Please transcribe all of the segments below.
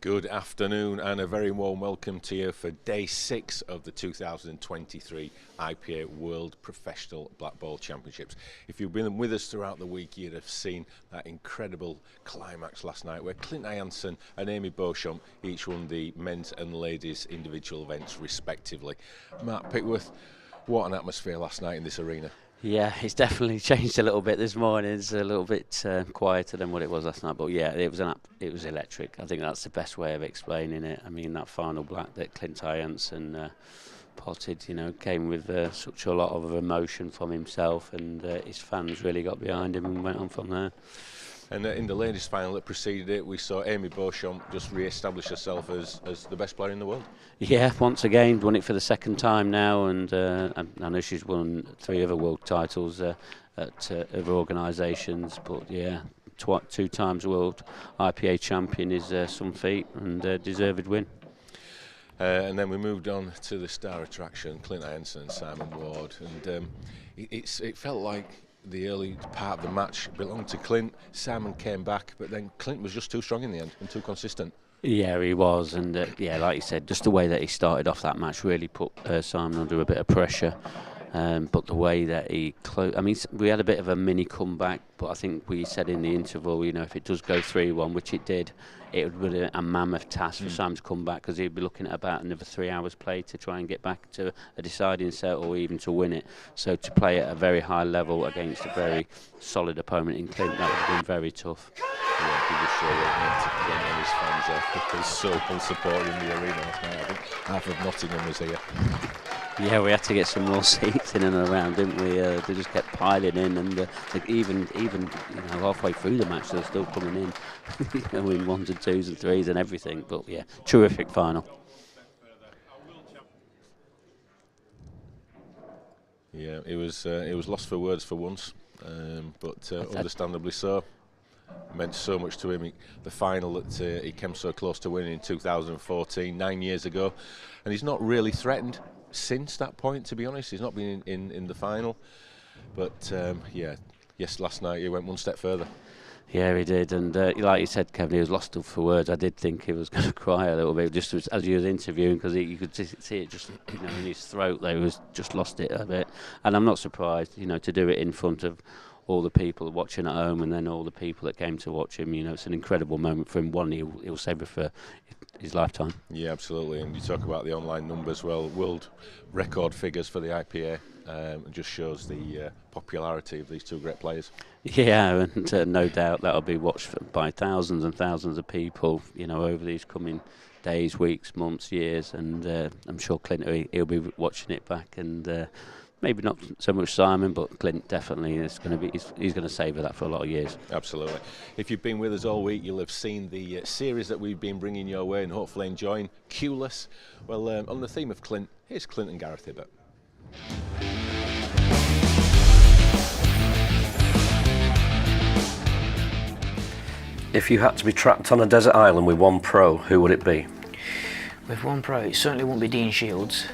Good afternoon and a very warm welcome to you for day 6 of the 2023 IPA World Professional Black Ball Championships. If you've been with us throughout the week, you'd have seen that incredible climax last night where Clint Jansen and Amy Beauchamp each won the men's and ladies individual events respectively. Matt Pickworth, what an atmosphere last night in this arena. Yeah, it's definitely changed a little bit this morning. It's a little bit quieter than what it was last night. But yeah, it was electric. I think that's the best way of explaining it. I mean, that final black that Clint Jansen potted, came with such a lot of emotion from himself, and his fans really got behind him and went on from there. And in the ladies' final that preceded it, we saw Amy Beauchamp just re-establish herself as the best player in the world. Yeah, once again, won it for the second time now, and I know she's won 3 other world titles at other organisations, but yeah, 2 times world IPA champion is some feat and a deserved win. And then we moved on to the star attraction, Clint Jansen and Simon Ward, and it felt like the early part of the match belonged to Clint. Simon came back, but then Clint was just too strong in the end and too consistent. Yeah, he was, and like you said, just the way that he started off that match really put Simon under a bit of pressure. But the way that he closed, I mean, we had a bit of a mini comeback, but I think we said in the interval, if it does go 3-1, which it did, it would be a mammoth task for Sam to come back, because he'd be looking at about another 3 hours play to try and get back to a deciding set or even to win it. So to play at a very high level against a very solid opponent in Clint, that would have been very tough. Yeah, he just showed it meant to Clint and his fans there. His so-called support in the arena last night. I think half of Nottingham was here. Yeah, we had to get some more seats in and around, didn't we? They just kept piling in, and even halfway through the match, they're still coming in, in 1s and 2s and 3s and everything. But yeah, terrific final. Yeah, it was lost for words for once, but understandably so. Meant so much to him. The final that he came so close to winning in 2014, 9 years ago, and he's not really threatened since that point, to be honest. He's not been in the final, but last night he went one step further. Yeah, he did, and like you said, Kevin, he was lost for words. I did think he was going to cry a little bit just as he was interviewing, because you could see it just in his throat there. He was just lost it a bit, and I'm not surprised, to do it in front of all the people watching at home, and then all the people that came to watch him. It's an incredible moment for him. One, he'll savour for his lifetime. Yeah, absolutely. And you talk about the online numbers. Well, world record figures for the IPA. Just shows the popularity of these 2 great players. Yeah, and no doubt that'll be watched by thousands and thousands of people, over these coming days, weeks, months, years, and I'm sure Clint, he'll be watching it back, and maybe not so much Simon, but Clint definitely is going to be. He's going to savour that for a lot of years. Absolutely. If you've been with us all week, you'll have seen the series that we've been bringing your way and hopefully enjoying. Cueless. Well, on the theme of Clint, here's Clint and Gareth Hibbert. If you had to be trapped on a desert island with 1 pro, who would it be? With 1 pro, it certainly wouldn't be Dean Shields.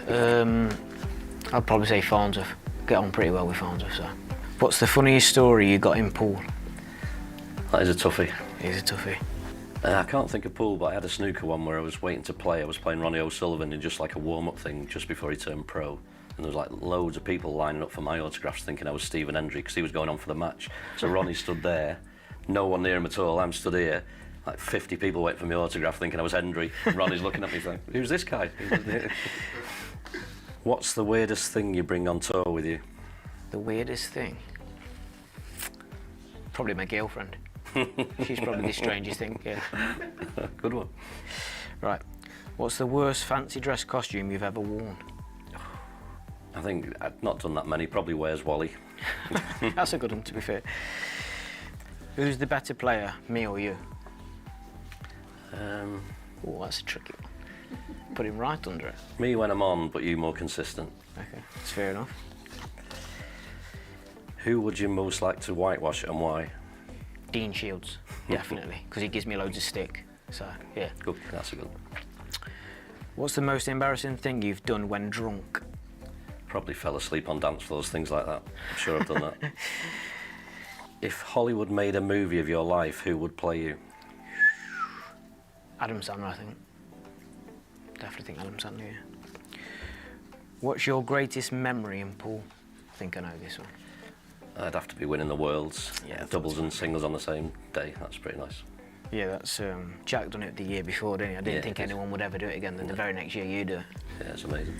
I'd probably say Farnsworth. Get on pretty well with Farnsworth. So, what's the funniest story you got in pool? That is a toughie. It is a toughie. I can't think of pool, but I had a snooker one where I was waiting to play. I was playing Ronnie O'Sullivan in just like a warm-up thing just before he turned pro. And there was like loads of people lining up for my autographs thinking I was Stephen Hendry because he was going on for the match. So Ronnie stood there, no one near him at all. I'm stood here, like 50 people waiting for my autograph thinking I was Hendry. Ronnie's looking at me saying, who's this guy? What's the weirdest thing you bring on tour with you? The weirdest thing? Probably my girlfriend. She's probably the strangest thing, yeah. Good one. Right. What's the worst fancy dress costume you've ever worn? I think I've not done that many. Probably Where's Wally? That's a good one, to be fair. Who's the better player, me or you? Oh, that's a tricky one. Put him right under it. Me when I'm on, but you more consistent. Okay, that's fair enough. Who would you most like to whitewash and why? Dean Shields, definitely, because he gives me loads of stick. So, yeah. Good, that's a good one. What's the most embarrassing thing you've done when drunk? Probably fell asleep on dance floors, things like that. I'm sure I've done that. If Hollywood made a movie of your life, who would play you? Adam Sandler, I think. Definitely think Adam Sandler, yeah. What's your greatest memory in pool? I think I know this one. I'd have to be winning the Worlds. Yeah, Doubles and singles on the same day. That's pretty nice. Yeah, that's Jack done it the year before, didn't he? I didn't think anyone would ever do it again. Then the very next year you do it. Yeah, it's amazing.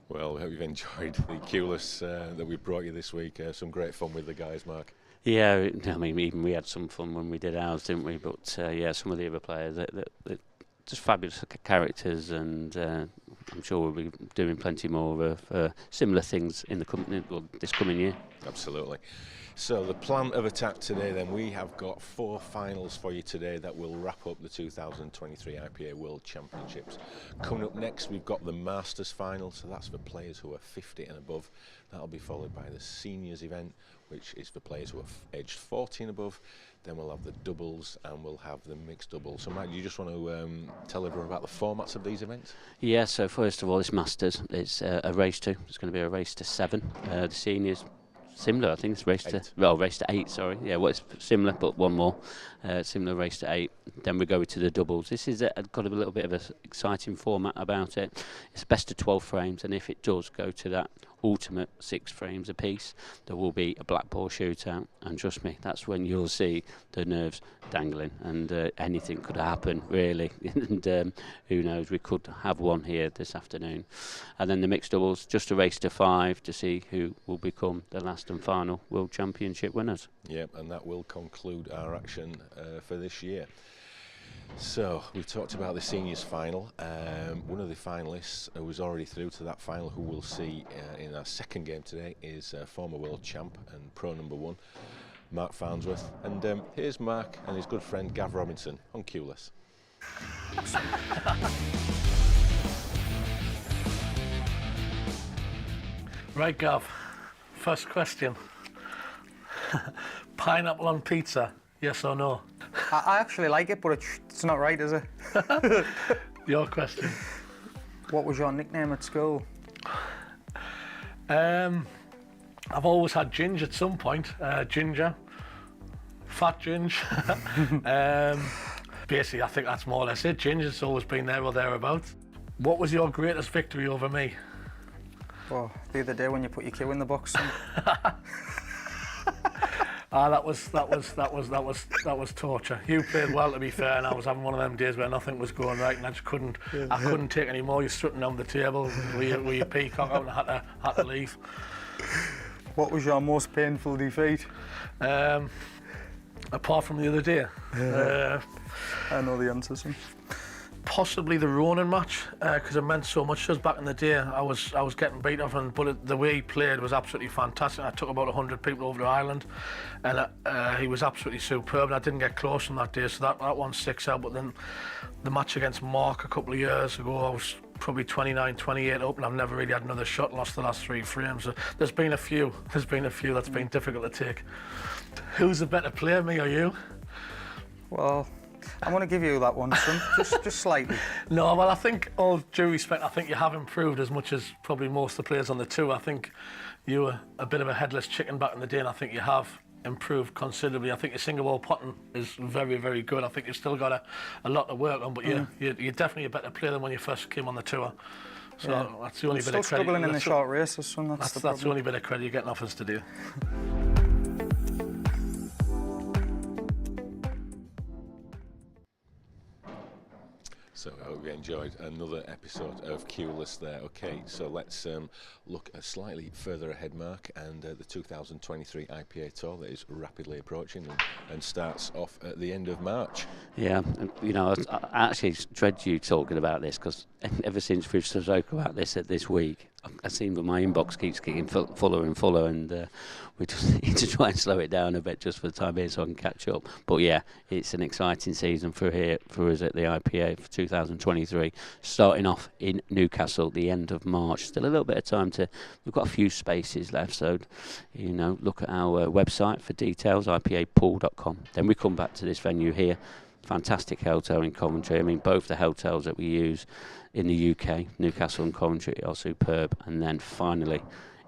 Well, I hope you've enjoyed the Q-less that we brought you this week. Some great fun with the guys, Mark. Yeah, I mean, even we had some fun when we did ours, didn't we? But yeah, some of the other players, they're just fabulous characters, and I'm sure we'll be doing plenty more of similar things in the company this coming year. Absolutely. So the plan of attack today, then, we have got 4 finals for you today that will wrap up the 2023 IPA World Championships. Coming up next, we've got the Masters final, so that's for players who are 50 and above. That'll be followed by the Seniors event, which is for players who are aged 40 and above. Then we'll have the doubles and we'll have the mixed doubles. So Mike, do you just want to tell everyone about the formats of these events? Yeah, so first of all, it's Masters. It's a race to. It's going to be a race to 7. The Seniors, similar, I think it's race to 8, sorry. Yeah, well, it's similar, but one more. Similar race to 8. Then we go to the doubles. This is got a little bit of an exciting format about it. It's best of 12 frames, and if it does go to that ultimate 6 frames apiece, there will be a black ball shootout, and trust me, that's when you'll see the nerves dangling, and anything could happen, really. And who knows, we could have one here this afternoon. And then the mixed doubles, just a race to 5 to see who will become the last and final World Championship winners. Yep, and that will conclude our action for this year. So we've talked about the Seniors final. One of the finalists who was already through to that final, who we'll see in our second game today, is former world champ and pro number 1, Mark Farnsworth. And here's Mark and his good friend Gav Robinson on Q-less. Right, Gav, first question. Pineapple on pizza, yes or no? I actually like it, but it's not right, is it? Your question. What was your nickname at school? I've always had Ginge at some point. Ginger, Fat Ginge. Basically, I think that's more or less it. Ginger's always been there or thereabouts. What was your greatest victory over me? Well, the other day when you put your cue in the box. That was torture. You played well, to be fair, and I was having one of them days where nothing was going right, and I just couldn't take any more. You're strutting down the table with your peacock out, and I had to leave. What was your most painful defeat? Apart from the other day, I know the answer, son. possibly the Ronan match, because it meant so much to us back in the day. I was getting beat up, but the way he played was absolutely fantastic. I took about 100 people over to Ireland, and he was absolutely superb. And I didn't get close on that day, so that one sticks out. But then the match against Mark a couple of years ago, I was probably 29, 28 up, and I've never really had another shot. Lost the last 3 frames. So there's been a few that's been difficult to take. Who's a better player, me or you? Well, I'm going to give you that one, son. just slightly. No, well, I think, all due respect, I think you have improved as much as probably most of the players on the tour. I think you were a bit of a headless chicken back in the day, and I think you have improved considerably. I think your single ball potting is very, very good. I think you've still got a lot to work on, but you're definitely a better player than when you first came on the tour. So yeah. that's the only bit still of credit. Struggling in the short races, son. That's the only bit of credit you're getting off us to do. So I hope you enjoyed another episode of Q-less there. Okay, so let's look slightly further ahead, Mark, and the 2023 IPA Tour that is rapidly approaching and starts off at the end of March. Yeah, you know, I actually dread you talking about this, because ever since we've spoken about this week, I seem that my inbox keeps getting fuller and fuller, and we just need to try and slow it down a bit just for the time being so I can catch up. But yeah, it's an exciting season for us at the IPA for 2023, starting off in Newcastle the end of March. Still a little bit of time we've got a few spaces left, so you know, look at our website for details, ipapool.com. Then we come back to this venue here. Fantastic hotel in Coventry. I mean, both the hotels that we use in the UK, Newcastle and Coventry, are superb. And then finally,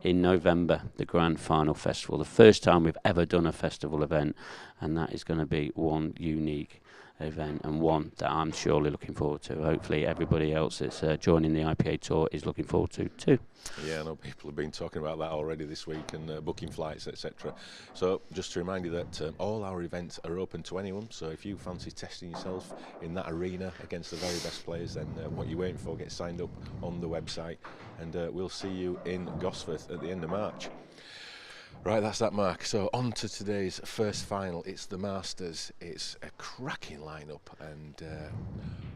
in November, the Grand Final Festival. The first time we've ever done a festival event, and that is going to be one unique event and one that I'm surely looking forward to. Hopefully everybody else that's joining the IPA Tour is looking forward to too. Yeah, I know people have been talking about that already this week and booking flights, etc. So just to remind you that all our events are open to anyone, so if you fancy testing yourself in that arena against the very best players, then what you're waiting for, get signed up on the website, and we'll see you in Gosforth at the end of March. Right, that's that, Mark. So on to today's first final. It's the Masters. It's a cracking lineup, and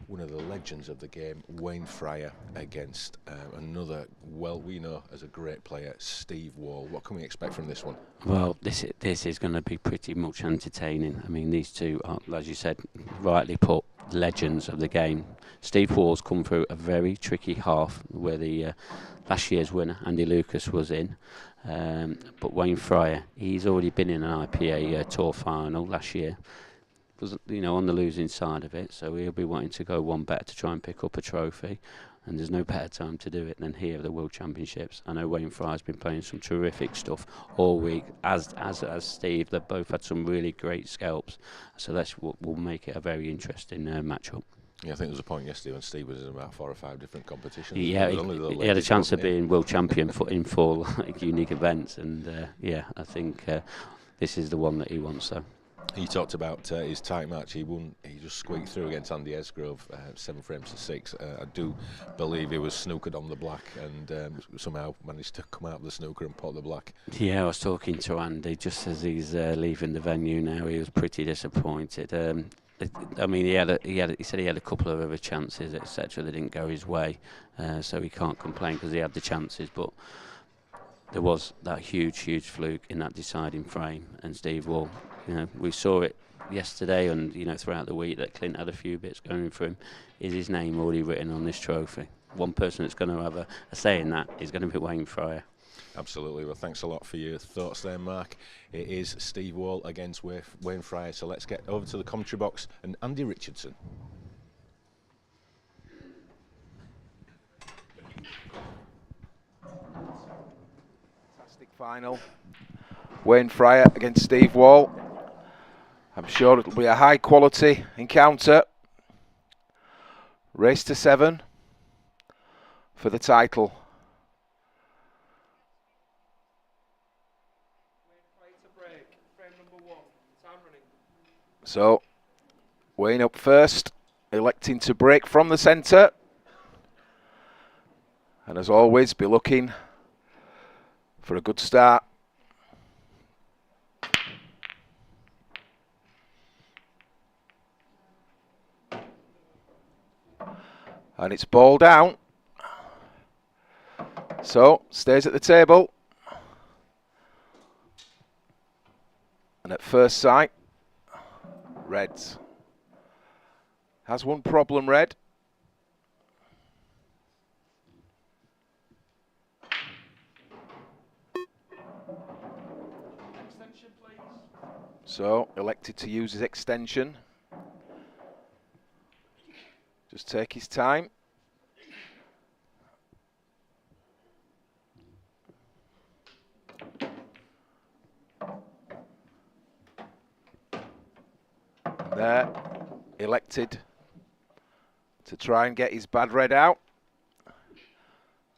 one of the legends of the game, Wayne Fryer, against another, well, we know as a great player, Steve Wall. What can we expect from this one? Well, this is going to be pretty much entertaining. I mean, these two are, as you said, rightly put, legends of the game. Steve Wall's come through a very tricky half where the last year's winner, Andy Lucas, was in. But Wayne Fryer, he's already been in an IPA Tour final last year. Was, on the losing side of it, so he'll be wanting to go one better to try and pick up a trophy. And there's no better time to do it than here at the World Championships. I know Wayne Fryer's been playing some terrific stuff all week, as Steve. They've both had some really great scalps, so that's what will make it a very interesting matchup. Yeah, I think there was a point yesterday when Steve was in about 4 or 5 different competitions. Yeah, he had a chance of being world champion in 4 unique events, and I think this is the one that he wants. So. He talked about his tight match. He just squeaked through against Andy Esgrove, 7 frames to 6. I do believe he was snookered on the black and somehow managed to come out of the snooker and pot the black. Yeah, I was talking to Andy just as he's leaving the venue now. He was pretty disappointed. I mean, he said he had a couple of other chances, etc. that didn't go his way, so he can't complain because he had the chances. But there was that huge fluke in that deciding frame, and Steve Wall. We saw it yesterday and throughout the week that Clint had a few bits going for him. Is his name already written on this trophy? One person that's going to have a say in that is going to be Wayne Fryer. Absolutely. Well, thanks a lot for your thoughts there, Mark. It is Steve Wall against Wayne Fryer. So let's get over to the commentary box and Andy Richardson. Fantastic final. Wayne Fryer against Steve Wall. I'm sure it'll be a high quality encounter. Race to 7 for the title. So, Wayne up first, electing to break from the centre. And as always, be looking for a good start. And it's ball down. So, stays at the table. And at first sight, Reds. Has one problem, Red. Extension, please. So, elected to use his extension. Just take his time. There, elected to try and get his bad red out.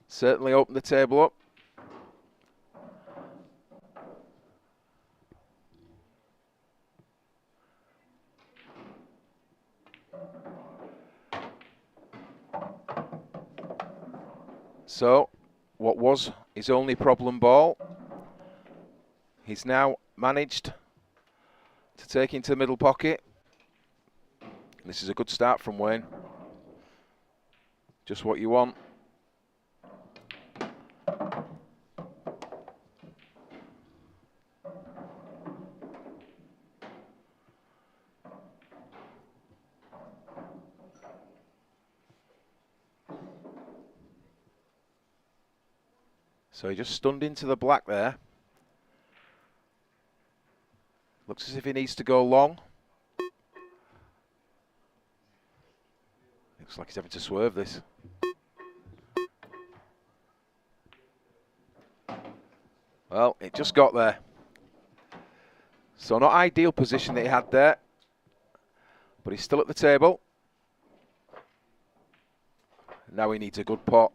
Certainly open the table up. So, what was his only problem ball, he's now managed to take into the middle pocket. This is a good start from Wayne. Just what you want. So he just stunned into the black there. Looks as if he needs to go long. Looks like he's having to swerve this. Well, it just got there. So not ideal position that he had there. But he's still at the table. Now he needs a good pot.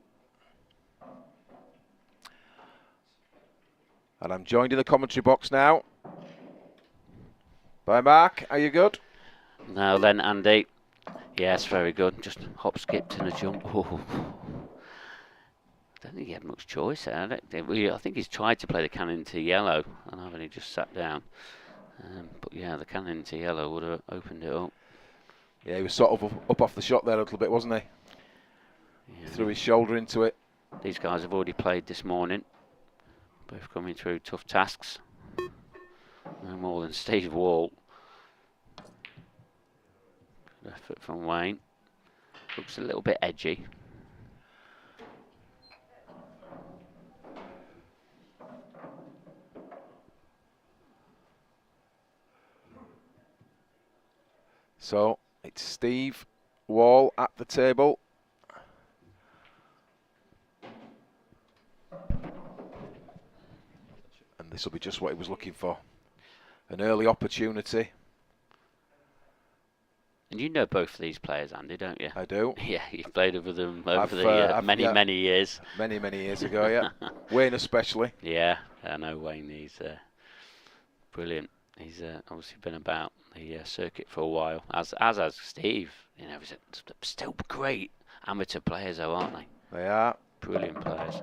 And I'm joined in the commentary box now by Mark. Are you good? Now then, Andy. Yes, very good. Just hop, skipped and a jump. Oh. I don't think he had much choice there. I think he's tried to play the cannon into yellow, and I've only just sat down. But yeah, the cannon into yellow would have opened it up. Yeah, he was sort of up off the shot there a little bit, wasn't he? Yeah. Threw his shoulder into it. These guys have already played this morning. Both coming through tough tasks. No more than Steve Wall. Good effort from Wayne. Looks a little bit edgy. So it's Steve Wall at the table. And this will be just what he was looking for. An early opportunity. And you know both of these players, Andy, don't you? I do. Yeah, you've played with them over I've, the many years. Many years ago, yeah. Wayne especially. Yeah, I know Wayne. He's brilliant. He's obviously been about the circuit for a while, as has Steve. You know, he's still great amateur players, though, aren't they? They are. Brilliant players.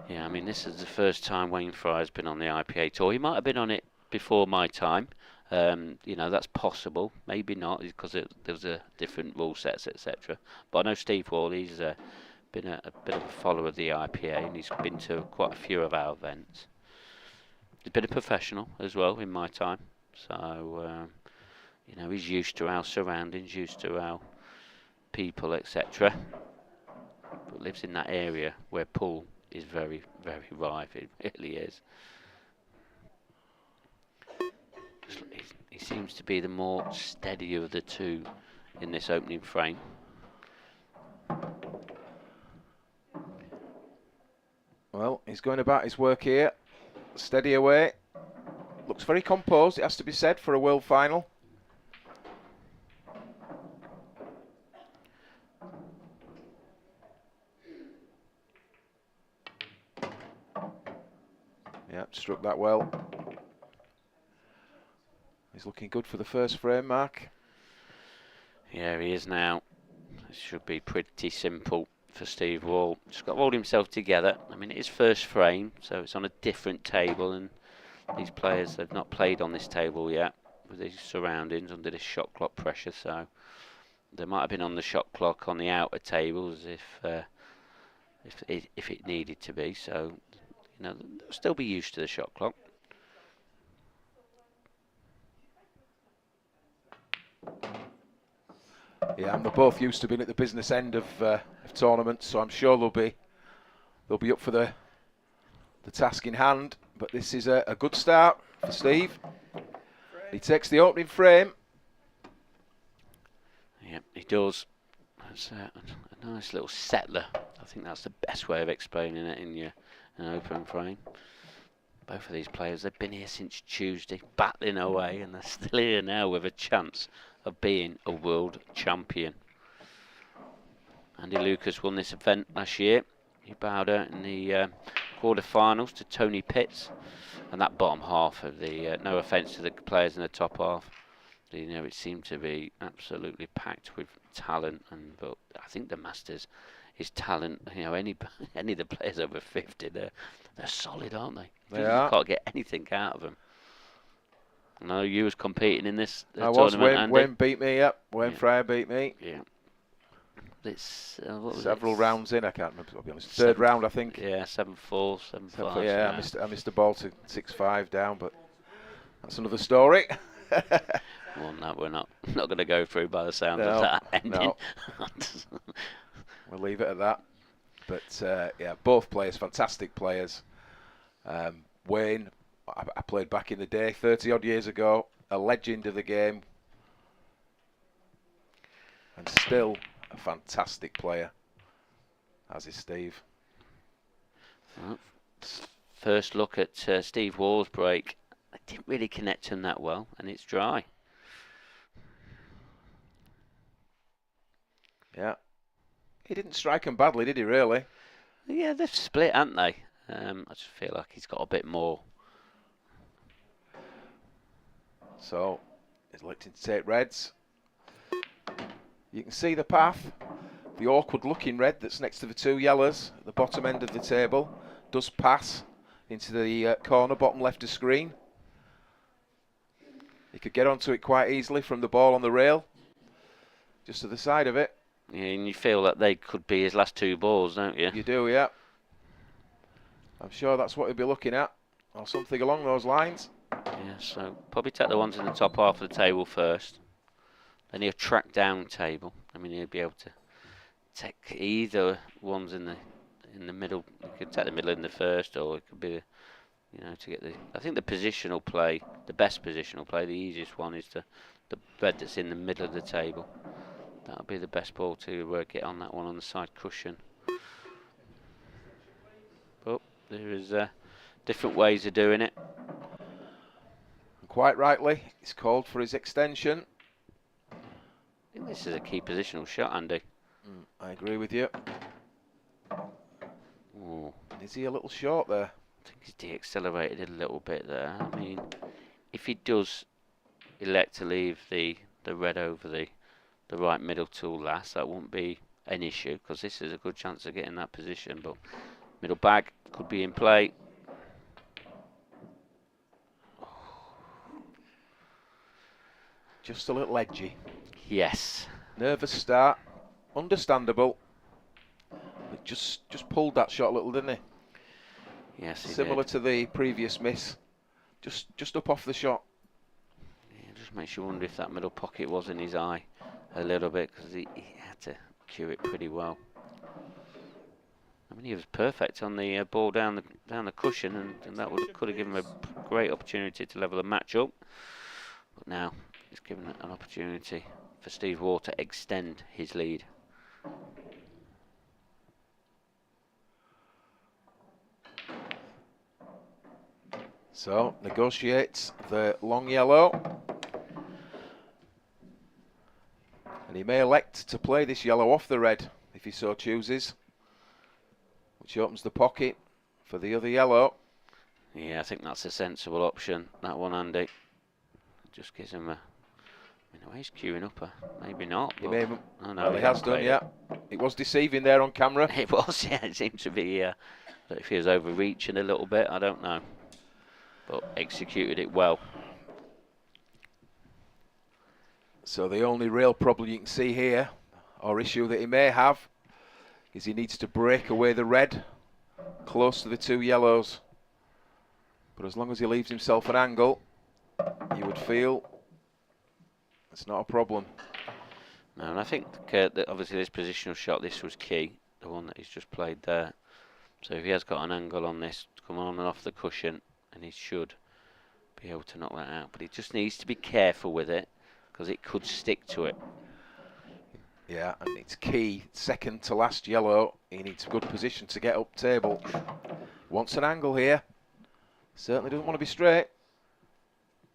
Yeah, I mean, this is the first time Wayne Fry's been on the IPA tour. He might have been on it before my time. You know, that's possible. Maybe not, because there was a different rule sets, etc. But I know Steve Wall, he's been a bit of a follower of the IPA, and he's been to quite a few of our events. He's been a professional as well in my time. So, you know, he's used to our surroundings, used to our people, etc. But lives in that area where pool is very, very rife. It really is. He seems to be the more steadier of the two in this opening frame. Well, he's going about his work here. Steady away. Looks very composed, it has to be said, for a world final. Yep, struck that well. He's looking good for the first frame, Mark. Yeah, he is now. It should be pretty simple for Steve Wall. Just got to hold himself together. I mean, it is first frame, so it's on a different table, and these players, they've not played on this table yet with these surroundings under this shot clock pressure, so they might have been on the shot clock on the outer tables if it needed to be. So, you know, they'll still be used to the shot clock. Yeah, and they're both used to being at the business end of tournaments, so I'm sure they'll be up for the task in hand. But this is a good start for Steve. He takes the opening frame. Yep, he does. That's a nice little settler. I think that's the best way of explaining it in an open frame. Both of these players, they've been here since Tuesday, battling away, and they're still here now with a chance of being a world champion. Andy Lucas won this event last year. He bowed out in the quarter-finals to Tony Pitts, and that bottom half of the, no offence to the players in the top half, you know, it seemed to be absolutely packed with talent, but I think the Masters is talent. You know, any of the players over 50, they're solid, aren't they? They you are. Can't get anything out of them. I know you was competing in this I was. tournament, Andy. Wayne beat me. Yep, Wayne Yeah. Fryer beat me. Yeah. It's Several rounds in, I can't remember. I'll be honest. Third round, I think. Yeah, 7-4, 7-5. Yeah, I missed the ball to 6-5 down, but that's another story. Well, no, we're not going to go through by the sound of that ending. No. We'll leave it at that. But yeah, both players, fantastic players. Wayne, I played back in the day, 30 odd years ago, a legend of the game, and still a fantastic player. as is Steve. First look at Steve Wall's break. I didn't really connect him that well, and it's dry. Yeah. He didn't strike him badly, did he, really? Yeah, they've split, haven't they? I just feel like he's got a bit more. So, he's electing to take reds. You can see the path. The awkward looking red that's next to the two yellows at the bottom end of the table does pass into the corner, bottom left of screen. He could get onto it quite easily from the ball on the rail, just to the side of it. Yeah, and you feel that they could be his last two balls, don't you? You do, yeah. I'm sure that's what he'll be looking at, or something along those lines. Yeah, so probably take the ones in the top half of the table first. Then he'll track down table. I mean, he'll be able to take either ones in the middle. He could take the middle in the first, or it could be, to get the. I think the positional play, the best positional play, the easiest one is the red that's in the middle of the table. That'll be the best ball to get on that one on the side cushion. But there is different ways of doing it. And quite rightly, he's called for his extension. I think this is a key positional shot, Andy. I agree with you. Ooh. Is he a little short there? I think he's de-accelerated a little bit there. I mean, if he does elect to leave the red over the right middle tool last, that won't be an issue, because this is a good chance of getting that position. But middle bag could be in play. Just a little edgy. Yes. Nervous start. Understandable. But just pulled that shot a little, didn't he? Yes, he Similar did. to the previous miss. Just up off the shot. Yeah, just makes you wonder if that middle pocket was in his eye a little bit, because he had to cue it pretty well. I mean, he was perfect on the ball down the cushion, and that could have given him a great opportunity to level the match up. But now it's given an opportunity for Steve Wall to extend his lead. So, negotiates the long yellow. And he may elect to play this yellow off the red, if he so chooses. Which opens the pocket for the other yellow. Yeah, I think that's a sensible option, that one, Andy. It just gives him a... I mean, he's queuing up, maybe not. He may, oh, no, well, he has done, yeah. It was deceiving there on camera. It was, yeah. It seemed to be, but if he was overreaching a little bit, I don't know. But executed it well. So the only real problem you can see here, or issue that he may have, is he needs to break away the red close to the two yellows. But as long as he leaves himself an angle, you would feel it's not a problem. No, and I think that obviously this positional shot, this was key, the one that he's just played there. So if he has got an angle on this, come on and off the cushion, and he should be able to knock that out. But he just needs to be careful with it, because it could stick to it. Yeah, and it's key, second to last yellow. He needs a good position to get up table. Wants an angle here. Certainly doesn't want to be straight.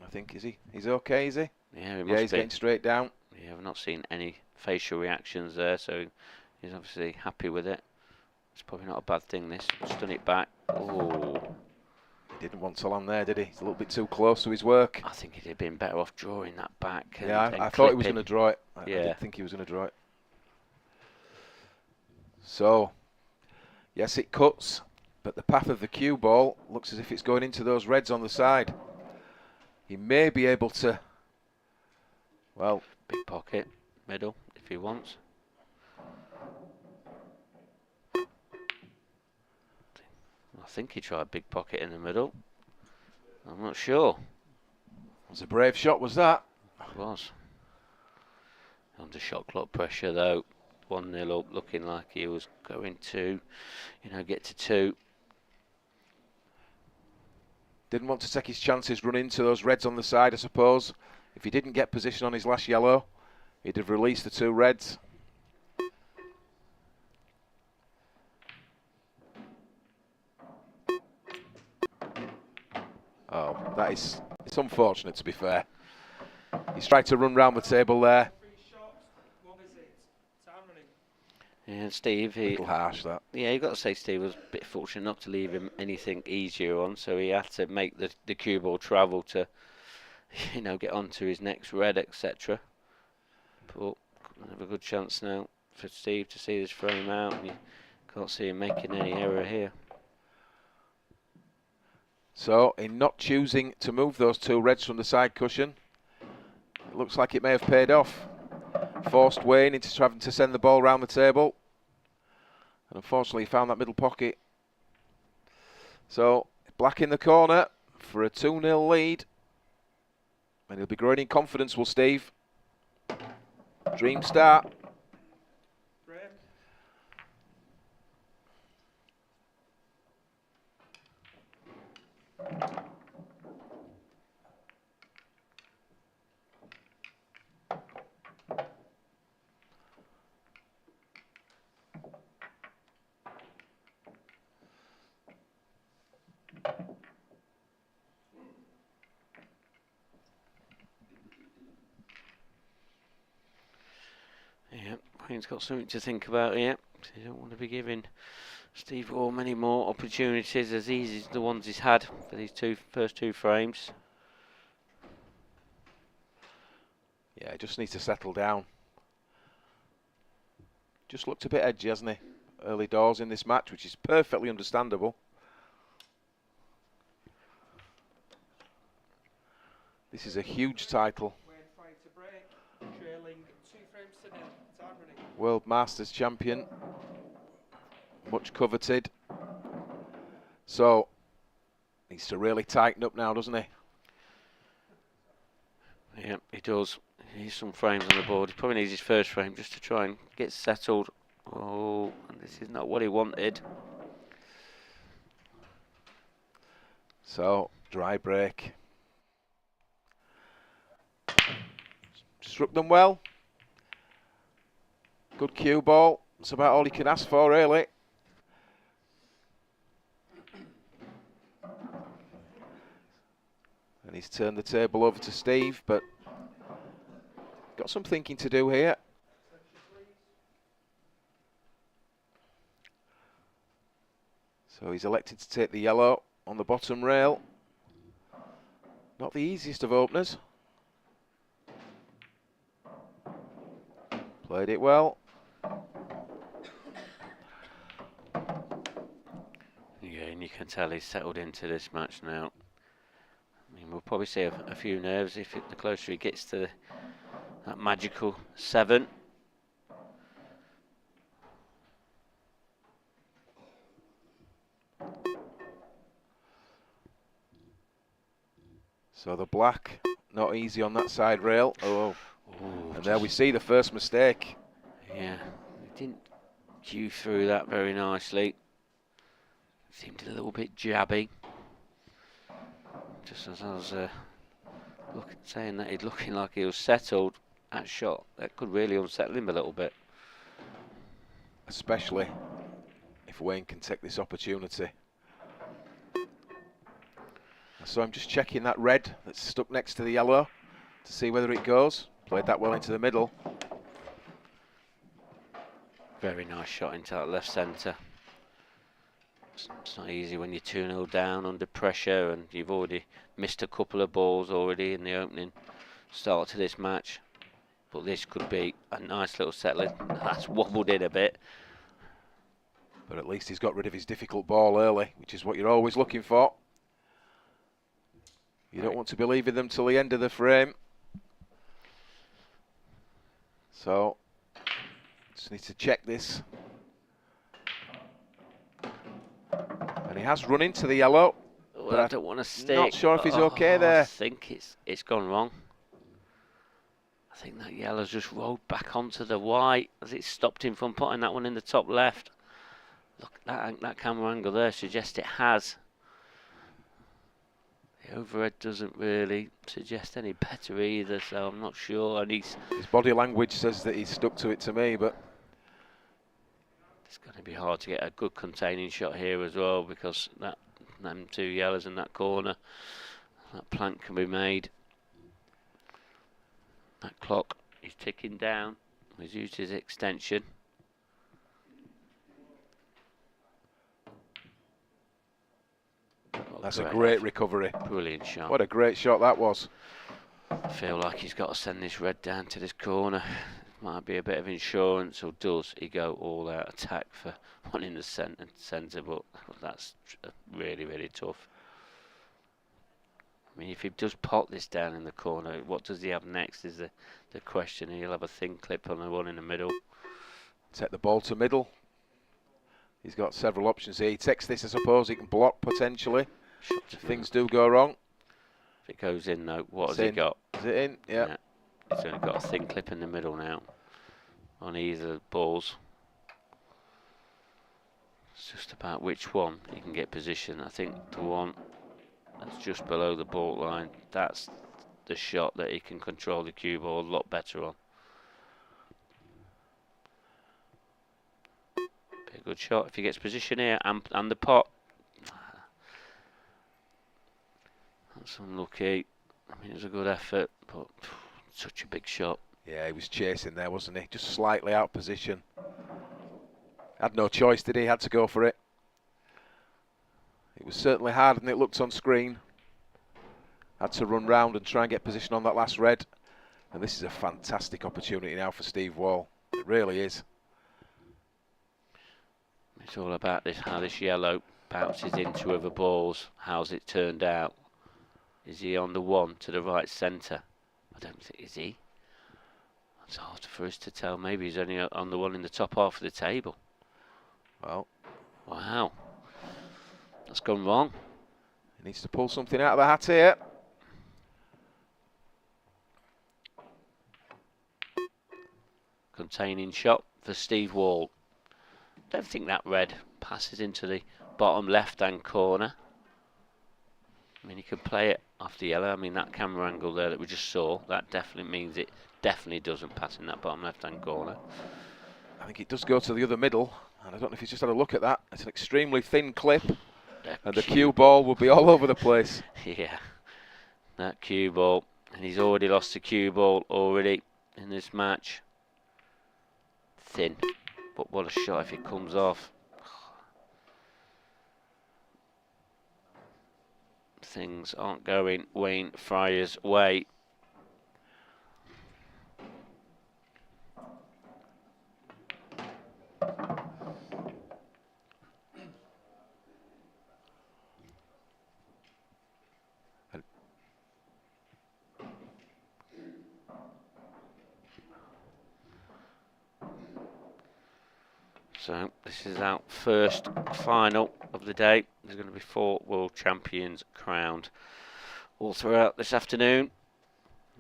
I think, he's okay, is he? Yeah, he must yeah, he's be. getting straight down. Yeah, I've not seen any facial reactions there, so he's obviously happy with it. It's probably not a bad thing, this. Just done it back. Oh. He didn't want to land there, did he? He's a little bit too close to his work. I think he'd have been better off drawing that back. And, yeah, and I thought he was going to draw it. I Yeah. didn't think he was going to draw it. So, yes, it cuts, but the path of the cue ball looks as if it's going into those reds on the side. He may be able to, well... Big pocket, middle, if he wants. I think he tried big pocket in the middle. I'm not sure. It was a brave shot, was that? It was. Under shot clock pressure, though. 1-0 up, looking like he was going to, get to 2. Didn't want to take his chances, run into those reds on the side, I suppose. If he didn't get position on his last yellow, he'd have released the two reds. It's unfortunate, to be fair. He's tried to run round the table there. Yeah, Steve, A little harsh, that. yeah, you got to say Steve was a bit fortunate not to leave him anything easier on, so he had to make the cue ball travel to, get onto his next red, etc. But have a good chance now for Steve to see this frame out, and you can't see him making any error here. So, in not choosing to move those 2 reds from the side cushion, it looks like it may have paid off. Forced Wayne into having to send the ball round the table. And unfortunately, he found that middle pocket. So, black in the corner for a 2-0 lead. And he'll be growing in confidence, will Steve. Dream start. Yeah, Wayne's got something to think about here. You don't want to be giving Steve Orr many more opportunities as easy as the ones he's had for these first two frames. Yeah, he just needs to settle down. Just looked a bit edgy, hasn't he? Early doors in this match, which is perfectly understandable. This is a huge title. World Masters champion. Much coveted. So, needs to really tighten up now, doesn't he? Yeah, he does. He needs some frames on the board. He probably needs his first frame just to try and get settled. Oh, and this is not what he wanted. So, dry break. Struck them well. Good cue ball. That's about all he can ask for, really. And he's turned the table over to Steve, but got some thinking to do here. So he's elected to take the yellow on the bottom rail. Not the easiest of openers. Played it well. Yeah, and you can tell he's settled into this match now. I mean, we'll probably see a few nerves the closer he gets to that magical 7. So the black, not easy on that side rail. Oh, Ooh, and there we see the first mistake. Yeah, he didn't cue through that very nicely. Seemed a little bit jabby. Just as I was saying that, he's looking like he was settled. That shot, that could really unsettle him a little bit. Especially if Wayne can take this opportunity. So I'm just checking that red that's stuck next to the yellow to see whether it goes. Played that well into the middle. Very nice shot into that left centre. It's not easy when you're 2-0 down under pressure and you've already missed a couple of balls already in the opening start to this match. But this could be a nice little settler. That's wobbled in a bit. But at least he's got rid of his difficult ball early, which is what you're always looking for. You don't want to be leaving them till the end of the frame. So, just need to check this. And he has run into the yellow. Well, but I don't want to stick. Not sure if he's okay there. I think it's gone wrong. I think that yellow's just rolled back onto the white as it stopped him from putting that one in the top left. Look, that camera angle there suggests it has. The overhead doesn't really suggest any better either, so I'm not sure. And his body language says that he's stuck to it to me, but it's going to be hard to get a good containing shot here as well because them two yellows in that corner. That plank can be made. That clock is ticking down. He's used his extension. That's a great recovery. Brilliant shot. What a great shot that was. I feel like he's got to send this red down to this corner. Might be a bit of insurance, or does he go all out attack for one in the centre? But that's really, really tough. I mean, if he does pot this down in the corner, what does he have next is the question. He'll have a thin clip on the one in the middle. Take the ball to middle. He's got several options here. He takes this, I suppose, he can block potentially. If things do go wrong. If it goes in, though, what has he got? Is it in? Yeah. He's only got a thin clip in the middle now on either balls. It's just about which one he can get position. I think the one that's just below the ball line, that's the shot that he can control the cue ball a lot better on. Be a good shot if he gets position here and the pot. That's unlucky. I mean, it was a good effort, but such a big shot. Yeah, he was chasing there, wasn't he? Just slightly out of position. Had no choice, did he? Had to go for it. It was certainly harder than it looked on screen. Had to run round and try and get position on that last red. And this is a fantastic opportunity now for Steve Wall. It really is. It's all about this, how this yellow bounces into other balls. How's it turned out? Is he on the one to the right centre? I don't think, is he? It's hard for us to tell. Maybe he's only on the one in the top half of the table. Well. Wow. That's gone wrong. He needs to pull something out of the hat here. Containing shot for Steve Wall. Don't think that red passes into the bottom left-hand corner. I mean, he could play it off the yellow. I mean, that camera angle there that we just saw, that definitely means it definitely doesn't pass in that bottom left-hand corner. I think it does go to the other middle, and I don't know if he's just had a look at that. It's an extremely thin clip, and the cue ball will be all over the place. Yeah, that cue ball, and he's already lost the cue ball already in this match. Thin, but what a shot if it comes off. Things aren't going Wayne Fryer's way. So this is our first final of the day. There's going to be 4 world champions crowned all throughout this afternoon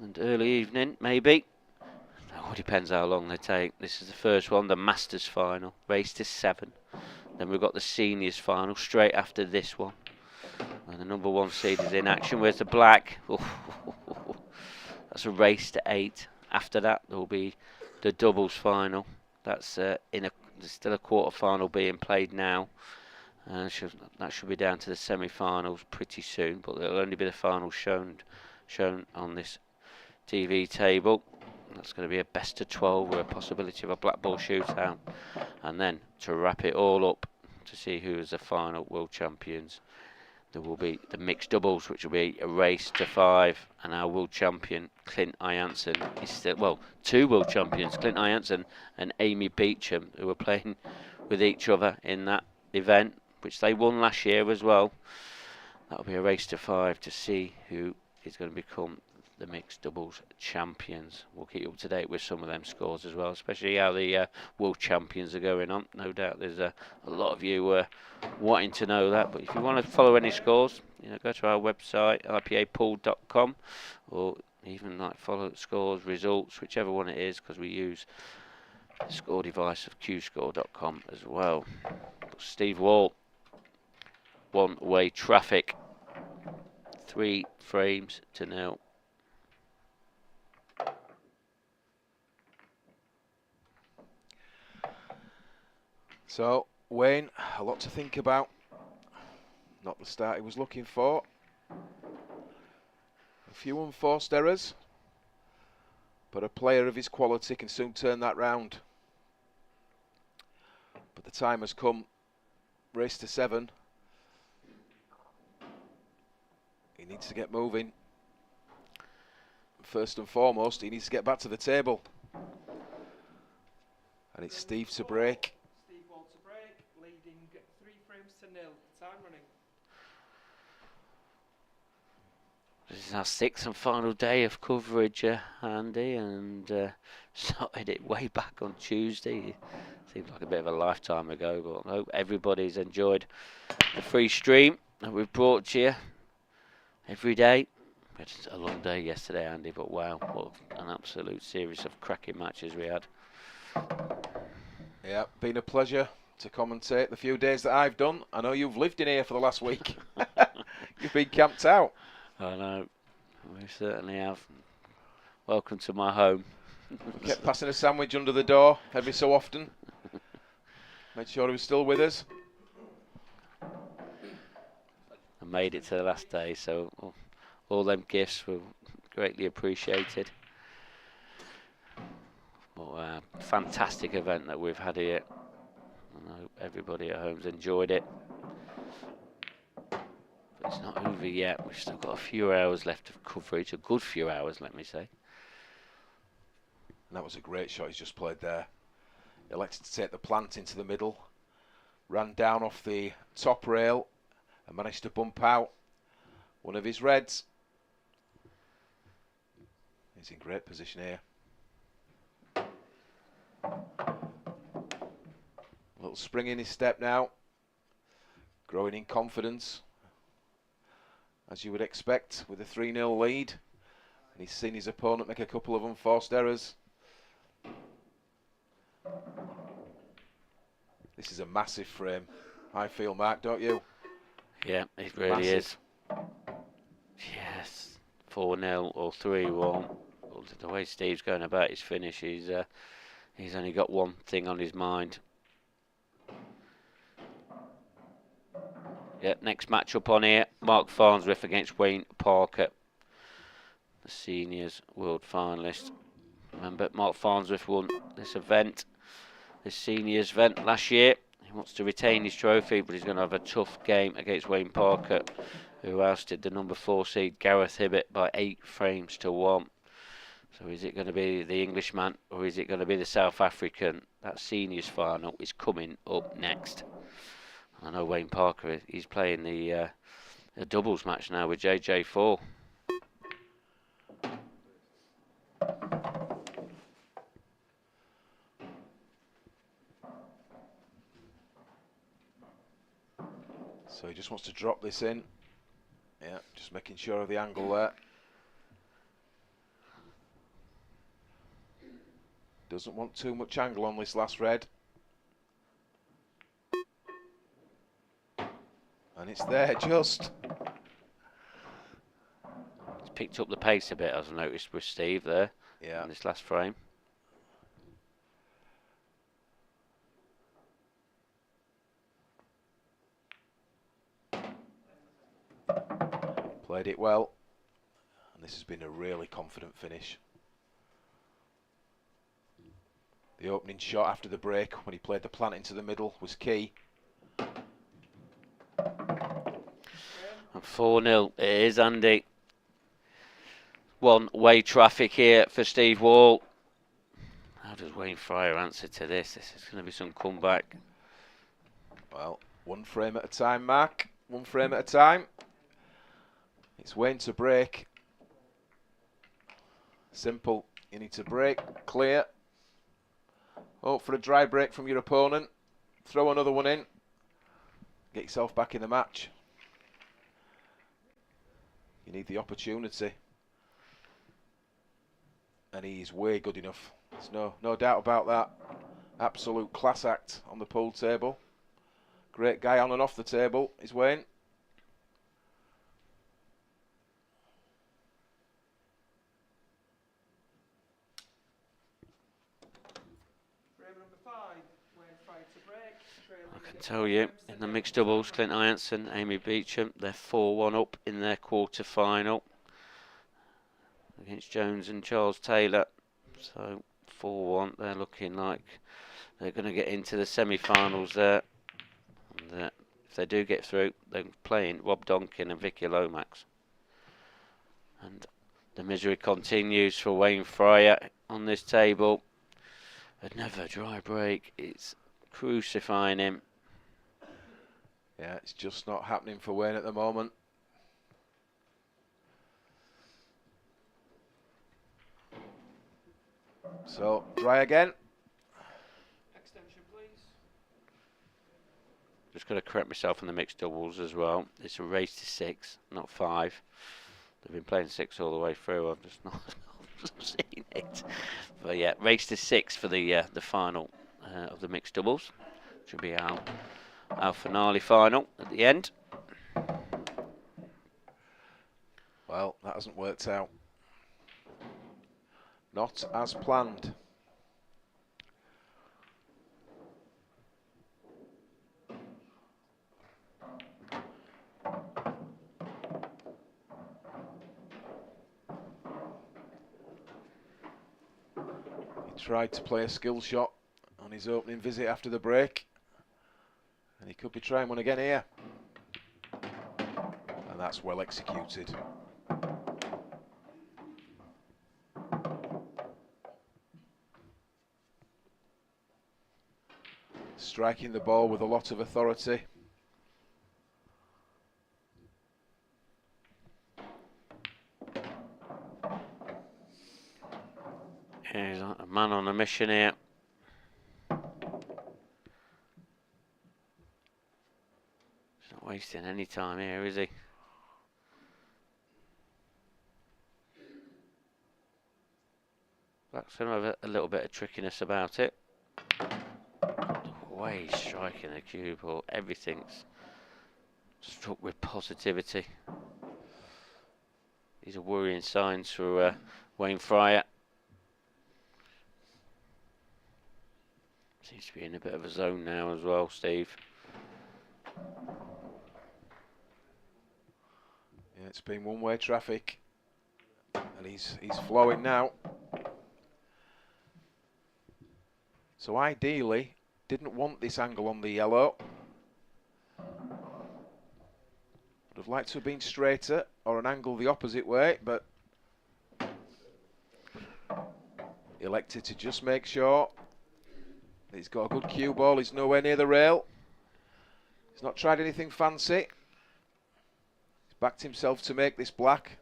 and early evening, maybe. It all depends how long they take. This is the first one, the Masters final, race to 7. Then we've got the Seniors final straight after this one. And the number 1 seed is in action. Where's the black? That's a race to 8. After that, there will be the doubles final. That's there's still a quarter final being played now. That should be down to the semi-finals pretty soon, but there'll only be the finals shown on this TV table. That's going to be a best of 12 with a possibility of a black ball shootout. And then to wrap it all up, to see who is the final world champions, there will be the mixed doubles, which will be a race to 5, and our world champion Clint Ianson is still, well, 2 world champions, Clint Ianson and Amy Beecham, who were playing with each other in that event, which they won last year as well. That'll be a race to 5 to see who is going to become the mixed doubles champions. We'll keep you up to date with some of them scores as well, especially how the world champions are going on. No doubt there's a lot of you wanting to know that, but if you want to follow any scores, go to our website ipapool.com, or even follow scores, results, whichever one it is, because we use the score device of qscore.com as well. But Steve Wall, one-way traffic, 3 frames to 0. So, Wayne, a lot to think about. Not the start he was looking for. A few unforced errors, but a player of his quality can soon turn that round. But the time has come. Race to 7. He needs to get moving. First and foremost, he needs to get back to the table. And it's Steve to break. Steve Wall to break, leading 3 frames to 0. Time running. This is our 6th and final day of coverage, Andy, and started it way back on Tuesday. Seems like a bit of a lifetime ago, but I hope everybody's enjoyed the free stream that we've brought to you every day. We had a long day yesterday, Andy, but wow, what an absolute series of cracking matches we had. Yeah, been a pleasure to commentate the few days that I've done. I know you've lived in here for the last week. You've been camped out. I know, we certainly have. Welcome to my home. Kept passing a sandwich under the door every so often. Made sure he was still with us. I made it to the last day, so all them gifts were greatly appreciated. But fantastic event that we've had here. I hope everybody at home's enjoyed it. But it's not over yet. We've still got a few hours left of coverage, a good few hours, let me say. And that was a great shot he's just played there. Elected to take the plant into the middle. Ran down off the top rail and managed to bump out one of his reds. He's in great position here. Little spring in his step now. Growing in confidence, as you would expect with a 3-0 lead. And he's seen his opponent make a couple of unforced errors. This is a massive frame, I feel, Mark, don't you? Yeah, it really Massive. is. Yes, 4-0 or 3-1. The way Steve's going about his finish, he's only got one thing on his mind. Yeah, next match up on here, Mark Farnsworth against Wayne Parker, the seniors world finalist. Remember, Mark Farnsworth won this event, this seniors event last year. He wants to retain his trophy, but he's going to have a tough game against Wayne Parker, who ousted the number 4 seed Gareth Hibbett by 8 frames to 1. So is it going to be the Englishman or is it going to be the South African? That seniors final is coming up next. I know Wayne Parker, he's playing the doubles match now with JJ4. So he just wants to drop this in. Yeah, just making sure of the angle there. Doesn't want too much angle on this last red. And it's there, just. He's picked up the pace a bit, as I noticed with Steve there. Yeah. In this last frame. Played it well. And this has been a really confident finish. The opening shot after the break, when he played the plant into the middle, was key. And 4-0 it is, Andy. One-way traffic here for Steve Wall. How does Wayne Fryer answer to this? This is going to be some comeback. Well, one frame at a time, Mark. One frame at a time. It's Wayne to break. Simple. You need to break, clear. Hope for a dry break from your opponent. Throw another one in. Get yourself back in the match. You need the opportunity. And he's way good enough. There's no doubt about that. Absolute class act on the pool table. Great guy on and off the table is Wayne. I can tell you, in the mixed doubles, Clint Ianson, Amy Beecham, they're 4-1 up in their quarter final. against Jones and Charles Taylor. So 4-1, they're looking like they're going to get into the semi-finals there. And if they do get through, they're playing Rob Donkin and Vicky Lomax. And the misery continues for Wayne Fryer on this table. Another dry break. It's crucifying him. Yeah, it's just not happening for Wayne at the moment. So, try again. Extension, please. Just got to correct myself on the mixed doubles as well. It's a race to 6, not 5. They've been playing 6 all the way through. I've just not seen it. But yeah, race to 6 for the final of the mixed doubles. Which will be our finale final at the end. Well, that hasn't worked out. Not as planned. He tried to play a skill shot on his opening visit after the break, and he could be trying one again here. And that's well executed. Striking the ball with a lot of authority. He's a man on a mission here. He's not wasting any time here, is he? That's going to have a little bit of trickiness about it. The way he's striking the cue ball, everything's struck with positivity. These are worrying signs for Wayne Fryer. Seems to be in a bit of a zone now as well, Steve. Yeah, it's been one-way traffic, and he's flowing now. So ideally, didn't want this angle on the yellow. Would have liked to have been straighter or an angle the opposite way, but elected to just make sure he's got a good cue ball. He's nowhere near the rail. He's not tried anything fancy. He's backed himself to make this black.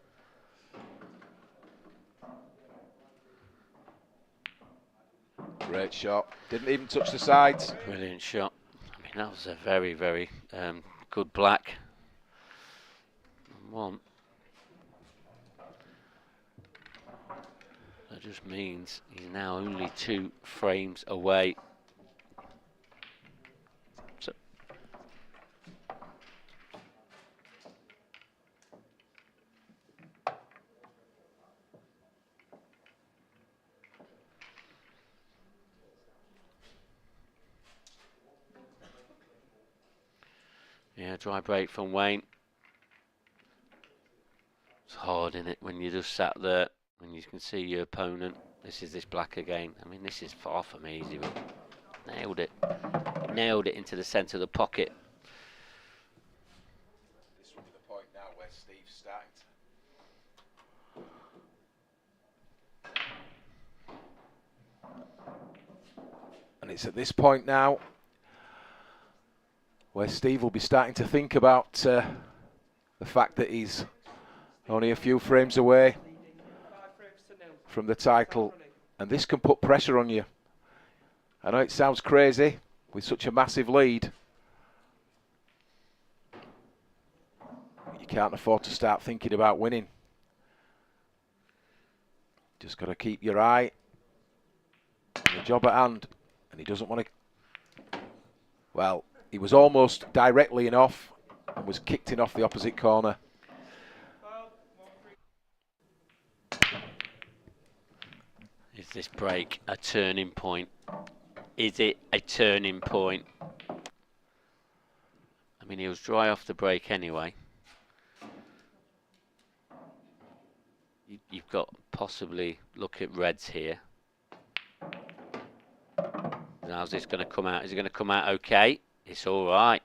Great shot. Didn't even touch the sides. Brilliant shot. I mean, that was a very, very good black. One. That just means he's now only 2 frames away. So yeah, dry break from Wayne. It's hard, isn't it, when you just sat there, when you can see your opponent. This is this black again. I mean, this is far from easy, but nailed it. Nailed it into the centre of the pocket. This will be the point now where Steve's starting to... And it's at this point now where Steve will be starting to think about the fact that he's only a few frames away from the title, and this can put pressure on you. I know it sounds crazy with such a massive lead. You can't afford to start thinking about winning. Just got to keep your eye on the job at hand, and he doesn't want to... Well, he was almost directly in off and was kicked in off the opposite corner. Is this break a turning point? Is it a turning point? I mean, he was dry off the break anyway. You've got possibly look at reds here. How's this going to come out? Is it going to come out okay? It's all right.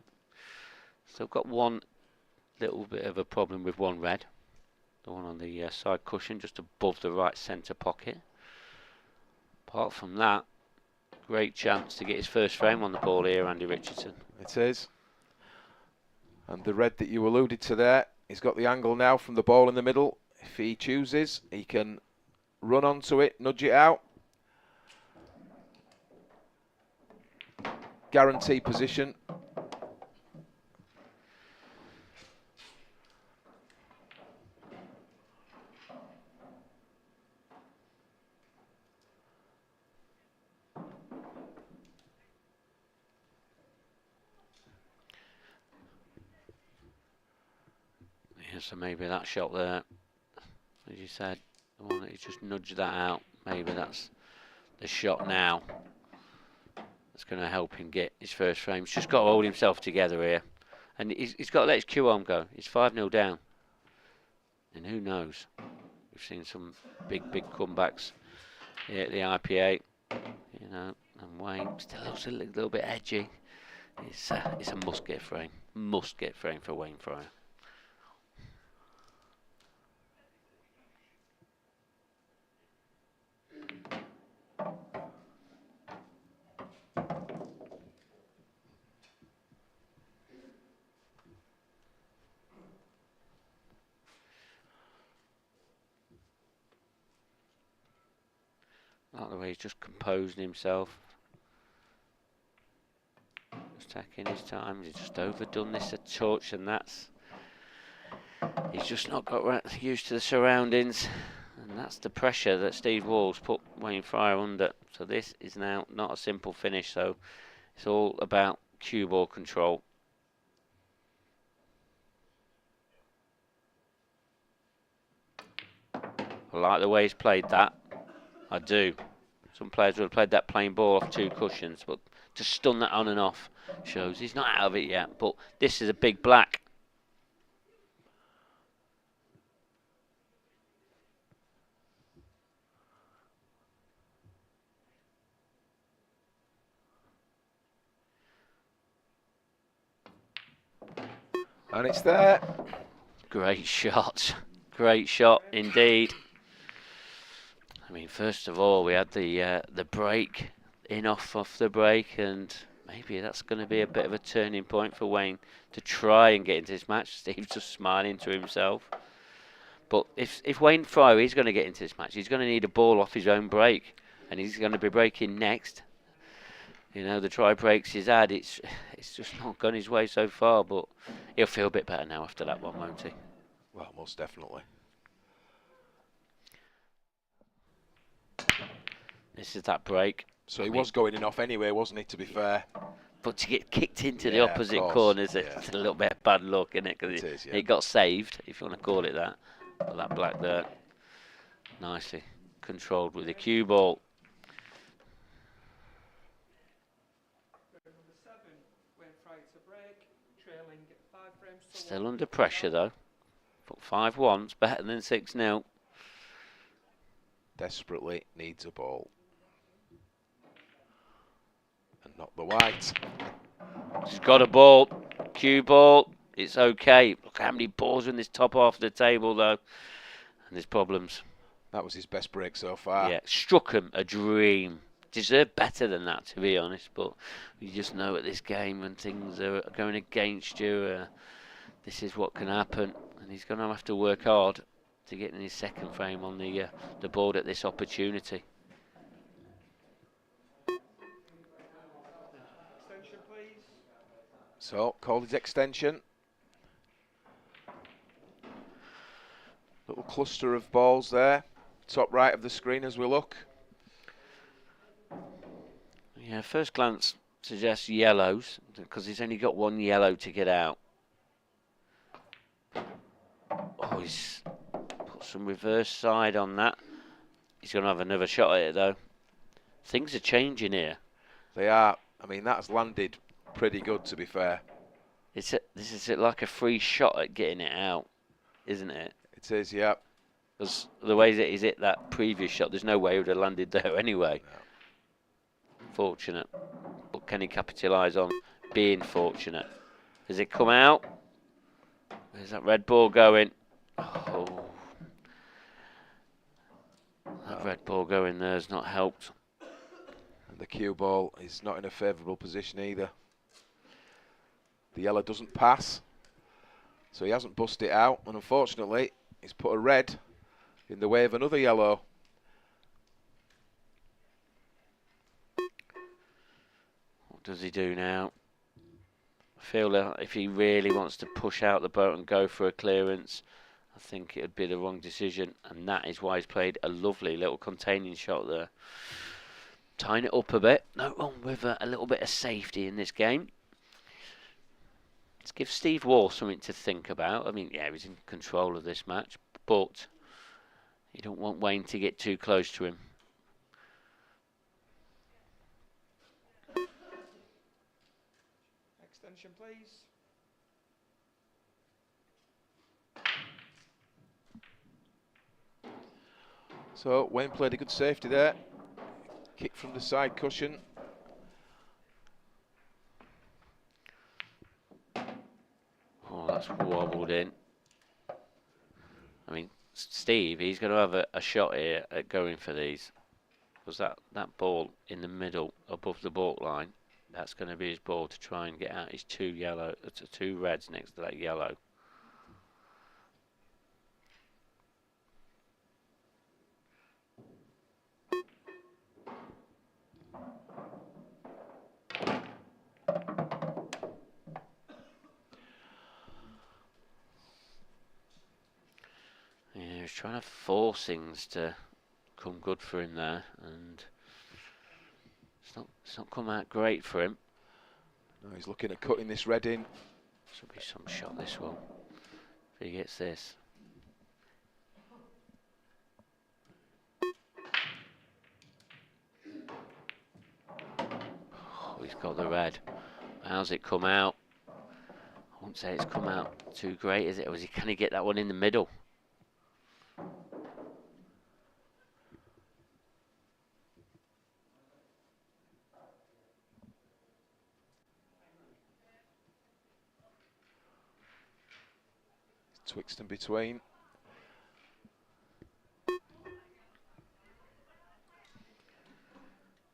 Still got one little bit of a problem with one red. The one on the side cushion, just above the right centre pocket. Apart from that, great chance to get his first frame on the ball here, Andy Richardson. It is. And the red that you alluded to there, he's got the angle now from the ball in the middle. If he chooses, he can run onto it, nudge it out. Guarantee position. Yeah, so maybe that shot there, as you said, the one that you just nudged that out, maybe that's the shot now. That's going to help him get his first frame. He's just got to hold himself together here. And he's got to let his cue arm go. He's 5-0 down. And who knows? We've seen some big comebacks here at the IPA. You know, and Wayne still looks a little bit edgy. It's a must-get frame. Must-get frame for Wayne Fryer. Like the way he's just composing himself. Just taking his time. He's just overdone this a touch, and that's... He's just not got used to the surroundings. And that's the pressure that Steve Wall's put Wayne Fryer under. So this is now not a simple finish, so it's all about cue ball control. I like the way he's played that. I do. Some players would have played that plain ball off 2 cushions, but to stun that on and off shows he's not out of it yet. But this is a big black. And it's there. Great shot. Great shot indeed. I mean, first of all, we had the break off the break, and maybe that's going to be a bit of a turning point for Wayne to try and get into this match. Steve's just smiling to himself. But if Wayne Fryer is going to get into this match, he's going to need a ball off his own break, and he's going to be breaking next. You know, the try breaks he's had, it's just not gone his way so far, but he'll feel a bit better now after that one, won't he? Well, most definitely. This is that break. So he was going in off anyway, wasn't he, to be fair? But to get kicked into the opposite corners, it's a little bit of bad luck, isn't it? Because it got saved, if you want to call it that. But that black there, nicely controlled with the cue ball. Still under pressure though. Put 5-1's better than 6-0. Desperately needs a ball. And not the white. She's got a ball. Cue ball. It's okay. Look how many balls are in this top half of the table though. And there's problems. That was his best break so far. Yeah, struck him a dream. Deserved better than that, to be honest. But you just know at this game when things are going against you, this is what can happen. And he's going to have to work hard to get in his second frame on the board at this opportunity. Extension, please. So, called his extension. Little cluster of balls there. Top right of the screen as we look. Yeah, first glance suggests yellows, because he's only got one yellow to get out. Oh, he's put some reverse side on that. He's going to have another shot at it, though. Things are changing here. They are. I mean, that's landed pretty good, to be fair. This is like a free shot at getting it out, isn't it? It is, yeah. Because the way that he's hit that previous shot, there's no way he would have landed there anyway. No. Fortunate. But can he capitalise on being fortunate? Does it come out? Where's that red ball going? Oh. That red ball going there has not helped. And the cue ball is not in a favourable position either. The yellow doesn't pass, so he hasn't bussed it out, and unfortunately he's put a red in the way of another yellow. What does he do now? I feel that if he really wants to push out the boat and go for a clearance, I think it would be the wrong decision, and that is why he's played a lovely little containing shot there. Tying it up a bit. No wrong with a little bit of safety in this game. Let's give Steve Wall something to think about. I mean, yeah, he's in control of this match, but you don't want Wayne to get too close to him. Extension, please. So Wayne played a good safety there. Kick from the side cushion. Oh, that's wobbled in. I mean, Steve, he's going to have a shot here at going for these. Because that ball in the middle, above the baulk line, that's going to be his ball to try and get out his two reds next to that yellow. Yeah, he's trying to force things to come good for him there, and it's not come out great for him. No, he's looking at cutting this red in. This will be some shot, this one, if he gets this. Oh, he's got the red. How's it come out? I won't say it's come out too great, is it? Or can he get that one in the middle? Twixt and between.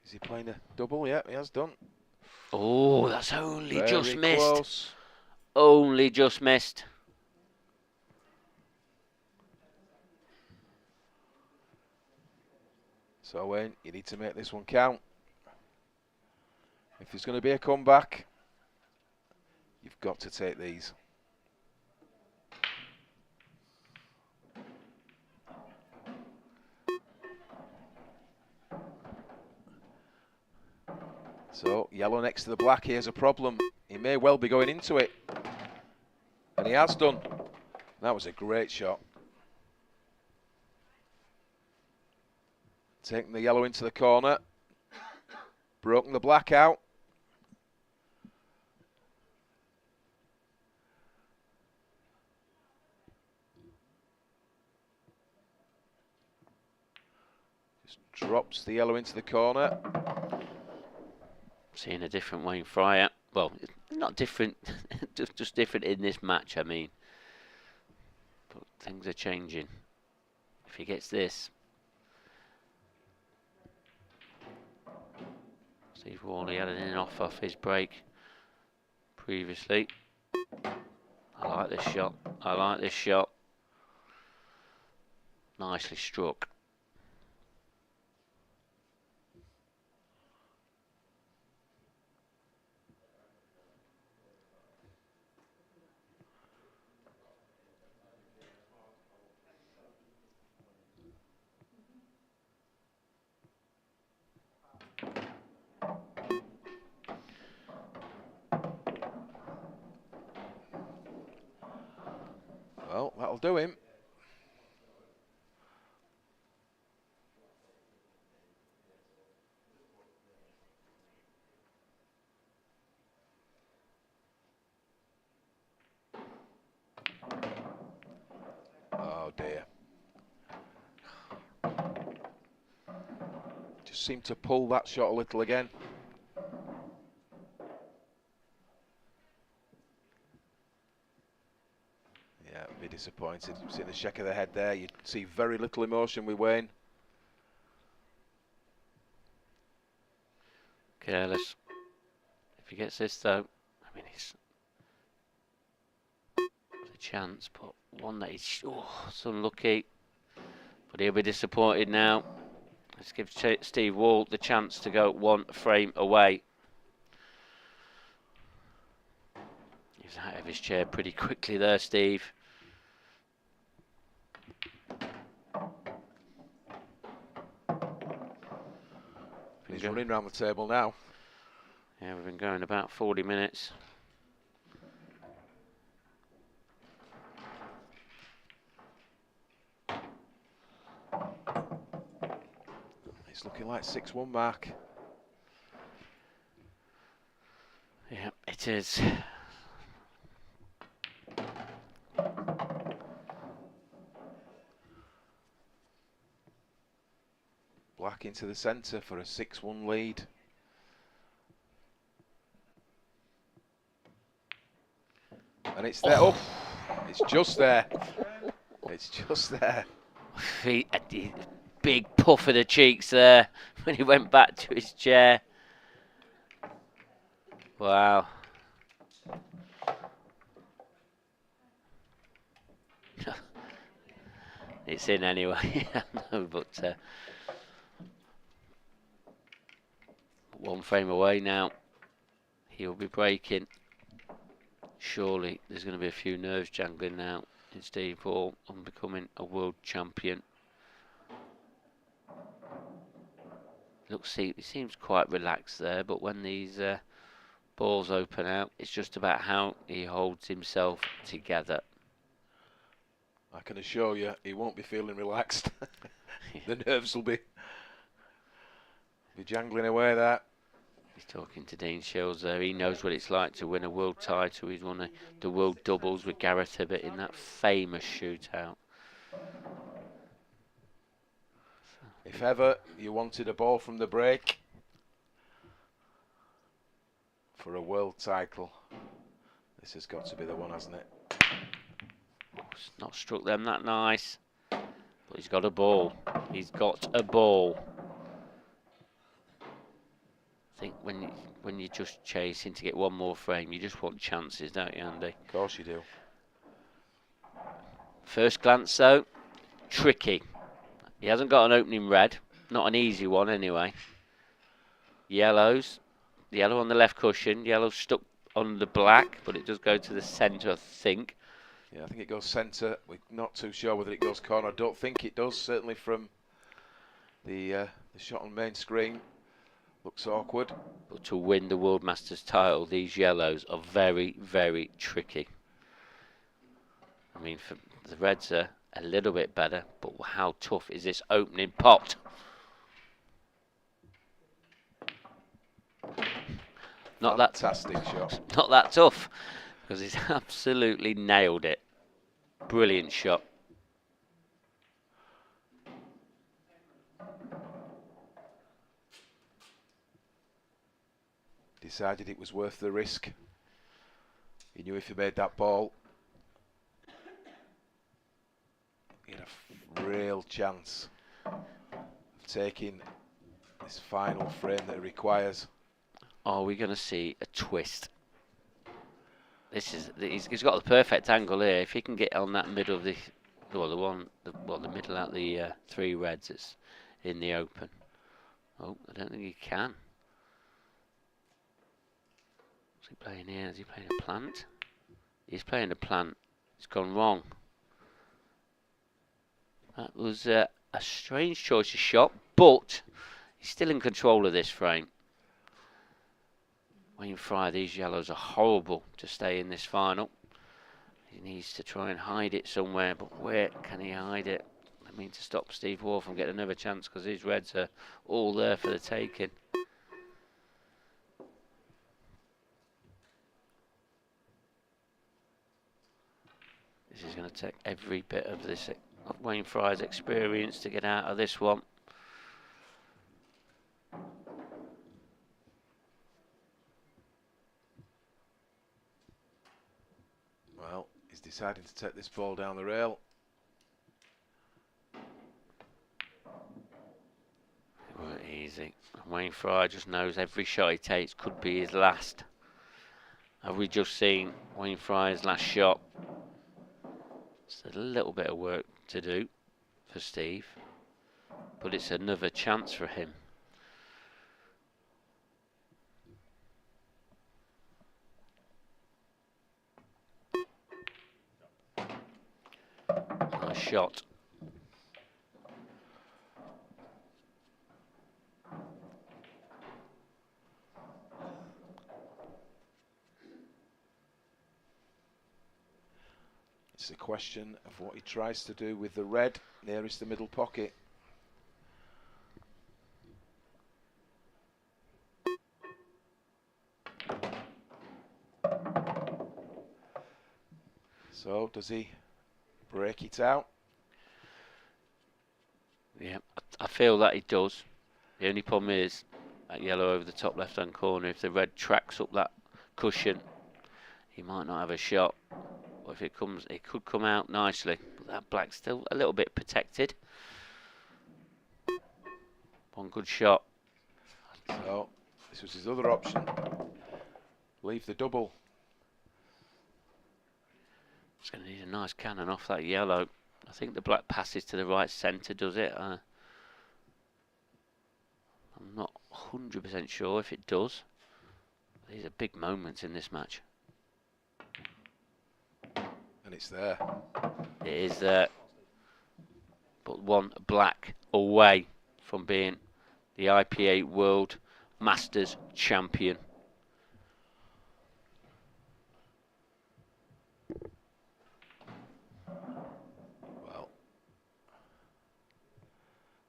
Is he playing a double? Yeah, he has done. Oh, that's only Very just missed. Close. Only just missed. So Wayne, you need to make this one count. If there's going to be a comeback, you've got to take these. So, yellow next to the black, here's a problem. He may well be going into it. And he has done. That was a great shot. Taking the yellow into the corner. Broken the black out. Just drops the yellow into the corner. Seeing a different Wayne Fryer. Well, not different, just different in this match, I mean. But things are changing. If he gets this. Steve Worley had an off his break previously. I like this shot. I like this shot. Nicely struck. Well, that'll do him. Oh dear. Just seemed to pull that shot a little again. Yeah, be disappointed. See the shake of the head there. You see very little emotion with Wayne. Careless. If he gets this though, I mean, it's a chance, but one that he's it's unlucky. But he'll be disappointed now. Let's give Steve Wall the chance to go one frame away. He's out of his chair pretty quickly there, Steve. He's running around the table now. Yeah, we've been going about 40 minutes. It's looking like 6-1 mark. Yeah, it is. Black into the centre for a 6-1 lead. And it's there. Oh, it's just there. It's just there. Big puff of the cheeks there when he went back to his chair. Wow. It's in anyway. No, but one frame away now. He'll be breaking. Surely there's going to be a few nerves jangling now in Steve Wall on becoming a world champion. Looks, he seems quite relaxed there, but when these balls open out, it's just about how he holds himself together. I can assure you, he won't be feeling relaxed. The nerves will be jangling away there. He's talking to Dean Shields there. He knows what it's like to win a world title. He's won the world doubles with Gareth Hibbert in that famous shootout. If ever you wanted a ball from the break for a world title, this has got to be the one, hasn't it? It's not struck them that nice, but he's got a ball. He's got a ball. I think when you're just chasing to get one more frame, you just want chances, don't you, Andy? Of course you do. First glance though, tricky. He hasn't got an opening red, not an easy one anyway. Yellows, yellow on the left cushion, yellow stuck on the black, but it does go to the centre, I think. Yeah, I think it goes centre. We're not too sure whether it goes corner. I don't think it does, certainly from the shot on main screen. Looks awkward. But to win the World Masters title, these yellows are very, very tricky. I mean, for the reds are a little bit better, but how tough is this opening pot? Not Fantastic shot. Not that tough, because he's absolutely nailed it. Brilliant shot. Decided it was worth the risk. He knew if he made that ball, he had a real chance of taking this final frame that it requires. Are we going to see a twist? He's got the perfect angle here. If he can get on that middle of the middle out the three reds, it's in the open. Oh, I don't think he can. What's he playing here? Is he playing a plant? He's playing a plant. It's gone wrong. That was a strange choice of shot, but he's still in control of this frame. Wayne Fry, these yellows are horrible to stay in this final. He needs to try and hide it somewhere, but where can he hide it? I mean, to stop Steve Wall from getting another chance, because his reds are all there for the taking. This is going to take every bit of this of Wayne Fry's experience to get out of this one. He's deciding to take this ball down the rail. It weren't easy. Wayne Fryer just knows every shot he takes could be his last. Have we just seen Wayne Fryer's last shot? It's a little bit of work to do for Steve, but it's another chance for him. Nice shot. It's a question of what he tries to do with the red nearest the middle pocket. So does he break it out? Yeah, I feel that he does. The only problem is that yellow over the top left hand corner. If the red tracks up that cushion, he might not have a shot. But if it comes, it could come out nicely. But that black's still a little bit protected. One good shot. So this was his other option. Leave the double. It's going to need a nice cannon off that yellow. I think the black passes to the right centre, does it? I'm not 100% sure if it does. These are big moments in this match. And it's there. It is there. But one black away from being the IPA World Masters Champion. Well,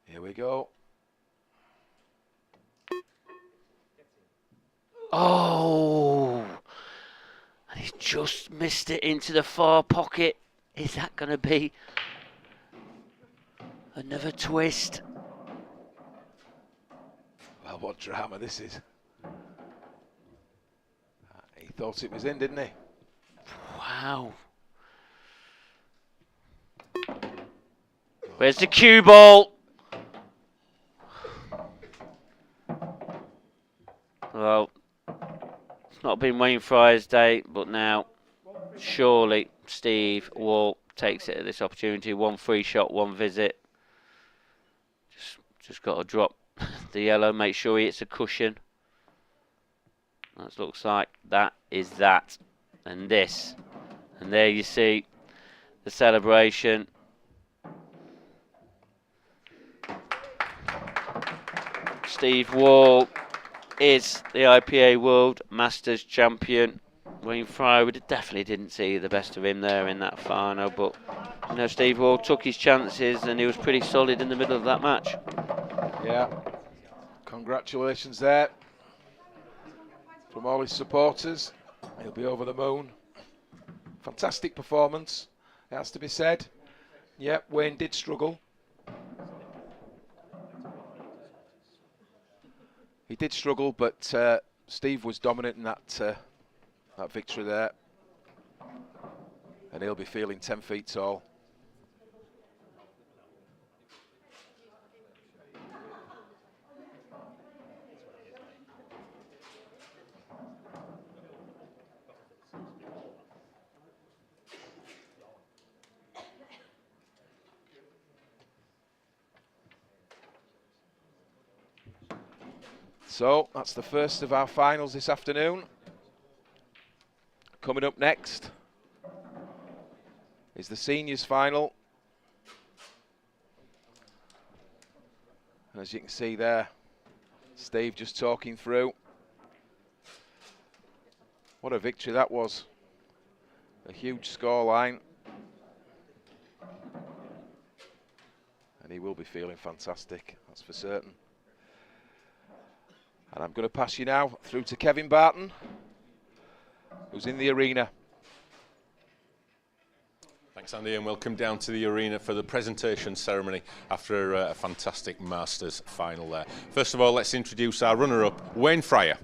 here we go. Oh! And he's just missed it into the far pocket. Is that going to be another twist? Well, what drama this is. He thought it was in, didn't he? Wow. Where's the cue ball? Well, it's not been Wayne Fryer's day, but now surely Steve Wall takes it at this opportunity. One free shot, one visit. Just got to drop the yellow, make sure he hits a cushion. That looks like that is that. And this. And there you see the celebration. Steve Wall is the IPA World Masters Champion. Wayne Fryer, we definitely didn't see the best of him there in that final, but you know, Steve Wall took his chances and he was pretty solid in the middle of that match. Yeah. Congratulations there from all his supporters. He'll be over the moon. Fantastic performance, it has to be said. Yep, Wayne did struggle. He did struggle, but Steve was dominant in that victory there. And he'll be feeling 10 feet tall. So that's the first of our finals this afternoon. Coming up next is the seniors final. And as you can see there, Steve just talking through. What a victory that was. A huge scoreline. And he will be feeling fantastic, that's for certain. And I'm going to pass you now through to Kevin Barton, who's in the arena. Thanks, Andy, and welcome down to the arena for the presentation ceremony after a fantastic Masters final there. First of all, let's introduce our runner-up, Wayne Fryer.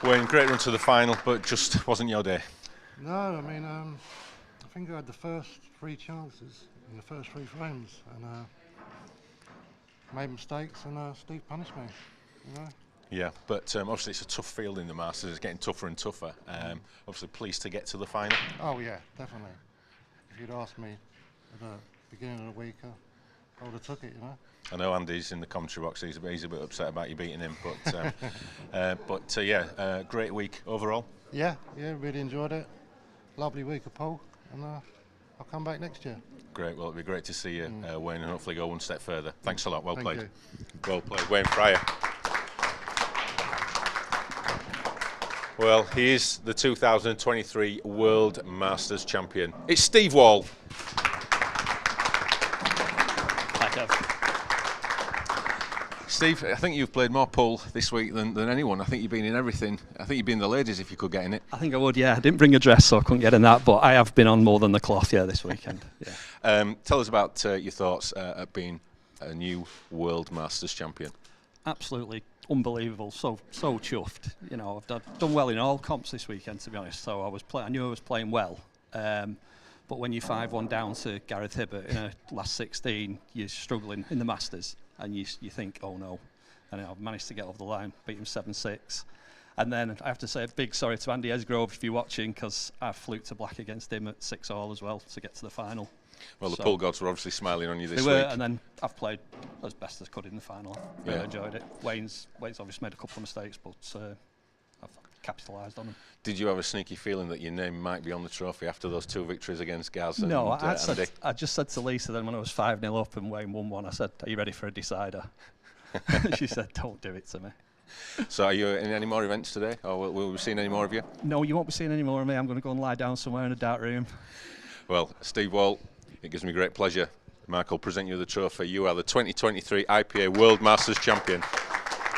Wayne, great run to the final, but just wasn't your day. No, I mean, I think I had the first 3 chances in the first 3 frames, and made mistakes, and Steve punished me. You know. Yeah, but obviously it's a tough field in the Masters. It's getting tougher and tougher. Obviously pleased to get to the final. Oh yeah, definitely. If you'd asked me at the beginning of the week, I would have took it. You know. I know Andy's in the commentary box. He's a bit upset about you beating him, but yeah, great week overall. Yeah, really enjoyed it. Lovely week of pool, and I'll come back next year. Great. Well, it'll be great to see you, Wayne, and hopefully go one step further. Thanks a lot. Well played. You. Well played, Wayne Fryer. Well, he is the 2023 World Masters champion. It's Steve Wall. Steve, I think you've played more pool this week than anyone. I think you've been in everything. I think you've been in the ladies if you could get in it. I think I would, yeah. I didn't bring a dress, so I couldn't get in that, but I have been on more than the cloth, yeah, this weekend. Yeah. Tell us about your thoughts at being a new World Masters champion. Absolutely unbelievable. So chuffed. You know, I've done well in all comps this weekend, to be honest. So I knew I was playing well. But when you're 5-1 down to Gareth Hibbert in a last 16, you're struggling in the Masters, and you think, oh no. And I've managed to get off the line, beat him 7-6. And then I have to say a big sorry to Andy Esgrove if you're watching, because I fluked to black against him at 6-all as well to get to the final. Well, the pool gods were obviously smiling on you this week. They were, and then I've played as best as could in the final. Really enjoyed it. Wayne's obviously made a couple of mistakes, but I've capitalised on them. Did you have a sneaky feeling that your name might be on the trophy after those 2 victories against Gaz and No, Andy? I just said to Lisa then when I was 5-0 up and Wayne won one, I said, are you ready for a decider? She said, don't do it to me. So are you in any more events today, or will we see any more of you? No, you won't be seeing any more of me. I'm going to go and lie down somewhere in a dark room. Well, Steve Wall, it gives me great pleasure. Mark will present you the trophy. You are the 2023 IPA World Masters champion.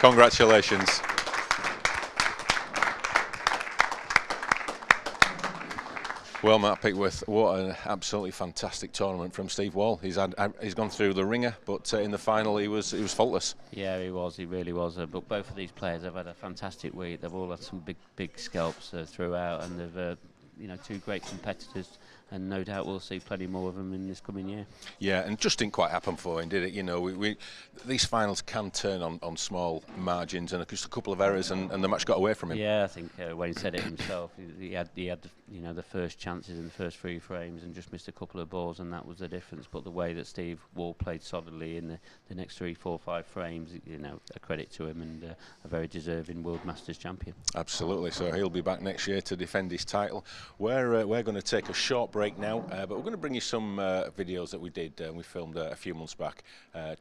Congratulations. Well, Matt Pickworth, what an absolutely fantastic tournament from Steve Wall. He's gone through the ringer, but in the final he was faultless. Yeah, he was. He really was. But both of these players have had a fantastic week. They've all had some big scalps throughout, and they've 2 great competitors. And no doubt we'll see plenty more of them in this coming year. Yeah, and just didn't quite happen for him, did it? You know, these finals can turn on small margins, and just a couple of errors, and the match got away from him. Yeah, I think Wayne said it himself. He had the first chances in the first 3 frames and just missed a couple of balls, and that was the difference. But the way that Steve Wall played solidly in the next 3, 4, 5 frames, a credit to him, and a very deserving World Masters champion. Absolutely. So he'll be back next year to defend his title. We're going to take a short break now, but we're going to bring you some videos that we did and we filmed a few months back.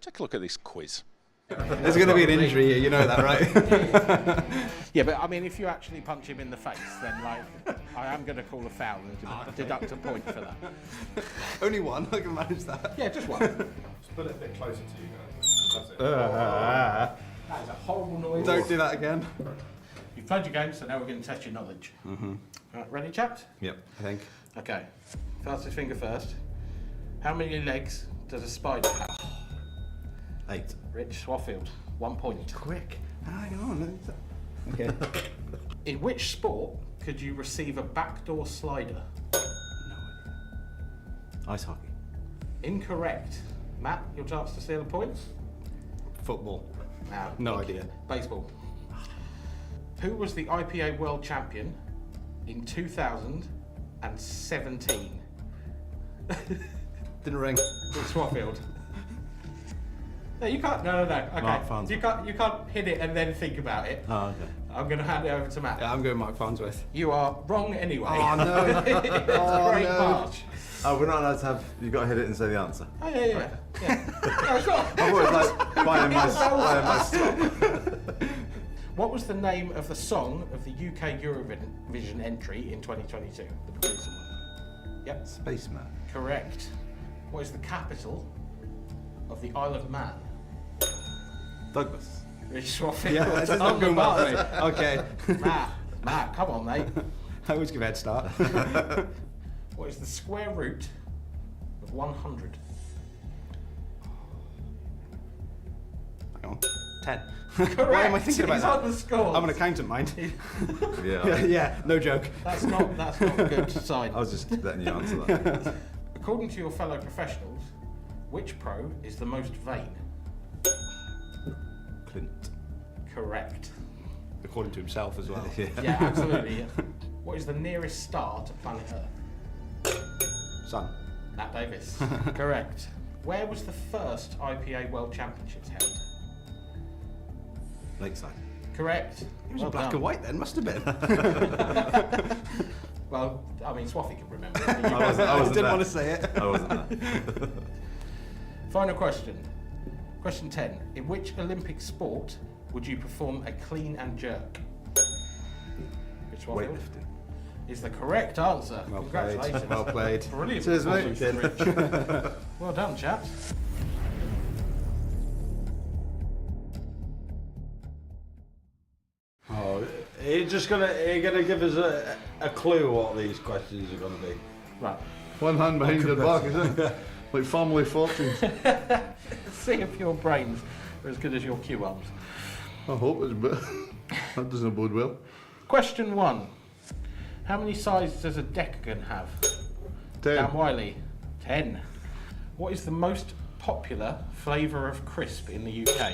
Take a look at this quiz. There's going to be an injury here, you know that, right? Yeah, but I mean, if you actually punch him in the face, then I am going to call a foul and deduct a point for that. Only one, I can manage that. Yeah, just one. Just put it a bit closer to you guys. That's it. That is a horrible noise. Don't do that again. You've played your game, so now we're going to test your knowledge. Right, ready, chaps? Yep, I think. Okay, fastest finger first. How many legs does a spider have? 8. Rich Swaffield, 1 point. Quick. Hang on. Okay. In which sport could you receive a backdoor slider? No idea. Ice hockey. Incorrect. Matt, your chance to steal a point? Football. No idea. Baseball. Who was the IPA World Champion in 2017? Didn't ring. It's Swaffield. No, you can't. No. Okay. Mark Farnsworth. You can't hit it and then think about it. Oh, okay. I'm going to hand it over to Matt. Yeah, I'm going Mark Farnsworth. You are wrong anyway. Oh no! It's Craig Marsh. Oh, we're not allowed to have. You've got to hit it and say the answer. Oh yeah. No, it's not. I thought it was like buying my stock. What was the name of the song of the UK Eurovision entry in 2022? The producer one. Yep. Spaceman. Correct. What is the capital of the Isle of Man? Douglas. Rich Swaffield. Yeah, that's not going well for me. Okay. Matt, come on, mate. I always give a head start. What is the square root of 100? Hang on. 10. Correct. Why am I thinking about He's that? on the scores. I'm an accountant, mind. Yeah. Yeah, no joke. That's not a good sign. I was just letting you answer that. According to your fellow professionals, which pro is the most vain? Clint. Correct. According to himself as well. Yeah, absolutely. Yeah. What is the nearest star to planet Earth? Sun. Matt Davis. Correct. Where was the first IPA World Championships held? Lakeside. Correct. It was Well black done. and white then, must have been. Well, I mean, Swaffy can remember. I wasn't didn't there. want to say it. I wasn't there. Final question. Question 10. In which Olympic sport would you perform a clean and jerk? Which one Weightlifting. is the correct answer? Well played. Congratulations. Well played. Brilliant. Cheers, mate. performance from Rich. Well done, chaps. Oh, you're gonna give us a clue what these questions are going to be. Right. One hand behind your back, is it? Like family fortunes. See if your brains are as good as your cue arms. I hope it's better. That doesn't bode well. Question 1. How many sides does a decagon have? 10. Dan Wiley. 10. What is the most popular flavour of crisp in the UK?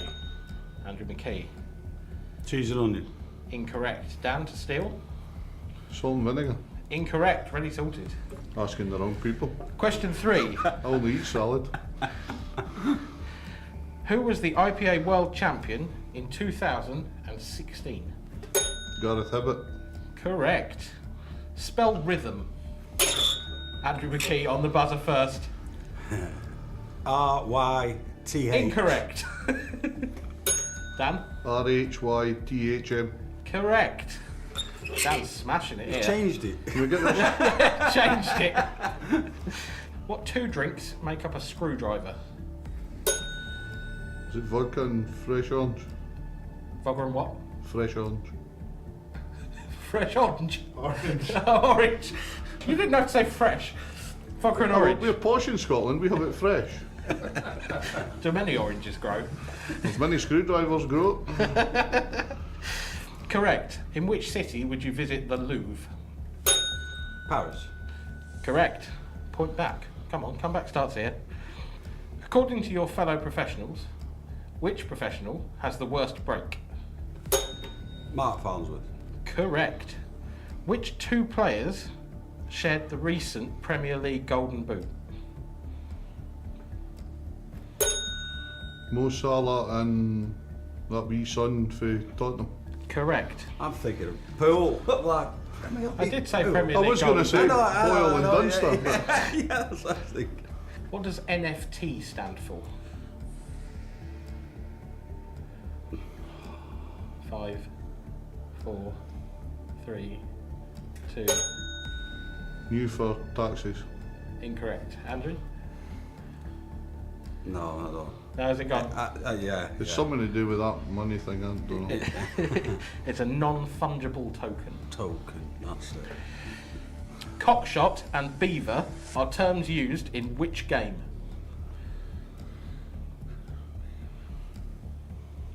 Andrew McKee. Cheese and onion. Incorrect. Dan to steal? Salt and vinegar. Incorrect. Ready salted. Asking the wrong people. Question 3. I only eat salad. Who was the IPA World Champion in 2016? Gareth Hibbett. Correct. Spell rhythm. Andrew McKee on the buzzer first. R-Y-T-H. Incorrect. Dan? RHYTHM. Correct. Dan's smashing it here. Changed it. Can we get this? Changed it. What 2 drinks make up a screwdriver? Is it vodka and fresh orange? Vodka and what? Fresh orange. Fresh orange. Orange. Orange. You didn't have to say fresh. Vodka and orange. We're posh in Scotland, we have it fresh. Do many oranges grow? As many screwdrivers grow. Correct. In which city would you visit the Louvre? Paris. Correct. Point back. Come on, comeback starts here. According to your fellow professionals, which professional has the worst break? Mark Farnsworth. Correct. Which 2 players shared the recent Premier League Golden Boot? Mo Salah and that wee son for Tottenham. Correct. I'm thinking of pool. Like, I did say Premier League. I was going to say Boyle and Dunster. Yeah, that's what I was thinking. What does NFT stand for? 5, 4, 3, 2. New for taxis. Incorrect. Andrew? No, I don't. How's it gone? Yeah. It's something to do with that money thing, I don't know. It's a non-fungible token. Token, that's it. Cockshot and beaver are terms used in which game?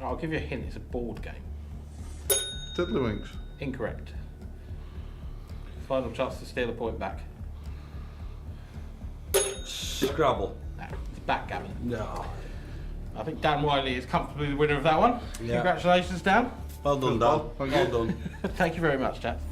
I'll give you a hint, it's a board game. Tiddlywinks. Incorrect. Final chance to steal a point back. Scrabble. No, it's backgammon. No. I think Dan Wiley is comfortably the winner of that one. Yeah. Congratulations, Dan. Well done, Dan. Well done. Thank you very much, chaps.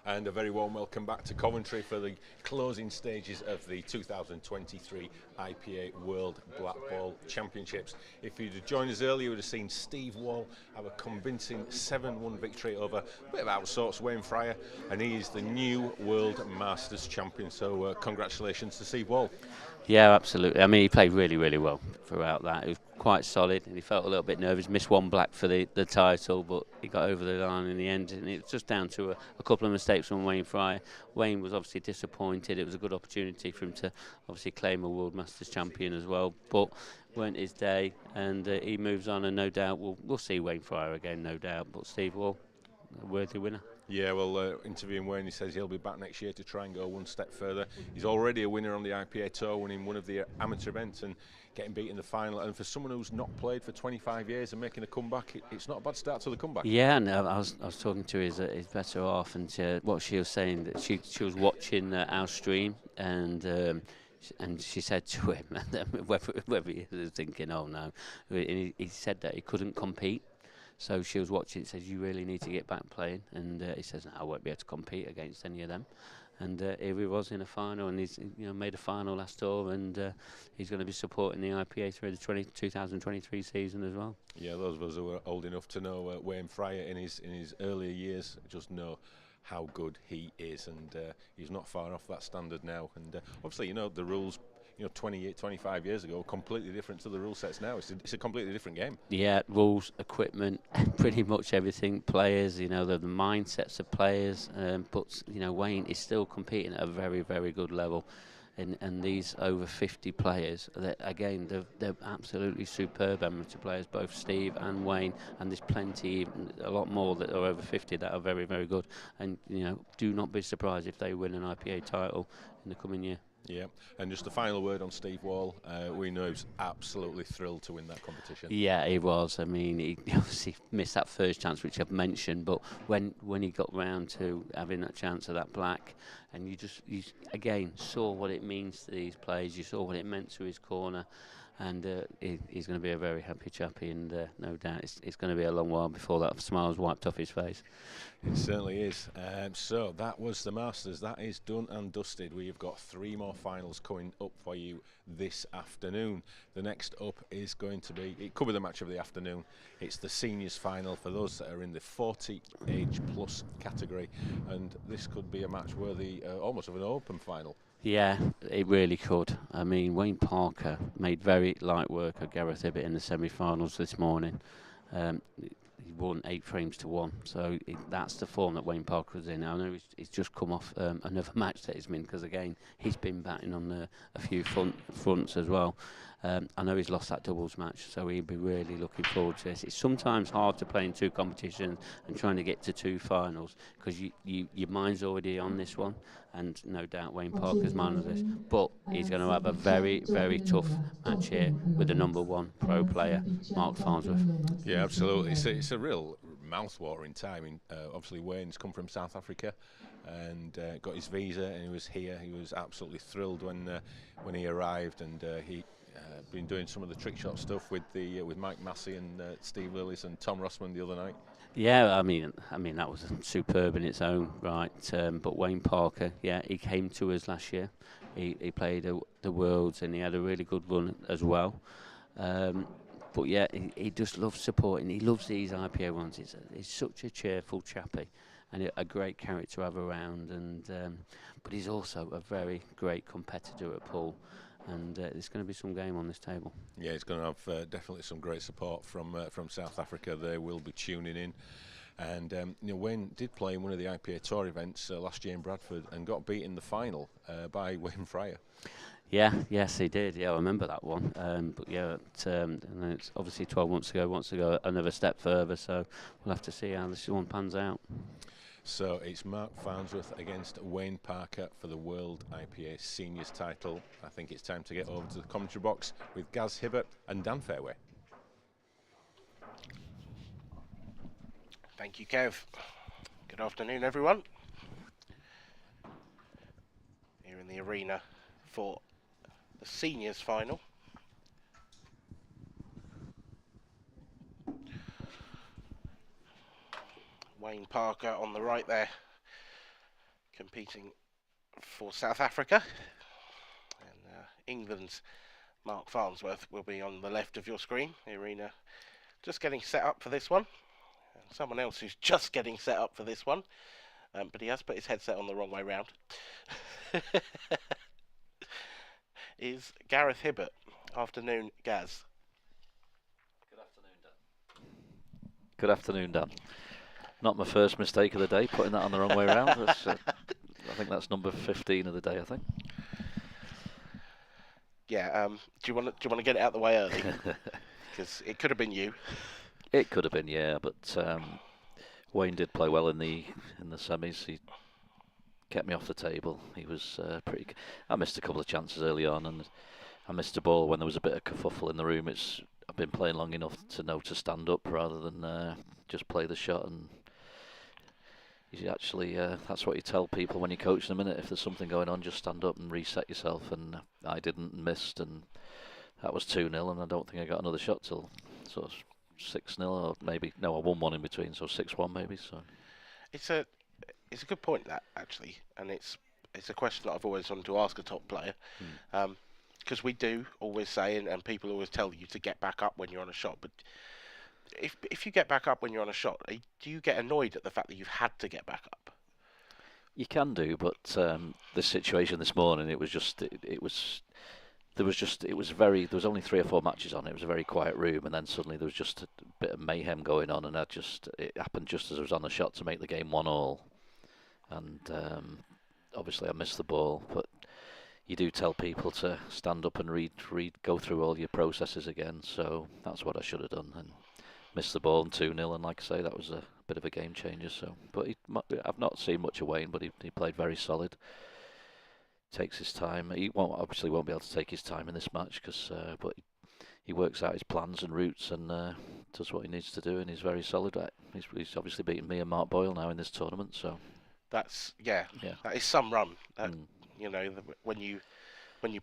And a very warm welcome back to Coventry for the closing stages of the 2023 IPA World Black Ball Championships. If you'd have joined us earlier, you would have seen Steve Wall have a convincing 7-1 victory over a bit of outsorts Wayne Fryer, and he is the new World Masters champion. So congratulations to Steve Wall. Yeah, absolutely. I mean, he played really, really well throughout that. He was quite solid, and he felt a little bit nervous. Missed one black for the title, but he got over the line in the end. And it was just down to a couple of mistakes from Wayne Fryer. Wayne was obviously disappointed. It was a good opportunity for him to obviously claim a World Masters champion as well, but weren't his day, and he moves on. And no doubt we'll see Wayne Fryer again, no doubt. But Steve Wall, a worthy winner. Yeah, well, interviewing Wayne, he says he'll be back next year to try and go one step further. He's already a winner on the IPA Tour, winning one of the amateur events and getting beat in the final. And for someone who's not played for 25 years and making a comeback, it's not a bad start to the comeback. Yeah, no, I was talking to his better half, and what she was saying, that she was watching our stream, and she said to him whether he was thinking, oh no, and he said that he couldn't compete. So she was watching it, says, you really need to get back playing. And he says, no, I won't be able to compete against any of them. And here he was in a final, and he's made a final last tour, and he's going to be supporting the IPA through the 2023 season as well. Yeah, those of us who are old enough to know Wayne Fryer in his earlier years just know how good he is, and he's not far off that standard now. And obviously, the rules, 25 years ago, completely different to the rule sets now. It's a completely different game. Yeah, rules, equipment, pretty much everything. Players, the mindsets of players. But Wayne is still competing at a very, very good level. And these over 50 players, again, they're absolutely superb amateur players, both Steve and Wayne. And there's plenty, a lot more that are over 50 that are very, very good. And do not be surprised if they win an IPA title in the coming year. Yeah, and just a final word on Steve Wall. We know he was absolutely thrilled to win that competition. Yeah, he was. I mean, he obviously missed that first chance, which I've mentioned, but when he got round to having that chance of that black, and you again saw what it means to these players, you saw what it meant to his corner, and he's going to be a very happy chappie, and no doubt it's going to be a long while before that smile's wiped off his face. It certainly is. So that was the Masters. That is done and dusted. We've got 3 more finals coming up for you this afternoon. The next up is going to be, it could be the match of the afternoon. It's the seniors final for those that are in the 40 age plus category, and this could be a match worthy almost of an open final. Yeah, it really could. I mean, Wayne Parker made very light work of Gareth Ibbott in the semi-finals this morning. He won 8 frames to 1, so that's the form that Wayne Parker was in. I know he's just come off another match that he's been, because again he's been batting on a few fronts as well. I know he's lost that doubles match, so he'll be really looking forward to this. It's sometimes hard to play in 2 competitions and trying to get to 2 finals, because your mind's already on this one, and no doubt Wayne Parker's mind on this. But he's going to have a very, very tough match here with the #1 pro player, Mark Farnsworth. Yeah, absolutely. It's a real mouth-watering time. Obviously, Wayne's come from South Africa and got his visa, and he was here. He was absolutely thrilled when he arrived, and he been doing some of the trick shot stuff with Mike Massey and Steve Lillis and Tom Rossman the other night. Yeah, I mean that was superb in its own right. But Wayne Parker, yeah, he came to us last year. He played the Worlds, and he had a really good run as well. But yeah, he just loves supporting. He loves these IPA ones. He's such a cheerful chappie, and a great character to have around. And but he's also a very great competitor at pool. And there's going to be some game on this table. Yeah, he's going to have definitely some great support from South Africa. They will be tuning in. And Wayne did play in one of the IPA Tour events last year in Bradford and got beat in the final by Wayne Fryer. Yes, he did. Yeah, I remember that one. But yeah, it's obviously 12 months ago. Wants to go another step further, so we'll have to see how this one pans out. So it's Mark Farnsworth against Wayne Parker for the World IPA Seniors title. I think it's time to get over to the commentary box with Gaz Hibbert and Dan Fairway. Thank you, Kev. Good afternoon, everyone. Here in the arena for the seniors final. Wayne Parker on the right there, competing for South Africa. And England's Mark Farnsworth will be on the left of your screen. The arena just getting set up for this one. And someone else who's just getting set up for this one, but he has put his headset on the wrong way round, is Gareth Hibbert. Afternoon, Gaz. Good afternoon, Dan. Not my first mistake of the day, putting that on the wrong way around. I think that's number 15 of the day, I think. Yeah, do you want to get it out the way early? Because it could have been you. It could have been, yeah, but Wayne did play well in the semis. He kept me off the table. He was pretty. I missed a couple of chances early on, and I missed a ball when there was a bit of kerfuffle in the room. I've been playing long enough to know to stand up rather than just play the shot. And you actually, that's what you tell people when you coach in a minute. If there's something going on, just stand up and reset yourself. And I didn't and missed, and that was 2-0. And I don't think I got another shot till sort of 6-0, or maybe I won one in between, so 6-1 maybe. So it's a good point, that actually, and it's a question that I've always wanted to ask a top player. Because we do always say, and people always tell you to get back up when you're on a shot, but if you get back up when you're on a shot, do you get annoyed at the fact that you've had to get back up? You can do, but the situation this morning, there was only 3 or 4 matches on. It was a very quiet room, and then suddenly there was just a bit of mayhem going on, and it happened just as I was on the shot to make the game 1-1, and obviously I missed the ball, but you do tell people to stand up and go through all your processes again. So that's what I should have done, and missed the ball and 2-0. And like I say, that was a bit of a game changer. So, but I've not seen much of Wayne, but he played very solid. Takes his time. He obviously won't be able to take his time in this match but he works out his plans and routes and does what he needs to do, and he's very solid. He's obviously beaten me and Mark Boyle now in this tournament. So that's that is some run. You know, when you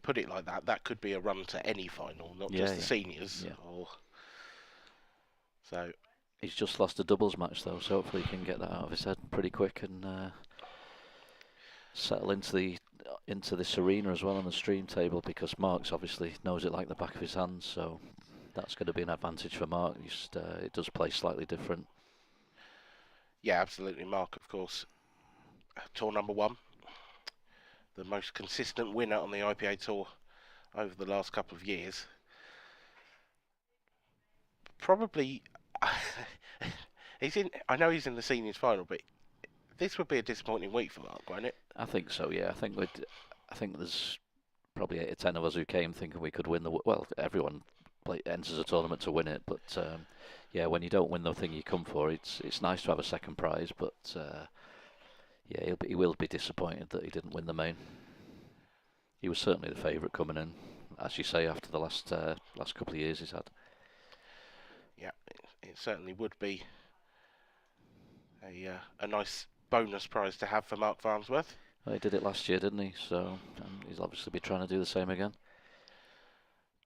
put it like that, that could be a run to any final, not just the seniors. Yeah. So he's just lost a doubles match though, so hopefully he can get that out of his head pretty quick and settle into this arena as well on the stream table, because Mark's obviously knows it like the back of his hand, so that's going to be an advantage for Mark. It does play slightly different. Yeah, absolutely. Mark, of course, tour number 1. The most consistent winner on the IPA Tour over the last couple of years. Probably, I know he's in the seniors final, but this would be a disappointing week for Mark, won't it? I think so. Yeah, I think there's probably 8 or 10 of us who came thinking we could win everyone enters a tournament to win it, but yeah, when you don't win the thing you come for, it's nice to have a second prize, but. Yeah, he will be disappointed that he didn't win the main. He was certainly the favourite coming in, as you say, after the last couple of years he's had. Yeah, it certainly would be a nice bonus prize to have for Mark Farnsworth. Well, he did it last year, didn't he? So he's obviously be trying to do the same again.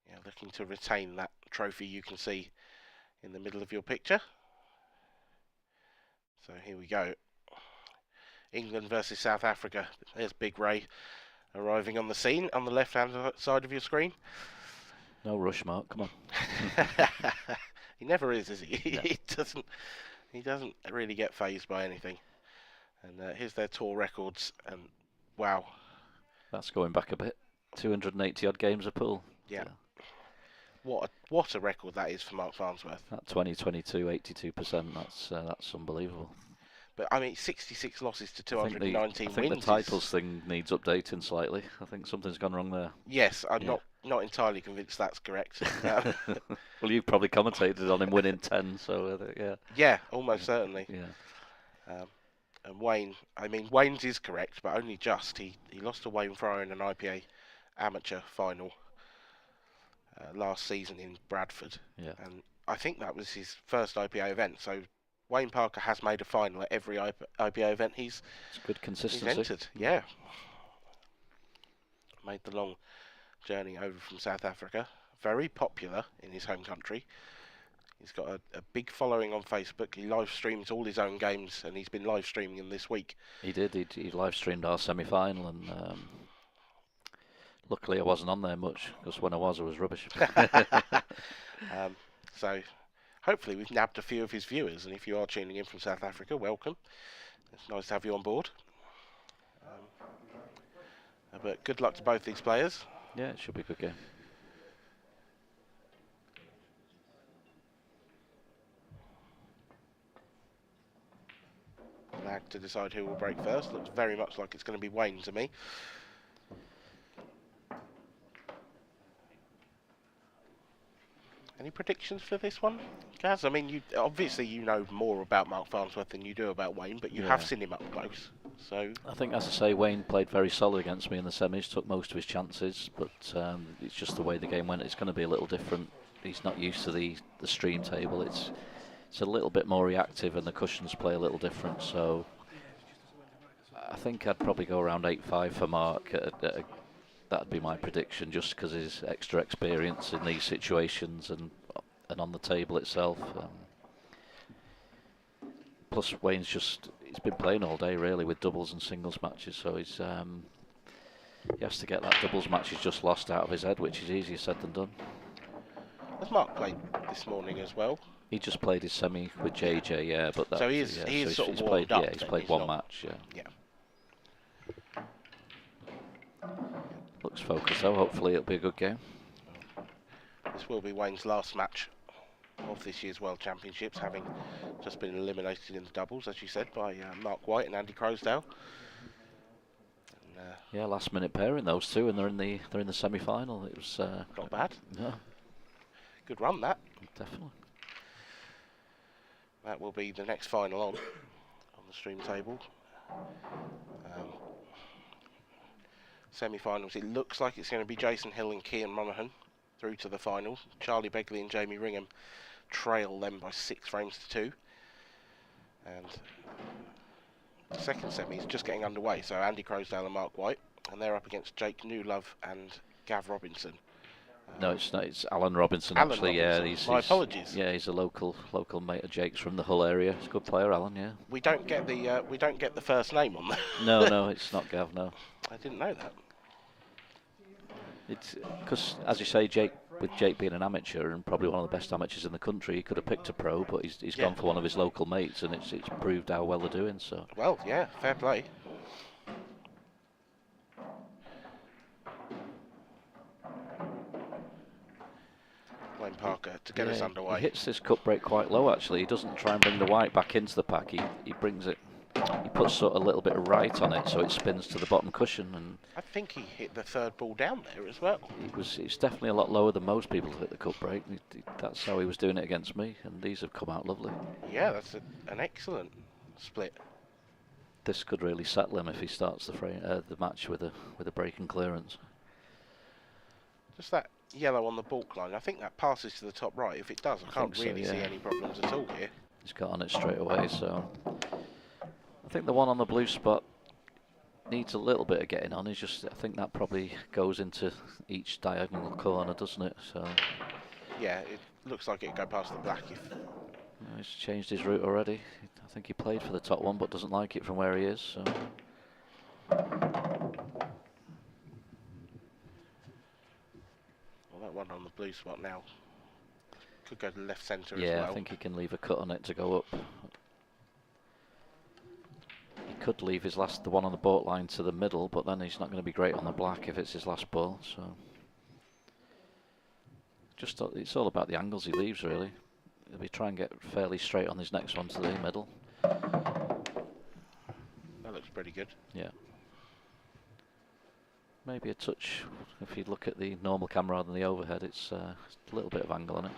Yeah, looking to retain that trophy you can see in the middle of your picture. So here we go. England versus South Africa. There's Big Ray arriving on the scene on the left-hand side of your screen. No rush, Mark. Come on. He never is he? No. He doesn't really get fazed by anything. And here's their tour records. And wow, that's going back a bit. 280 odd games of pool. Yeah. What a record that is for Mark Farnsworth. That 2022 82%. That's unbelievable. But I mean, 66 losses to 219 wins. I think the titles thing needs updating slightly. I think something's gone wrong there. Yes, I'm not entirely convinced that's correct. Well, you've probably commentated on him winning 10, so yeah. Yeah, almost certainly. Yeah. And Wayne, I mean, Wayne's is correct, but only just. He lost to Wayne Fryer in an IPA amateur final last season in Bradford. Yeah. And I think that was his first IPA event, so Wayne Parker has made a final at every IPA event it's good consistency. He's entered. Yeah. Made the long journey over from South Africa. Very popular in his home country. He's got a big following on Facebook. He live streams all his own games, and he's been live streaming them this week. He did. He live streamed our semi-final, and luckily I wasn't on there much, because when I was rubbish. So hopefully we've nabbed a few of his viewers, and if you are tuning in from South Africa, welcome. It's nice to have you on board. But good luck to both these players. Yeah, it should be a good game. Lag to decide who will break first. Looks very much like it's going to be Wayne to me. Any predictions for this one, Gaz? I mean, obviously you know more about Mark Farnsworth than you do about Wayne, but you have seen him up close. So I think, as I say, Wayne played very solid against me in the semis, took most of his chances, but it's just the way the game went. It's going to be a little different. He's not used to the stream table. It's a little bit more reactive, and the cushions play a little different. So I think I'd probably go around 8-5 for Mark. That'd be my prediction, just because his extra experience in these situations and on the table itself. Plus, Wayne's he's been playing all day really with doubles and singles matches, so he has to get that doubles match he's just lost out of his head, which is easier said than done. Has Mark played this morning as well? He just played his semi with JJ, yeah. But that, so he is sort of warmed up. Yeah, he's played one match. Yeah. Looks focused though. Hopefully it'll be a good game. This will be Wayne's last match of this year's World Championships, having just been eliminated in the doubles, as you said, by Mark White and Andy Crosdale. And, yeah, last minute pairing those two, and they're in the semi-final. It was not bad. No. Good run, that. Definitely. That will be the next final on the stream table. Semi-finals, it looks like it's going to be Jason Hill and Cian Monaghan through to the final. Charlie Begley and Jamie Ringham trail them by 6 frames to 2. And the second semi is just getting underway, so Andy Crosdale and Mark White, and they're up against Jake Newlove and Gav Robinson. No, it's not. It's Alan Robinson. Alan actually, Robinson. yeah. My apologies. Yeah, he's a local mate of Jake's from the Hull area. He's a good player, Alan. Yeah. We don't get the first name on there. No, it's not Gav. No. I didn't know that. It's because, as you say, Jake being an amateur and probably one of the best amateurs in the country, he could have picked a pro, but he's gone for one of his local mates, and it's proved how well they're doing. So. Well, yeah, fair play. Wayne Parker to get us underway. He hits this cup break quite low actually. He doesn't try and bring the white back into the pack. He brings it. He puts sort of a little bit of right on it, so it spins to the bottom cushion. And I think he hit the third ball down there as well. It's definitely a lot lower than most people to hit the cup break. That's how he was doing it against me, and these have come out lovely. Yeah, that's an excellent split. This could really settle him if he starts the match with a break and clearance. Just that yellow on the balk line, I think that passes to the top right. If it does, I can't really see any problems at all here. He's got on it straight away, so I think the one on the blue spot needs a little bit of getting on. I think that probably goes into each diagonal corner, doesn't it? So yeah, it looks like it'd go past the black if. He's changed his route already. I think he played for the top one, but doesn't like it from where he is. So. Well, that one on the blue spot now could go to the left centre as well. Yeah, I think he can leave a cut on it to go up. He could leave the one on the baulk line to the middle, but then he's not going to be great on the black if it's his last ball. So, it's all about the angles he leaves, really. He'll be trying to get fairly straight on his next one to the middle. That looks pretty good. Yeah. Maybe a touch, if you look at the normal camera rather than the overhead, it's a little bit of angle on it.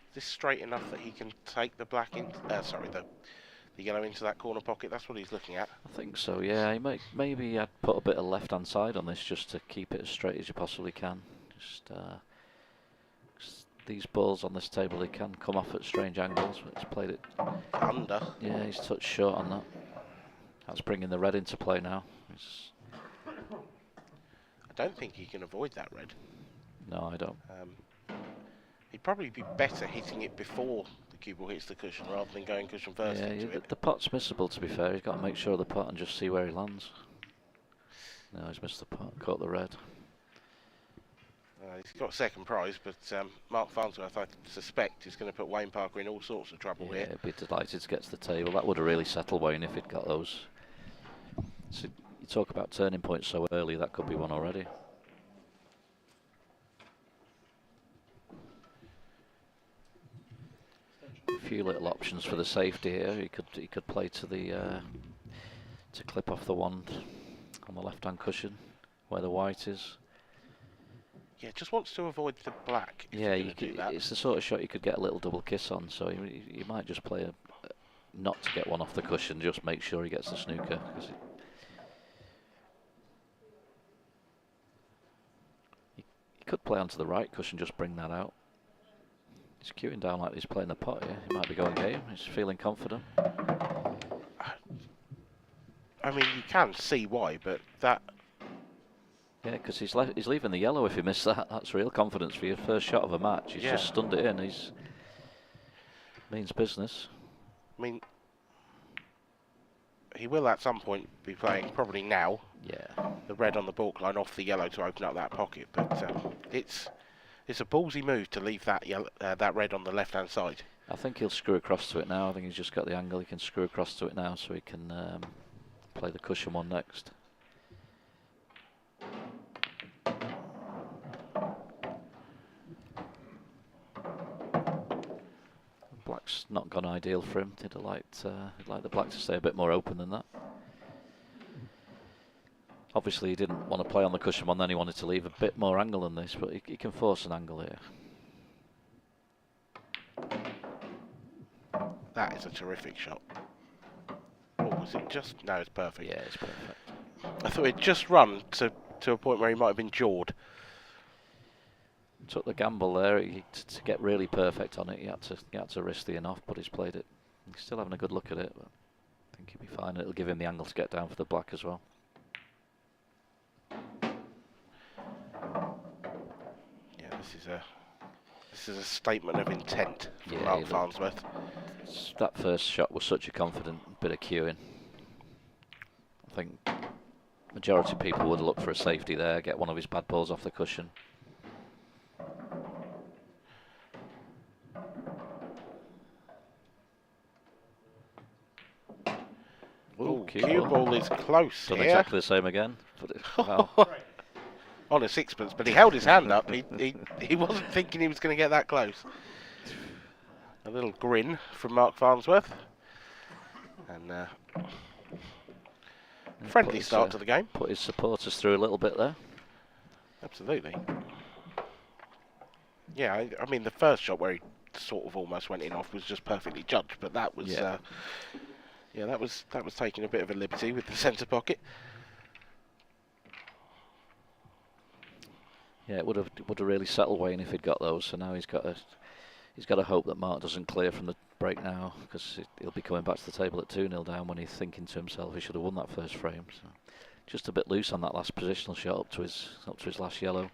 Is this straight enough that he can take the black in? The yellow into that corner pocket. That's what he's looking at. I think so. Yeah, maybe I'd put a bit of left-hand side on this just to keep it as straight as you possibly can. These balls on this table, they can come off at strange angles. But he's played it under. Yeah, he's touched short on that. That's bringing the red into play now. I don't think he can avoid that red. No, I don't. He'd probably be better hitting it before the cue ball hits the cushion rather than going cushion first into it. The pot's missable, to be fair. He's got to make sure of the pot and just see where he lands. No, he's missed the pot, caught the red. He's got second prize, but Mark Farnsworth, I suspect, is going to put Wayne Parker in all sorts of trouble here. He'd be delighted to get to the table. That would have really settled Wayne if he'd got those. So you talk about turning points so early, that could be one already. A few little options for the safety here. He could play to the to clip off the wand on the left-hand cushion where the white is. Yeah, just wants to avoid the black. Yeah, it's the sort of shot you could get a little double kiss on. So you might just play not to get one off the cushion. Just make sure he gets the snooker. He could play onto the right cushion, just bring that out. He's queuing down like he's playing the pot here. He might be going game. He's feeling confident. I mean, you can see why, but that... Yeah, because he's leaving the yellow if he missed that. That's real confidence for your first shot of a match. He's just stunned it in. He's means business. I mean, he will at some point be playing, probably now, the red on the balk line off the yellow to open up that pocket. But it's a ballsy move to leave that that red on the left-hand side. I think he'll screw across to it now. I think he's just got the angle. He can screw across to it now, so he can play the cushion one next. Black's not gone ideal for him. He'd like the black to stay a bit more open than that. Obviously he didn't want to play on the cushion one, then he wanted to leave a bit more angle than this, but he can force an angle here. That is a terrific shot. Oh, was it just... No, it's perfect. Yeah, it's perfect. I thought it'd just run to a point where he might have been jawed. Took the gamble there. To get really perfect on it, he had to risk the in-off, but he's played it. He's still having a good look at it, but I think he'll be fine. It'll give him the angle to get down for the black as well. Yeah, this is a statement of intent from Mark Farnsworth. That first shot was such a confident bit of cueing. I think majority of people would look for a safety there, get one of his bad balls off the cushion. Ooh, cue ball is close. Done exactly the same again. Wow. On a sixpence, but he held his hand up. He wasn't thinking he was going to get that close. A little grin from Mark Farnsworth, and friendly start to the game. Put his supporters through a little bit there. Absolutely. Yeah, I mean the first shot where he sort of almost went in off was just perfectly judged, but that was that was taking a bit of a liberty with the centre pocket. Yeah, it would have really settled Wayne if he'd got those. So now he's got to hope that Mark doesn't clear from the break now, because he'll be coming back to the table at 2-0 down when he's thinking to himself he should have won that first frame. So just a bit loose on that last positional shot up to his last yellow.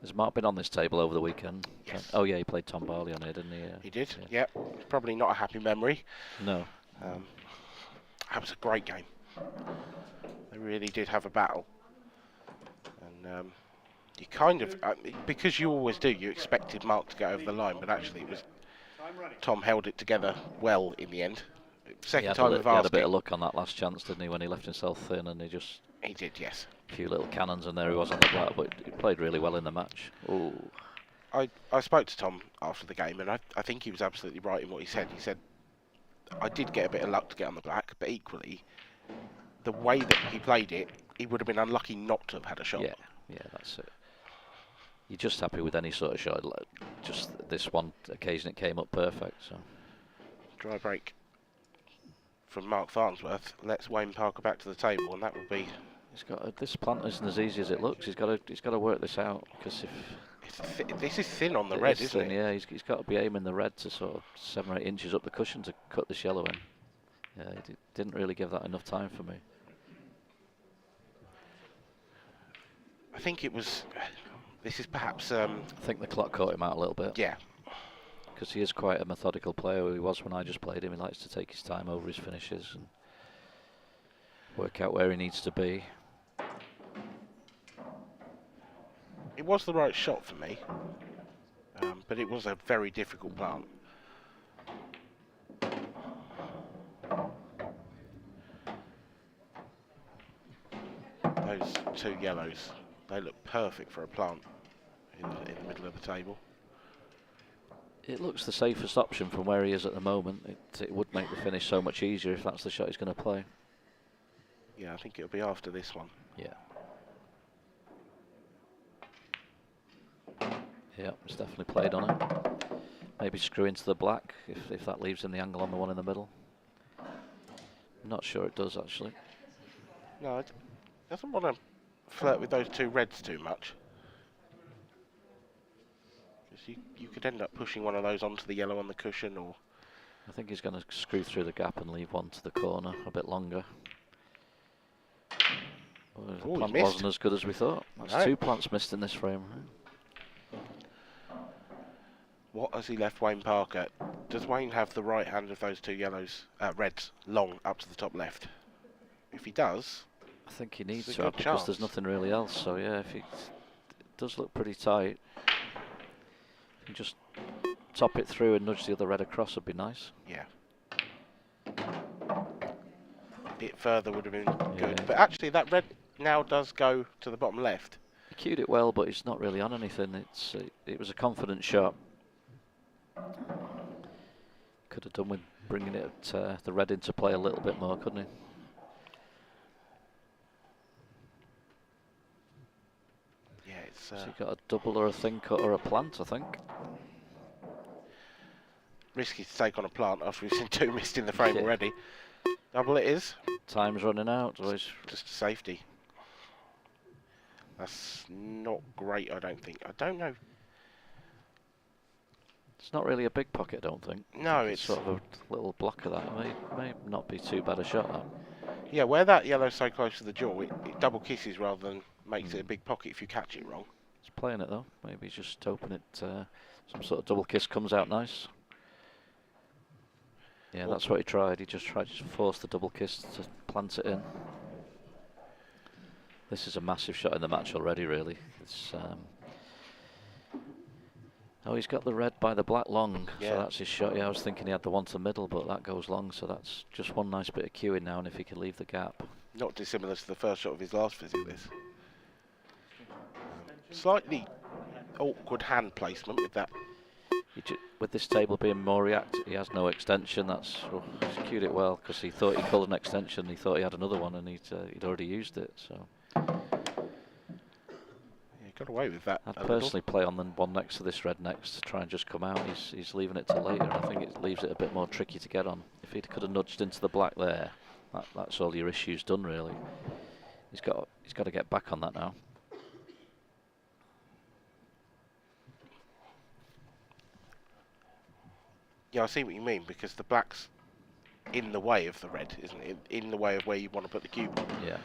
Has Mark been on this table over the weekend? Yes. Oh yeah, he played Tom Barley on here, didn't he? He did. Yeah. Probably not a happy memory. No. That was a great game. They really did have a battle. And you kind of, because you always do, you expected Mark to go over the line, but actually it was Tom held it together well in the end. Second time of asking. He had a bit of luck on that last chance, didn't he, when he left himself thin, and he did, yes. A few little cannons, and there he was on the black, but he played really well in the match. Ooh. I spoke to Tom after the game, and I think he was absolutely right in what he said. He said, I did get a bit of luck to get on the black, but equally, the way that he played it, he would have been unlucky not to have had a shot. Yeah, that's it. You're just happy with any sort of shot. Like just this one occasion, it came up perfect. So dry break from Mark Farnsworth lets Wayne Parker back to the table, and that would be. He's got this plant isn't as easy as it looks. He's got to work this out, because if This is thin on the It red, is isn't thin, it? Yeah, he's got to be aiming the red to sort of 7 or 8 inches up the cushion to cut this yellow in. Yeah, he didn't really give that enough time for me. I think it was. This is perhaps. I think the clock caught him out a little bit. Yeah. Because he is quite a methodical player. He was when I just played him. He likes to take his time over his finishes and work out where he needs to be. It was the right shot for me, but it was a very difficult plant. Those 2 yellows, they look perfect for a plant in the middle of the table. It looks the safest option from where he is at the moment. It would make the finish so much easier if that's the shot he's going to play. Yeah, I think it'll be after this one. Yeah. Yeah, he's definitely played on it. Maybe screw into the black if that leaves him the angle on the one in the middle. I'm not sure it does actually. No, it doesn't want to flirt with those 2 reds too much. Because you could end up pushing one of those onto the yellow on the cushion, or... I think he's going to screw through the gap and leave one to the corner a bit longer. Well, the plant wasn't as good as we thought. That's 2 plants missed in this frame. What has he left Wayne Parker? Does Wayne have the right hand of those 2 yellows, reds, long up to the top left? If he does, I think he needs a to good because chance. there's nothing really else. So yeah, if it does look pretty tight, you just top it through and nudge the other red across would be nice. Yeah. A bit further would have been good. But actually that red now does go to the bottom left. He cued it well, but he's not really on anything. It was a confident shot. Could have done with bringing it the red into play a little bit more, couldn't he? Yeah, it's... So he got a double or a thin cut or a plant, I think. Risky to take on a plant after we've seen 2 missed in the frame already. Double it is. Time's running out. Just safety. That's not great, I don't think. I don't know. It's not really a big pocket, I don't think. No, it's sort of a little block of that. It may not be too bad a shot, that. Yeah, where that yellow's so close to the jaw, it double kisses rather than makes it a big pocket if you catch it wrong. He's playing it though. Maybe just hoping it some sort of double kiss comes out nice. Yeah, that's what he tried. He just tried to force the double kiss to plant it in. This is a massive shot in the match already, really. It's oh, he's got the red by the black long, so that's his shot. Yeah, I was thinking he had the one to the middle, but that goes long, so that's just one nice bit of cueing now, and if he can leave the gap. Not dissimilar to the first shot of his last visit, this. Slightly awkward hand placement with that. With this table being more reactive, he has no extension. He's cued it well, because he thought he called an extension, he thought he had another one, and he'd already used it, so... Got away with that. I'd personally play on the one next to this red next to try and just come out. He's leaving it till later, and I think it leaves it a bit more tricky to get on. If he could have nudged into the black there, that's all your issues done really. He's got to get back on that now. Yeah, I see what you mean, because the black's in the way of the red, isn't it? In the way of where you want to put the cube. Yeah.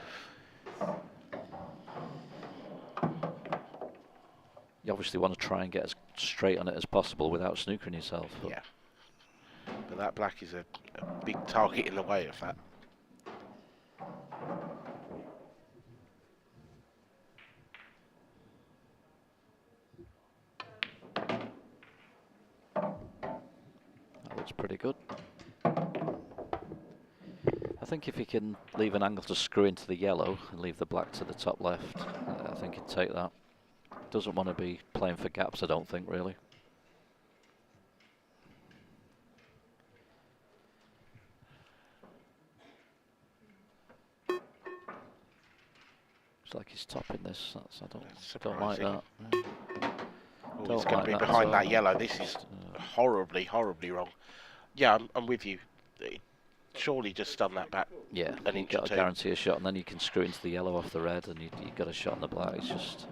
You obviously want to try and get as straight on it as possible without snookering yourself. Yeah. But that black is a big target in the way of that. That looks pretty good. I think if he can leave an angle to screw into the yellow and leave the black to the top left, I think he'd take that. Doesn't want to be playing for gaps, I don't think, really. It's like he's topping this. I don't like that. Oh, it's going to be behind that yellow. This is horribly, horribly wrong. Yeah, I'm with you. Surely just stun that back. Yeah, you've got to guarantee a shot, and then you can screw into the yellow off the red, and you've got a shot on the black. It's just...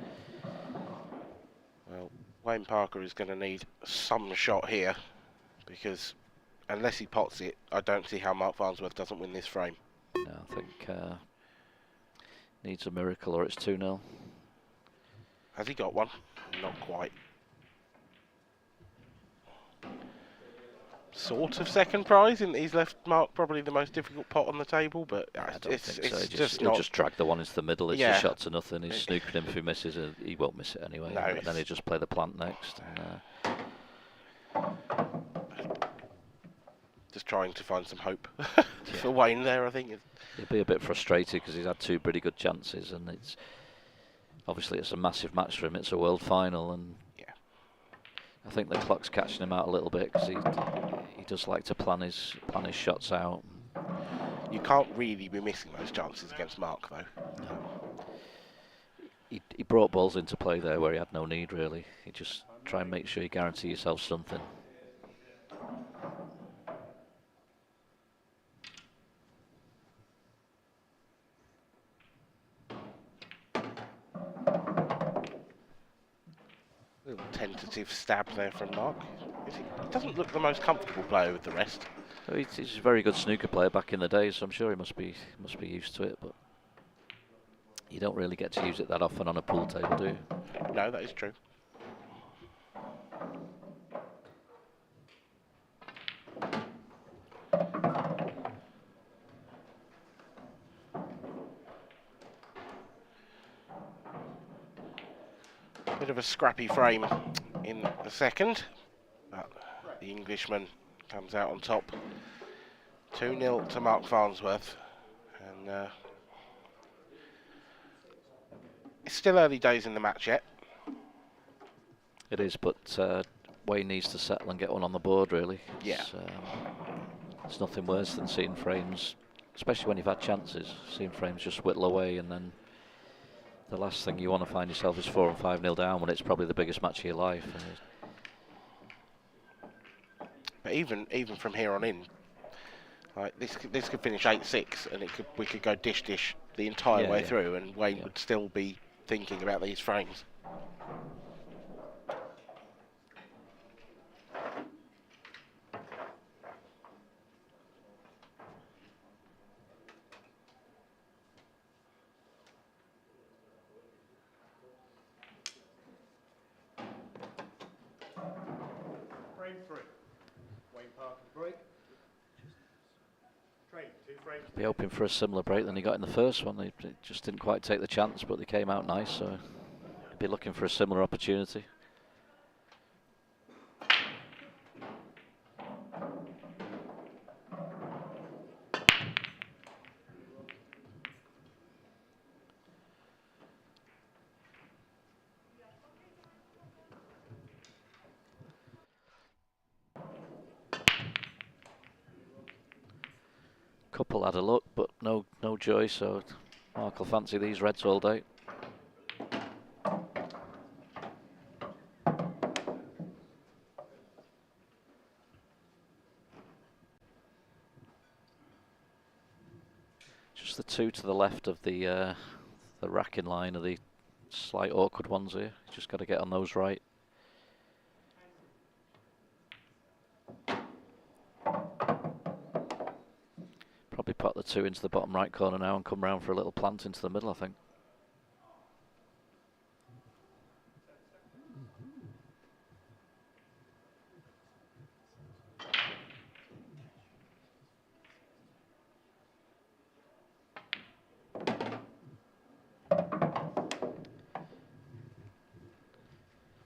Well, Wayne Parker is going to need some shot here, because unless he pots it, I don't see how Mark Farnsworth doesn't win this frame. No, I think needs a miracle or it's 2-0. Has he got one? Not quite. Sort of second prize, and he's left Mark probably the most difficult pot on the table, but I don't it's think so. just He'll not. just drag the one into the middle. It's Yeah. a shot to nothing. He's snookering him if he misses it. He won't miss it anyway. No, And then he'll just play the plant next. And, just trying to find some hope for Wayne there, I think. he'll be a bit frustrated because he's had 2 pretty good chances, and it's obviously it's a massive match for him. It's a world final, and I think the clock's catching him out a little bit because he does like to plan his shots out. You can't really be missing those chances against Mark, though. He brought balls into play there where he had no need, really. He just try and make sure you guarantee yourself something. Little tentative stab there from Mark. He doesn't look the most comfortable player with the rest. So he's a very good snooker player back in the day, so I'm sure he must be used to it. But you don't really get to use it that often on a pool table, do you? No, that is true. Bit of a scrappy frame in the second, but the Englishman comes out on top. 2-0 to Mark Farnsworth, and it's still early days in the match yet. It is, but Wayne needs to settle and get one on the board, really. Yeah. It's nothing worse than seeing frames, especially when you've had chances, seeing frames just whittle away, and then the last thing you want to find yourself is 4 and 5-0 down when it's probably the biggest match of your life. But even from here on in, like this could finish 8-6, and we could go dish the entire way through, and Wayne would still be thinking about these frames. Frame 3. Wayne Parker's break. Trade 2 frames. Be hoping for a similar break than he got in the first one. They just didn't quite take the chance, but they came out nice, so be looking for a similar opportunity. Couple had a look, but no joy, so Mark will fancy these reds all day. Just the 2 to the left of the racking line are the slight awkward ones here. Just got to get on those right. Probably put the 2 into the bottom right corner now and come round for a little plant into the middle, I think.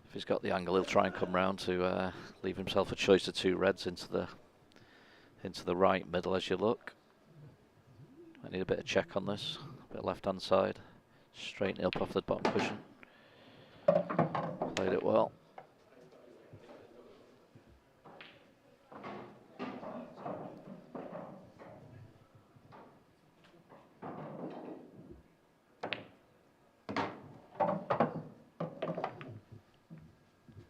If he's got the angle, he'll try and come round to leave himself a choice of 2 reds into the right middle as you look. I need a bit of check on this, a bit left hand side. Straighten it up off the bottom cushion. Played it well.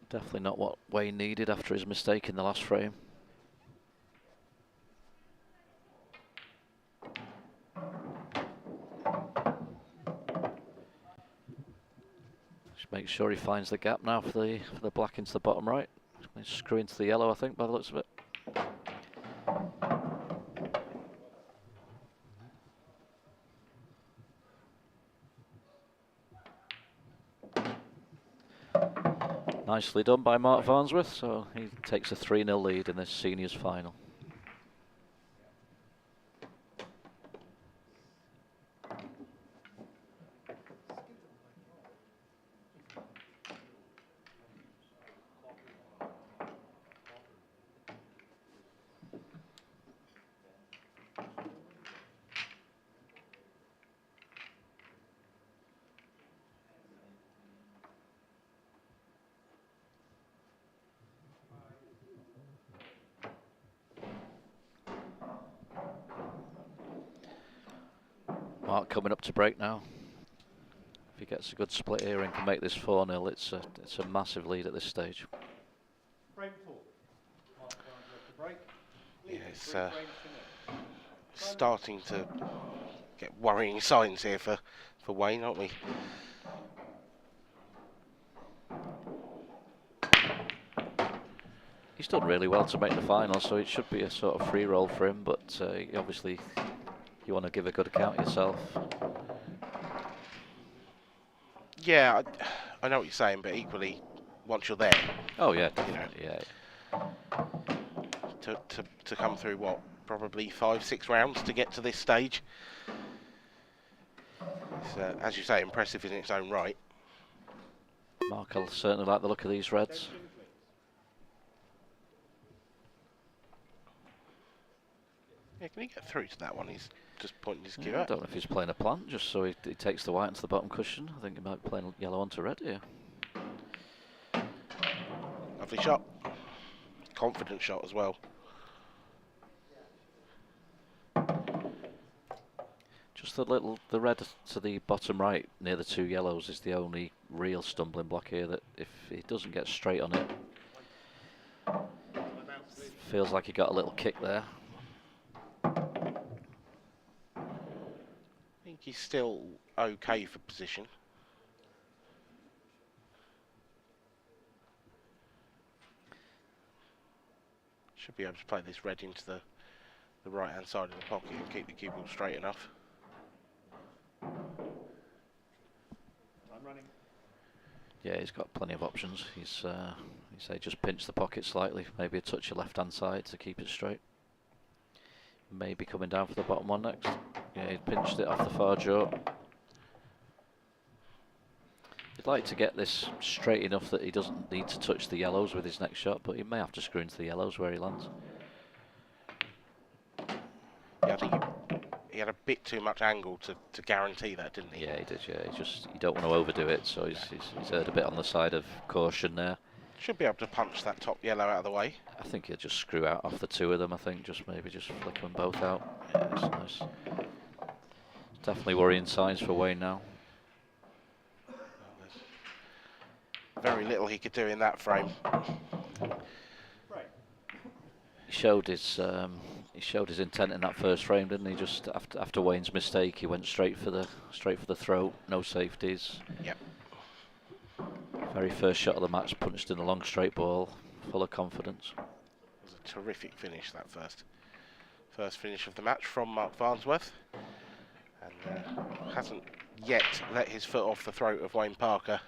Definitely not what Wayne needed after his mistake in the last frame. Just make sure he finds the gap now for the black into the bottom right. Screw into the yellow, I think, by the looks of it. Nicely done by Mark Farnsworth, so he takes a 3-0 lead in this seniors final. Mark coming up to break now. If he gets a good split here and can make this 4-0, it's a massive lead at this stage. Yeah, it's starting to get worrying signs here for Wayne, aren't we? He's done really well to make the final, so it should be a sort of free roll for him, but obviously you want to give a good account of yourself. Yeah, I know what you're saying, but equally, once you're there... Oh yeah, definitely, you know, to come through, what, probably 5-6 rounds to get to this stage. It's, as you say, impressive in its own right. Mark will certainly like the look of these reds. Yeah, can he get through to that one? He's just pointing his cue I out. don't know if he's playing a plant, just so he takes the white into the bottom cushion. I think he might be playing yellow onto red here. Lovely shot. Confident shot as well. Just the red to the bottom right near the two yellows is the only real stumbling block here, that if he doesn't get straight on it, feels like he got a little kick there. I think he's still okay for position. Should be able to play this red into the right hand side of the pocket and keep the cue ball straight enough. I'm running. Yeah, he's got plenty of options. He's you say just pinch the pocket slightly, maybe a touch of left hand side to keep it straight. Maybe coming down for the bottom one next. Yeah, he pinched it off the far jaw. He'd like to get this straight enough that he doesn't need to touch the yellows with his next shot, but he may have to screw into the yellows where he lands. Yeah, I think he had a bit too much angle to guarantee that, didn't he? Yeah, he did. Yeah, you don't want to overdo it, so he's erred a bit on the side of caution there. Should be able to punch that top yellow out of the way. I think he'll just screw out off the two of them. I think maybe just flick them both out. Yeah, it's nice. Definitely worrying signs for Wayne now. Very little he could do in that frame. He showed his intent in that first frame, didn't he? Just after Wayne's mistake, he went straight for the throat, no safeties. Yep. Very first shot of the match, punched in a long straight ball, full of confidence. It was a terrific finish, that first finish of the match from Mark Farnsworth, and hasn't yet let his foot off the throat of Wayne Parker.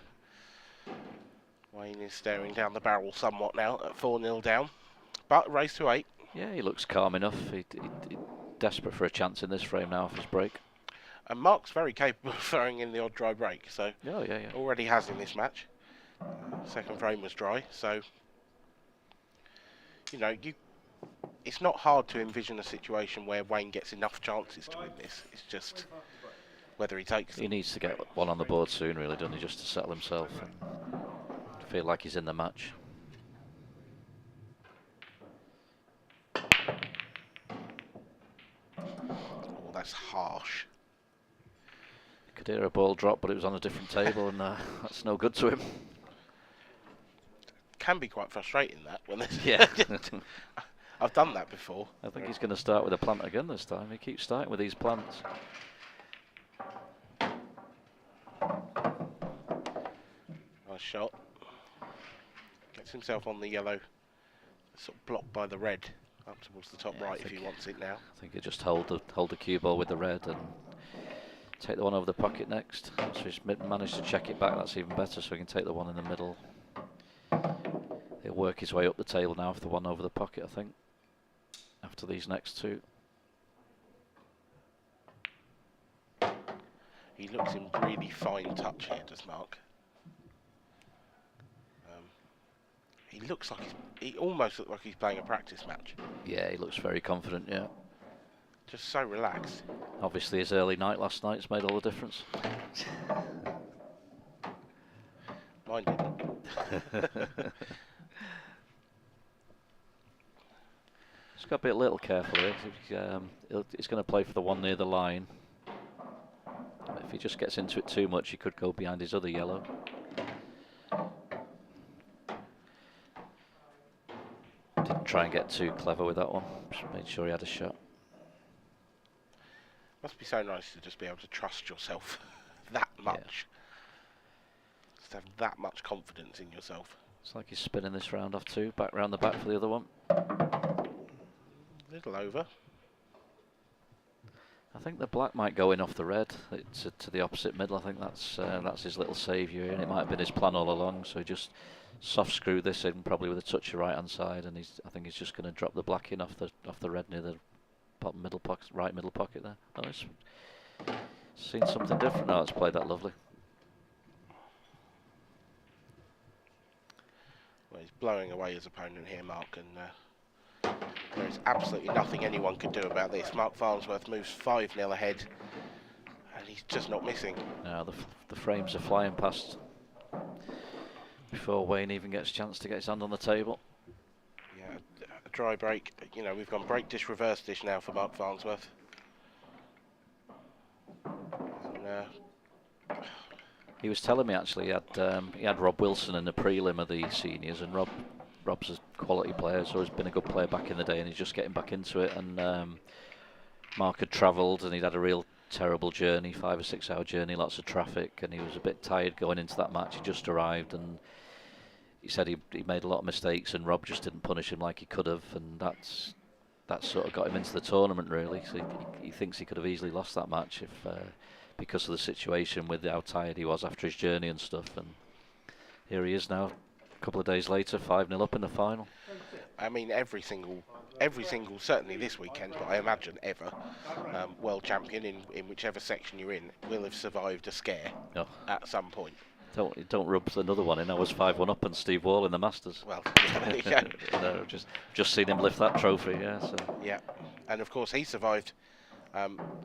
Wayne is staring down the barrel somewhat now at 4-0 down, but race to 8. Yeah, he looks calm enough. He desperate for a chance in this frame now off his break. And Mark's very capable of throwing in the odd dry break, so already has in this match. Second frame was dry, so you know, it's not hard to envision a situation where Wayne gets enough chances to win this. It's just whether he takes them. He needs to get one on the board soon, really, doesn't he, just to settle himself and feel like he's in the match. Oh, that's harsh. You could hear a ball drop, but it was on a different table, and that's no good to him. Can be quite frustrating that when there's yeah. I've done that before. I think he's going to start with a plant again this time. He keeps starting with these plants. Nice Nice shot. Gets himself on the yellow, sort of blocked by the red, up towards the top right if he wants it now. I think he just hold the cue ball with the red and take the one over the pocket next. So he's managed to check it back. That's even better. So he can take the one in the middle. He'll work his way up the table now for the one over the pocket, I think, after these next two. He looks in really fine touch here, does Mark? He looks like he almost looks like he's playing a practice match. Yeah, he looks very confident, yeah. Just so relaxed. Obviously his early night last night's made all the difference. Mine didn't. He's got to be a little careful here. He's going to play for the one near the line. If he just gets into it too much, he could go behind his other yellow. Didn't try and get too clever with that one. Just made sure he had a shot. Must be so nice to just be able to trust yourself that much. Just have that much confidence in yourself. It's like he's spinning this round off too. Back round the back for the other one. Little over. I think the black might go in off the red to the opposite middle. I think that's his little saviour, and it might have been his plan all along. So he just soft screwed this in, probably with a touch of right hand side, and I think he's just going to drop the black in off the red near the bottom middle pocket, right middle pocket there. Oh, it's seen something different. No, it's played that lovely. Well, he's blowing away his opponent here, Mark, and there is absolutely nothing anyone could do about this. Mark Farnsworth moves 5-0 ahead, and he's just not missing. Now the frames are flying past before Wayne even gets a chance to get his hand on the table. Yeah, a dry break. You know, we've gone break dish, reverse dish now for Mark Farnsworth. And, he was telling me actually he had Rob Wilson in the prelim of the seniors, and Rob's a quality player, so he's been a good player back in the day, and he's just getting back into it. And Mark had travelled, and he'd had a real terrible journey, 5 or 6 hour journey, lots of traffic, and he was a bit tired going into that match. He just arrived, and he said he made a lot of mistakes, and Rob just didn't punish him like he could have, and that sort of got him into the tournament really. So he thinks he could have easily lost that match if because of the situation with how tired he was after his journey and stuff. And here he is now, a couple of days later, 5-0 up in the final. I mean, every single, certainly this weekend, but I imagine ever, world champion in whichever section you're in will have survived a scare at some point. Don't rub another one in. I was 5-1 up on Steve Wall in the Masters. Well, there you go. You know, just seen him lift that trophy, yeah. So. Yeah, and of course he survived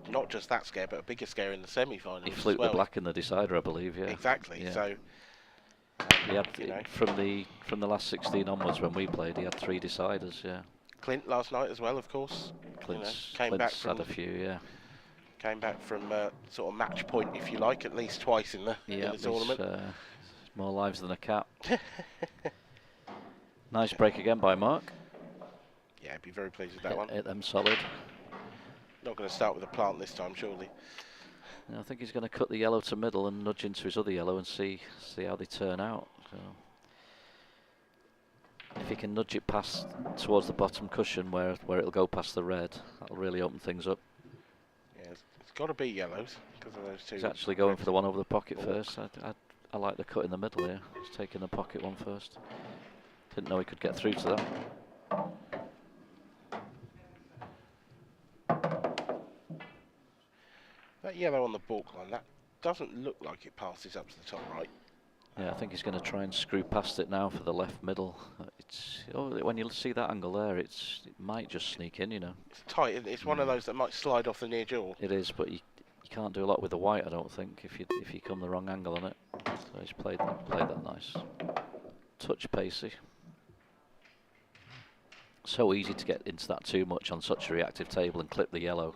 not just that scare, but a bigger scare in the semi-finals. He fluked the black in the decider, I believe. Yeah. Exactly. Yeah. So. He had from the last 16 onwards when we played, he had 3 deciders. Yeah. Clint last night as well, of course. Clint's came back from had a few. Yeah. Came back from sort of match point, if you like, at least twice in the tournament. More lives than a cat. Nice break again by Mark. Yeah, I'd be very pleased with that one. Hit them solid. Not going to start with a plant this time, surely. I think he's going to cut the yellow to middle and nudge into his other yellow and see how they turn out. So if he can nudge it past towards the bottom cushion where it'll go past the red, that'll really open things up. Yeah, it's got to be yellows because of those two. He's actually going for the one over the pocket first. I like the cut in the middle here. He's taking the pocket one first. Didn't know he could get through to that. That yellow on the balk line, that doesn't look like it passes up to the top right. Yeah, I think he's going to try and screw past it now for the left middle. When you see that angle there, it might just sneak in, you know. It's tight, isn't it? It's one of those that might slide off the near jaw. It is, but you can't do a lot with the white, I don't think, if you come the wrong angle on it. So he's played that nice. Touch pacey. So easy to get into that too much on such a reactive table and clip the yellow.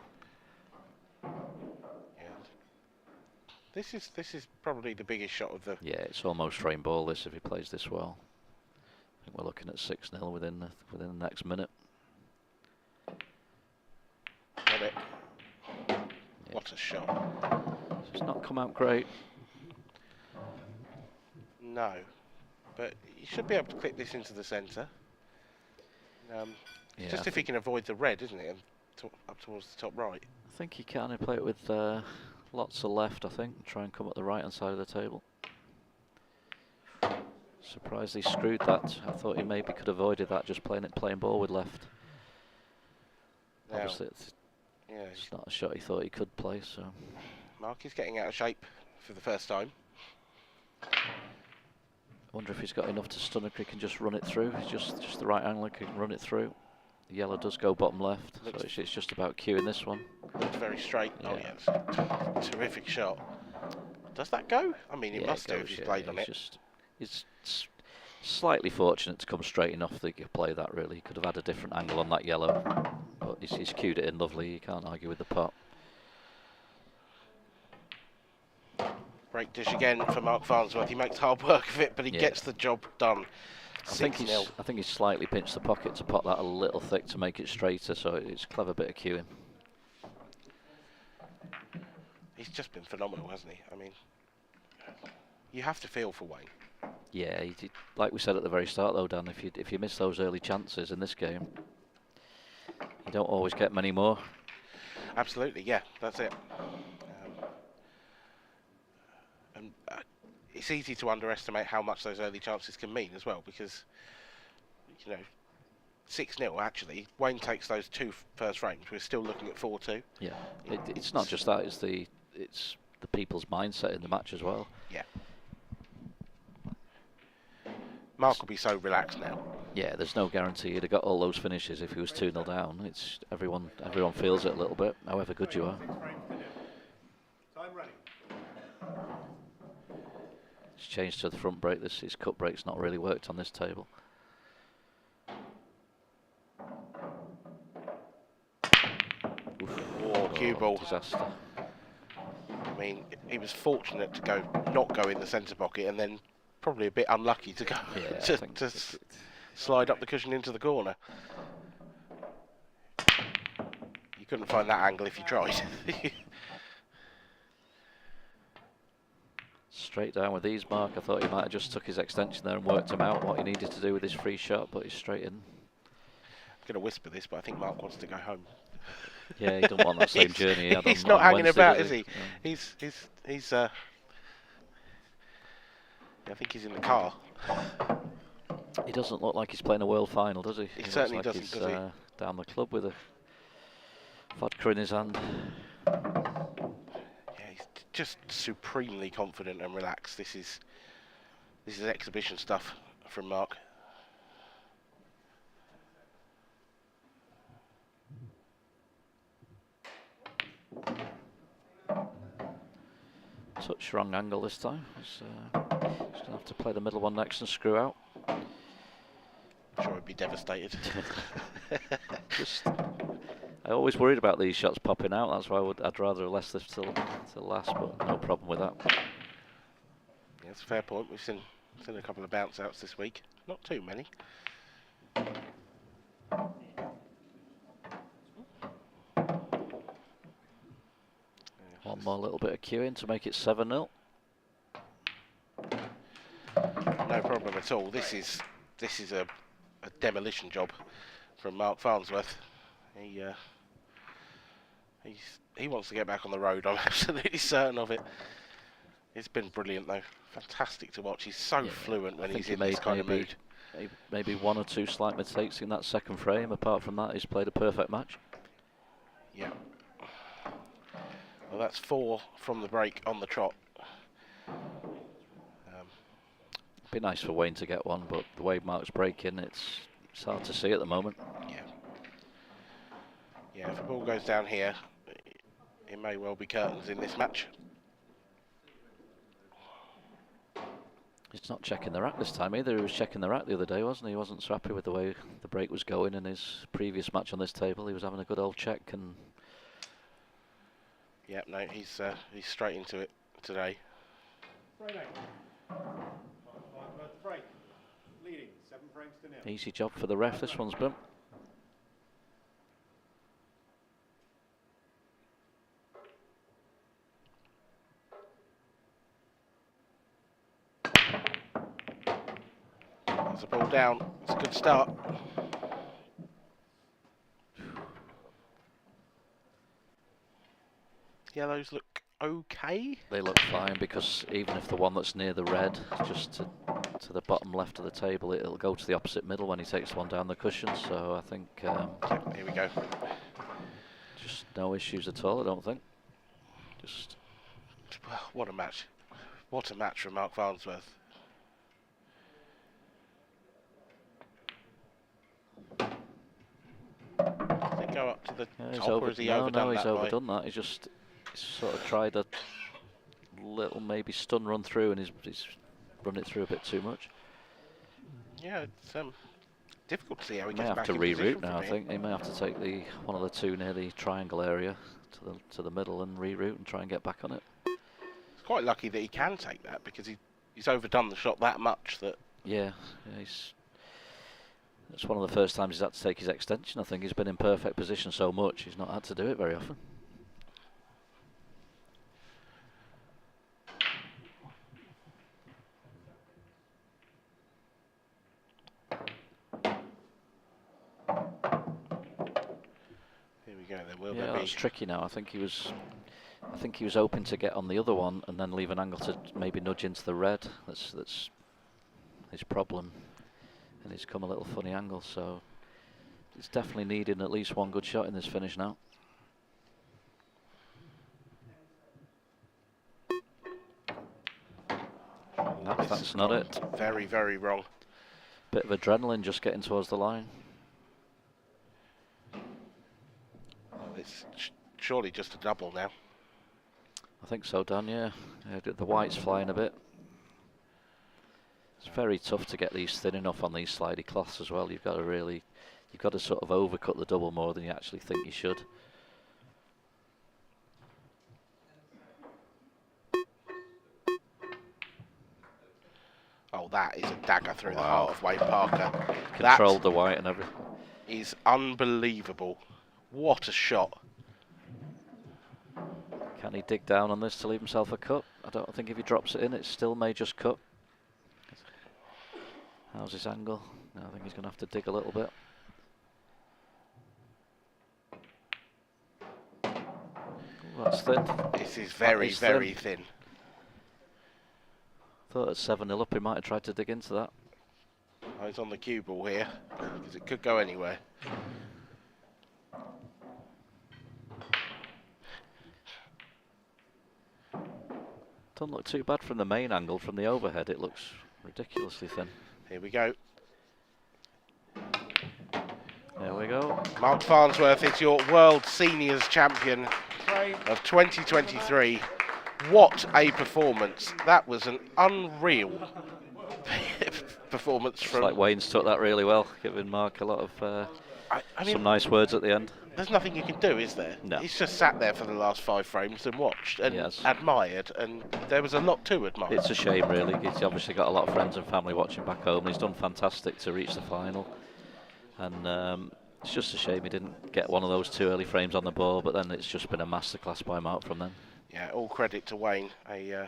This is probably the biggest shot of the... Yeah, it's almost frame ball this if he plays this well. I think we're looking at 6-0 within the next minute. Got it. Yeah. What a shot. It's not come out great. No, but you should be able to clip this into the centre. Yeah, just if he can avoid the red, isn't it? And up towards the top right. I think he can play it with lots of left, I think, and try and come up the right-hand side of the table. Surprised he screwed that. I thought he maybe could have avoided that, just playing ball with left. Now, Obviously, it's not a shot he thought he could play, so... Mark is getting out of shape for the first time. I wonder if he's got enough to stun if he can just run it through. It's just the right angle, he can run it through. The yellow does go bottom left, so it's just about cueing this one. Looks very straight. Yeah. Oh yeah, it's a terrific shot. Does that go? I mean, it must do if he's played on it. It's slightly fortunate to come straight enough that you play that, really. He could have had a different angle on that yellow, but he's cued it in lovely. You can't argue with the pot. Break dish again for Mark Farnsworth. He makes hard work of it, but he gets the job done. I think he's slightly pinched the pocket to pot that a little thick to make it straighter, so it's a clever bit of cueing. He's just been phenomenal, hasn't he? I mean, you have to feel for Wayne. Yeah, like we said at the very start, though, Dan, if you miss those early chances in this game, you don't always get many more. Absolutely, yeah, that's it. And it's easy to underestimate how much those early chances can mean as well, because, you know, 6-0 actually. Wayne takes those two first frames. We're still looking at 4-2. Yeah, it's not just that. It's the people's mindset in the match as well. Yeah. Mark will be so relaxed now. Yeah, there's no guarantee he'd have got all those finishes if he was 2-0 down. It's everyone feels it a little bit, however good you are. Time running. It's changed to the front break. His cut break's not really worked on this table. Oh, cue ball. Disaster. I mean, he was fortunate to not go in the centre pocket, and then probably a bit unlucky to go to slide up the cushion into the corner. You couldn't find that angle if you tried. Straight down with these, Mark. I thought he might have just took his extension there and worked him out what he needed to do with his free shot, but he's straight in. I'm going to whisper this, but I think Mark wants to go home. Yeah, he doesn't want that same journey he had He's on not hanging Wednesday, about, does is he? No. He's I think he's in the car. He doesn't look like he's playing a world final, does he? He certainly looks like doesn't, he's, does he? Down the club with a vodka in his hand. Yeah, he's just supremely confident and relaxed. This is exhibition stuff from Mark. Touch wrong angle this time. He's going to have to play the middle one next and screw out. I'm sure he'd be devastated. I always worried about these shots popping out. That's why I'd rather have left this till last, but no problem with that. Yeah, that's a fair point. We've seen a couple of bounce outs this week. Not too many. One more little bit of cueing to make it 7-0. No problem at all. This is a demolition job from Mark Farnsworth. He wants to get back on the road. I'm absolutely certain of it. It's been brilliant though. Fantastic to watch. He's so fluent when he's in this kind of mood. Maybe one or two slight mistakes in that second frame. Apart from that, he's played a perfect match. Yeah. Well, that's 4 from the break on the trot. It'd be nice for Wayne to get one, but the way Mark's breaking, it's hard to see at the moment. Yeah. Yeah, if the ball goes down here, it may well be curtains in this match. He's not checking the rack this time either. He was checking the rack the other day, wasn't he? He wasn't so happy with the way the break was going in his previous match on this table. He was having a good old check and... Yeah, no, he's straight into it today. Break. Leading 7 frames to 0. Easy job for the ref, this one's been. ball down. It's a good start. Yellows look okay. They look fine, because even if the one that's near the red, just to the bottom left of the table, it'll go to the opposite middle when he takes one down the cushion. So I think here we go. Just no issues at all, I don't think. Just what a match! What a match from Mark Farnsworth. Does it go up to the top, or has he overdone that? He's overdone that. He's sort of tried a little maybe stun run through, and he's run it through a bit too much. Yeah, it's difficult to see how he He may gets have back to in reroute position now. from I here. think he may have to take one of the two near the triangle area to the middle and reroute and try and get back on it. It's quite lucky that he can take that, because he's overdone the shot that much that. Yeah, it's one of the first times he's had to take his extension. I think he's been in perfect position so much, he's not had to do it very often. Here we go. Then will Yeah, there be? that's tricky now. I think he was hoping to get on the other one and then leave an angle to maybe nudge into the red. That's his problem, and he's come a little funny angle. So he's definitely needing at least one good shot in this finish now. No, that's not it. Very, very wrong. Bit of adrenaline just getting towards the line. It's surely just a double now. I think so, Dan, yeah. The white's flying a bit. It's very tough to get these thin enough on these slidey cloths as well. You've got to sort of overcut the double more than you actually think you should. Oh, that is a dagger through the heart of Wayne Parker. Controlled the white and everything. Is unbelievable. What a shot. Can he dig down on this to leave himself a cut? I don't think if he drops it in, it still may just cut. How's his angle? No, I think he's going to have to dig a little bit. Ooh, that's thin. This is very, very thin. Thought at 7-0 up he might have tried to dig into that. Oh, he's on the cue ball here, because it could go anywhere. Doesn't look too bad from the main angle. From the overhead, it looks ridiculously thin. Here we go. There we go. Mark Farnsworth is your World Seniors Champion of 2023. What a performance. That was an unreal performance It's from... like Wayne's took that really well, giving Mark a lot of some nice words at the end. There's nothing you can do, is there? No. He's just sat there for the last 5 frames and watched and Yes. admired, and there was a lot to admire. It's a shame, really. He's obviously got a lot of friends and family watching back home. He's done fantastic to reach the final. And it's just a shame he didn't get one of those 2 early frames on the ball, but then it's just been a masterclass by Mark from then. Yeah, all credit to Wayne, a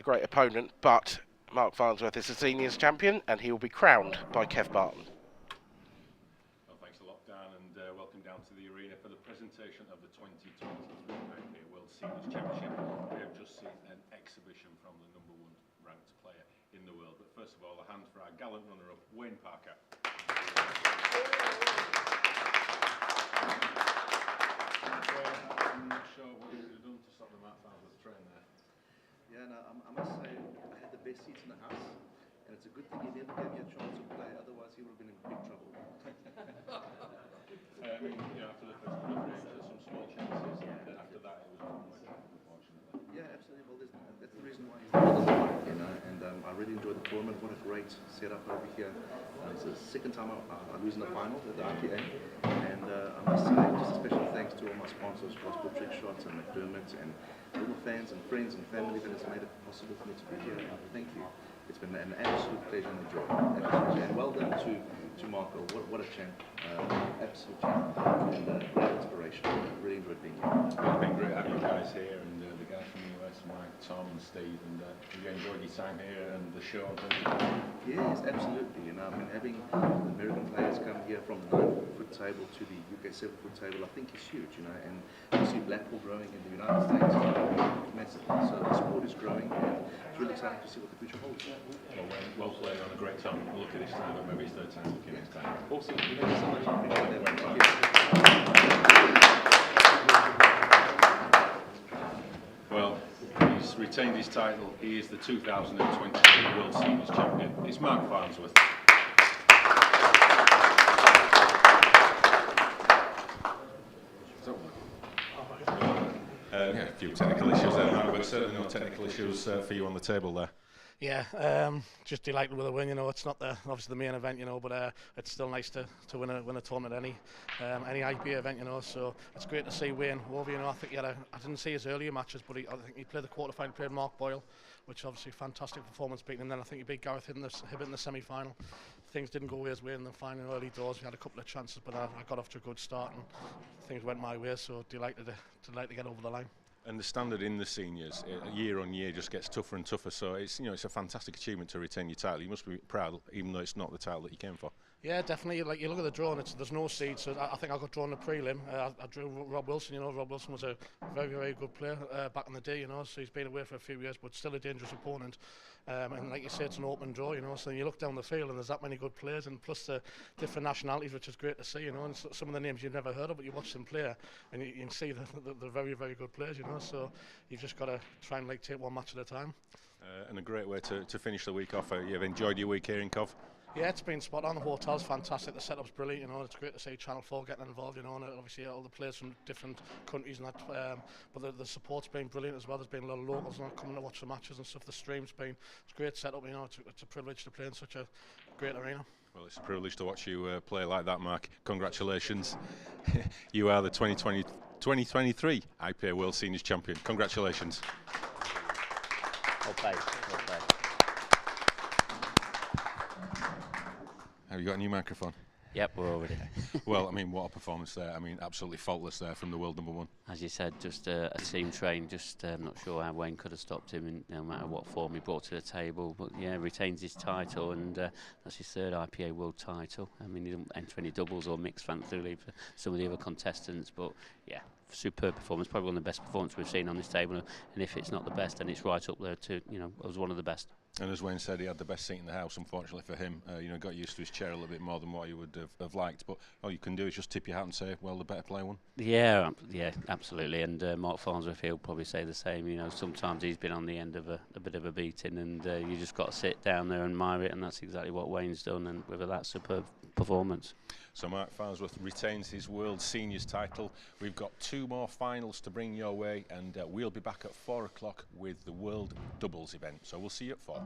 great opponent, but Mark Farnsworth is the Seniors Champion, and he will be crowned by Kev Barton. Well, thanks a lot, Dan, and welcome down to the arena for the presentation of the 2023 IPA World Seniors Championship. We have just seen an exhibition from the #1 ranked player in the world. But first of all, a hand for our gallant runner-up, Wayne Parker. I'm not sure what you could have done to stop the Mark Farnsworth train there. Yeah, no, I must say I had the best seats in the house, and it's a good thing he never gave me a chance to play, otherwise he would have been in big trouble. I mean, you know, after the first couple of frames, there were some small chances, and then after that, it was one way, unfortunately. Yeah, absolutely. Well, that's the reason why he's the one, you know, and I really enjoyed the tournament. What a great setup over here. It's the second time I lose in the final at the IPA, and I must say just a special thanks to all my sponsors, Gospel Trick Shots and McDermott, and all the fans and friends and family that has made it possible for me to be here. Thank you. It's been an absolute pleasure and a joy. Absolutely. And well done to Marco. What a champ. Absolute champ. And great inspiration. Really enjoyed being here. It's been great having you guys here, and the guys from the US to Mike, Tom and Steve, and have you enjoyed your time here and the show on Thursday? Yes, absolutely. You know, I mean, having the American players come here from the 9-foot table to the UK 7-foot table, I think is huge. You know, and you see Blackpool growing in the United States massively. So the sport is growing, and it's really exciting to see what the future holds. Well played on a great time. We'll look at this time, but maybe it's third time looking next time. Awesome. Thank you so much. Well, he's retained his title. He is the 2023 World Seniors Champion. It's Mark Farnsworth. Yeah, a few technical issues there, Mark, but certainly no technical issues for you on the table there. Yeah, just delighted with the win. You know, it's not obviously the main event, you know, but it's still nice to win a tournament any IPA event, you know. So it's great to see Wayne over. You know, I think I didn't see his earlier matches, but I think he played the quarterfinal, played Mark Boyle, which obviously fantastic performance beating him. Then I think he beat Gareth Hibbett in the semi-final. Things didn't go his way in the final early doors. We had a couple of chances, but I got off to a good start and things went my way. So delighted to get over the line. And the standard in the seniors, year on year, just gets tougher and tougher. So it's it's a fantastic achievement to retain your title. You must be proud, even though it's not the title that you came for. Yeah, definitely. Like you look at the draw, and there's no seed. So I think I got drawn in the prelim. I drew Rob Wilson. You know, Rob Wilson was a very, very good player back in the day. You know, so he's been away for a few years, but still a dangerous opponent. And like you say, it's an open draw. You know, so you look down the field, and there's that many good players, and plus the different nationalities, which is great to see. You know, and some of the names you've never heard of, but you watch them play, and you can see they're very, very good players. You know, so you've just got to try and take one match at a time. And a great way to finish the week off. You've enjoyed your week here in Cov? Yeah, it's been spot on. The hotel's fantastic. The setup's brilliant. You know, it's great to see Channel 4 getting involved. You know, and obviously all the players from different countries and that. But the support's been brilliant as well. There's been a lot of locals coming to watch the matches and stuff. The stream's been it's a great setup. You know, it's a privilege to play in such a great arena. Well, it's a privilege to watch you play like that, Mark. Congratulations. You are the 2023 IPA World Seniors Champion. Congratulations. Well played. Well played. Have you got a new microphone? Yep, we're already. Well, I mean, what a performance there. I mean, absolutely faultless there from the world number one. As you said, just a team train. Just not sure how Wayne could have stopped him, in, no matter what form he brought to the table. But yeah, retains his title, and that's his third IPA World title. I mean, he didn't enter any doubles or mixed fantasy for some of the other contestants, but yeah, superb performance. Probably one of the best performances we've seen on this table, and if it's not the best, then it's right up there too. You know, it was one of the best. And as Wayne said, he had the best seat in the house, unfortunately for him. Got used to his chair a little bit more than what he would have liked. But all you can do is just tip your hat and say, well, the better player won. Yeah, absolutely. And Mark Farnsworth, he'll probably say the same. You know, sometimes he's been on the end of a bit of a beating, and you just got to sit down there and admire it. And that's exactly what Wayne's done, and with that superb performance. So Mark Farnsworth retains his World Seniors title. We've got 2 more finals to bring your way, and we'll be back at 4 o'clock with the World Doubles event. So we'll see you at 4.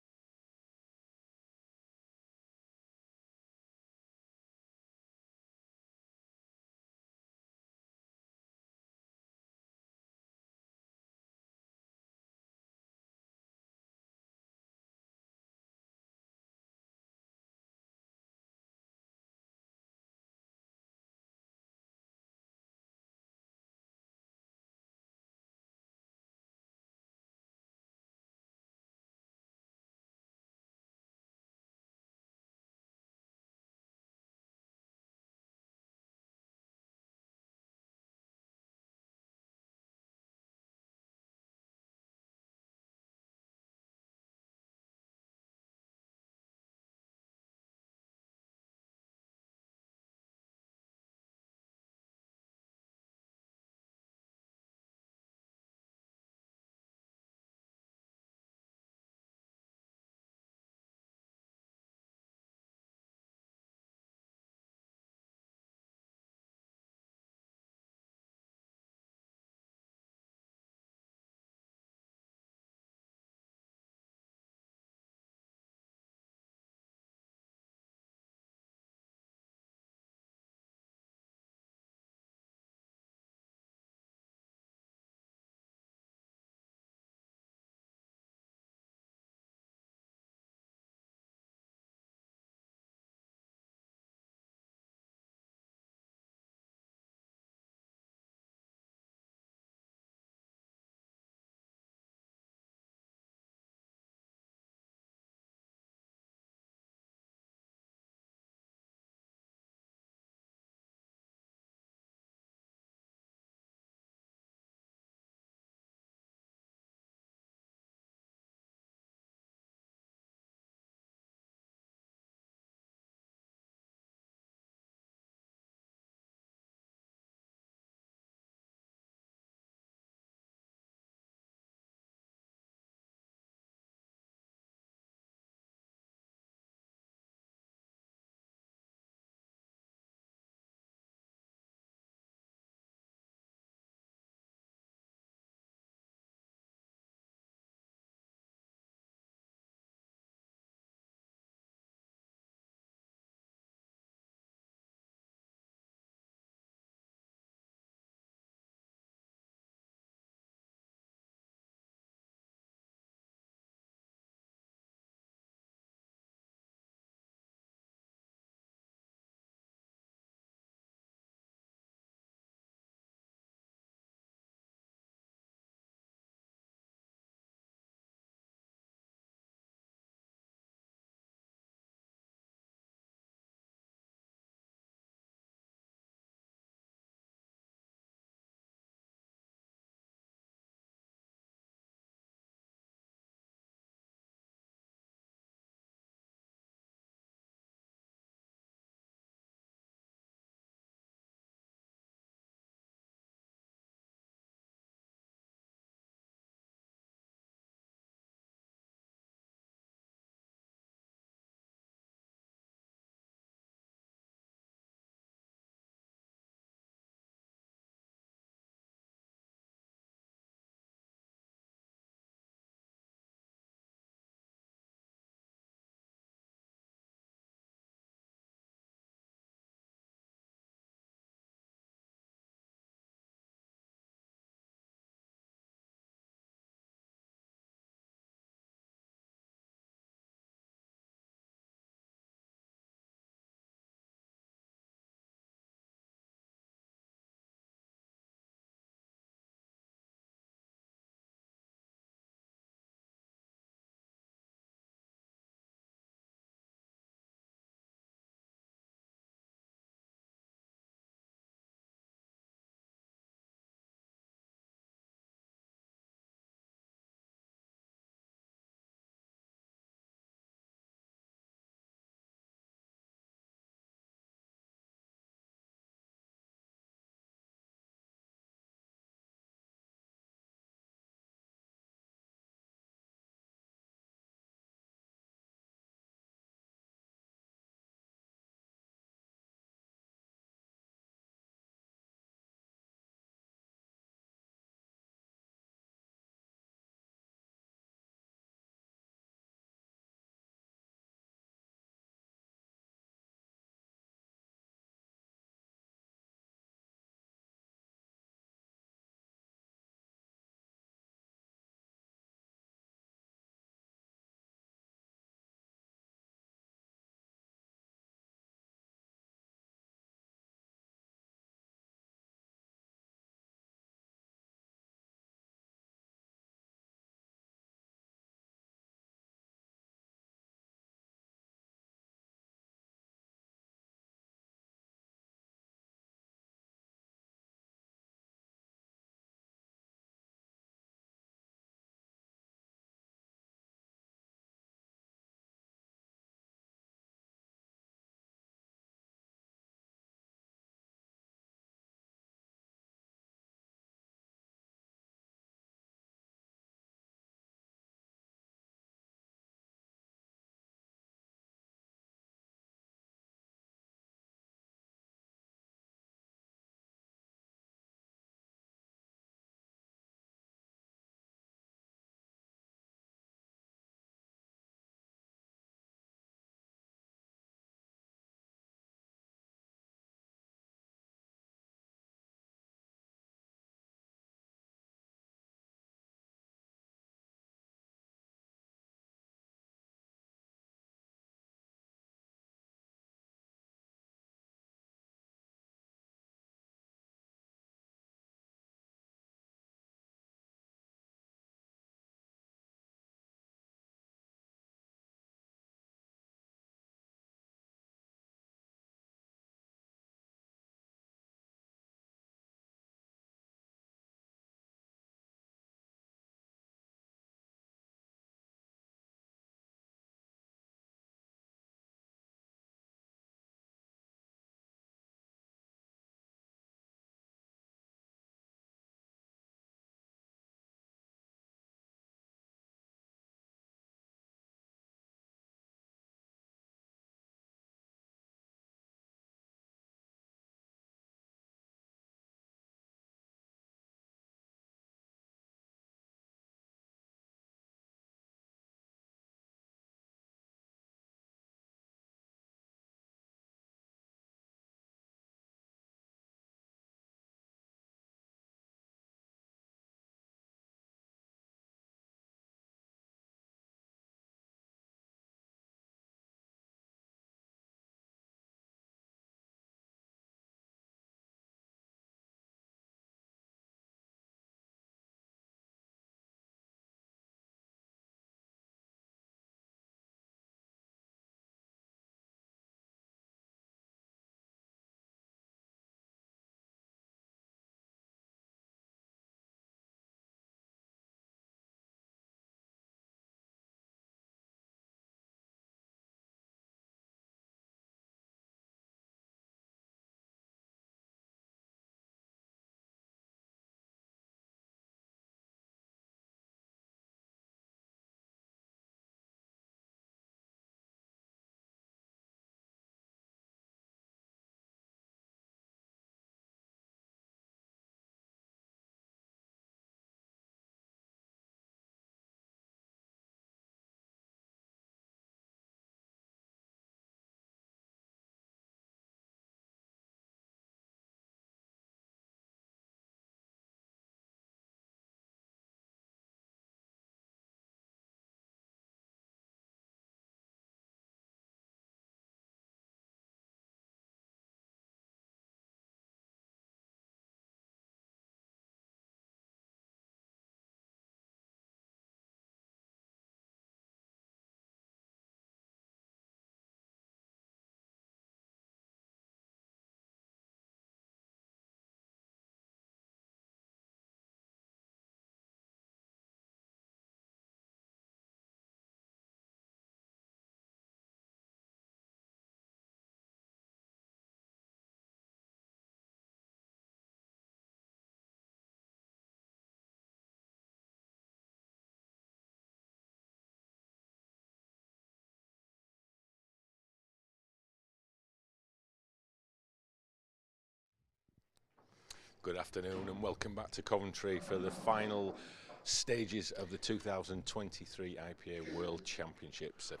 Good afternoon and welcome back to Coventry for the final stages of the 2023 IPA World Championships. If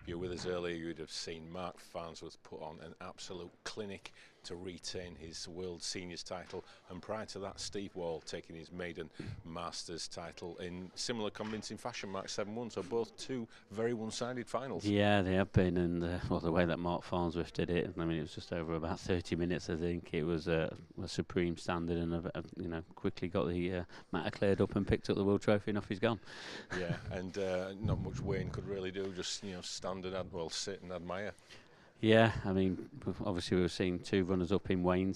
you're with us earlier, you'd have seen Mark Farnsworth put on an absolute clinic to retain his World Seniors title, and prior to that, Steve Wall taking his maiden Masters title in similar convincing fashion, Mark 7-1, so both two very one-sided finals. Yeah, they have been, and the way that Mark Farnsworth did it, I mean, it was just over about 30 minutes, I think. It was a supreme standard, and quickly got the matter cleared up and picked up the World Trophy, and off he's gone. Yeah, and not much Wayne could really do, just stand and sit and admire. Yeah, I mean, obviously we were seeing two runners-up in Wayne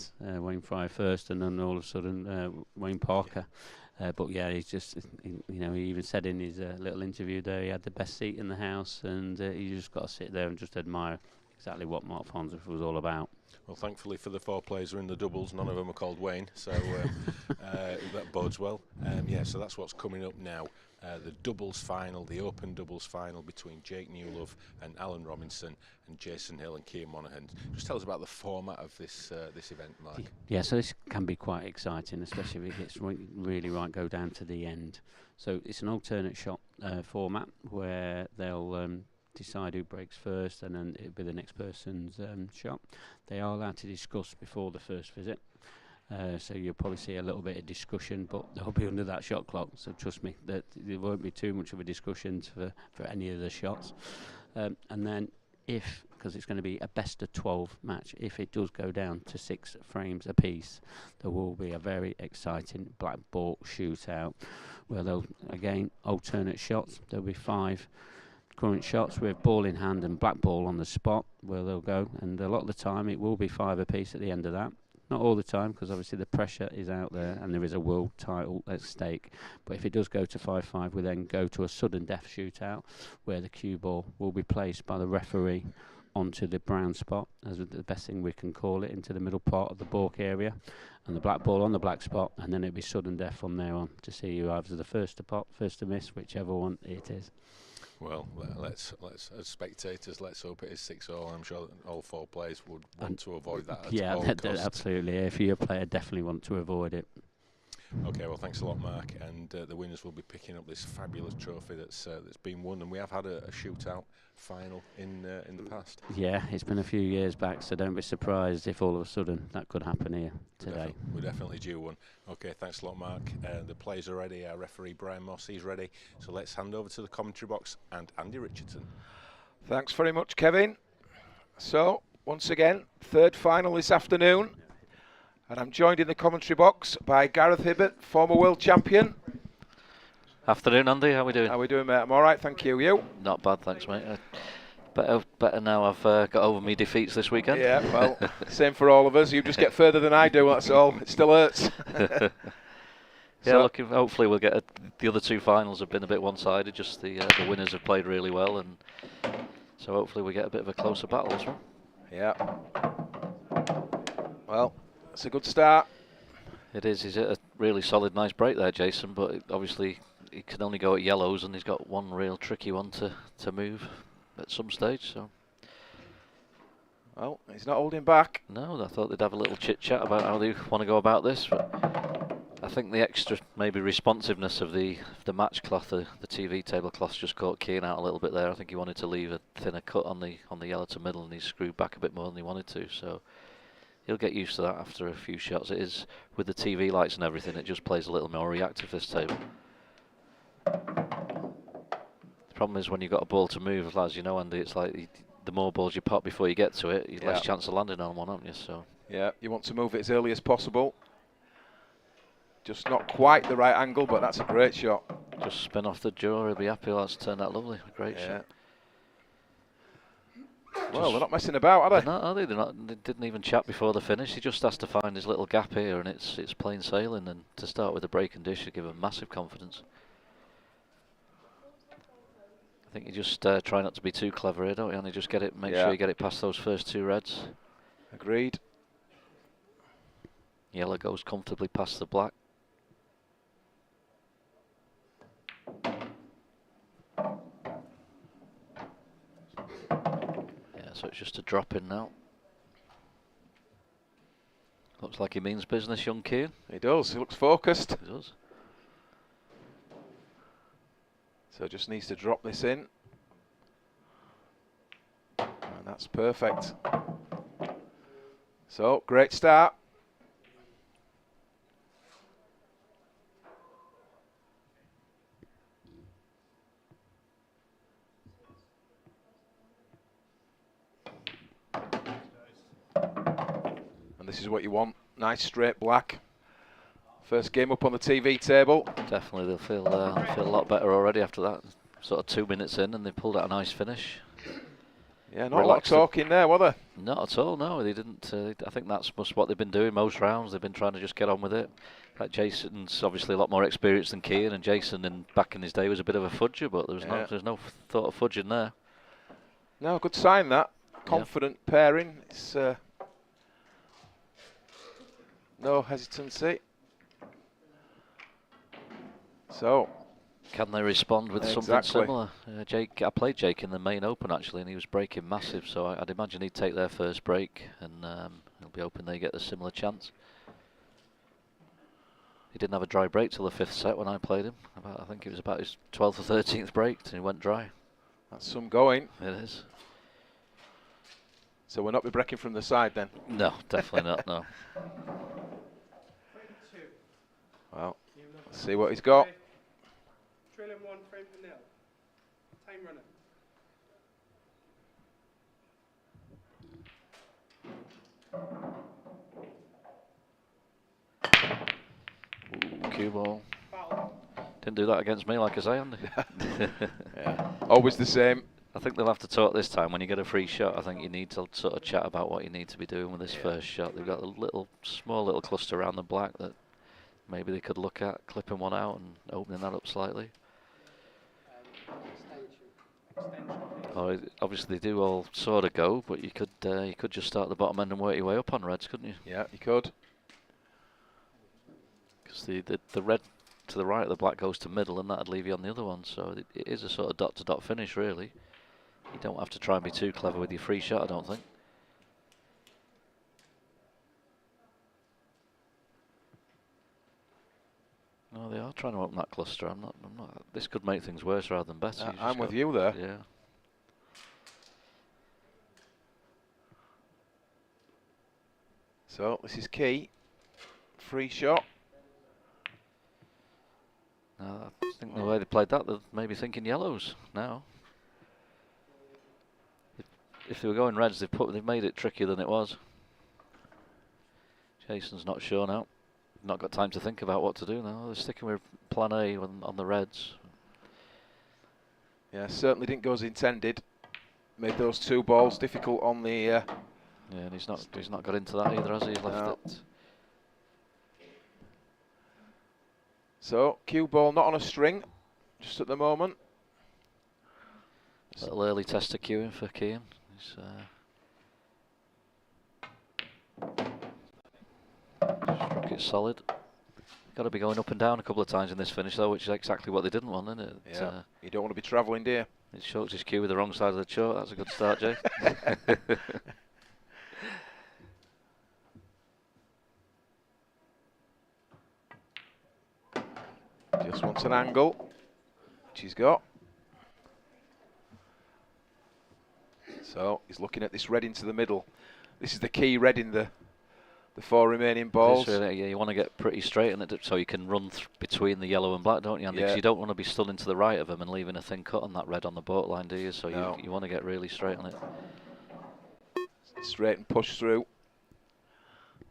Fry first, and then all of a sudden Wayne Parker. But yeah, he's just, he even said in his little interview there he had the best seat in the house, and you just got to sit there and just admire exactly what Mark Farnsworth was all about. Well, thankfully for the four players who are in the doubles, none of them are called Wayne, so that bodes well. So that's what's coming up now. The doubles final, the open doubles final between Jake Newlove and Alan Robinson and Jason Hill and Keir Monaghan. Just tell us about the format of this event, Mark. Yeah, so this can be quite exciting, especially if it gets really right, go down to the end. So it's an alternate shot format where they'll decide who breaks first, and then it'll be the next person's shot. They are allowed to discuss before the first visit. So you'll probably see a little bit of discussion, but they'll be under that shot clock, so trust me, that there won't be too much of a discussion for any of the shots. And then because it's going to be a best of 12 match, if it does go down to 6 frames apiece, there will be a very exciting black ball shootout where they'll, again, alternate shots. There'll be 5 current shots with ball in hand and black ball on the spot where they'll go, and a lot of the time it will be 5 apiece at the end of that. Not all the time, because obviously the pressure is out there and there is a world title at stake. But if it does go to 5-5, we then go to a sudden death shootout where the cue ball will be placed by the referee onto the brown spot, as the best thing we can call it, into the middle part of the balk area, and the black ball on the black spot, and then it'll be sudden death from there on to see who either the first to pop, first to miss, whichever one it is. Well, let's as spectators, let's hope it is 6-all. I'm sure that all 4 players would want to avoid that at all costs. Absolutely. If you're a player, definitely want to avoid it. Okay, well, thanks a lot, Mark. And the winners will be picking up this fabulous trophy that's been won, and we have had a shootout final in the past. Yeah, it's been a few years back, so don't be surprised if all of a sudden that could happen here today. We're definitely due one. Okay, thanks a lot, Mark. The players are ready. Our referee Brian Moss, he's ready. So let's hand over to the commentary box and Andy Richardson. Thanks very much, Kevin. So once again, third final this afternoon. And I'm joined in the commentary box by Gareth Hibbert, former world champion. Afternoon, Andy. How are we doing? How are we doing, mate? I'm all right, thank you. You? Not bad, thanks, mate. Better now I've got over me defeats this weekend. Yeah, well, same for all of us. You just get further than I do, that's all. It still hurts. Yeah, hopefully we'll get the other 2 finals have been a bit one-sided. Just the winners have played really well, and so hopefully we get a bit of a closer battle as well. Yeah. Well, it's a good start. It is. He's at a really solid, nice break there, Jason. But obviously he can only go at yellows, and he's got one real tricky one to move at some stage. So. Well, he's not holding back. No, I thought they'd have a little chit-chat about how they want to go about this. But I think the extra maybe responsiveness of the match cloth, the TV tablecloth, just caught Keane out a little bit there. I think he wanted to leave a thinner cut on the yellow to middle, and he screwed back a bit more than he wanted to. So he'll get used to that after a few shots. It is, with the TV lights and everything, it just plays a little more reactive, this table. The problem is when you've got a ball to move, as you know, Andy, it's like the more balls you pop before you get to it, you've less chance of landing on one, haven't you? So. Yeah, you want to move it as early as possible. Just not quite the right angle, but that's a great shot. Just spin off the jaw, he'll be happy. That's turned out lovely. Great shot. Well, they're not messing about, are they? No, are they? They didn't even chat before the finish. He just has to find his little gap here, and it's plain sailing. And to start with a break and dish should give him massive confidence. I think you just try not to be too clever here, don't you? And you just make sure you get it past those first 2 reds. Agreed. Yellow goes comfortably past the black. So it's just a drop in now. Looks like he means business, young Keane. He does. He looks focused. He does. So just needs to drop this in. And that's perfect. So, great start. And this is what you want. Nice straight black. First game up on the TV table. Definitely, they'll feel a lot better already after that. Sort of 2 minutes in, and they pulled out a nice finish. Yeah, not a lot of talking there, were there? Not at all. No, they didn't. I think that's what they've been doing most rounds. They've been trying to just get on with it. Like Jason's obviously a lot more experienced than Keane, and Jason, back in his day, was a bit of a fudger, but there's no thought of fudging there. No, good sign that. Confident pairing. It's no hesitancy. So, can they respond with something similar? Jake, I played Jake in the main open actually, and he was breaking massive. So I'd imagine he'd take their first break, and he'll be hoping they get a similar chance. He didn't have a dry break till the 5th set when I played him. I think it was about his 12th or 13th break, and he went dry. That's some going. It is. So we'll not be breaking from the side then? No, definitely not. No. Well, let's see what he's got. Drilling 1 frame for nil. Time running. Ooh, cue ball. Didn't do that against me, like I say, Andy. Yeah. Always the same. I think they'll have to talk this time. When you get a free shot, I think you need to sort of chat about what you need to be doing with this first shot. They've got a small little cluster around the black that maybe they could look at, clipping one out and opening that up slightly. Or obviously they do all sort of go, but you could just start at the bottom end and work your way up on reds, couldn't you? Yeah, you could. Because the red to the right of the black goes to middle, and that'd leave you on the other one. So it is a sort of dot-to-dot finish, really. You don't have to try and be too clever with your free shot, I don't think. No, they are trying to open that cluster. I'm not. This could make things worse rather than better. I'm with you there. Yeah. So this is key. Free shot. I think the way they played that, they're maybe thinking yellows now. If they were going reds, they've made it trickier than it was. Jason's not sure now. Not got time to think about what to do now. They're sticking with plan A on the reds. Yeah, certainly didn't go as intended. Made those 2 balls difficult on the. Yeah, and he's not got into that either, has he? He's left it. So cue ball not on a string, just at the moment. Little early test of cueing for Keane. Struck it solid. Got to be going up and down a couple of times in this finish though, which is exactly what they didn't want, isn't it? Yeah. You don't want to be travelling, do you? It chokes his cue with the wrong side of the choke. That's a good start, Jay. Just wants an angle, which he's got. So he's looking at this red into the middle. This is the key red in the 4 remaining balls. Really, yeah, you want to get pretty straight in it so you can run between the yellow and black, don't you, Andy? Because you don't want to be stood into the right of them and leaving a thin cut on that red on the boat line, do you? So you want to get really straight on it. Straight and push through.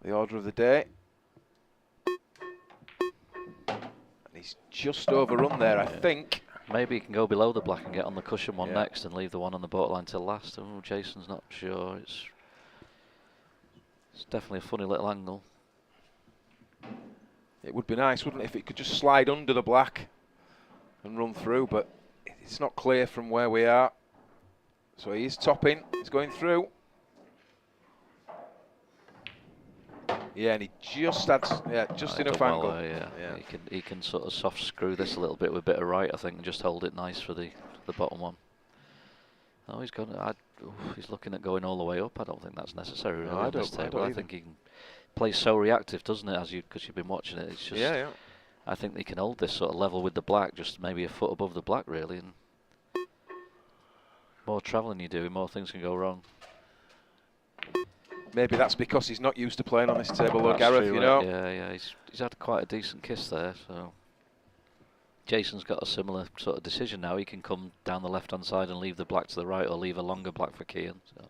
The order of the day. And he's just overrun there, I think. Maybe he can go below the black and get on the cushion one next and leave the one on the boat line till last. Oh, Jason's not sure. It's definitely a funny little angle. It would be nice, wouldn't it, if it could just slide under the black and run through, but it's not clear from where we are. So he is topping, he's going through. Yeah, and he just had just enough angle. He can sort of soft screw this a little bit with a bit of right, I think, and just hold it nice for the bottom one. Oh, he's looking at going all the way up. I don't think that's necessary. Really, no, I don't I think he can plays so reactive, doesn't it? Because you've been watching it. It's just. Yeah. I think they can hold this sort of level with the black, just maybe a foot above the black, really. And more travelling you do, more things can go wrong. Maybe that's because he's not used to playing on this table, though, That's Gareth. true, You know. Yeah. He's had quite a decent kiss there, so. Jason's got a similar sort of decision now. He can come down the left-hand side and leave the black to the right, or leave a longer black for Kean. So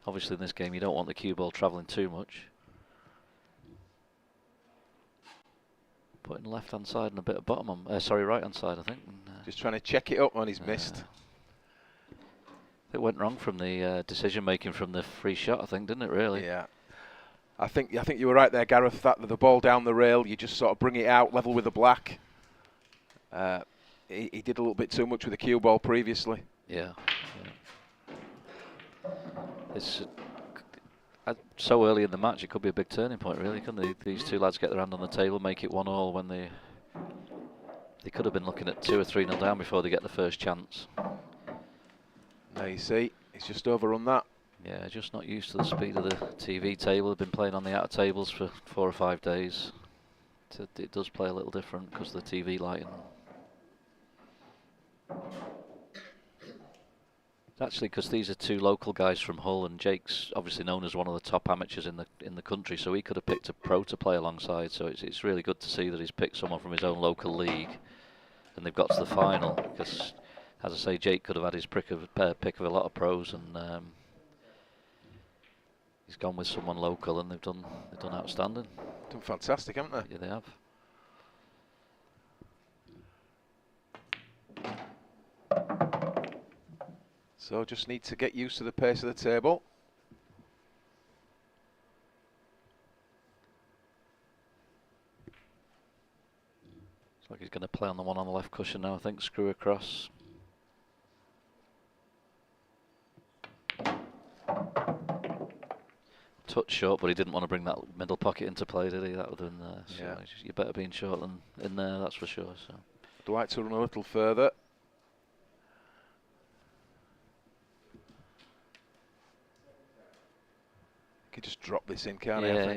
obviously in this game you don't want the cue ball travelling too much. Putting left-hand side and a bit of bottom on, right-hand side, I think. And, just trying to check it up when he's missed. It went wrong from the decision-making from the free shot, I think, didn't it? Really? Yeah. I think you were right there, Gareth. That the ball down the rail, you just sort of bring it out level with the black. He did a little bit too much with the cue ball previously. Yeah. It's so early in the match, it could be a big turning point, really, couldn't these two lads get their hand on the table, make it 1-1 when they could have been looking at 2 or 3-0 down before they get the first chance. Now you see, he's just overrun that. Yeah, just not used to the speed of the TV table. They've been playing on the outer tables for 4 or 5 days. It does play a little different because of the TV lighting. Actually, because these are 2 local guys from Hull, and Jake's obviously known as one of the top amateurs in the country, so he could have picked a pro to play alongside. So it's really good to see that he's picked someone from his own local league, and they've got to the final. Because, as I say, Jake could have had his pick of a lot of pros, and he's gone with someone local, and they've done outstanding. Done fantastic, haven't they? Yeah, they have. So just need to get used to the pace of the table. Looks like he's going to play on the one on the left cushion now, I think, screw across. Touch short, but he didn't want to bring that middle pocket into play, did he? That would have been there. So Yeah. you better be in short than in there, that's for sure. So I'd like to run a little further. Could just drop this in, can't he? yeah,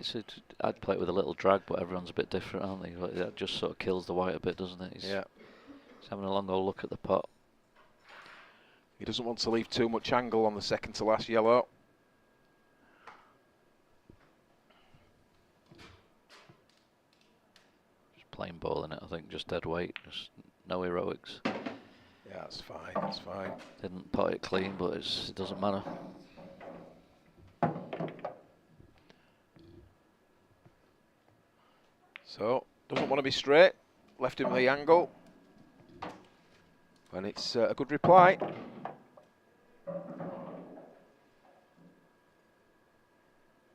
I'd play it with a little drag, but everyone's a bit different, aren't they? But that just sort of kills the white a bit, doesn't it? Yeah. He's having a long old look at the pot. He doesn't want to leave too much angle on the second to last yellow. Just plain ball in it, I think, just dead weight, just no heroics. Yeah, that's fine, that's fine. Didn't pot it clean, but it doesn't matter. So, doesn't want to be straight, left him the angle. And it's a good reply.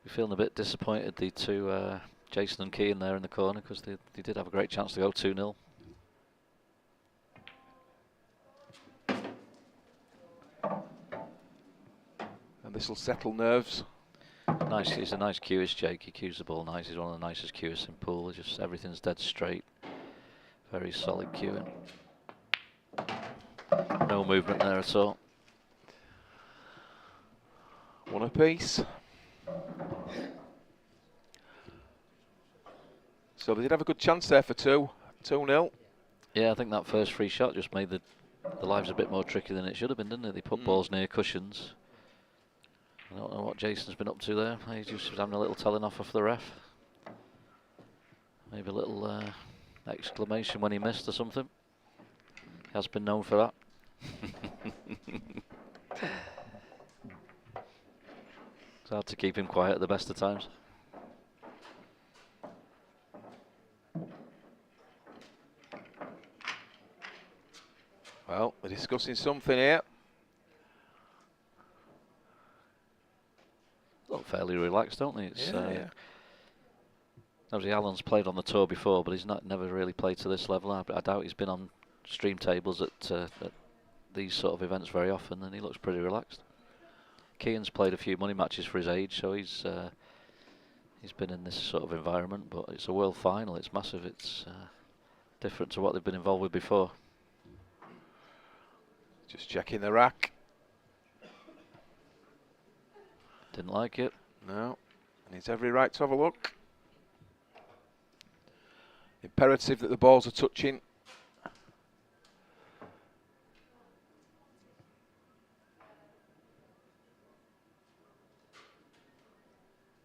We're feeling a bit disappointed, the two, Jason and Kean there in the corner, because they did have a great chance to go 2-0. And this will settle nerves. Nice, he's a nice cueist, Jake. He cues the ball nice. He's one of the nicest cueists in pool. Just everything's dead straight. Very solid cueing. No movement there at all. One apiece. So they did have a good chance there for 2-0. Yeah, I think that first free shot just made the lives a bit more tricky than it should have been, didn't it? They put balls near cushions. I don't know what Jason's been up to there. He's just having a little telling off the ref. Maybe a little exclamation when he missed or something. He has been known for that. It's hard to keep him quiet at the best of times. Well, they're discussing something here. Look fairly relaxed, don't they? It's, yeah. Obviously, Alan's played on the tour before, but he's never really played to this level. I doubt he's been on stream tables at these sort of events very often, and he looks pretty relaxed. Kean's played a few money matches for his age, so he's been in this sort of environment. But it's a world final; it's massive. It's different to what they've been involved with before. Just checking the rack. Didn't like it. No. And he's every right to have a look. Imperative that the balls are touching.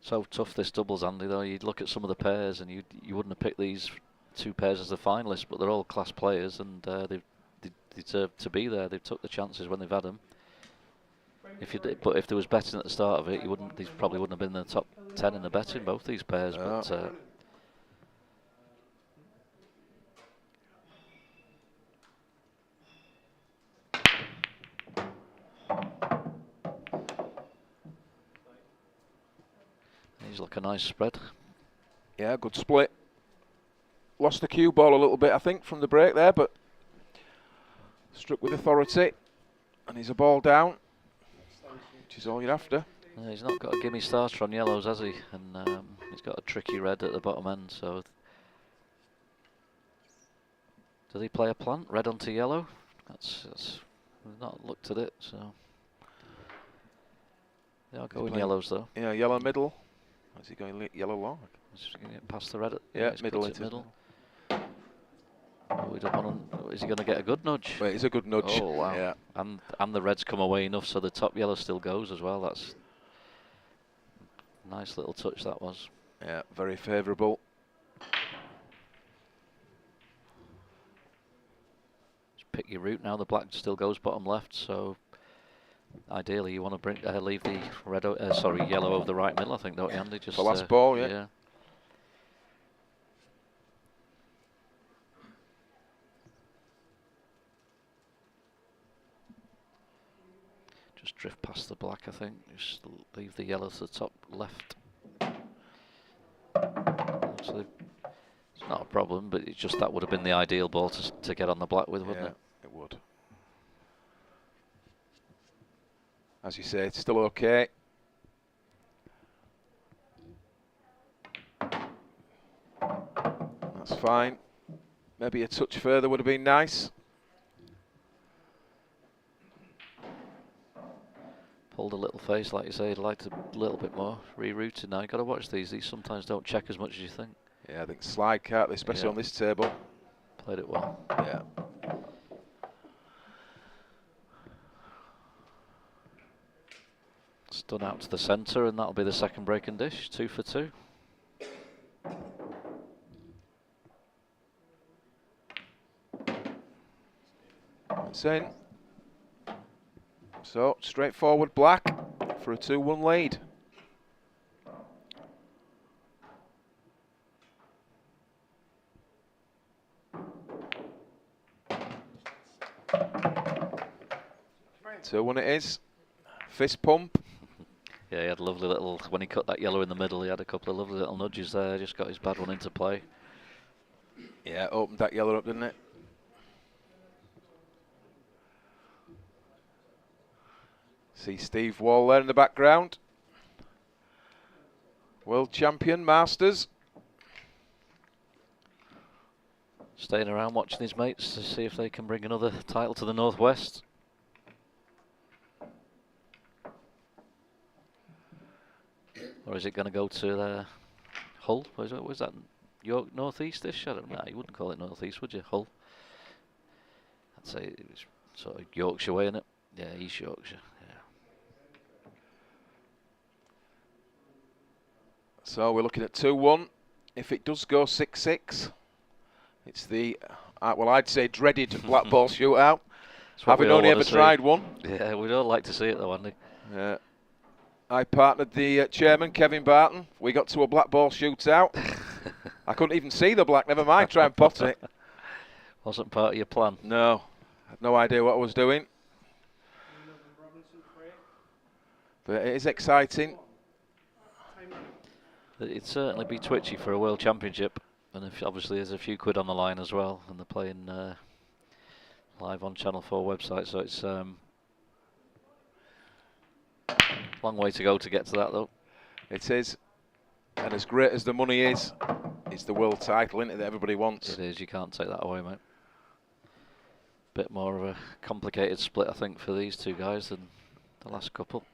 So tough this doubles, Andy, though. You'd look at some of the pairs and you wouldn't have picked these two pairs as the finalists, but they're all class players and they deserve to be there. They've took the chances when they've had them. But if there was betting at the start of it, these probably wouldn't have been in the top 10 in the betting, both these pairs. No. But these look a nice spread. Yeah, good split. Lost the cue ball a little bit, I think, from the break there, but struck with authority. And he's a ball down, which is all you're after. Yeah, he's not got a gimme starter on yellows, has he? And he's got a tricky red at the bottom end, so... Does he play a plant? Red onto yellow? We've not looked at it, so... They are going yellows, though. Yeah, yellow middle. Is he going yellow long? He's going to get past the red. Yeah, middle. Middle. Oh, we don't want to, is he going to get a good nudge? Well, it's a good nudge. Oh, wow. Yeah. And the red's come away enough so the top yellow still goes as well. That's a nice little touch that was. Yeah, very favourable. Just pick your route now. The black still goes bottom left, so ideally you want to leave the yellow over the right middle, I think, don't you, Andy? Just the last ball, yeah. Just drift past the black, I think. Just leave the yellow to the top left. So it's not a problem, but it's just that would have been the ideal ball to get on the black with, wouldn't it? It would. As you say, it's still okay. That's fine. Maybe a touch further would have been nice. Pulled a little face, like you say, liked a little bit more. Rerouted now. You've got to watch these. These sometimes don't check as much as you think. Yeah, I think slide, can't they, especially on this table. Played it well. Yeah. Done out to the centre, and that'll be the second break and dish. 2 for 2. It's in. So, straightforward black for a 2-1 lead. So when it is, fist pump. Yeah, he had a lovely little, when he cut that yellow in the middle, he had a couple of lovely little nudges there, just got his bad one into play. Yeah, opened that yellow up, didn't it? See Steve Wall there in the background. World champion, Masters. Staying around watching his mates to see if they can bring another title to the Northwest. Or is it going to go to Hull? Was that York Northeast-ish? I don't know. You wouldn't call it Northeast, would you? Hull. I'd say it was sort of Yorkshire way, innit? Yeah, East Yorkshire. Yeah. So we're looking at 2-1. If it does go 6-6, it's the well, I'd say dreaded black ball shootout. Having only ever tried one. Yeah, we'd all like to see it though, Andy. Yeah. I partnered the chairman, Kevin Barton. We got to a black ball shootout. I couldn't even see the black, never mind try and pot it. Wasn't part of your plan? No. I had no idea what I was doing. But it is exciting. It'd certainly be twitchy for a World Championship. And if obviously there's a few quid on the line as well. And they're playing live on Channel 4 website. So it's long way to go to get to that, though. It is. And as great as the money is, it's the world title, isn't it, that everybody wants. It is. You can't take that away, mate. Bit more of a complicated split, I think, for these two guys than the last couple.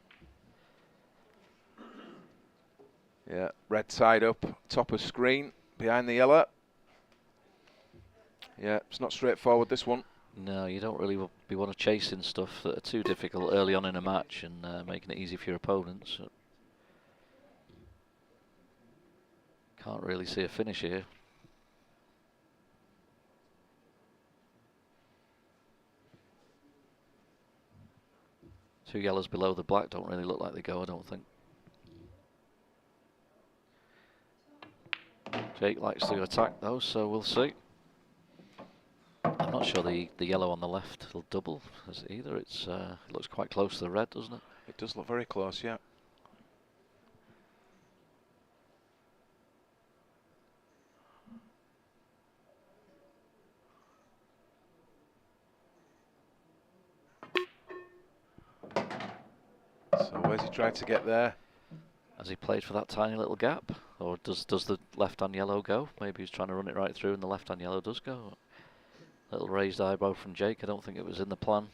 Yeah, red tied up, top of screen, behind the yellow. Yeah, it's not straightforward, this one. No, you don't really want to chasing stuff that are too difficult early on in a match and making it easy for your opponents. So can't really see a finish here. Two yellows below the black don't really look like they go, I don't think. Jake likes to attack those, so we'll see. I'm not sure the yellow on the left will double as either. It looks quite close to the red, doesn't it? It does look very close, yeah. So where's he trying to get there? Has he played for that tiny little gap? Or does the left-hand yellow go? Maybe he's trying to run it right through and the left-hand yellow does go. Little raised eyebrow from Jake. I don't think it was in the plan.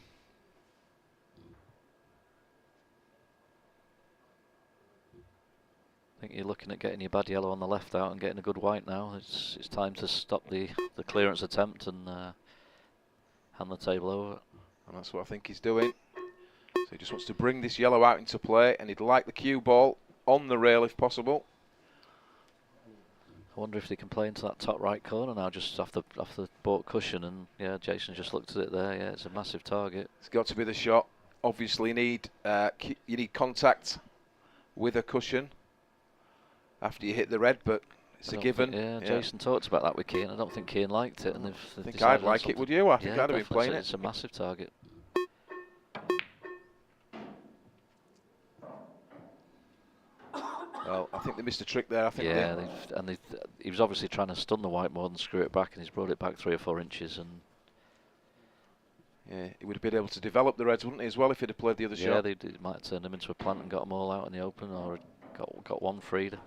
I think you're looking at getting your bad yellow on the left out and getting a good white now. It's time to stop the clearance attempt and hand the table over. And that's what I think he's doing. So he just wants to bring this yellow out into play, and he'd like the cue ball on the rail if possible. I wonder if they can play into that top right corner now, just off the baulk cushion. And yeah, Jason just looked at it there. Yeah, it's a massive target. It's got to be the shot. Obviously, you need contact with a cushion after you hit the red, but it's a given. Yeah, Jason talked about that with Keane. I don't think Keane liked it, and they've I think I'd like it. Would you? I think I'd have been playing it. It's a massive target. Well, I think they missed a trick there. I think. Yeah, he was obviously trying to stun the white more than screw it back, and he's brought it back 3 or 4 inches. And yeah, he would have been able to develop the reds, wouldn't he, as well, if he'd have played the other shot? Yeah, they might have turned him into a plant and got them all out in the open, or got one freed.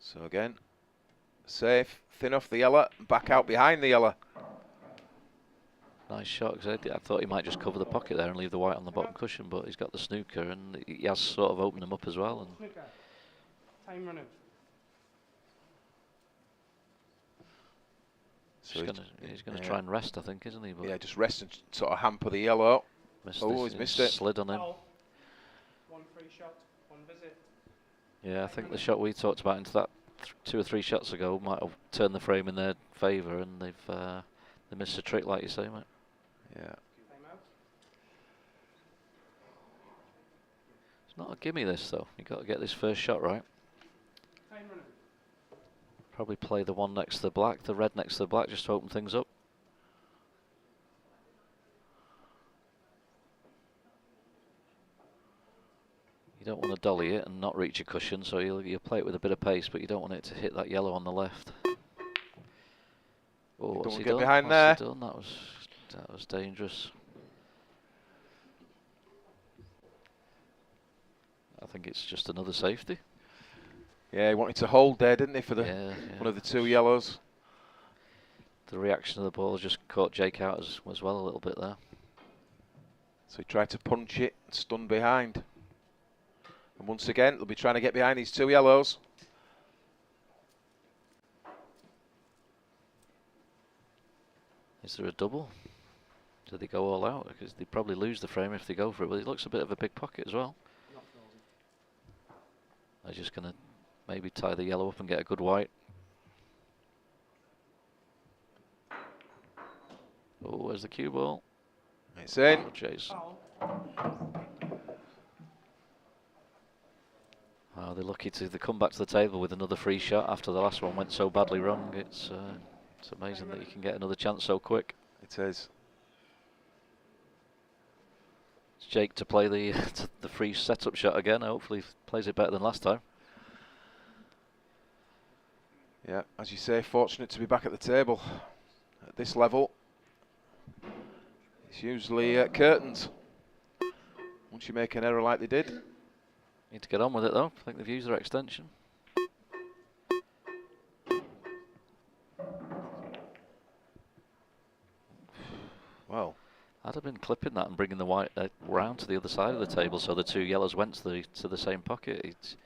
So again, safe, thin off the yellow, back out behind the yellow. Nice shot, because I thought he might just cover the pocket there and leave the white on the bottom cushion, but he's got the snooker and he has sort of opened them up as well. And Time running. So he's going to try and rest, I think, isn't he? But yeah, just rest and sort of hamper the yellow. He's missed it. Slid on him. One free shot, one visit. Yeah, I think the shot we talked about into that 2 or 3 shots ago might have turned the frame in their favour, and they missed a trick, like you say, mate. Yeah. It's not a gimme, this, though. You've got to get this first shot right. Probably play the one next to the black, the red next to the black, just to open things up. You don't want to dolly it and not reach a cushion, so you'll play it with a bit of pace, but you don't want it to hit that yellow on the left. Oh, what's he done? Behind there. That was dangerous. I think it's just another safety. Yeah, he wanted to hold there, didn't he, for the one of the 2 yellows. The reaction of the ball just caught Jake out as well a little bit there. So he tried to punch it, stun behind. And once again, they'll be trying to get behind these 2 yellows. Is there a double? Do they go all out? Because they probably lose the frame if they go for it. But it looks a bit of a big pocket as well. They're just going to maybe tie the yellow up and get a good white. Oh, where's the cue ball? It's in. Oh, chase. Oh, they're lucky to come back to the table with another free shot after the last one went so badly wrong. It's amazing that you can get another chance so quick. It is. It's Jake to play the free setup shot again. Hopefully he plays it better than last time. Yeah, as you say, fortunate to be back at the table at this level. It's usually curtains once you make an error like they did. Need to get on with it though. I think they've used their extension. Well, I'd have been clipping that and bringing the white round to the other side of the table, so the 2 yellows went to the same pocket.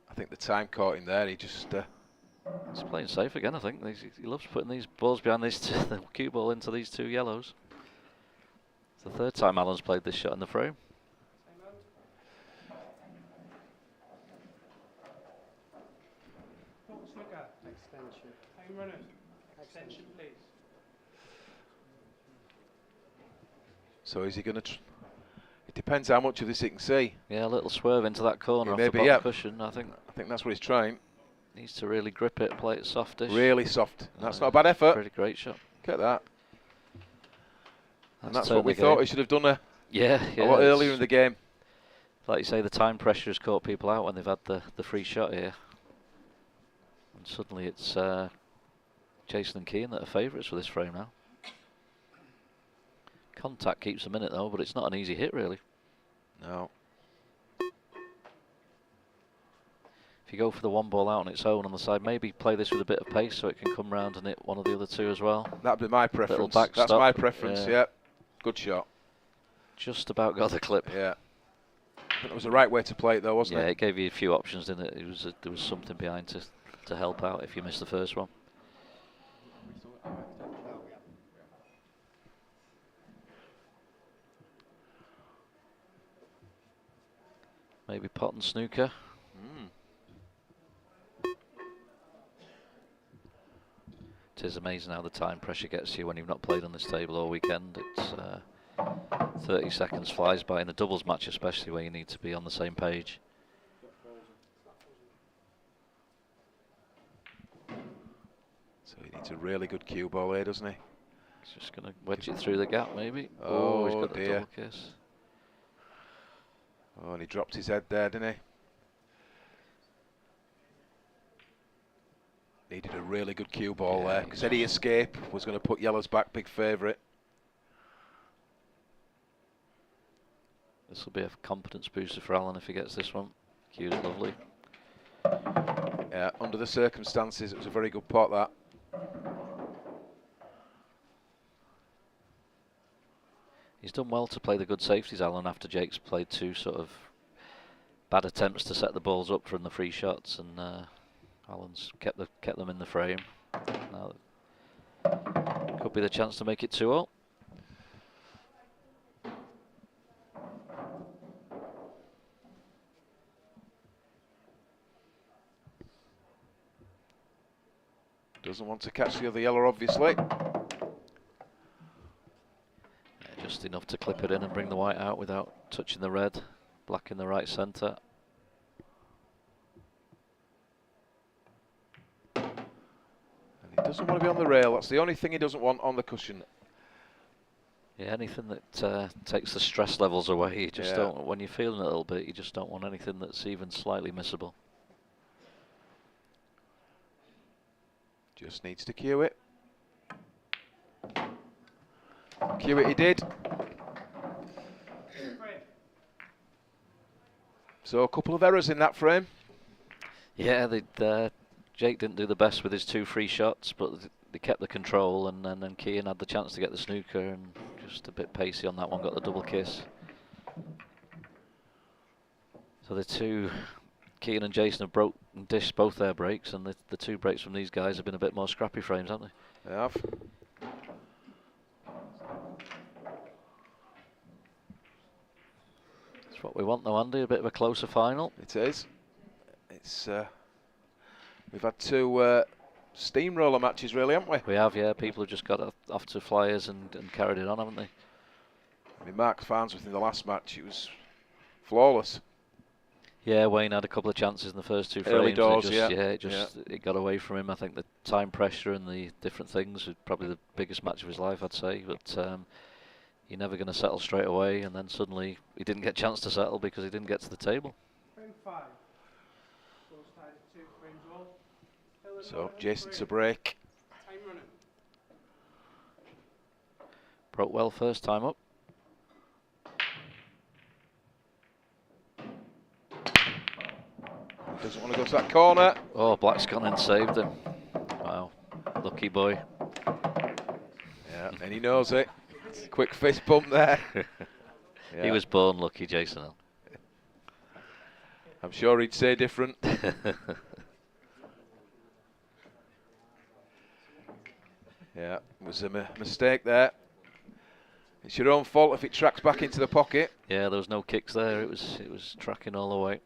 I think the time caught him there. He just. He's playing safe again, I think. He loves putting these balls behind these the cue ball into these 2 yellows. It's the 3rd time Alan's played this shot in the frame. Extension. Time runner. Extension, please. So is he going to? It depends how much of this he can see. Yeah, a little swerve into that corner off the maybe, bottom cushion. I think that's what he's trying. Needs to really grip it, play it softish. Really soft. That's not a bad effort. Pretty great shot. Look at that. And that's what we thought he should have done a lot earlier in the game. Like you say, the time pressure has caught people out when they've had the free shot here. And suddenly it's Jason and Keane that are favourites for this frame now. Contact keeps them in it though, but it's not an easy hit really. No. If you go for the 1 ball out on its own on the side, maybe play this with a bit of pace so it can come round and hit one of the other 2 as well. That'd be my preference. That's my preference, yeah. Good shot. Just about got the clip. Yeah. I think it was the right way to play it though, wasn't it? Yeah, it gave you a few options, didn't it? There was something behind to help out if you missed the first one. Maybe pot and snooker. It is amazing how the time pressure gets you when you've not played on this table all weekend. It's 30 seconds flies by in a doubles match, especially where you need to be on the same page. So he needs a really good cue ball here, doesn't he? He's just going to wedge it through the gap, maybe. Oh, he's got dear. the double kiss. Oh, and he dropped his head there, didn't he? Needed a really good cue ball there, because any escape was going to put yellows back, big favourite. This will be a confidence booster for Alan if he gets this one. Cued it lovely. Yeah, under the circumstances, it was a very good pot, that. He's done well to play the good safeties, Alan, after Jake's played 2 sort of bad attempts to set the balls up from the free shots, and Alan's kept them in the frame. Now could be the chance to make it 2-all. Doesn't want to catch the other yellow, obviously. Just enough to clip it in and bring the white out without touching the red. Black in the right centre. And he doesn't want to be on the rail. That's the only thing he doesn't want on the cushion. Yeah, anything that takes the stress levels away. You just don't. When you're feeling a little bit, you just don't want anything that's even slightly missable. Just needs to cue it. Cue it he did. So a couple of errors in that frame. Yeah, Jake didn't do the best with his 2 free shots, but they kept the control, and then Keane had the chance to get the snooker, and just a bit pacey on that one, got the double kiss. So the 2, Keane and Jason, have dished both their breaks, and the 2 breaks from these guys have been a bit more scrappy frames, haven't they? They have. That's what we want though, Andy, a bit of a closer final. It is. It's we've had 2 steamroller matches really, haven't we? We have, yeah. People have just got off to flyers and carried it on, haven't they? I mean, Mark Farnsworth in the last match, it was flawless. Yeah, Wayne had a couple of chances in the first 2 frames. Early doors, It got away from him. I think the time pressure and the different things was probably the biggest match of his life, I'd say. But you're never going to settle straight away, and then suddenly he didn't get a chance to settle because he didn't get to the table. Frame 5. Both sides, 2 frames all. So Jason to break. Time running. Broke well first time up. Doesn't want to go to that corner. Oh, Black's gone and saved him. Wow, lucky boy. Yeah, and he knows it. Quick fist bump there. He was born lucky, Jason. I'm sure he'd say different. Yeah, it was a mistake there. It's your own fault if it tracks back into the pocket. Yeah, there was no kicks there. It was tracking all the way.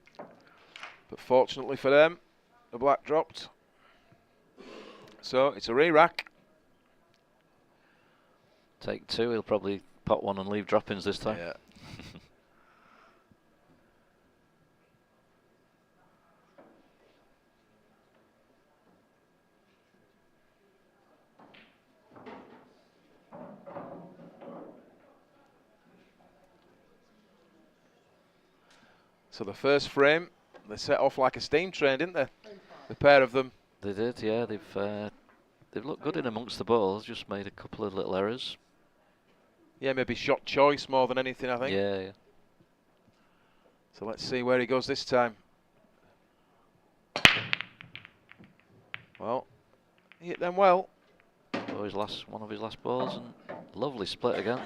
But fortunately for them, the black dropped. So it's a re-rack. Take 2. He'll probably pot one and leave droppings this time. Yeah. So the first frame, they set off like a steam train, didn't they? The pair of them. They did, yeah. They've looked good in amongst the balls, just made a couple of little errors. Yeah, maybe shot choice more than anything, I think. Yeah. So let's see where he goes this time. Well, he hit them well. Oh, one of his last balls, and lovely split again.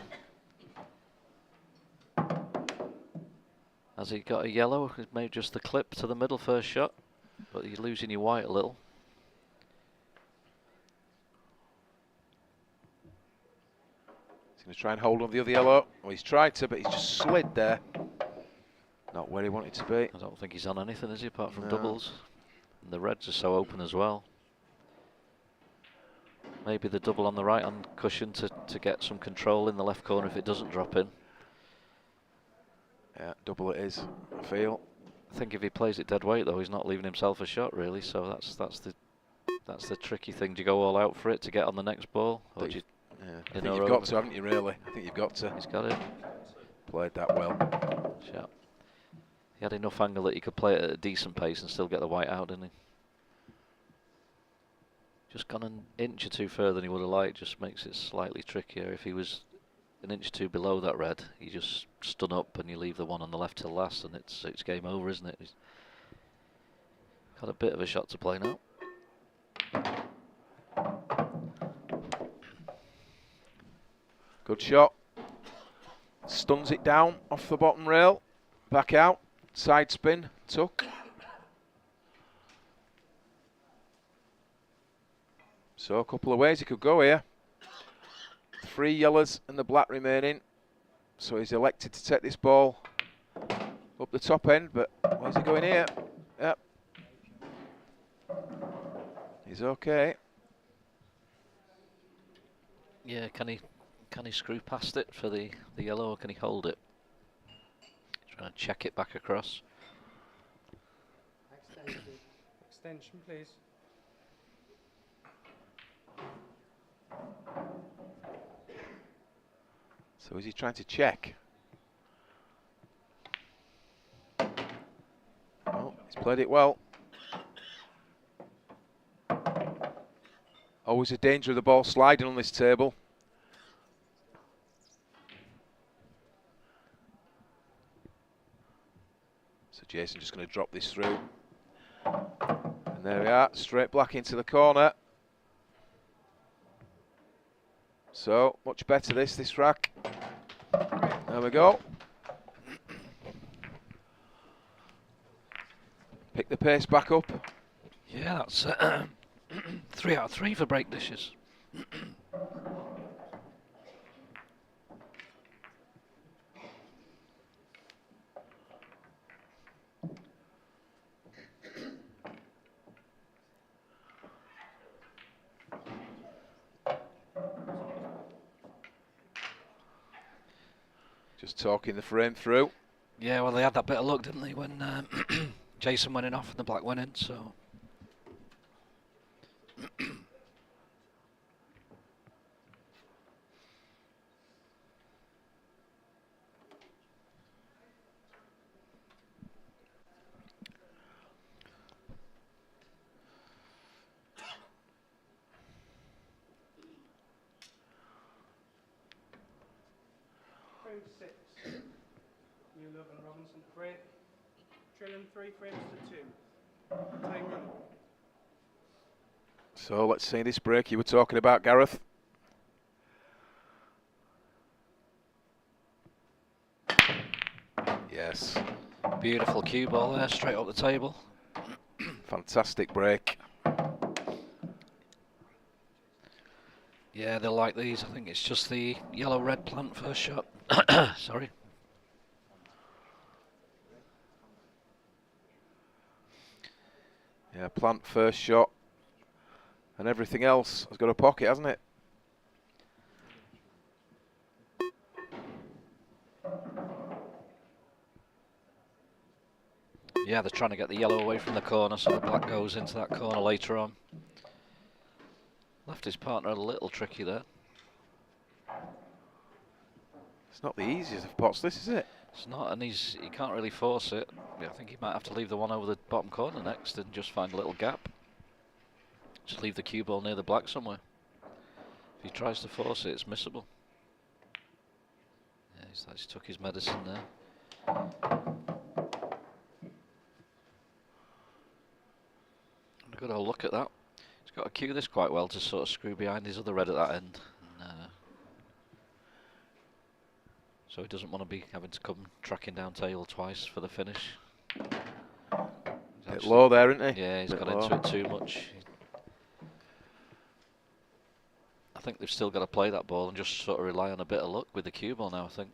Has he got a yellow? He's made just the clip to the middle first shot, but you're losing your white a little. He's going to try and hold on the other yellow. Well, he's tried to, but he's just slid there. Not where he wanted to be. I don't think he's on anything, is he, apart from No. doubles? And the reds are so open as well. Maybe the double on the right hand cushion to get some control in the left corner if it doesn't drop in. Yeah, double it is, I feel. I think if he plays it dead weight though, he's not leaving himself a shot really. So that's the tricky thing. Do you go all out for it to get on the next ball, or do you? Yeah, I think you've got to, haven't you? Really, I think you've got to. He's got it. Played that well. Shot. He had enough angle that he could play it at a decent pace and still get the white out, didn't he? Just gone an inch or two further than he would have liked. Just makes it slightly trickier. If he was an inch or two below that red, you just stun up and you leave the one on the left till last, and it's game over, isn't it? He's got a bit of a shot to play now. Good shot. Stuns it down off the bottom rail. Back out. Side spin. Tuck. So a couple of ways he could go here. 3 yellows and the black remaining. So he's elected to take this ball up the top end, but where's he going here? Yep. He's okay. Yeah, can he screw past it for the yellow, or can he hold it? Trying to check it back across. Extension, please. So is he trying to check? Oh, he's played it well. Always a danger of the ball sliding on this table. So Jason just going to drop this through. And there we are, straight black into the corner. So, much better this rack. There we go. Pick the pace back up. Yeah, that's 3 out of 3 for break dishes. Just talking the frame through. Yeah, well, they had that bit of luck, didn't they, when Jason went in off and the black went in, so. Frame 6. New Love and Robinson frame. Drilling 3 frames to 2. Time run. So let's see this break you were talking about, Gareth. Beautiful cue ball there, straight up the table. Fantastic break. Yeah, they'll like these. I think it's just the yellow-red plant first shot. Sorry. Yeah, plant first shot. And everything else has got a pocket, hasn't it? Yeah, they're trying to get the yellow away from the corner so the black goes into that corner later on. Left his partner a little tricky there. It's not the easiest of pots, this, is it? It's not, and he can't really force it. Yeah, I think he might have to leave the one over the bottom corner next and just find a little gap. Just leave the cue ball near the black somewhere. If he tries to force it, it's missable. Yeah, he's took his medicine there. A good old look at that. He's got to cue this quite well to sort of screw behind his other red at that end. And, so he doesn't want to be having to come tracking down table twice for the finish. Bit low there, isn't he? Yeah, he's got into it too much. I think they've still got to play that ball and just sort of rely on a bit of luck with the cue ball now, I think.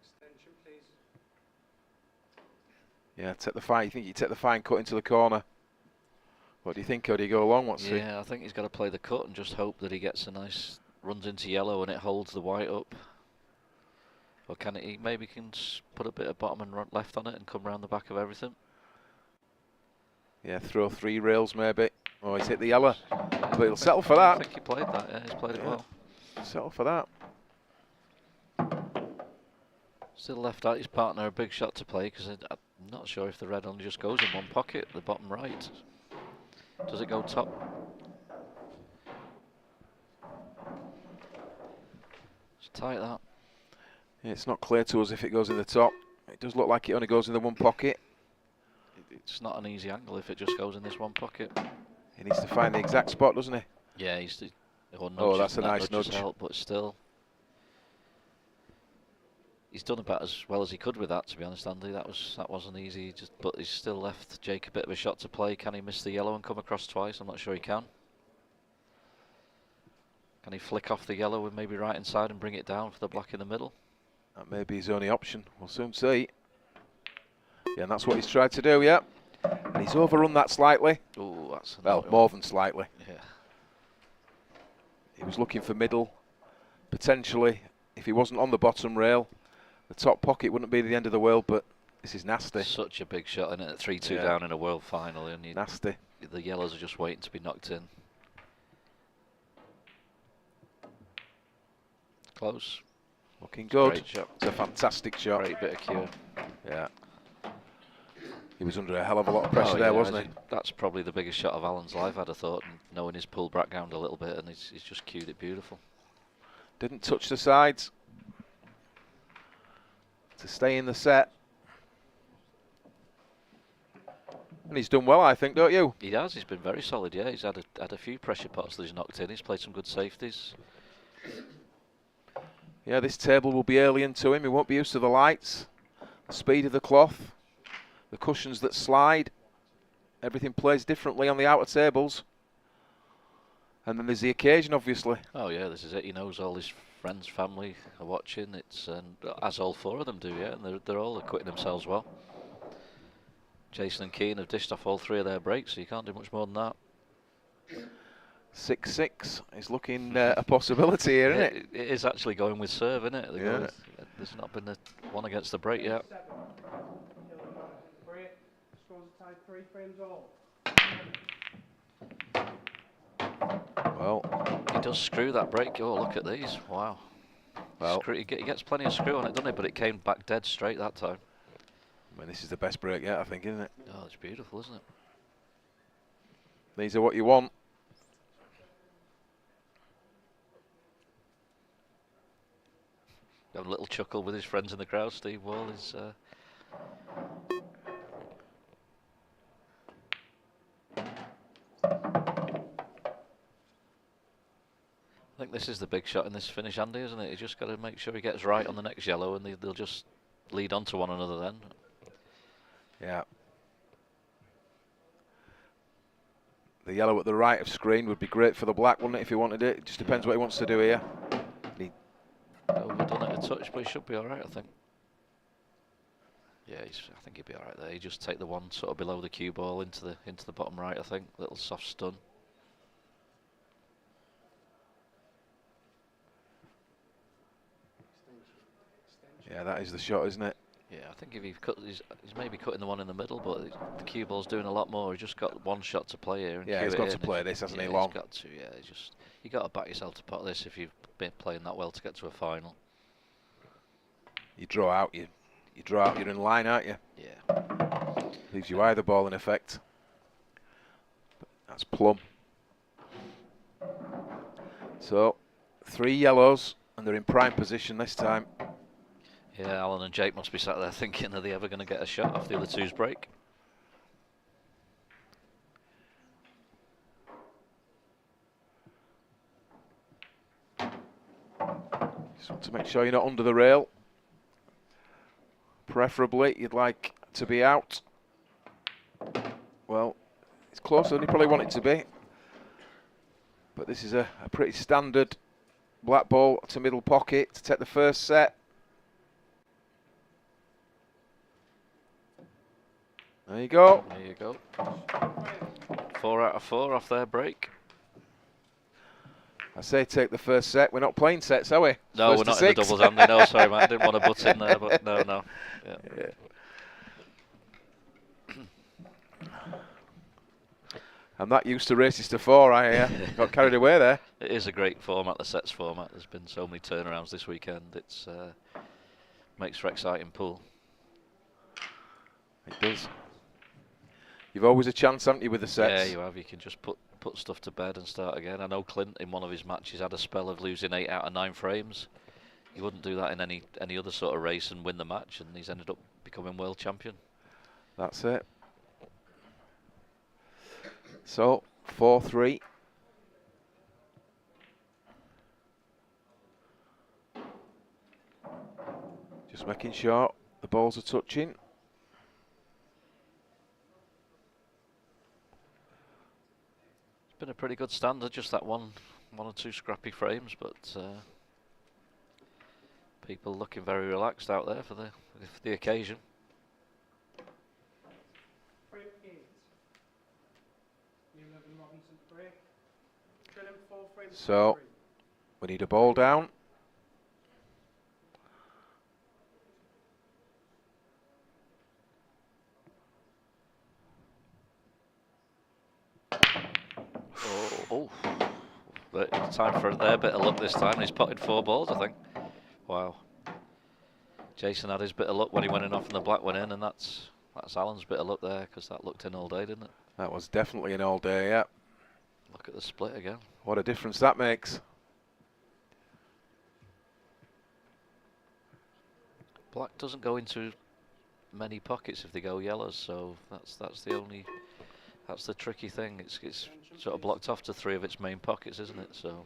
Extension, please. Yeah, take the fine. You think you take the fine cut into the corner? What do you think? Or do you go along? What's Yeah, I think he's got to play the cut and just hope that he gets a nice runs into yellow and it holds the white up. Or can he maybe put a bit of bottom and left on it and come round the back of everything? Yeah, throw 3 rails maybe. Oh, he's hit the yellow. But he'll settle for that. I think he played that, yeah, he's played it well. Settle for that. Still left out his partner a big shot to play because I'm not sure if the red only just goes in one pocket, the bottom right. Does it go top? It's tight that. Yeah, it's not clear to us if it goes in the top. It does look like it only goes in the one pocket. It's not an easy angle if it just goes in this one pocket. He needs to find the exact spot, doesn't he? Yeah, oh, that's a nice nudge. Help, but still, he's done about as well as he could with that. To be honest, Andy, that wasn't easy. But he's still left Jake a bit of a shot to play. Can he miss the yellow and come across twice? I'm not sure he can. Can he flick off the yellow and maybe right inside and bring it down for the black in the middle? That may be his only option. We'll soon see. Yeah, and that's what he's tried to do, yeah. And he's overrun that slightly. Oh, that's well, more than slightly. Yeah. He was looking for middle. Potentially, if he wasn't on the bottom rail, the top pocket wouldn't be the end of the world, but this is nasty. Such a big shot, and at 3-2 down in a world final. And nasty. The yellows are just waiting to be knocked in. Close. Looking good. Great shot. It's a fantastic shot. Great bit of cue. Yeah. He was under a hell of a lot of pressure there, wasn't he? That's probably the biggest shot of Alan's life, I'd have thought, and knowing his pull background a little bit, and he's just cued it beautiful. Didn't touch the sides to stay in the set. And he's done well, I think, don't you? He has. He's been very solid, yeah. He's had a few pressure pots that he's knocked in. He's played some good safeties. Yeah, this table will be alien to him. He won't be used to the lights, the speed of the cloth, the cushions that slide. Everything plays differently on the outer tables. And then there's the occasion, obviously. Oh yeah, this is it. He knows all his friends, family are watching. As all 4 of them do, yeah, and they're all acquitting themselves well. Jason and Keane have dished off all 3 of their breaks, so you can't do much more than that. 6-6 is looking a possibility here, isn't it? It is actually going with serve, isn't it? Yeah. There's not been one against the break yet. Scores are tied 3 frames all. Well, he does screw that break. Oh, look at these! Wow. Well, he gets plenty of screw on it, doesn't he? But it came back dead straight that time. I mean, this is the best break yet, I think, isn't it? Oh, it's beautiful, isn't it? These are what you want. Having a little chuckle with his friends in the crowd. Steve Wall is. I think think this is the big shot in this finish, Andy, isn't it? You just got to make sure he gets right on the next yellow, and they'll just lead on to one another then. Yeah. The yellow at the right of screen would be great for the black, wouldn't it, if he wanted it? It just depends what he wants to do here. Overdone it a touch, but he should be all right, I think. Yeah, I think he'd be all right there. You just take the one sort of below the cue ball into the bottom right, I think. Little soft stun. Yeah, that is the shot, isn't it? Yeah, I think if he's maybe cutting the one in the middle, but the cue ball's doing a lot more. He's just got one shot to play here. And yeah, he's got to play this, hasn't he? Long. He's got to. Yeah, you got to back yourself to pot this if you've been playing that well to get to a final. You draw out, you're in line, aren't you? Yeah. Leaves you either ball in effect. That's plumb. So 3 yellows, and they're in prime position this time. Yeah, Alan and Jake must be sat there thinking, are they ever going to get a shot off the other two's break? Just want to make sure you're not under the rail. Preferably, you'd like to be out. Well, it's closer than you probably want it to be. But this is a pretty standard black ball to middle pocket to take the first set. There you go. There you go. 4 out of 4 off their break. I say take the first set. We're not playing sets, are we? No, we're not in the doubles, Andy. No, sorry, Matt. I didn't want to butt in there, but no. Yeah. I'm not used to races to 4. I got carried away there. It is a great format, the sets format. There's been so many turnarounds this weekend. It's makes for exciting pool. It does. You've always a chance, haven't you, with the sets? Yeah, you have. You can just put stuff to bed and start again. I know Clint in one of his matches had a spell of losing 8 out of 9 frames. He wouldn't do that in any other sort of race and win the match, and he's ended up becoming world champion. That's it. So 4-3. Just making sure the balls are touching. Been a pretty good standard, just that one or two scrappy frames, but people looking very relaxed out there for the occasion. Frame 8. 11 Robinson break. Drilling 4 frames. So we need a ball down. Oh, time for their bit of luck this time. He's potted 4 balls, I think. Wow. Jason had his bit of luck when he went in off and the black went in, and that's Alan's bit of luck there, because that looked in all day, didn't it? That was definitely an all day, yeah. Look at the split again. What a difference that makes. Black doesn't go into many pockets if they go yellows, so that's the tricky thing. It's sort of blocked off to 3 of its main pockets, isn't it? So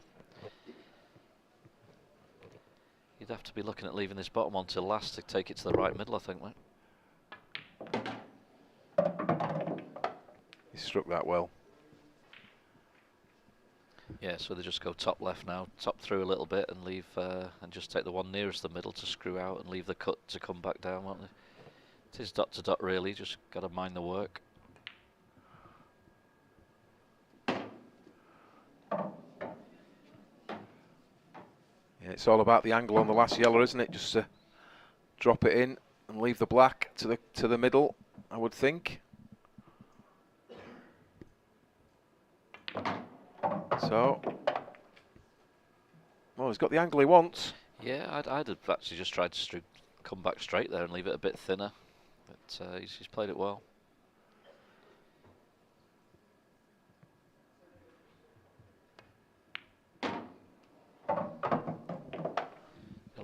you'd have to be looking at leaving this bottom one till last to take it to the right middle, I think, mate. He struck that well. Yeah, so they just go top left now, top through a little bit and leave, and just take the one nearest the middle to screw out and leave the cut to come back down, won't they? It is dot to dot really, just got to mind the work. Yeah, it's all about the angle on the last yellow, isn't it? Just to drop it in and leave the black to the middle, I would think. So, well, he's got the angle he wants. Yeah, I'd have actually just tried to come back straight there and leave it a bit thinner, but he's played it well.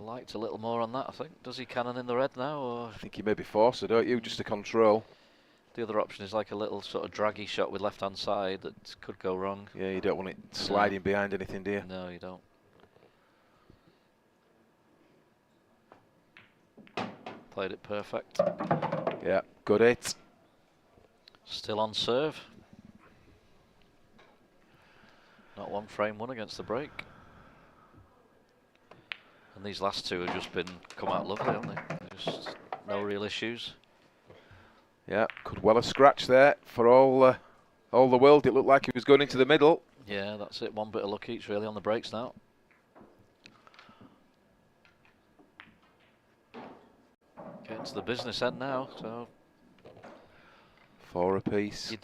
Liked a little more on that, I think. Does he cannon in the red now, or? I think he may be forced to, don't you, just to control. The other option is like a little sort of draggy shot with left-hand side that could go wrong. Yeah, you don't want it sliding behind anything, do you? No, you don't. Played it perfect. Yeah, good hit. Still on serve. Not one frame won against the break. And these last two have just been come out lovely, haven't they? Just no real issues. Yeah, could well have scratched there for all the world. It looked like he was going into the middle. Yeah, that's it. One bit of luck each really on the breaks now. Getting to the business end now, so 4 apiece.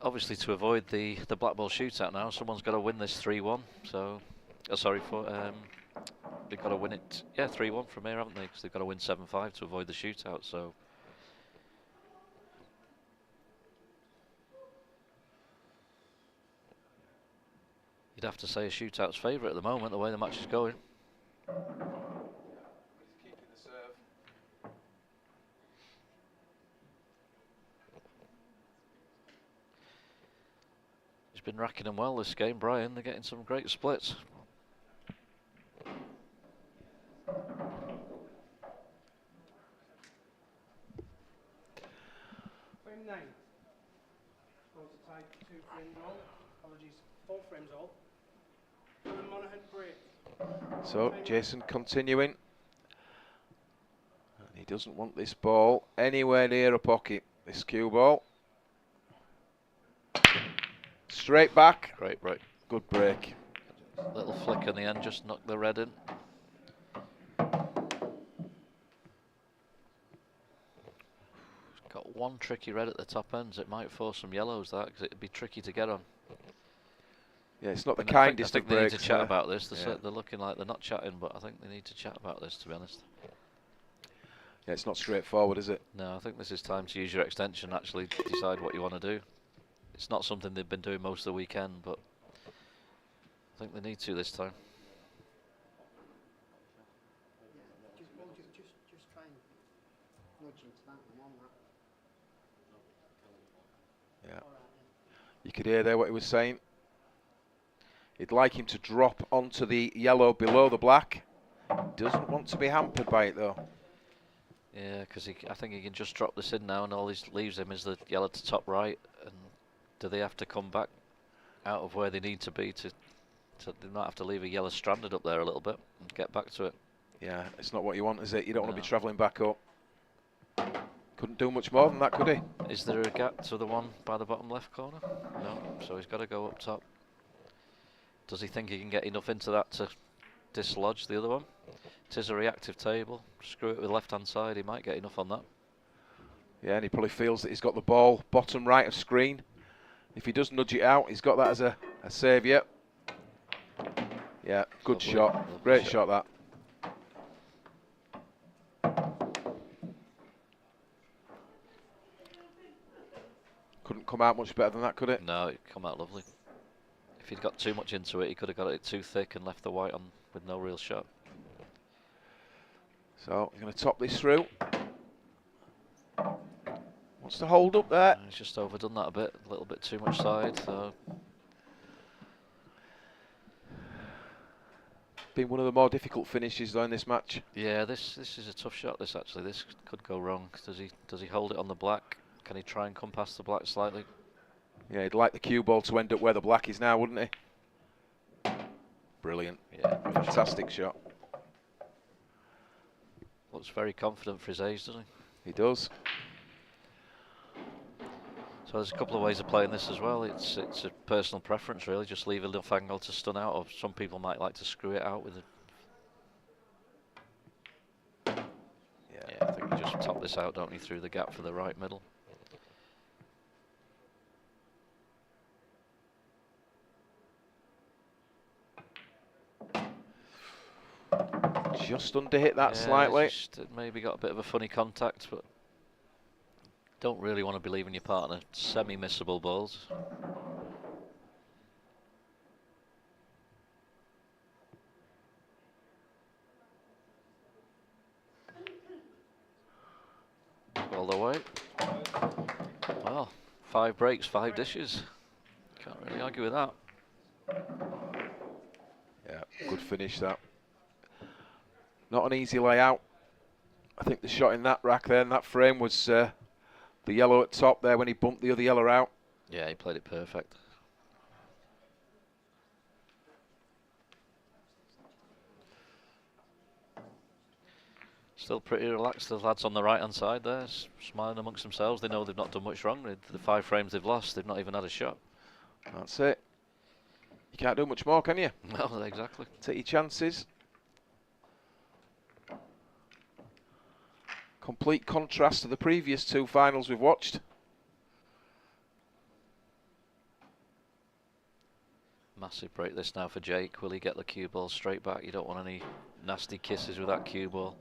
Obviously, to avoid the black ball shootout now, someone's got to win this 3-1. So, they've got to win it. Yeah, 3-1 from here, haven't they? Because they've got to win 7-5 to avoid the shootout. So. You'd have to say a shootout's favourite at the moment, the way the match is going. He's been racking them well this game, Brian. They're getting some great splits. Frame 9. Scores a tie 2 frames all. Apologies, 4 frames all. Monaghan break. So Jason continuing. And he doesn't want this ball anywhere near a pocket. This cue ball. Straight back. Great break. Good break. Little flick in the end, just knocked the red in. Got one tricky red at the top ends. It might force some yellows, that, because it'd be tricky to get on. Yeah, it's not the And kindest I think of they need breaks. to chat about this. Yeah. They're looking like they're not chatting, but I think they need to chat about this, to be honest. Yeah, it's not straightforward, is it? No, I think this is time to use your extension, actually decide what you want to do. It's not something they've been doing most of the weekend, but I think they need to this time. Just try and nudge into that one on that. Yeah. You could hear there what he was saying. He'd like him to drop onto the yellow below the black. Doesn't want to be hampered by it though. Yeah, because I think he can just drop this in now, and all he leaves him is the yellow to top right. And do they have to come back out of where they need to be to they might have to leave a yellow stranded up there a little bit and get back to it. Yeah, it's not what you want, is it? You don't want to No. be travelling back up. Couldn't do much more than that, could he? Is there a gap to the one by the bottom left corner? No, so he's got to go up top. Does he think he can get enough into that to dislodge the other one? It is a reactive table. Screw it with the left-hand side. He might get enough on that. Yeah, and he probably feels that he's got the ball bottom right of screen. If he does nudge it out, he's got that as a saviour. Yeah, good Lovely, shot. lovely Great shot. shot, that. Couldn't come out much better than that, could it? No, it come out lovely. If he'd got too much into it, he could have got it too thick and left the white on with no real shot. So he's going to top this through. Wants to hold up there. He's just overdone that a little bit too much side. So Been one of the more difficult finishes though in this match. yeah, this is a tough shot. This actually, this could go wrong. Does he hold it on the black? Can he try and come past the black slightly? Yeah, he'd like the cue ball to end up where the black is now, wouldn't he? Brilliant. Yeah, fantastic shot. Looks very confident for his age, doesn't he? He does. So there's a couple of ways of playing this as well. It's a personal preference really. Just leave enough angle to stun out, or some people might like to screw it out with it. Yeah, I think you just top this out, don't you, through the gap for the right middle. Just under hit that Yeah, slightly. Just maybe got a bit of a funny contact, but don't really want to be leaving your partner semi-missable balls. All the way. Well, 5 breaks, 5 dishes. Can't really argue with that. Yeah, good finish that. Not an easy layout. I think the shot in that rack there, in that frame, was the yellow at top there when he bumped the other yellow out. Yeah, he played it perfect. Still pretty relaxed. The lads on the right-hand side there, smiling amongst themselves. They know they've not done much wrong. The 5 frames they've lost, they've not even had a shot. That's it. You can't do much more, can you? No, exactly. Take your chances. Complete contrast to the previous 2 finals we've watched. Massive break this now for Jake. Will he get the cue ball straight back? You don't want any nasty kisses with that cue ball.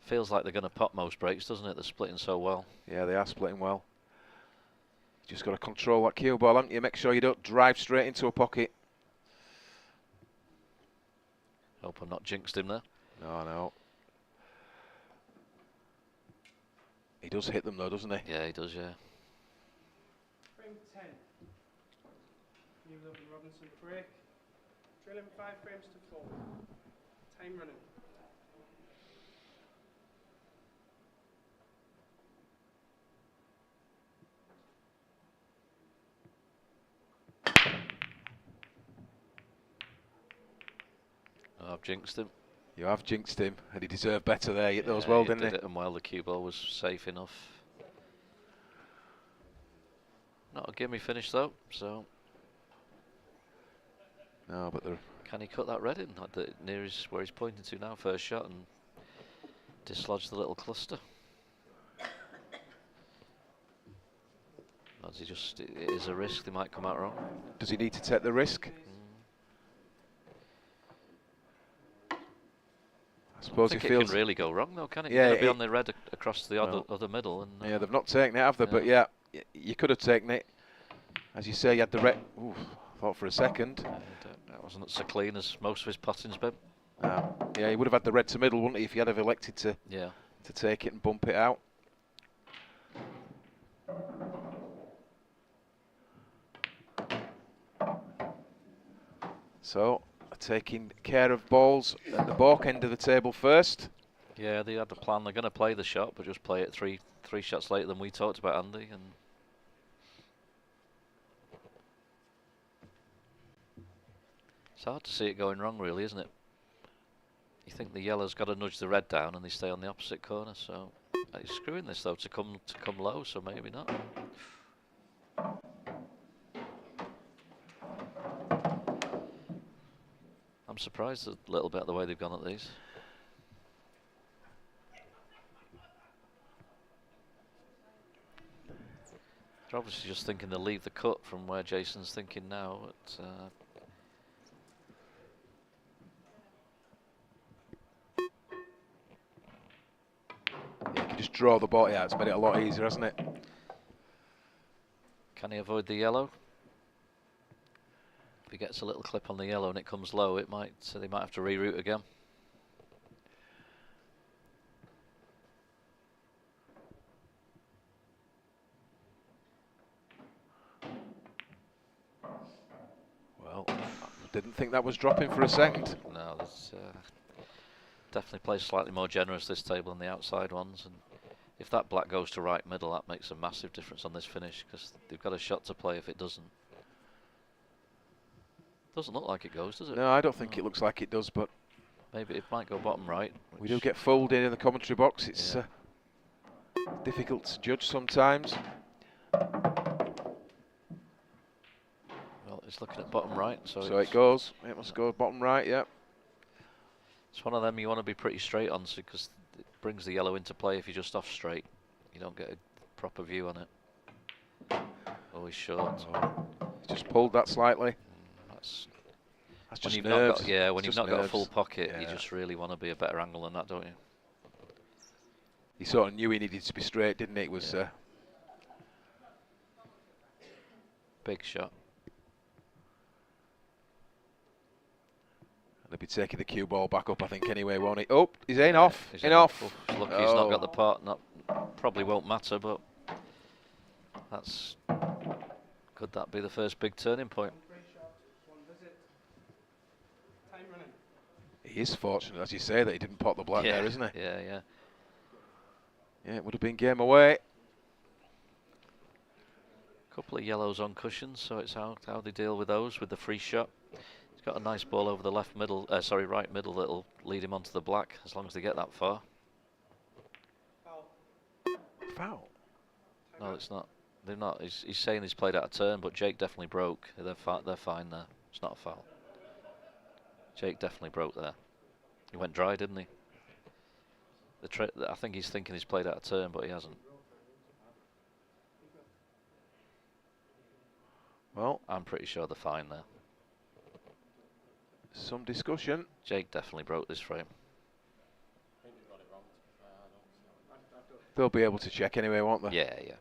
Feels like they're going to pop most breaks, doesn't it? They're splitting so well. Yeah, they are splitting well. Just got to control that cue ball, haven't you? Make sure you don't drive straight into a pocket. Hope I'm not jinxed him there. No, no. He does hit them though, doesn't he? Yeah, he does, yeah. Frame 10. New Love and Robinson break. Drilling 5 frames to 4. Time running. Oh, I've jinxed him. You have jinxed him, and he deserved better there. He hit those well, didn't he? Did it, and while the cue ball was safe enough. Not a gimme finish though, so. No, but they're. Can he cut that red in? Near his, where he's pointing to now, first shot, and dislodge the little cluster. Or does he just, it is a risk, they might come out wrong. Does he need to take the risk? I suppose think he it feels can really go wrong though, can it? Yeah, You're gonna be on the red across the other middle. And, yeah, they've not taken it, have they? But yeah, you could have taken it. As you say, you had the red. Ooh, I thought for a second. That wasn't so clean as most of his putting's been. Yeah, he would have had the red to middle, wouldn't he, if he had have elected to take it and bump it out. So, taking care of balls at the baulk end of the table first. Yeah, they had the plan. They're going to play the shot, but just play it three shots later than we talked about, Andy. And it's hard to see it going wrong, really, isn't it? You think the yellow's got to nudge the red down, and they stay on the opposite corner. So he's screwing this though to come low. So maybe not. I'm surprised a little bit at the way they've gone at these. They're obviously just thinking they'll leave the cut from where Jason's thinking now. But, yeah, you can just draw the ball out. It's made it a lot easier, hasn't it? Can he avoid the yellow? If he gets a little clip on the yellow and it comes low, it might. So they might have to reroute again. Well, I didn't think that was dropping for a second. No, there's definitely plays slightly more generous this table than the outside ones, and if that black goes to right middle, that makes a massive difference on this finish because they've got a shot to play if it doesn't. Doesn't look like it goes, does it? No, I don't think it looks like it does, but maybe it might go bottom right. We do get folded in the commentary box. It's difficult to judge sometimes. Well, it's looking at bottom right, so it goes. It must go bottom right, yeah. It's one of them you want to be pretty straight on because it brings the yellow into play if you're just off straight. You don't get a proper view on it. Always short. Oh, just pulled that slightly. That's just when you've nerves. not got, when It's you've just not got a nerves. full pocket, you Yeah. just really want to be a better angle than that, don't you? He sort of knew he needed to be straight, didn't he? It was big shot. They'll be taking the cue ball back up, I think, anyway, won't he? Oh, he's in off. He's in off. He's lucky he's not got the part. Probably won't matter, but that's could that be the first big turning point? He is fortunate, as you say, that he didn't pot the black there, isn't he? Yeah, yeah. Yeah, it would have been game away. Couple of yellows on cushions, so it's how they deal with those with the free shot. He's got a nice ball over the left middle, right middle that'll lead him onto the black as long as they get that far. Foul? No, it's not. They're not. He's saying he's played out of turn, but Jake definitely broke. They're fine there. It's not a foul. Jake definitely broke there. He went dry, didn't he? I think he's thinking he's played out of turn, but he hasn't. Well, I'm pretty sure they're fine there. Some discussion. Jake definitely broke this frame. They'll be able to check anyway, won't they? Yeah, yeah.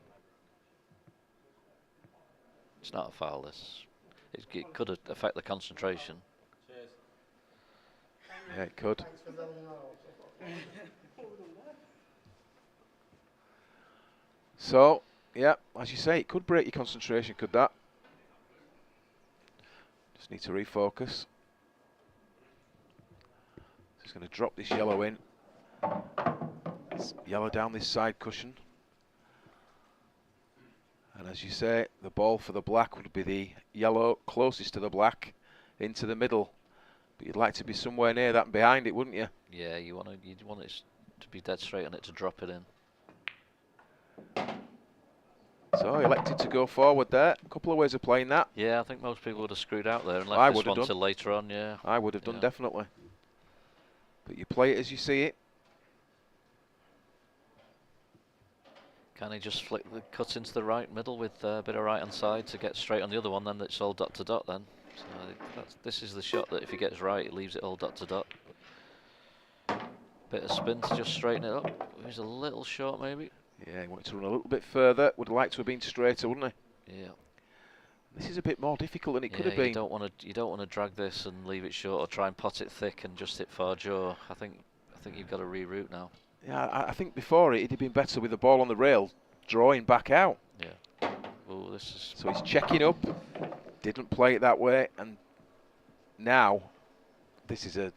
It's not a foul, this. It could affect the concentration. Yeah, it could. So, yeah, as you say, it could break your concentration, could that? Just need to refocus. Just going to drop this yellow in. It's yellow down this side cushion. And as you say, the ball for the black would be the yellow closest to the black into the middle. But you'd like to be somewhere near that and behind it, wouldn't you? Yeah, you'd want it to be dead straight on it to drop it in. So elected to go forward there. A couple of ways of playing that. Yeah, I think most people would have screwed out there and left this one till later on, yeah. I would have done, definitely. But you play it as you see it. Can he just flick the cut into the right middle with a bit of right hand side to get straight on the other one, then it's all dot to dot then. So this is the shot that if he gets right, it leaves it all dot to dot. Bit of spin to just straighten it up. He's a little short maybe. Yeah, he wanted to run a little bit further. Would have liked to have been straighter, wouldn't he? Yeah. This is a bit more difficult than it could have been. You don't want to drag this and leave it short or try and pot it thick and just hit far jaw. I think you've got to reroute now. Yeah, I think before it'd have been better with the ball on the rail, drawing back out. Yeah. Oh, this is. So he's checking up. Didn't play it that way, and now this is a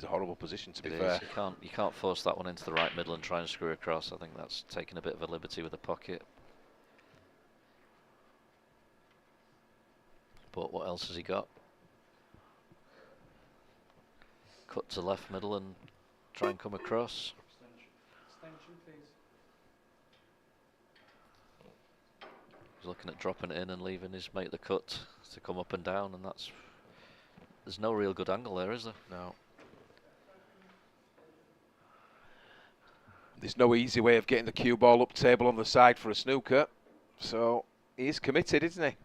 horrible position to be fair. You can't force that one into the right middle and try and screw across. I think that's taking a bit of a liberty with the pocket. But what else has he got? Cut to left middle and try and come across. Extension, please. He's looking at dropping it in and leaving his mate the cut to come up and down, and there's no real good angle there, is there? No. There's no easy way of getting the cue ball up table on the side for a snooker, so he's committed, isn't he?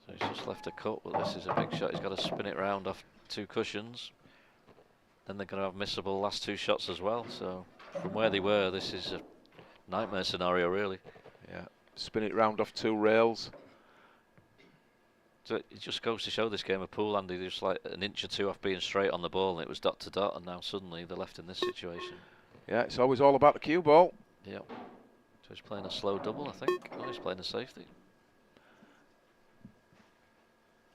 So he's just left a cut, but this is a big shot. He's got to spin it round off two cushions. Then they're going to have missable last two shots as well. So from where they were, this is a nightmare scenario, really. Yeah, spin it round off two rails. So it just goes to show this game of pool, Andy, just like an inch or two off being straight on the ball, and it was dot to dot, and now suddenly they're left in this situation. Yeah, it's always all about the cue ball. Yeah. So he's playing a slow double, I think. Oh, he's playing a safety.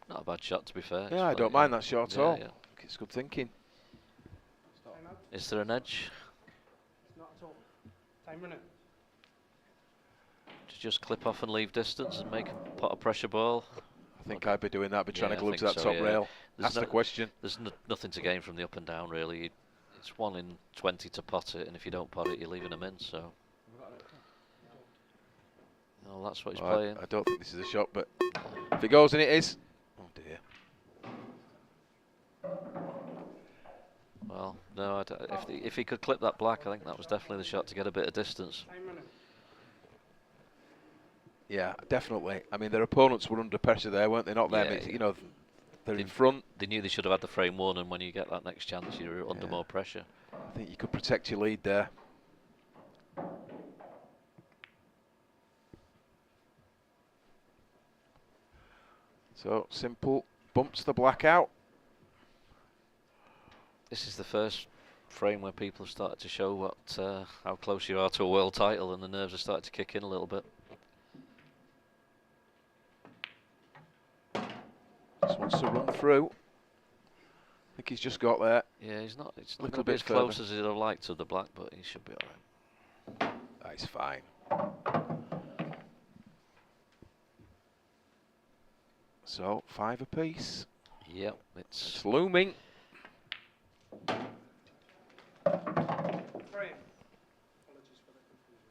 Not a bad shot, to be fair. Yeah, I don't mind that shot at all. Yeah. It's good thinking. Is there an edge? Not at all. Time running. To just clip off and leave distance and make him pot a pressure ball? I think I'd be doing that, be trying to I glue to think that so, top rail. That's the question. There's nothing to gain from the up and down, really. It's 1 in 20 to pot it, and if you don't pot it, you're leaving them in, so. No, that's what he's playing. I don't think this is a shot, but if it goes, and it is. Oh dear. Well, no, if he could clip that black, I think that was definitely the shot to get a bit of distance. Yeah, definitely. I mean, their opponents were under pressure there, weren't they? Not them. Yeah, It's, you know, they're in front. They knew they should have had the frame won, and when you get that next chance, you're under more pressure. I think you could protect your lead there. So simple, bumps the black out. This is the first frame where people have started to show what how close you are to a world title, and the nerves have started to kick in a little bit. Just wants to run through. I think he's just got there. Yeah, he's not. It's A not little going to be bit as close further. as he'd have liked to the black, but he should be all right. That's fine. So 5 apiece. Yep, it's looming. Frame. Apologies for the confusion.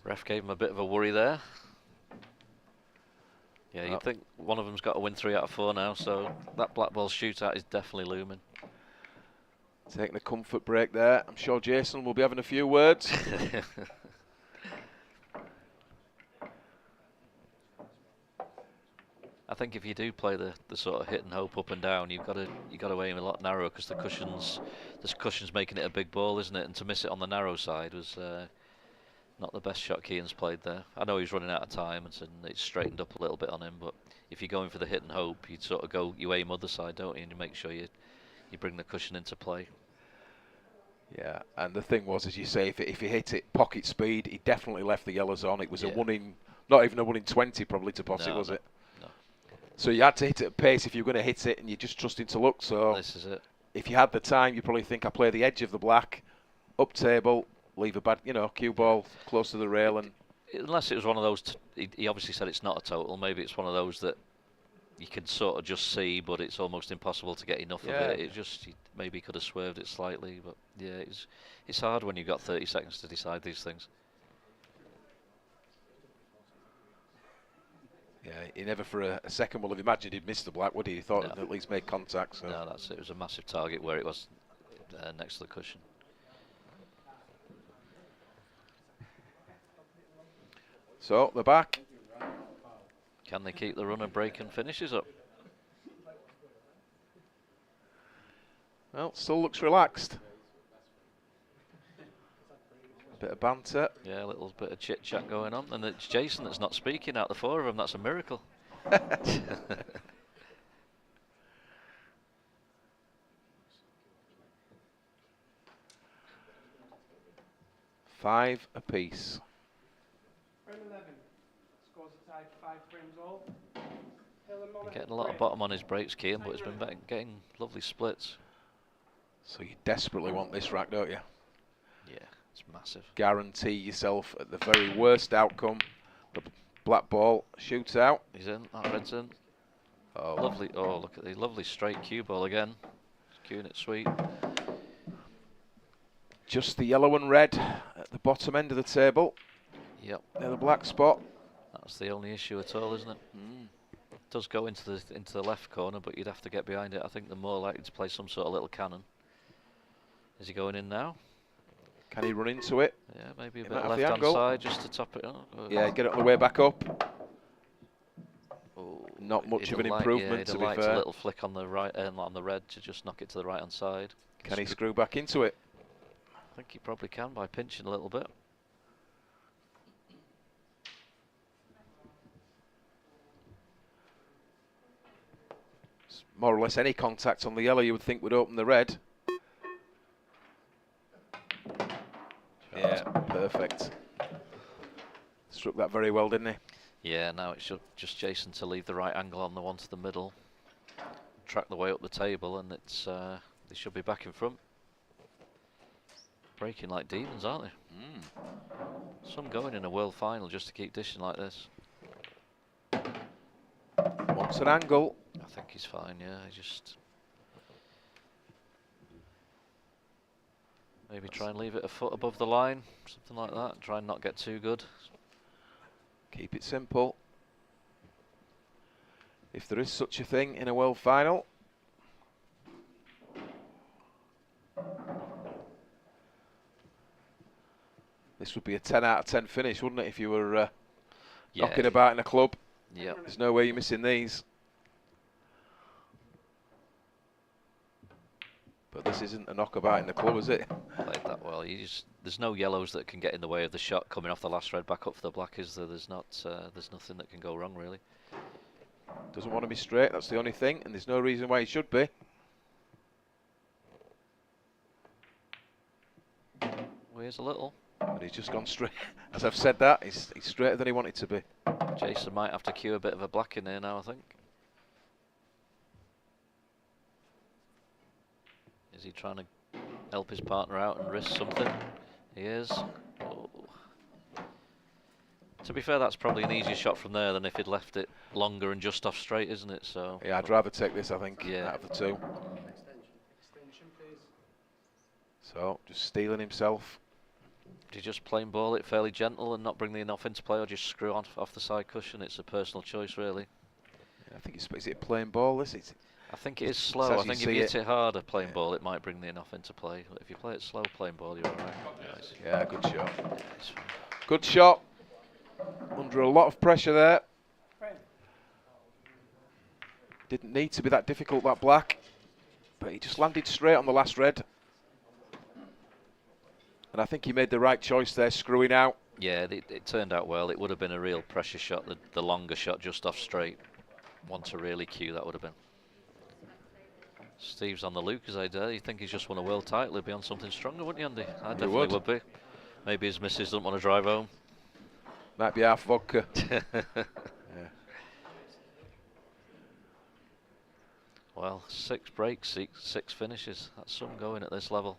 Ref gave him a bit of a worry there. Yeah, Oh. you'd think one of them's got to win 3 out of 4 now, so that black ball shootout is definitely looming. Taking a comfort break there. I'm sure Jason will be having a few words. I think if you do play the sort of hit and hope up and down, you've got to aim a lot narrower because the cushion's making it a big ball, isn't it? And to miss it on the narrow side was not the best shot Keane's played there. I know he's running out of time and it's straightened up a little bit on him, but if you're going for the hit and hope, you'd sort of you aim other side, don't you? And you make sure you bring the cushion into play. Yeah, and the thing was, as you say, if he hit it pocket speed, he definitely left the yellows on. It was a 1 in, not even a 1 in 20 probably to pot it, was it? No. So you had to hit it at pace if you were going to hit it, and you're just trusting to luck. So this is it. If you had the time, you probably think, I play the edge of the black, up table, leave a bad, cue ball close to the rail, and unless it was one of those, he obviously said it's not a total. Maybe it's one of those that you can sort of just see, but it's almost impossible to get enough of it. It just maybe could have swerved it slightly, but yeah, it's hard when you've got 30 seconds to decide these things. yeah, he never for a second would have imagined he'd missed the black, would he? He thought he'd at least made contact. So. No, that's it. It was a massive target where it was next to the cushion. So the back. Can they keep the run and break and finishes up? Well, still looks relaxed. Bit of banter. Yeah, a little bit of chit chat going on, and it's Jason that's not speaking out the 4 of them. That's a miracle. 5 apiece. Frame 11. Scores are tied 5 frames all. Hill and Monaghan Getting a lot of bottom on his breaks, Keane, but he's been getting lovely splits. So you desperately want this rack, don't you? Yeah, it's massive. Guarantee yourself at the very worst outcome. The black ball shoots out. He's in. That red's in. Oh, lovely. Oh, look at the lovely straight cue ball again. He's cueing it sweet. Just the yellow and red at the bottom end of the table. Yep. They're the black spot. That's the only issue at all, isn't it? It does go into the left corner, but you'd have to get behind it. I think they're more likely to play some sort of little cannon. Is he going in now? Can he run into it? Yeah, maybe a He bit might have the left-hand angle. side just to top it up. Yeah, get it on the way back up. Oh, Not much he'd of an have improvement, liked, to he'd be have liked fair. a little flick on the right, on the red to just knock it to the right-hand side. Can he screw back into it? I think he probably can by pinching a little bit. More or less any contact on the yellow you would think would open the red. Yeah, perfect. Struck that very well, didn't he? Yeah, now it's just Jason to leave the right angle on the one to the middle, track the way up the table, and it's they should be back in front. Breaking like demons, aren't they? Some going in a world final just to keep dishing like this. Wants an angle. I think he's fine, yeah. He just maybe try and leave it a foot above the line, something like that. Try and not get too good. Keep it simple. If there is such a thing in a world final. This would be a 10 out of 10 finish, wouldn't it, if you were knocking about in a club? Yep. There's no way you're missing these. But this isn't a knockabout in the club, is it? Played that well. There's no yellows that can get in the way of the shot coming off the last red back up for the black, is there? There's nothing that can go wrong, really. Doesn't want to be straight, that's the only thing, and there's no reason why he should be. Weighs a little. But he's just gone straight. As I've said that, he's straighter than he wanted to be. Jason might have to cue a bit of a black in here now, I think. Is he trying to help his partner out and risk something? He is. Oh. To be fair, that's probably an easier shot from there than if he'd left it longer and just off straight, isn't it? So yeah, I'd rather take this, I think, out of the two. Extension, please. So, just stealing himself. Do you just plain ball it fairly gentle and not bring the enough into play, or just screw on off the side cushion? It's a personal choice, really. Yeah, I think is it a plain ball, this? I think it is slow. I think if you hit it hard, a plain ball, it might bring the enough into play. But if you play it slow, plain ball, you're all right. Nice. Yeah, good shot. Good shot. Under a lot of pressure there. Didn't need to be that difficult, that black. But he just landed straight on the last red. And I think he made the right choice there, screwing out. Yeah, it turned out well. It would have been a real pressure shot, the longer shot just off straight. One to really cue, that would have been. Steve's on the Lucas, I dare. You think he's just won a world title, he'd be on something stronger, wouldn't you, Andy? I definitely would be. Maybe his missus doesn't want to drive home. Might be half vodka. Yeah. Well, 6 breaks, 6 finishes. That's some going at this level.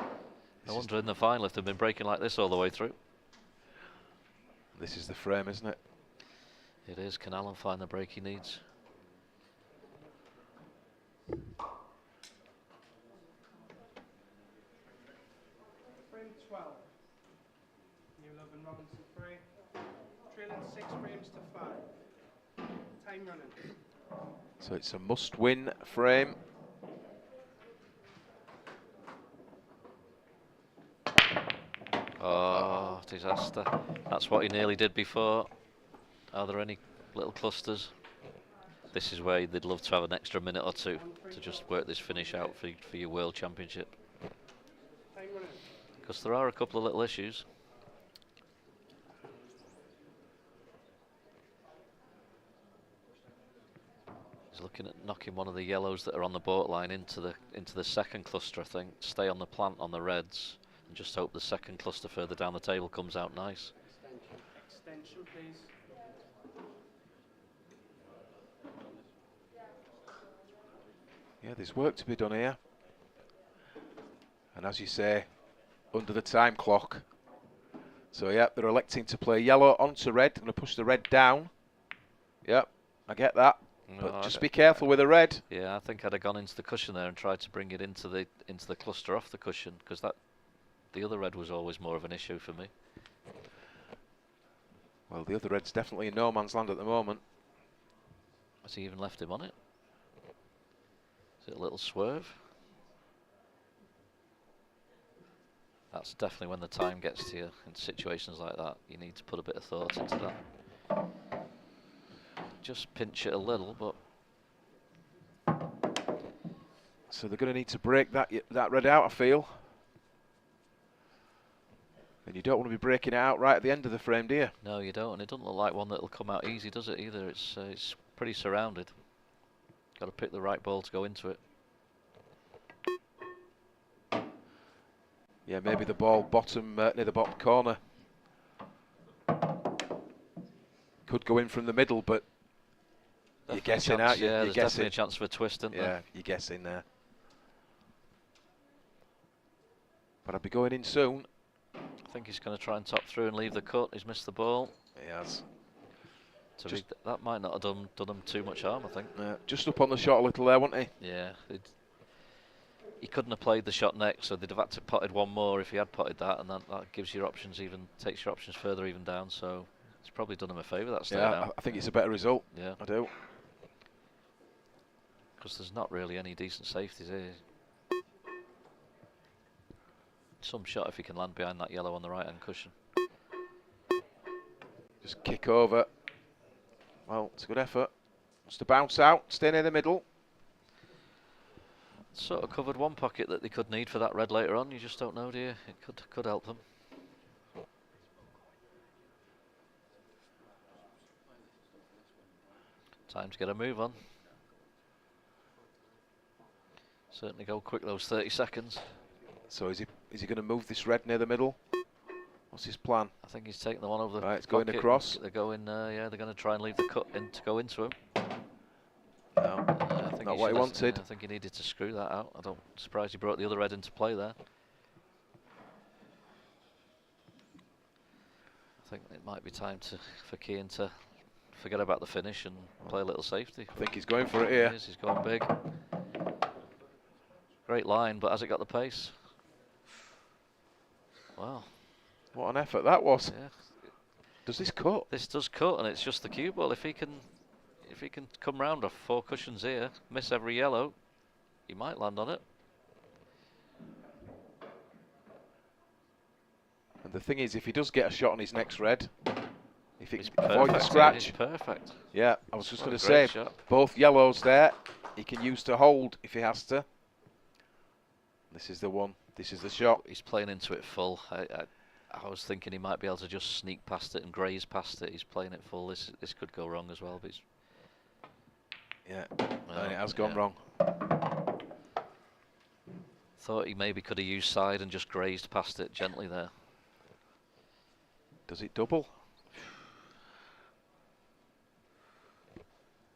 I wonder in the final if they've been breaking like this all the way through. This is the frame, isn't it? It is. Can Alan find the break he needs? Frame 12. New Love and Robinson 3. Trailing 6 frames to 5. Time running. So it's a must-win frame. Oh, disaster. That's what he nearly did before. Are there any little clusters? This is where they'd love to have an extra minute or two to just work this finish out for your World Championship. Because there are a couple of little issues. He's looking at knocking one of the yellows that are on the boat line into the second cluster, I think. Stay on the plant on the reds and just hope the second cluster further down the table comes out nice. Extension, please. Yeah, there's work to be done here. And as you say, under the time clock. So yeah, they're electing to play yellow onto red. Going to push the red down. Yep, I get that. But No, just be careful with the red. Yeah, I think I'd have gone into the cushion there and tried to bring it into the cluster off the cushion, because the other red was always more of an issue for me. Well, the other red's definitely in no man's land at the moment. Has he even left him on it? Is it a little swerve? That's definitely when the time gets to you in situations like that. You need to put a bit of thought into that. Just pinch it a little, but... So they're going to need to break that red out, I feel. And you don't want to be breaking it out right at the end of the frame, do you? No, you don't, and it doesn't look like one that'll come out easy, does it, either? It's pretty surrounded. Got to pick the right ball to go into it. Yeah, maybe the ball bottom, near the bottom corner. Could go in from the middle, but you're guessing out. Yeah, you're there's guessing. definitely a chance for a twist, isn't there? Yeah, you're guessing there. But I'll be going in soon. I think he's going to try and top through and leave the cut. He's missed the ball. He has. That might not have done him too much harm, I think. Just up on the shot a little there, wasn't he? Yeah. He couldn't have played the shot next, so they'd have had to potted one more if he had potted that, and that gives your options takes your options further even down. So it's probably done him a favour, that stay down. I think it's a better result. Yeah, I do. Because there's not really any decent safeties here. Some shot if he can land behind that yellow on the right hand cushion. Just kick over. Well, it's a good effort. Just to bounce out, stay near the middle. Sort of covered one pocket that they could need for that red later on. You just don't know, do you? It could help them. Time to get a move on. Certainly go quick those 30 seconds. So is he going to move this red near the middle? What's his plan? I think he's taking the one over the Right, it's going pocket. across. They're going, yeah, they're going to try and leave the cut in to go into him. No. I think Not what he wanted. I think he needed to screw that out. I don't surprised he brought the other head into play there. I think it might be time for Keane to forget about the finish and play a little safety. I think he's going for it here. He is, he's going big. Great line, but has it got the pace? Wow. What an effort that was. Yeah. Does this cut? This does cut, and it's just the cue ball. If he can come round off 4 cushions here, miss every yellow, he might land on it. And the thing is, if he does get a shot on his next red, if he It's can avoid the perfect, scratch. it's perfect. Yeah, I was just What going a to great say, shot. both yellows there, he can use to hold if he has to. This is the one, this is the shot. He's playing into it full. I was thinking he might be able to just sneak past it and graze past it. He's playing it full. This could go wrong as well, but he's... Yeah, Well, and it has gone yeah. wrong. Thought he maybe could have used side and just grazed past it gently there. Does it double?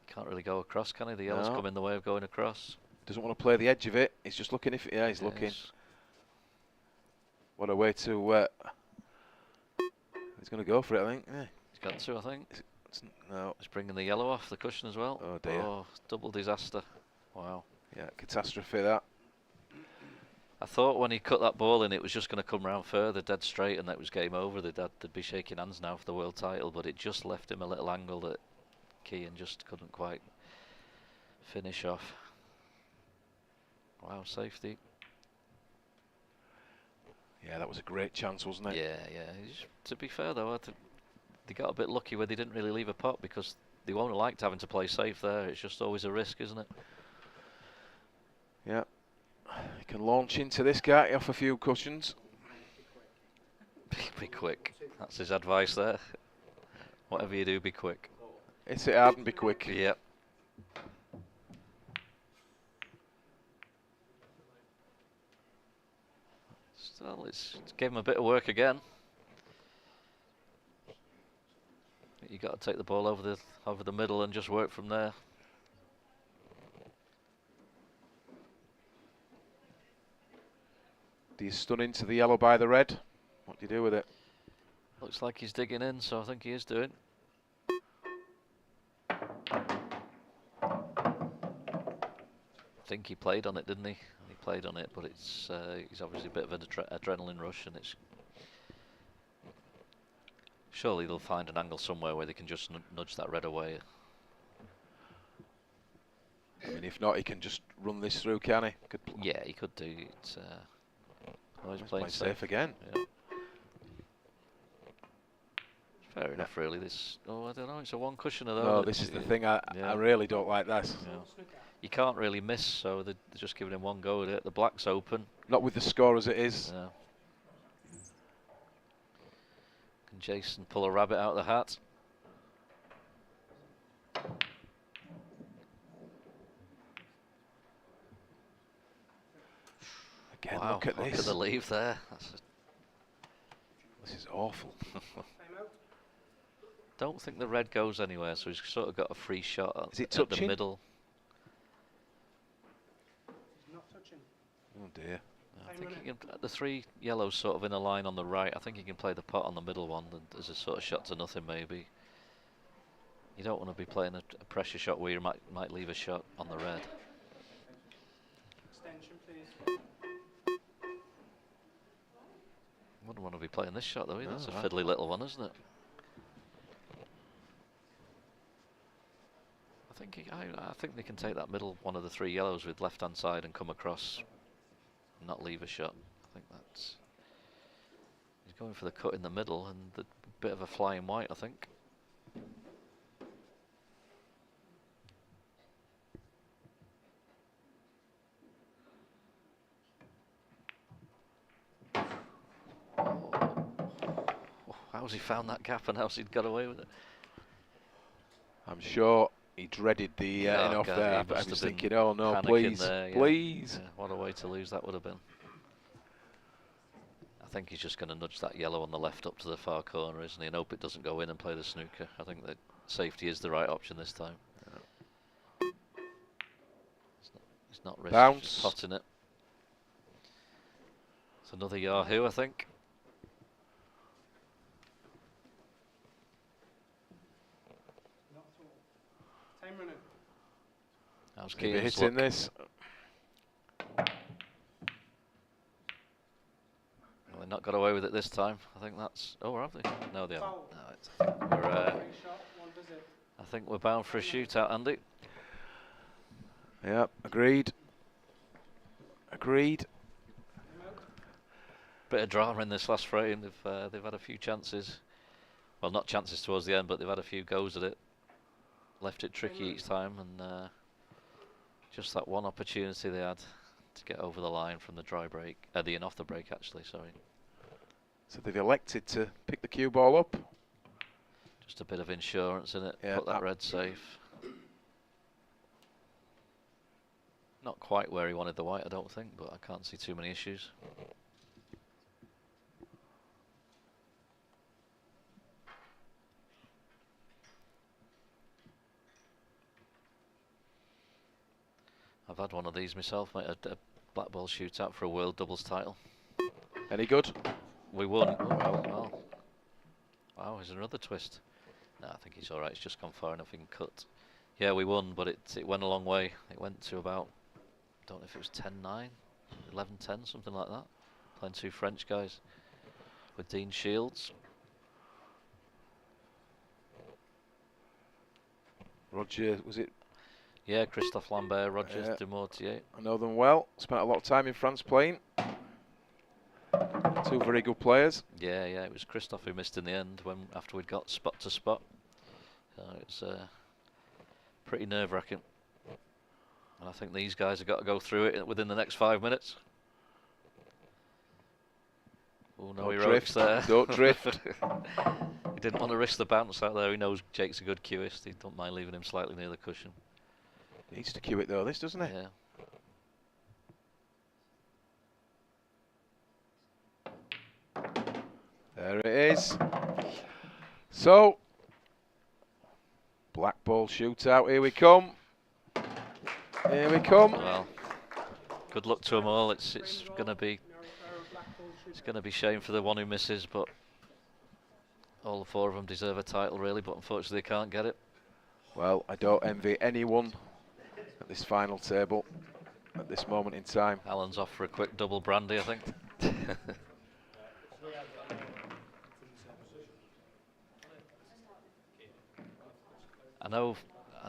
Can't really go across, can he? The yellow's No. come in the way of going across. Doesn't want to play the edge of it. He's just looking if, yeah, he's looking. Yes. What a way to, he's going to go for it, I think. Yeah. He's got to, I think. No. He's bringing the yellow off the cushion as well. Oh dear. Oh, double disaster. Wow. Yeah, catastrophe that. I thought when he cut that ball in, it was just going to come round further, dead straight, and that was game over. They'd be shaking hands now for the world title, but it just left him a little angle that Keane just couldn't quite finish off. Wow, safety. Yeah, that was a great chance, wasn't it? Yeah, yeah. To be fair though, I think they got a bit lucky where they didn't really leave a pot, because they won't have liked having to play safe there. It's just always a risk, isn't it? Yeah. He can launch into this guy off a few cushions. Be quick. That's his advice there. Whatever you do, be quick. Hit it hard and be quick. Yep. Still, it's gave him a bit of work again. You got to take the ball over the middle and just work from there. Do you stun into the yellow by the red? What do you do with it? Looks like he's digging in, so I think he is doing. I think he played on it, didn't he? He played on it, but it's he's obviously a bit of an adrenaline rush, and it's surely they'll find an angle somewhere where they can just nudge that red away. I mean, if not, he can just run this through, can he? Yeah, he could do. It's always He's playing safe again. Yeah. Fair enough, really. This, I don't know. It's a one cushion of those. No, this is the thing. I really don't like this. Yeah. You can't really miss, so they're just giving him one go at it. The black's open. Not with the score as it is. No. Can Jason pull a rabbit out of the hat? Again, Wow, look at this. Look at the leave there. This is awful. Don't think the red goes anywhere, so he's sort of got a free shot at the touching? middle. He's not touching. Oh dear. I think he can, the 3 yellows sort of in a line on the right. I think he can play the pot on the middle one as a sort of shot to nothing, maybe. You don't want to be playing a pressure shot where you might leave a shot on the red. Extension, please. Wouldn't want to be playing this shot though. That's a right. fiddly little one, isn't it? I think they can take that middle one of the 3 yellows with left hand side and come across, and not leave a shot. I think that's. He's going for the cut in the middle and the bit of a flying white, I think. How's he found that gap and how's he got away with it? I'm sure he dreaded the in off there. I was thinking, oh no, please, there, please. Yeah, what a way to lose that would have been. I think he's just going to nudge that yellow on the left up to the far corner, isn't he? And hope it doesn't go in and play the snooker. I think that safety is the right option this time. It's not risk, Bounce. just potting it. It's another Yahoo, I think. Time running. How's Maybe Keane's hitting look? this. Well, they've not got away with it this time. I think that's... Oh, have they? No, they haven't. Foul. No, I think we're, Free shot, one visit. I think we're bound for a shootout, Andy. Yep, agreed. Agreed. Bit of drama in this last frame. They've had a few chances. Well, not chances towards the end, but they've had a few goes at it. Left it tricky each time, and just that one opportunity they had to get over the line from the dry break, the in off the break actually. Sorry. So they've elected to pick the cue ball up. Just a bit of insurance in it. Yeah, Put that red safe. Not quite where he wanted the white, I don't think, but I can't see too many issues. I've had one of these myself, mate, a black ball shootout for a world doubles title. Any good? We won. Oh, well. Wow, there's another twist. No, I think he's alright, it's just gone far enough, he can cut. Yeah, we won, but it went a long way. It went to about, I don't know if it was 10-9, 11-10, something like that. Playing two French guys with Dean Shields. Roger, was it? Yeah, Christophe Lambert, Roger Demortier. I know them well. Spent a lot of time in France playing. Two very good players. Yeah, it was Christophe who missed in the end after we'd got spot to spot. So it's pretty nerve-wracking. And I think these guys have got to go through it within the next 5 minutes. Oh no, he ropes there. Don't drift. He didn't want to risk the bounce out there. He knows Jake's a good cueist. He don't mind leaving him slightly near the cushion. Needs to cue it though, this, doesn't it? Yeah. There it is. So, black ball shootout, here we come. Here we come. Well, good luck to them all. It's gonna be shame for the one who misses, but all the four of them deserve a title really, but unfortunately they can't get it. Well, I don't envy anyone at this final table at this moment in time. Alan's off for a quick double brandy, I think.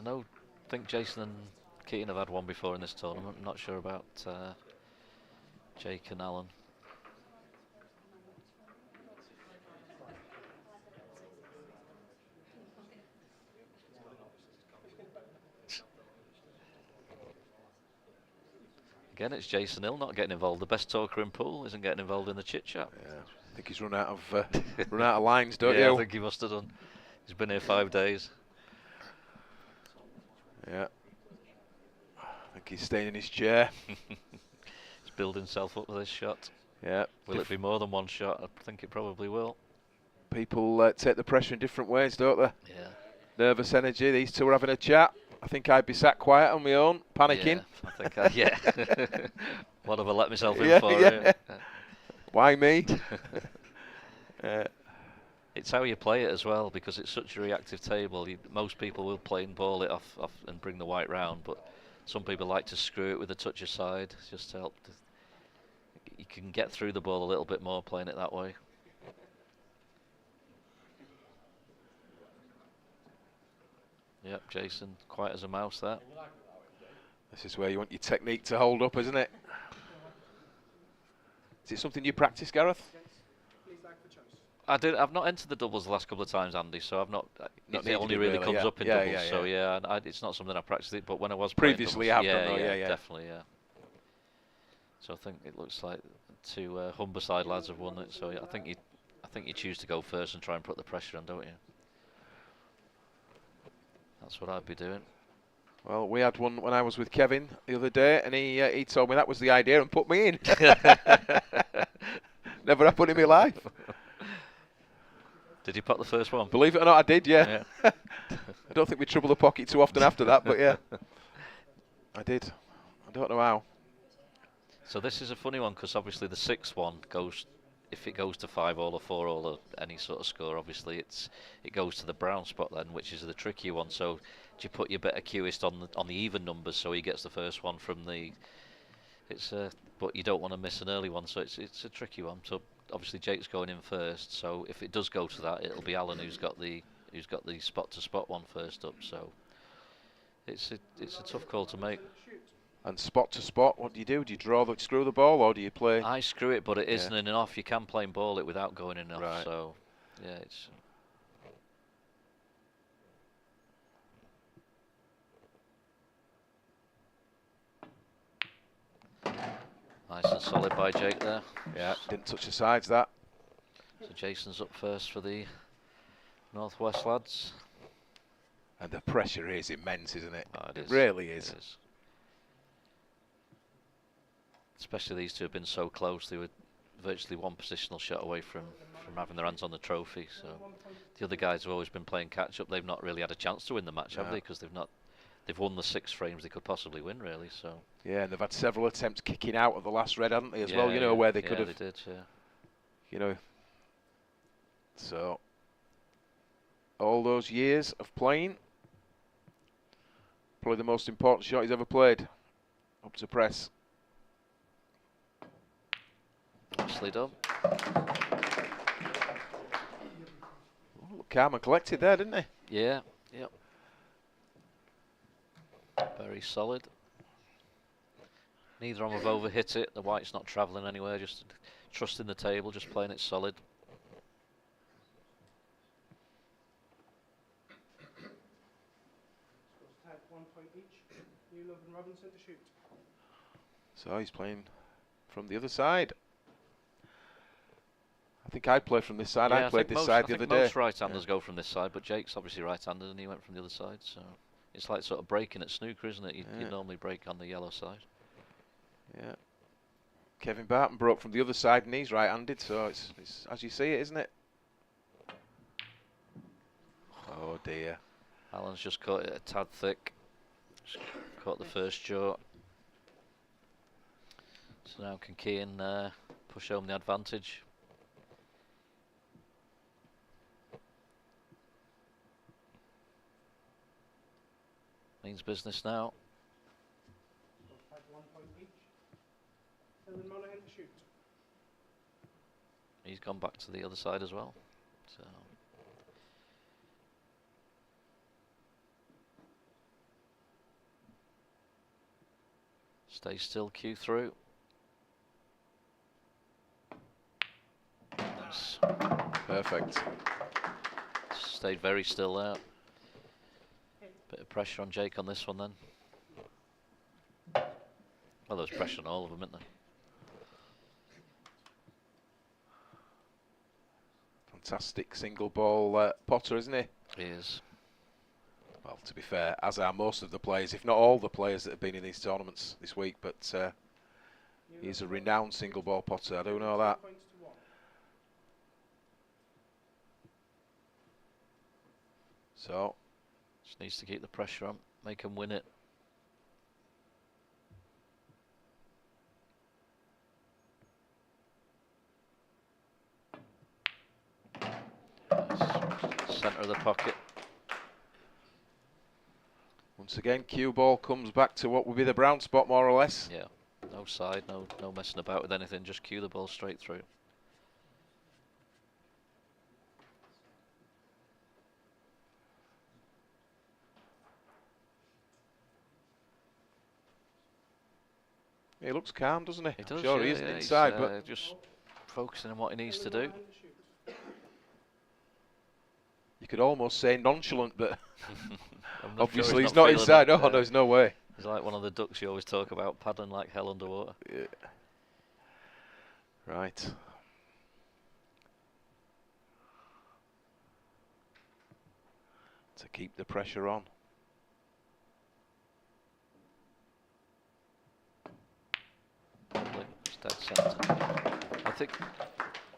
I think Jason and Keaton have had one before in this tournament. I'm not sure about Jake and Alan. Again, it's Jason Hill not getting involved. The best talker in pool isn't getting involved in the chit chat. Yeah, I think he's run out of lines, don't yeah, you? I think he must have done. He's been here 5 days. Yeah. I think he's staying in his chair. He's building himself up for this shot. Yeah. Will it be more than one shot? I think it probably will. People take the pressure in different ways, don't they? Yeah. Nervous energy. These two are having a chat. I think I'd be sat quiet on my own, panicking. Yeah, I think what have I let myself in for? Yeah. Why me? It's how you play it as well, because it's such a reactive table. Most people will play and ball it off and bring the white round, but some people like to screw it with a touch aside, just to help. You can get through the ball a little bit more playing it that way. Yep, Jason, quiet as a mouse there. This is where you want your technique to hold up, isn't it? Is it something you practice, Gareth? I've not entered the doubles the last couple of times, Andy, so I've not. It only really comes up in doubles, so yeah, it's not something I practiced it. But when I was previously, doubles, I've done, definitely, yeah. So I think it looks like two Humberside lads have won it. So I think you choose to go first and try and put the pressure on, don't you? That's what I'd be doing. Well, we had one when I was with Kevin the other day, and he told me that was the idea and put me in. Never happened in my life. Did you put the first one? Believe it or not, I did, yeah. I don't think we trouble the pocket too often after that, but yeah. I did. don't know how. So this is a funny one because obviously the 6-1 goes, if it goes to 5-all or 4-all or any sort of score, obviously it goes to the brown spot then, which is the trickier one. So do you put your better cueist on the even numbers so he gets the first one from the? But you don't want to miss an early one, so it's a tricky one. So obviously Jake's going in first. So if it does go to that, it'll be Alan who's got the spot to spot one first up. So it's a tough call to make. And spot to spot, what do you do? Do you screw the ball, or do you play? I screw it, but it isn't in and off. You can play and ball it without going in and off. Right. So yeah, it's. Nice and solid by Jake there. Yeah, didn't touch the sides that. So Jason's up first for the Northwest lads. And the pressure is immense, isn't it? Oh, it really is. It is. Especially these two have been so close. They were virtually one positional shot away from having their hands on the trophy. So the other guys have always been playing catch up. They've not really had a chance to win the match, have they? Because they've won the 6 frames they could possibly win, really. So yeah, and they've had several attempts kicking out of the last red, haven't they, as well? You know, where they could have. They did, yeah. You know. So all those years of playing, probably the most important shot he's ever played. Up to press. Nicely done. Oh, look, calm and collected there, didn't he? Yeah, yep. Very solid. Neither of them have overhit it. The white's not travelling anywhere, just trusting the table, just playing it solid. Scores 1 point each. Newlove and Robinson to shoot. So he's playing from the other side. I think I played from this side. Yeah, I played this side the other day. Most right-handers go from this side, but Jake's obviously right-handed and he went from the other side. So it's like sort of breaking at snooker, isn't it? You normally break on the yellow side. Yeah. Kevin Barton broke from the other side and he's right-handed, so it's as you see it, isn't it? Oh dear. Alan's just caught it a tad thick. Just caught the first jaw. So now can Keane push home the advantage. Means business now. 1 point each. And then Monaghan to shoot. He's gone back to the other side as well. So stay still, cue through. Nice. Perfect. Stayed very still there. Bit of pressure on Jake on this one then. Well, there's pressure on all of them, isn't there? Fantastic single ball potter, isn't he? He is. Well, to be fair, as are most of the players, if not all the players that have been in these tournaments this week, but he's a renowned single ball potter, I do know that. So just needs to keep the pressure on, make him win it. Nice. Centre of the pocket. Once again, cue ball comes back to what would be the brown spot, more or less. Yeah, no side, no messing about with anything, just cue the ball straight through. He looks calm, doesn't he? He does, sure, yeah, he isn't yeah, inside, he's, but just focusing on what he needs to do. you could almost say nonchalant, but obviously sure he's not inside. It. Oh, there's no way. He's like one of the ducks you always talk about, paddling like hell underwater. Yeah. Right. To keep the pressure on. Dead centre.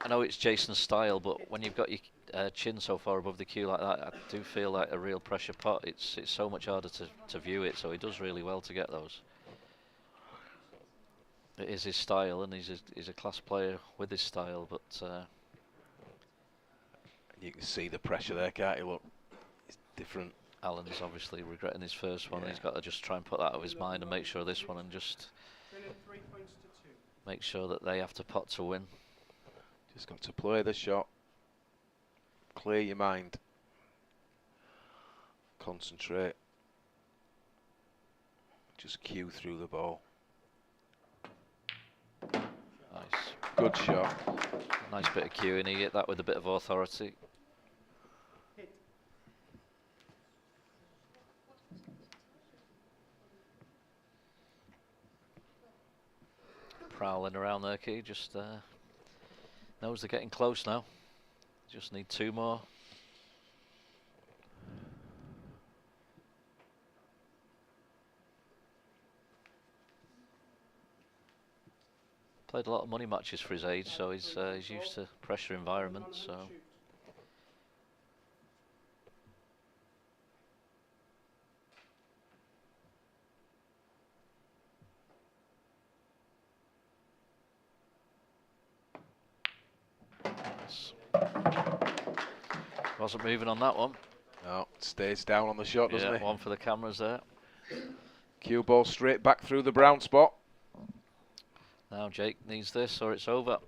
I know it's Jason's style, but when you've got your chin so far above the cue like that, I do feel like a real pressure pot. It's so much harder to view it, so he does really well to get those. It is his style, and he's a class player with his style, but you can see the pressure there, can't you? Look, it's different. Alan's obviously regretting his first one. He's got to just try and put that out of his mind and make sure this one, and just make sure that they have to pot to win. Just got to play the shot, clear your mind, concentrate, just cue through the ball. Nice. Good shot. Nice bit of cueing. He hit that with a bit of authority. Prowling around there, Key. Just knows they're getting close now. Just need 2 more. Played a lot of money matches for his age, so he's used to pressure environments. So. Wasn't moving on that one. No, stays down on the shot, doesn't he? One for the cameras there. Cue ball straight back through the brown spot. Now Jake needs this or it's over.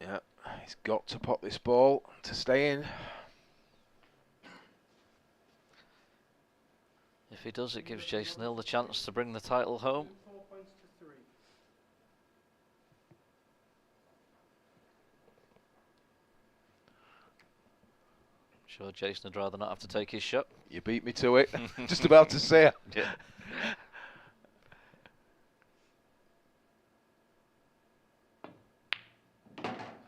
Yeah, he's got to pot this ball to stay in. If he does, it gives Jason Hill the chance to bring the title home. Sure, Jason would rather not have to take his shot. You beat me to it. Just about to say it. Yeah.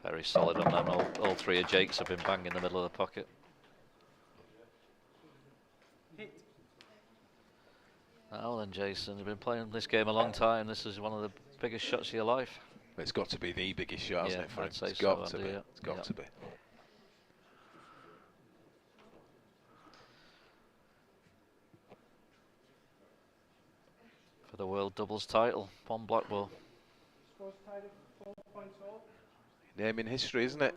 Very solid on them. All 3 of Jake's have been bang in the middle of the pocket. Now then, Jason, you've been playing this game a long time. This is one of the biggest shots of your life. It's got to be the biggest shot, hasn't it? For him? I'd say It's got so, to be. yeah. It's got to be. For the world doubles title, one black ball. Name in history, isn't it?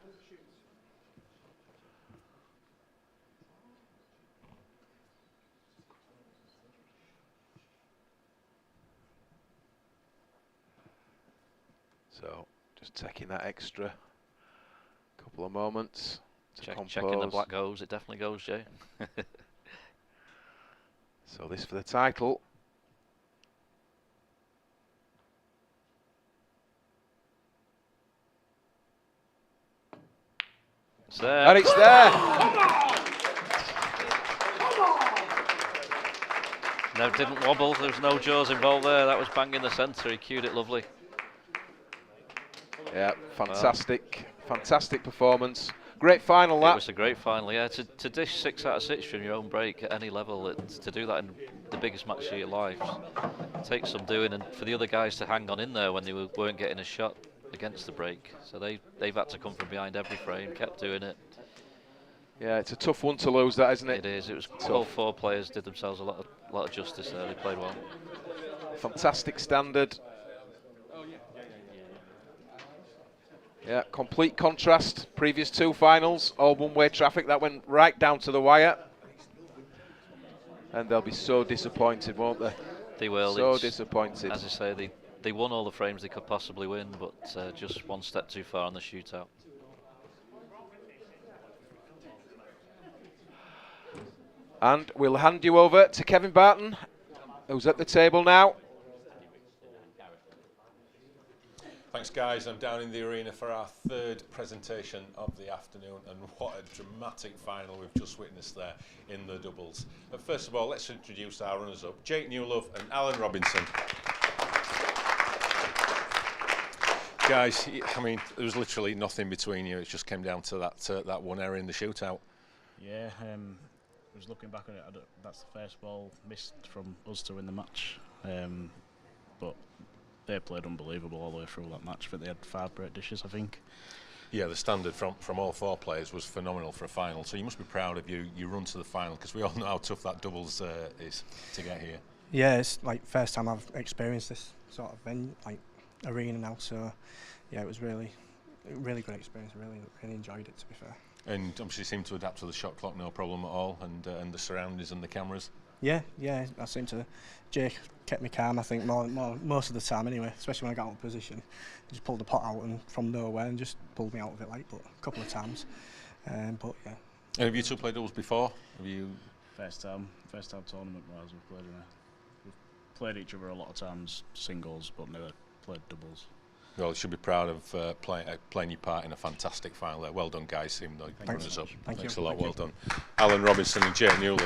So, just taking that extra couple of moments to compose. Checking the black goes, it definitely goes, Jay. So this for the title. It's there. And it's there. No, it didn't wobble. There was no jaws involved there. That was bang in the centre. He cued it lovely. Yeah, fantastic, fantastic performance. Great final, that. It was a great final, yeah. To dish 6 out of 6 from your own break at any level, to do that in the biggest match of your life, takes some doing. And for the other guys to hang on in there when they weren't getting a shot against the break, so they've had to come from behind every frame, kept doing it. Yeah, it's a tough one to lose, that, isn't it? It is. It was all 4 players did themselves a lot of justice there. They played well. Fantastic standard. Yeah, complete contrast. Previous 2 finals, all one-way traffic. That went right down to the wire. And they'll be so disappointed, won't they? They will. So disappointed. As I say, they won all the frames they could possibly win, but just one step too far on the shootout. And we'll hand you over to Kevin Barton, who's at the table now. Thanks, guys. I'm down in the arena for our 3rd presentation of the afternoon, and what a dramatic final we've just witnessed there in the doubles. But first of all, let's introduce our runners-up, Jake Newlove and Alan Robinson. Guys, I mean, there was literally nothing between you. It just came down to that one error in the shootout. Yeah, I was looking back at it. That's the first ball missed from us to win the match, but they played unbelievable all the way through that match. But they had 5 break dishes, I think. Yeah, the standard from all 4 players was phenomenal for a final. So you must be proud of your run to the final, because we all know how tough that doubles is to get here. Yeah, it's like first time I've experienced this sort of venue, like arena now. So yeah, it was really good experience. I really enjoyed it, to be fair. And obviously seemed to adapt to the shot clock, no problem at all, and the surroundings and the cameras. Yeah, I seem to. Jake kept me calm, I think, most of the time anyway, especially when I got out of position. He just pulled the pot out and from nowhere and just pulled me out of it, but a couple of times. But yeah. And have you two played doubles before? Have you? First time tournament wise we've played each other a lot of times, singles, but never played doubles. Well, you should be proud of playing your part in a fantastic final there. Well done, guys, even though you brought us up. Thanks a lot, well done. Alan Robinson and Jay Newell.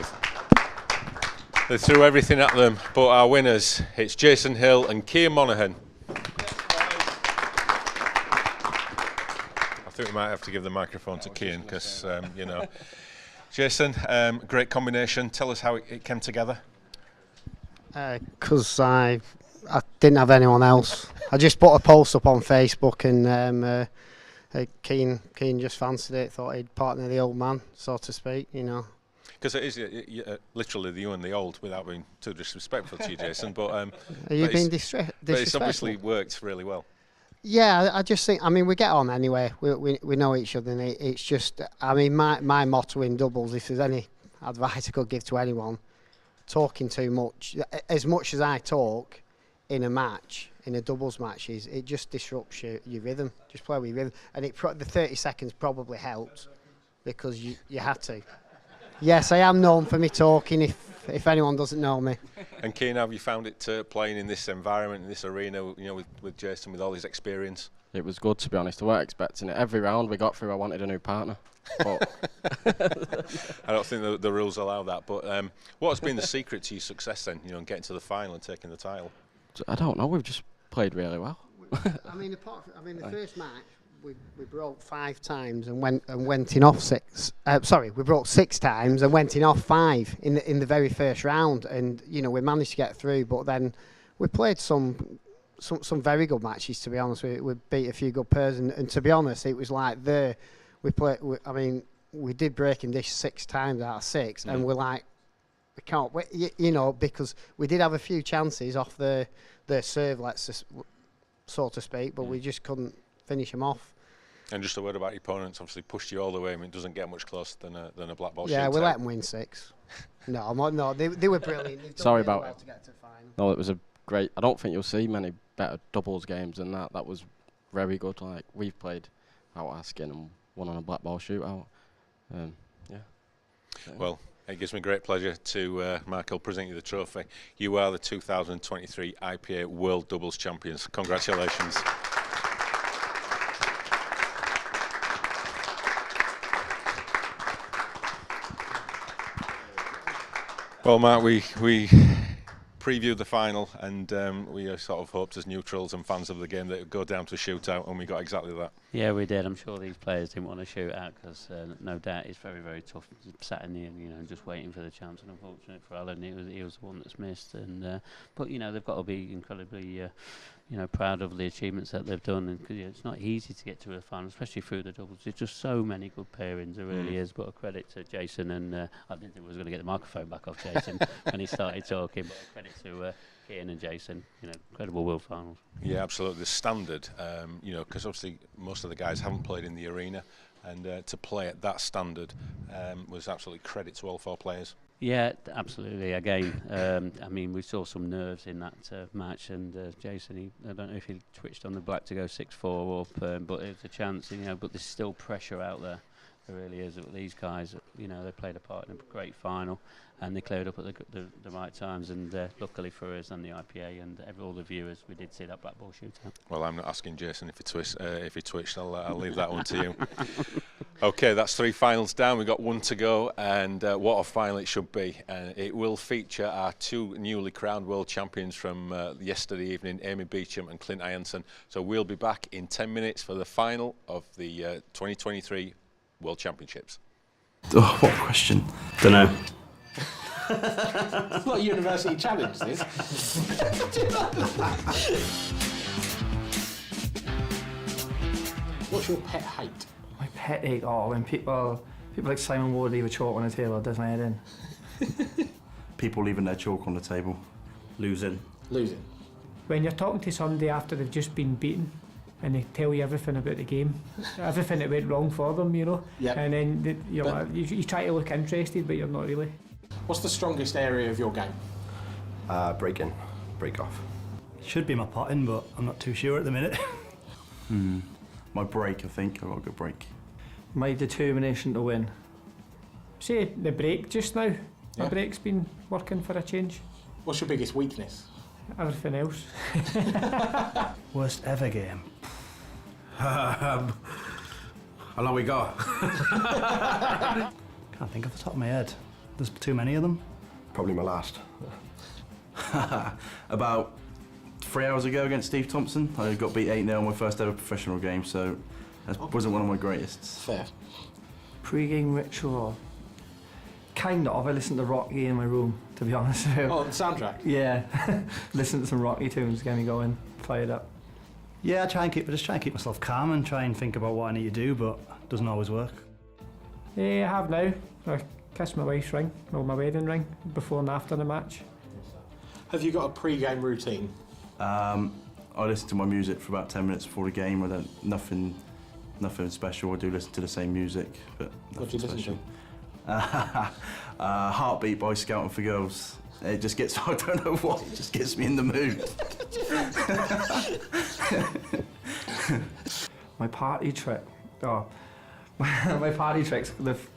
They threw everything at them, but our winners, it's Jason Hill and Keir Monaghan. I think we might have to give the microphone to Keir, because, you know. Jason, great combination. Tell us how it came together. Because I didn't have anyone else. I just put a post up on Facebook, and Keane just fancied it, thought he'd partner the old man, so to speak, you know. Because it is literally the you and the old, without being too disrespectful to you, Jason. But are you being disrespectful? But it's obviously worked really well. Yeah, I just think, I mean, we get on anyway. We know each other, and it's just, I mean, my motto in doubles, if there's any advice I could give to anyone, talking too much as I talk in a match, in a doubles match, it just disrupts your rhythm. Just play with rhythm, and the 30 seconds probably helped because you had to. Yes, I am known for me talking, if anyone doesn't know me. And Keane, how have you found it playing in this environment, in this arena, you know, with Jason, with all his experience? It was good, to be honest. I weren't expecting it. Every round we got through, I wanted a new partner. But I don't think the rules allow that. But what has been the secret to your success then, you know, getting to the final and taking the title? I don't know. We've just played really well. I mean, the first match, we broke 5 times and went in off 6. We broke 6 times and went in off 5 in the very first round, and you know we managed to get through. But then we played some very good matches. To be honest, we beat a few good pairs, and to be honest, it was like we did breaking dish 6 times out of 6, and we're like, we can't, you know, because we did have a few chances off the serve, so to speak, but we just couldn't finish them off. And just a word about your opponents, obviously pushed you all the way. I mean, it doesn't get much closer than a black ball. Yeah, we let them win 6. No, they were brilliant. Sorry about it. To get to final. No, it was a great. I don't think you'll see many better doubles games than that. That was very good. Like we've played out our skin and won on a black ball shootout. Yeah. Well, it gives me great pleasure to, Michael, present you the trophy. You are the 2023 IPA World Doubles Champions. Congratulations. Well, Mark, we previewed the final, and we sort of hoped as neutrals and fans of the game that it would go down to a shootout, and we got exactly that. Yeah, we did. I'm sure these players didn't want to shoot out because no doubt it's very, very tough. Sat in there, you know, just waiting for the chance. And unfortunate for Alan, he was the one that's missed. And but you know, they've got to be incredibly proud of the achievements that they've done. And cause, it's not easy to get to a final, especially through the doubles. There's just so many good pairings. There really is. But a credit to Jason, and I didn't think we was going to get the microphone back off Jason when he started talking. But a credit to Keane and Jason, you know, incredible world finals. Yeah, absolutely. The standard, you know, because obviously most of the guys haven't played in the arena, and to play at that standard was absolutely credit to all 4 players. Yeah, absolutely. Again, I mean, we saw some nerves in that match, and Jason, I don't know if he twitched on the black to go 6-4 up, but it was a chance, you know. But there's still pressure out there. There really is. These guys, you know, they played a part in a great final, and they cleared up at the right times. And luckily for us and the IPA and all the viewers, we did see that black ball shootout. Well, I'm not asking Jason if he twitched. I'll leave that one to you. Okay, that's 3 finals down. We've got 1 to go, and what a final it should be. It will feature our 2 newly crowned world champions from yesterday evening, Amy Beecham and Clint Ianson. So we'll be back in 10 minutes for the final of the 2023 World Championships. Oh, what a question. Don't know. It's not a university challenge, this. What's your pet hate? My pet hate, when people like Simon Ward leave a chalk on the table, it does my head in. People leaving their chalk on the table. Losing. Losing. When you're talking to somebody after they've just been beaten and they tell you everything about the game, everything that went wrong for them, you know, Yep. and then you try to look interested, but you're not really. What's the strongest area of your game? Break in, break off. Should be my putting, but I'm not too sure at the minute. My break, I think. I've got a good break. My determination to win. Say the break just now. Yeah. The break's been working for a change. What's your biggest weakness? Everything else. Worst ever game. How long we got? Can't think off the top of my head. There's too many of them. Probably my last. About 3 hours ago against Steve Thompson, I got beat 8-0 in my first ever professional game, so that wasn't one of my greatest. Fair. Pre-game ritual. Kind of. I listen to Rocky in my room, to be honest with you. Oh, the soundtrack? Yeah. Listen to some Rocky tunes, get me going, fired up. Yeah, I just try and keep myself calm and try and think about what I need to do, but it doesn't always work. Yeah, I have now. I kissed my wife's ring, or my wedding ring, before and after the match. Have you got a pre-game routine? I listen to my music for about 10 minutes before the game. I don't nothing special. I do listen to the same music, but What do you listen to? Heartbeat by Scouting for Girls. It just gets, I don't know what, it just gets me in the mood. My party trick. My party tricks,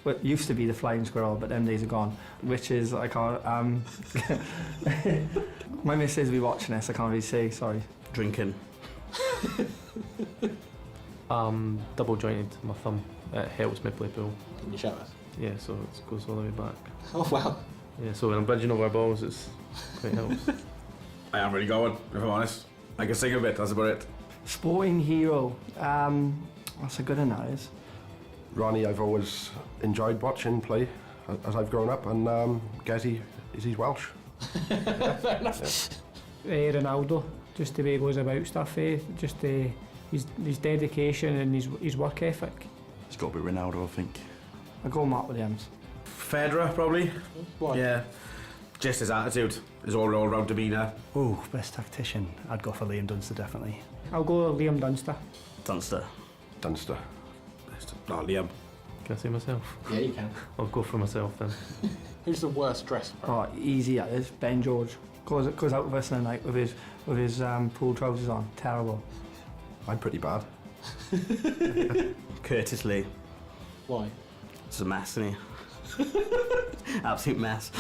what used to be the flying squirrel, but them days are gone, which is, I can't, my missus will be watching this, I can't really say, sorry. Drinking. Double jointed my thumb. It helps me play pool. Can you show us? Yeah, so it goes all the way back. Oh, wow. Yeah, so when I'm bridging over balls, it helps. I am really going, if I'm honest. I can sing a bit, that's about it. Sporting hero, that's a good one, that is. Ronnie, I've always enjoyed watching play as I've grown up, and Gezi, he's Welsh. Fair enough. Ronaldo, just the way he goes about stuff, just his dedication and his work ethic. It's got to be Ronaldo, I think. I go Mark Williams. Federer, probably. Why? Yeah. Just his attitude, his all-round demeanour. Oh, best tactician. I'd go for Liam Dunster, definitely. I'll go Liam Dunster. Dunster. Dunster. Not Liam. Can I say myself? Yeah, you can. I'll go for myself then. Who's the worst dresser? Oh, easy that is. Ben George. Goes out with us in the night with his pool trousers on. Terrible. I'm pretty bad. Curtis Lee. Why? It's a mess, isn't he? Absolute mess.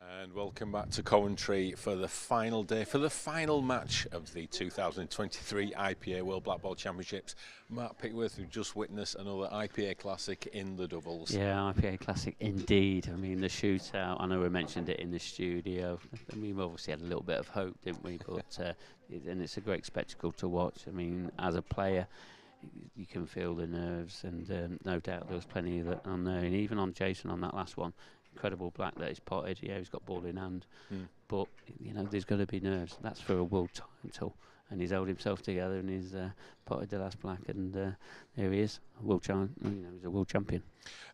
And welcome back to Coventry for the final day, for the final match of the 2023 IPA World Black Ball Championships. Matt Pickworth, who just witnessed another IPA Classic in the doubles. Yeah, IPA Classic indeed. I mean, the shootout, I know we mentioned it in the studio. I mean, we obviously had a little bit of hope, didn't we? But and it's a great spectacle to watch. I mean, as a player, you can feel the nerves, and no doubt there was plenty of that on there. And even on Jason on that last one, incredible black that he's potted. Yeah, he's got ball in hand, but you know there's got to be nerves. That's for a world title, and he's held himself together and he's potted the last black, and there he is, he's a world champion.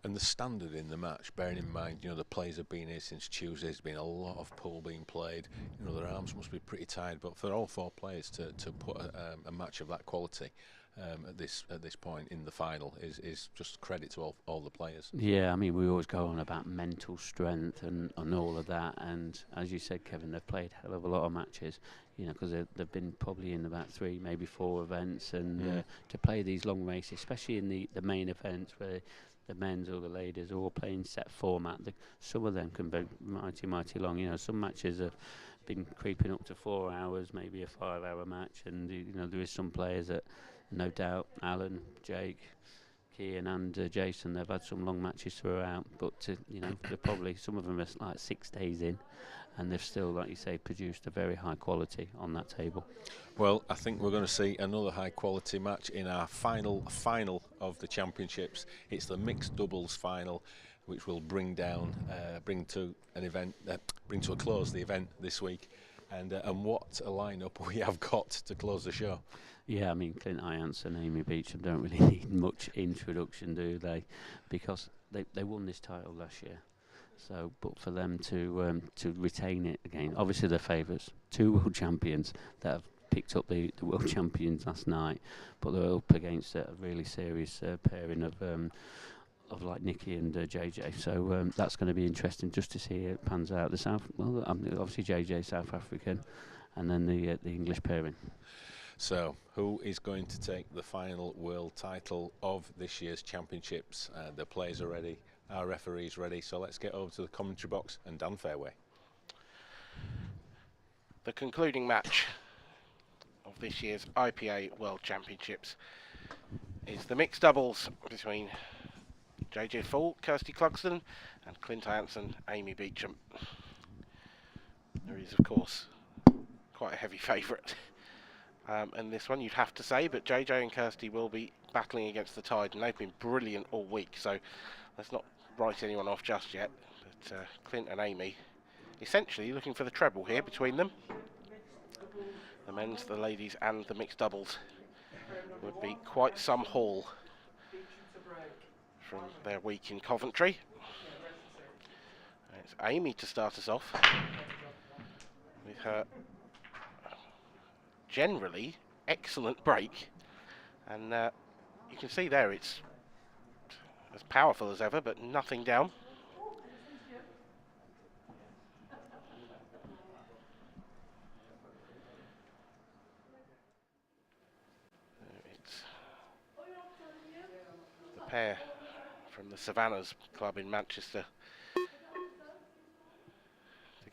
And the standard in the match, bearing in mind, you know, the players have been here since Tuesday. There's been a lot of pool being played. You know, their arms must be pretty tired. But for all four players to put a match of that quality at this point in the final is just credit to all the players. Yeah, I mean, we always go on about mental strength and all of that, and as you said, Kevin, they've played a hell of a lot of matches, you know, because they've been probably in about 3, maybe 4 events, and to play these long races, especially in the main events where the men's or the ladies are all playing set format, some of them can be mighty long. You know, some matches have been creeping up to 4 hours, maybe a 5-hour match, and you know there is some players that, no doubt, Alan, Jake, Kian and Jason, they've had some long matches throughout, but you know, they're probably, some of them are like 6 days in, and they've still, like you say, produced a very high quality on that table. Well, I think we're going to see another high quality match in our final of the championships. It's the mixed doubles final, which will bring to a close the event this week. And what a lineup we have got to close the show. Yeah, I mean, Clint Hyance and Amy Beecham don't really need much introduction, do they? Because they won this title last year. So, but for them to retain it again, obviously they're favourites. 2 world champions that have picked up the world champions last night, but they're up against a really serious pairing of like Nikki and JJ. So that's going to be interesting just to see how it pans out. Obviously JJ South African, and then the English pairing. So, who is going to take the final world title of this year's championships? The players are ready, our referee's ready, so let's get over to the commentary box and Dan Fairway. The concluding match of this year's IPA World Championships is the mixed doubles between JJ Fall, Kirsty Clugston and Clint Hansen, Amy Beecham. There is, of course, quite a heavy favourite. And this one you'd have to say, but JJ and Kirsty will be battling against the tide, and they've been brilliant all week, so let's not write anyone off just yet. But Clint and Amy essentially looking for the treble here between them. The men's, the ladies and the mixed doubles would be quite some haul from their week in Coventry. It's Amy to start us off with her generally excellent break, and you can see there it's as powerful as ever, but nothing down. It's the pair from the Savannahs club in Manchester to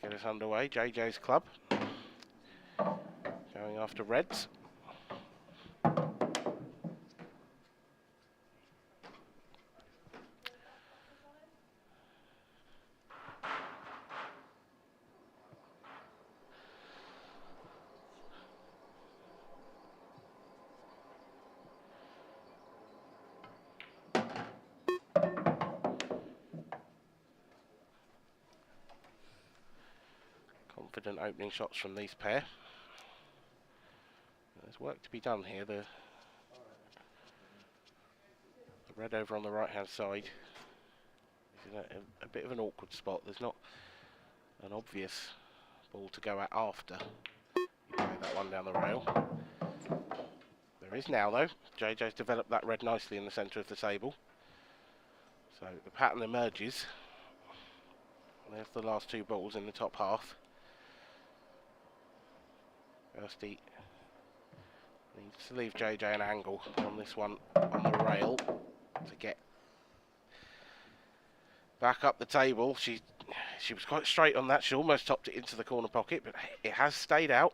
get us underway. JJ's club going after reds. Confident opening shots from these pair. There's work to be done here. The red over on the right hand side is in a bit of an awkward spot. There's not an obvious ball to go at after you play that one down the rail. There is now though. JJ's developed that red nicely in the centre of the table. So the pattern emerges. There's the last 2 balls in the top half. Kirsty needs to leave JJ an angle on this one on the rail to get back up the table. She was quite straight on that. She almost topped it into the corner pocket, but it has stayed out.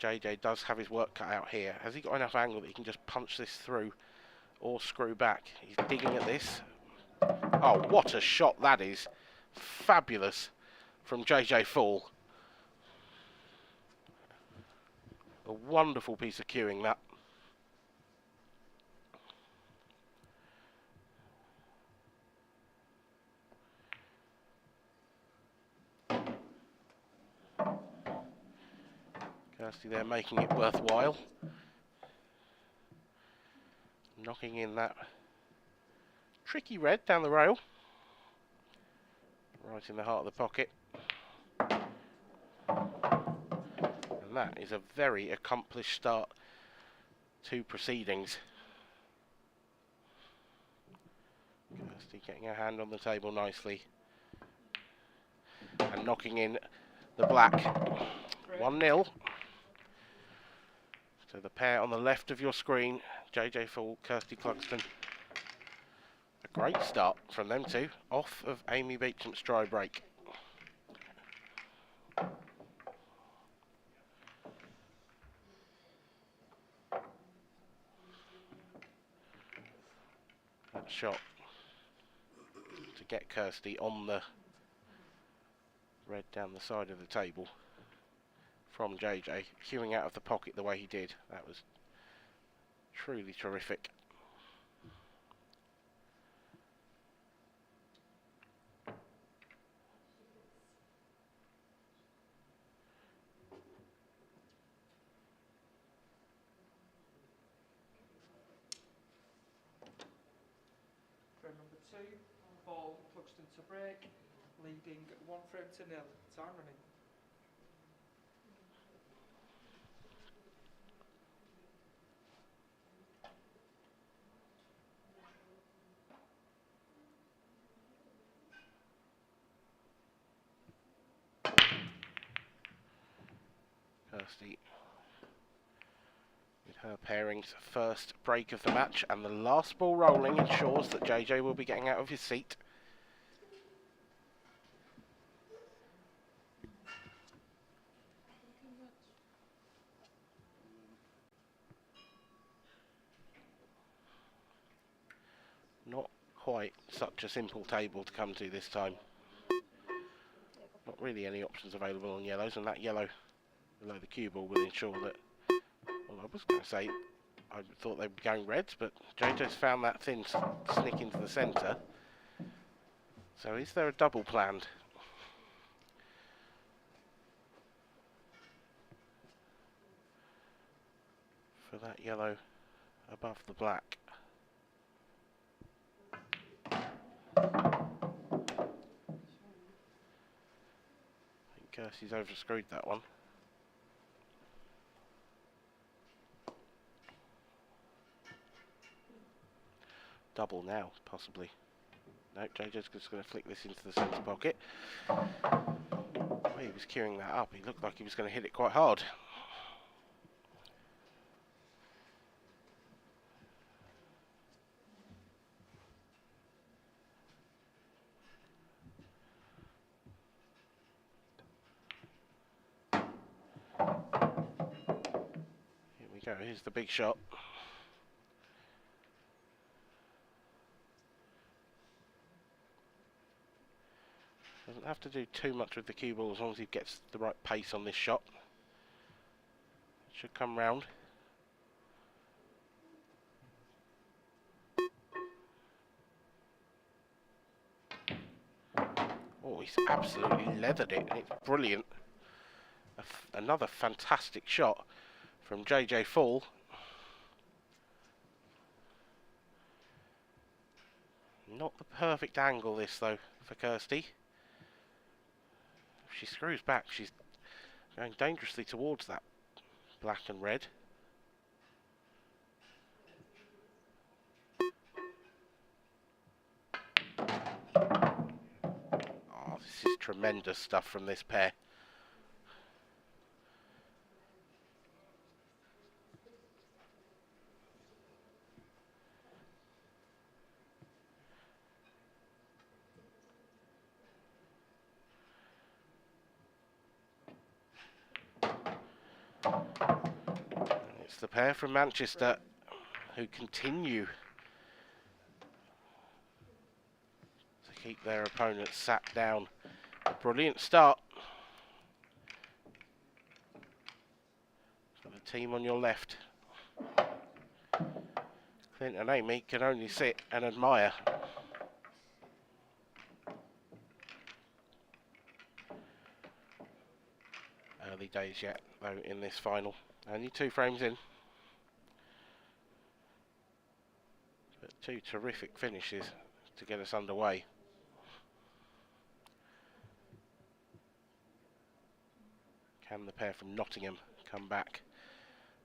JJ does have his work cut out here. Has he got enough angle that he can just punch this through or screw back? He's digging at this. Oh, what a shot that is. Fabulous from JJ Fall. A wonderful piece of cueing, that. Kirsty there making it worthwhile. Knocking in that tricky red down the rail. Right in the heart of the pocket. And that is a very accomplished start to proceedings. Kirsty getting her hand on the table nicely. And knocking in the black. 1-0. So the pair on the left of your screen, JJ Fall, Kirsty Clugston. A great start from them two, off of Amy Beecham's dry break. That shot to get Kirsty on the red down the side of the table from JJ, cueing out of the pocket the way he did. That was truly terrific. Frame number 2, Ball, Clugston to break, leading 1 frame to 0. Time running. Kirsty with her pairing's first break of the match, and the last ball rolling ensures that JJ will be getting out of his seat. Not quite such a simple table to come to this time. Not really any options available on yellows, and that yellow below the cue ball will ensure that, well, I was going to say I thought they were going reds, but JJ's found that thin snick into the centre. So is there a double planned? For that yellow above the black. I think Kirsty's overscrewed that one. Double now, possibly. No, JJ's just going to flick this into the centre pocket. The way he was queuing that up, he looked like he was going to hit it quite hard. Here we go, here's the big shot. Doesn't have to do too much with the cue ball as long as he gets the right pace on this shot. It should come round. Oh, he's absolutely leathered it. It's brilliant. Another fantastic shot from JJ Fall. Not the perfect angle this though for Kirsty. If she screws back, she's going dangerously towards that black and red. Oh, this is tremendous stuff from this pair. It's the pair from Manchester who continue to keep their opponents sat down. A brilliant start. So the team on your left, Clint and Amy, can only sit and admire. Early days yet, though, in this final. Only 2 frames in. But 2 terrific finishes to get us underway. Can the pair from Nottingham come back?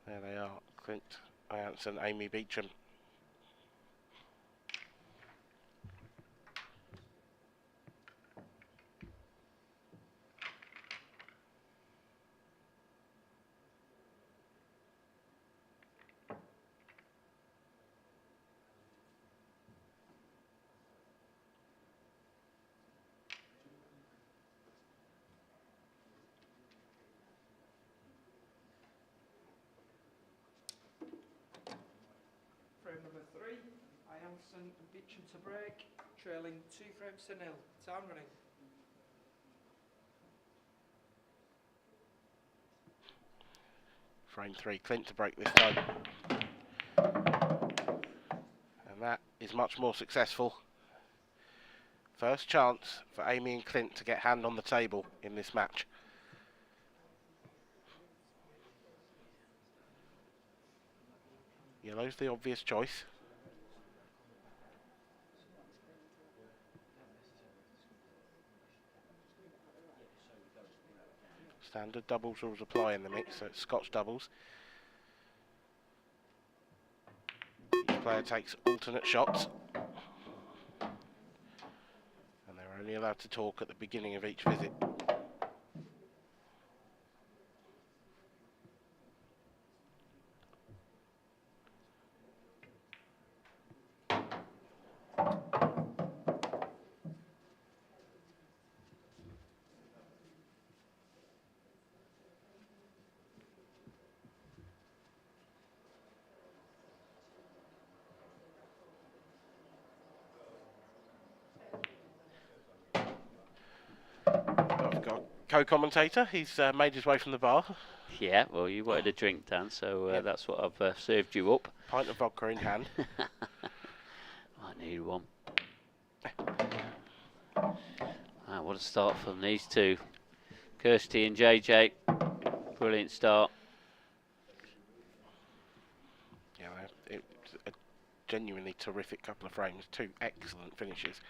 There they are, Clint Jansen, Amy Beecham. Frame number 3, Jansen and Beecham to break, trailing 2 frames to 0. Time running. Frame 3, Clint to break this time. And that is much more successful. First chance for Amy and Clint to get hand on the table in this match. Yellow's the obvious choice. Standard doubles rules apply in the mix, so it's Scotch doubles. Each player takes alternate shots. And they're only allowed to talk at the beginning of each visit. Co-commentator, he's made his way from the bar. Yeah, well, you wanted a drink, Dan, so that's what I've served you up. Pint of vodka in hand. I need one. What a start from these two. Kirsty and JJ. Brilliant start. Yeah, it's a genuinely terrific couple of frames. 2 excellent finishes.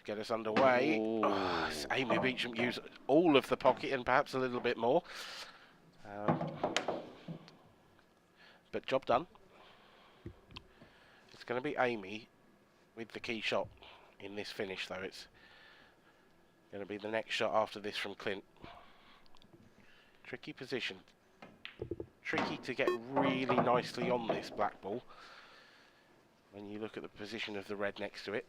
Get us underway. Oh, Amy Beecham used all of the pocket and perhaps a little bit more. But job done. It's going to be Amy with the key shot in this finish, though. It's going to be the next shot after this from Clint. Tricky position. Tricky to get really nicely on this black ball when you look at the position of the red next to it.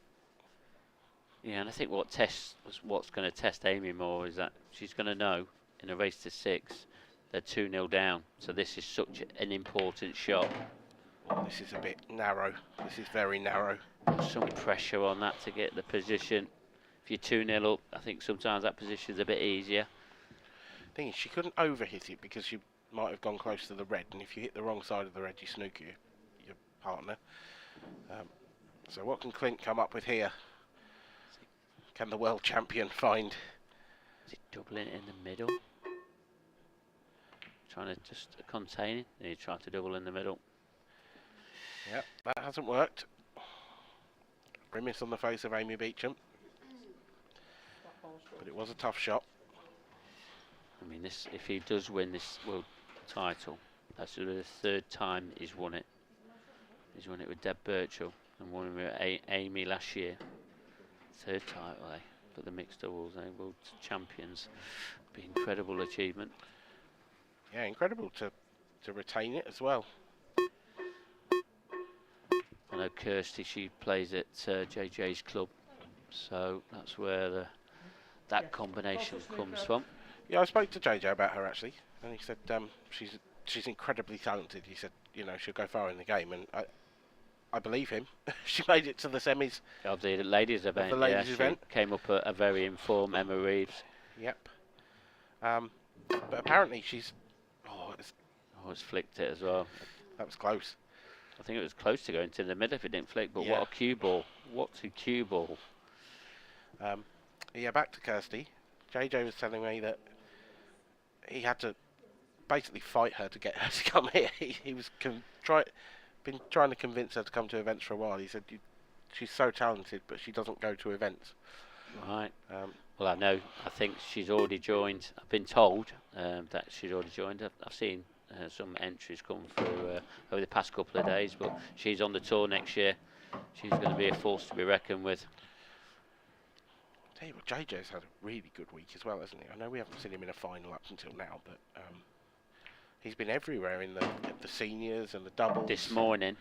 Yeah, and I think what's going to test Amy more is that she's going to know in a race to 6 they're 2-0 down. So this is such an important shot. Oh, this is a bit narrow. This is very narrow. Some pressure on that to get the position. If you're 2-0 up, I think sometimes that position's a bit easier. Thing is, she couldn't overhit it because you might have gone close to the red, and if you hit the wrong side of the red, you snook your partner. So what can Clint come up with here? Can the world champion find? Is it doubling in the middle? Trying to just contain it, and he tried to double in the middle. Yep, that hasn't worked. Grimace on the face of Amy Beecham. But it was a tough shot. I mean, this, if he does win this world title, that's the 3rd time he's won it. He's won it with Deb Birchall and won it with Amy last year. 3rd title, for the mixed doubles, world champions. Be incredible achievement. Yeah, incredible to retain it as well. I know Kirsty, she plays at JJ's club, so that's where that combination comes from. Yeah, I spoke to JJ about her actually, and he said she's she's incredibly talented. He said, you know, she'll go far in the game, and I believe him. She made it to the semis of the ladies event. The ladies yeah, event. She came up a very informed Emma Reeves. Yep. But apparently she's. It's flicked it as well. That was close. I think it was close to going to the middle if it didn't flick. But Yeah. what a cue ball! What a cue ball! Yeah, back to Kirsty. JJ was telling me that he had to basically fight her to get her to come here. He was been trying to convince her to come to events for a while. He said she's so talented, but she doesn't go to events. Right. Well, I think she's already joined. I've been told that she's already joined. I've seen some entries come through over the past couple of days, but she's on the tour next year. She's going to be a force to be reckoned with. Tell you what, JJ's had a really good week as well, hasn't he? I know we haven't seen him in a final up until now, but he's been everywhere in the seniors and the doubles. This morning,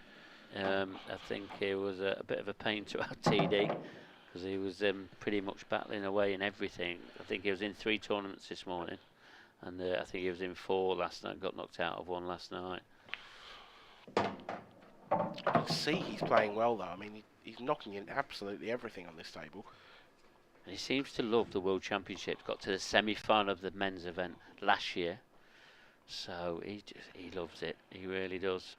I think it was a bit of a pain to our TD because he was pretty much battling away in everything. I think he was in 3 tournaments this morning, and I think he was in 4 last night. Got knocked out of 1 last night. You can see he's playing well, though. I mean, he's knocking in absolutely everything on this table. And he seems to love the World Championships. Got to the semi-final of the men's event last year, so he loves it. He really does.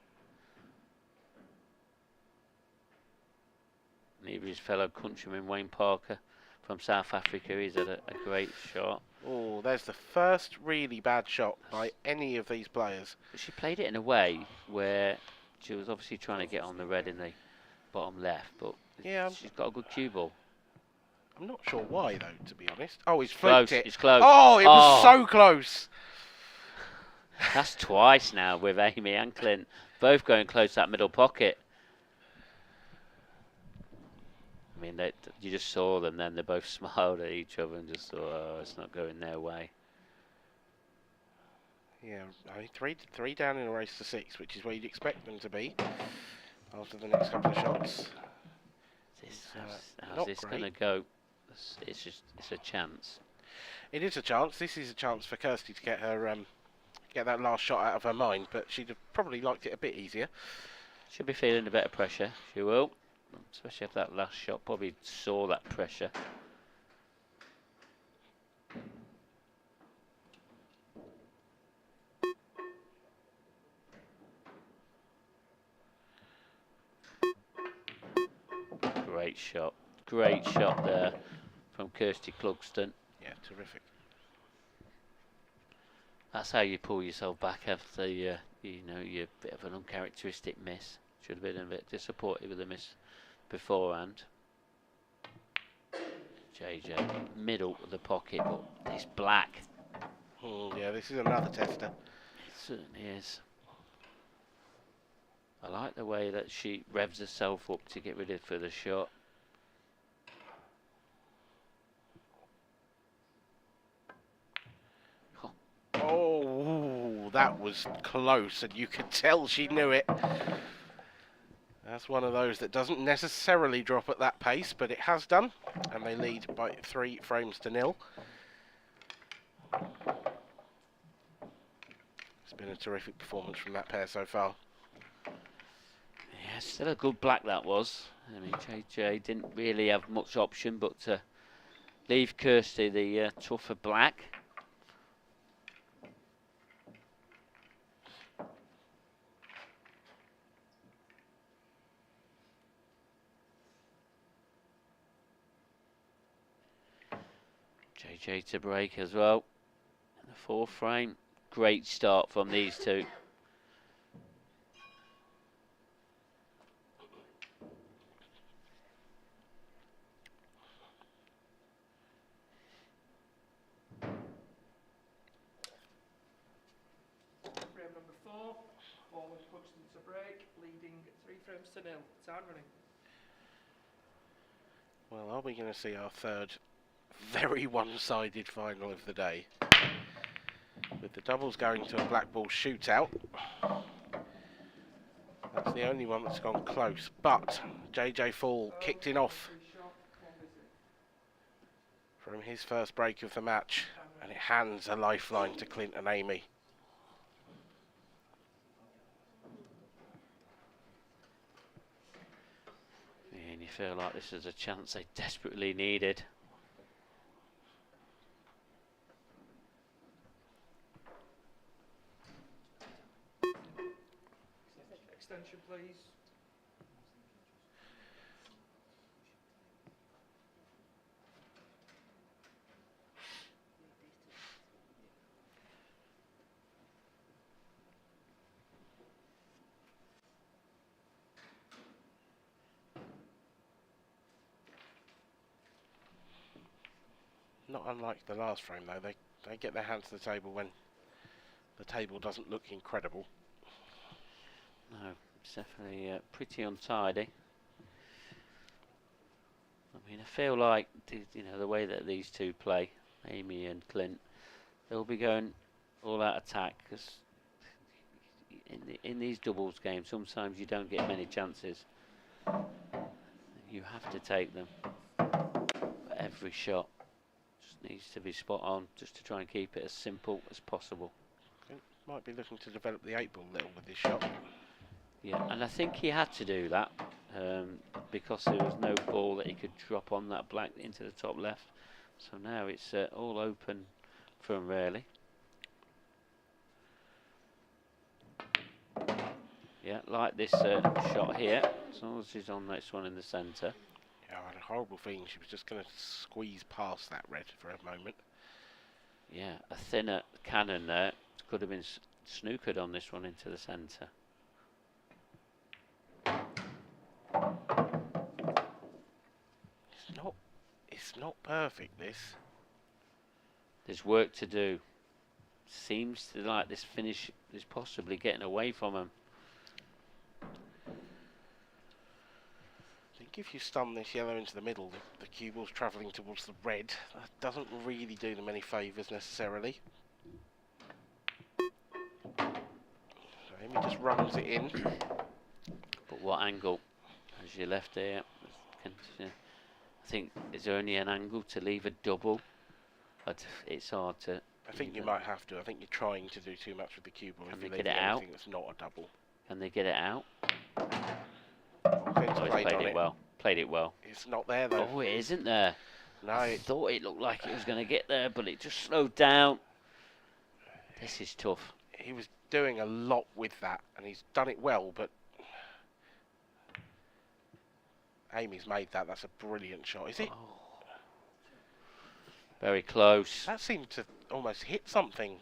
And even his fellow countryman Wayne Parker from South Africa, he's had a great shot. Oh, there's the first really bad shot by any of these players. But she played it in a way where she was obviously trying to get on the red in the bottom left, but yeah, she's got a good cue ball. I'm not sure why, though, to be honest. Oh, he's Close, flicked it. it's close. Oh, it was so close. That's twice now with Amy and Clint, both going close to that middle pocket. I mean, you just saw them then, they both smiled at each other and just thought, oh, it's not going their way. Yeah, I mean, three down in a race to 6, which is where you'd expect them to be after the next couple of shots. How's this going to go? It's a chance. It is a chance. This is a chance for Kirsty to get her get that last shot out of her mind, but she'd have probably liked it a bit easier. She'll be feeling a bit of pressure. She will, especially if that last shot probably saw that pressure. Great shot there from Kirsty Clugston. Yeah, terrific. That's how you pull yourself back after your bit of an uncharacteristic miss. Should have been a bit disappointed with the miss beforehand. JJ, middle of the pocket, but it's black. Yeah, this is another tester. It certainly is. I like the way that she revs herself up to get ready for the shot. Oh, that was close, and you could tell she knew it. That's one of those that doesn't necessarily drop at that pace, but it has done, and they lead by 3 frames to 0. It's been a terrific performance from that pair so far. Yeah, still a good black that was. I mean, JJ didn't really have much option but to leave Kirsty the tougher black. JJ to break as well in the 4th frame. Great start from these two. Frame number 4, ball with Clugston to break, leading 3 frames to 0. Time running. Well, are we going to see our third very one-sided final of the day? With the doubles going to a black ball shootout. That's the only one that's gone close, but JJ Fall kicked it off from his first break of the match, and it hands a lifeline to Clint and Amy. feel like this is a chance they desperately needed. Extension, please. Not unlike the last frame though, they get their hands to the table when the table doesn't look incredible. No, it's definitely pretty untidy. I mean, I feel like the way that these two play, Amy and Clint, they'll be going all out attack, because in these doubles games sometimes you don't get many chances. You have to take them. But every shot just needs to be spot on, just to try and keep it as simple as possible. Might be looking to develop the 8-ball little with this shot. Yeah, and I think he had to do that because there was no ball that he could drop on that black into the top left. So now it's all open for him, really. Yeah, like this shot here, as long as he's on this one in the centre. Yeah, I had a horrible feeling she was just going to squeeze past that red for a moment. Yeah, a thinner cannon there could have been snookered on this one into the centre. It's not perfect, this. There's work to do. Seems to like this finish is possibly getting away from him. I think if you stun this yellow into the middle, the cue ball's travelling towards the red. That doesn't really do them any favours necessarily. So Amy just runs it in. But what angle has you left there? I think, is there only an angle to leave a double? But it's hard to... I think you might have to. I think you're trying to do too much with the cue ball. Can if they you get leave it out? anything that's not a double. Can they get it out? Clint's Oh, he's played played on it well. Played it well. It's not there though. Oh, it isn't there. No. I thought it looked like it was going to get there, but it just slowed down. This is tough. He was doing a lot with that, and he's done it well, but Amy's made that. That's a brilliant shot, is it? Oh. Very close. That seemed to almost hit something.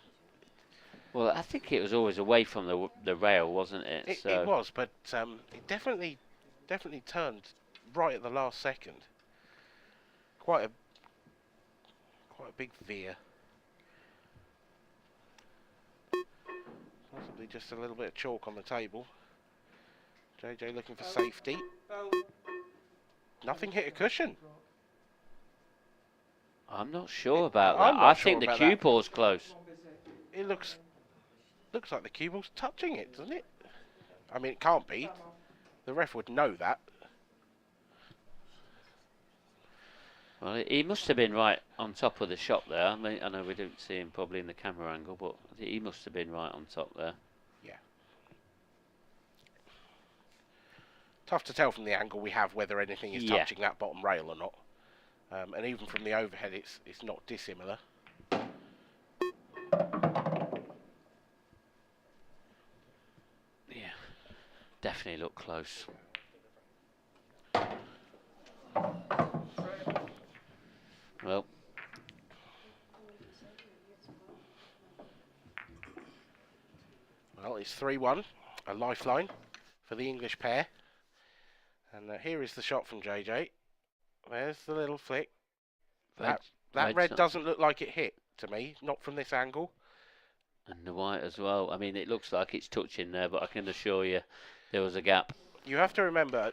Well, I think it was always away from the rail, wasn't it? It was, but it definitely turned right at the last second. Quite a big veer. Possibly just a little bit of chalk on the table. JJ looking for safety. Nothing hit a cushion. I'm not sure about that. I think the cue ball's close. It looks like the cue ball's touching it, doesn't it? I mean, it can't be. The ref would know that. Well, he must have been right on top of the shot there. I mean, I know we don't see him probably in the camera angle, but he must have been right on top there. Yeah. Tough to tell from the angle we have whether anything is touching that bottom rail or not. And even from the overhead, it's not dissimilar. Yeah, definitely look close. Well, it's 3-1, a lifeline for the English pair. And here is the shot from JJ. There's the little flick. That red doesn't look like it hit to me, not from this angle. And the white as well. I mean, it looks like it's touching there, but I can assure you there was a gap. You have to remember,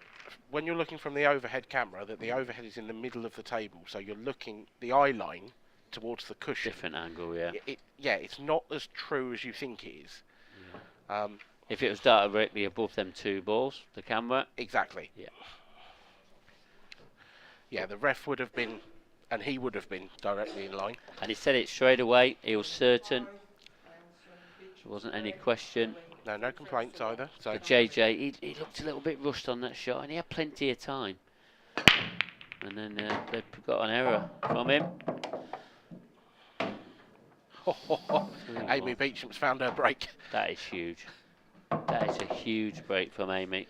when you're looking from the overhead camera, that the overhead is in the middle of the table, so you're looking the eye line towards the cushion. Different angle, yeah. It's not as true as you think it is. Yeah. If it was directly above them two balls, the camera. Exactly. Yeah. Yeah, the ref would have been, and he would have been directly in line. And he said it straight away. He was certain. There wasn't any question. No complaints either. So But JJ, he looked a little bit rushed on that shot, and he had plenty of time. And then they've got an error from him. Amy Beecham's found her break. That is huge. That is a huge break from Amy.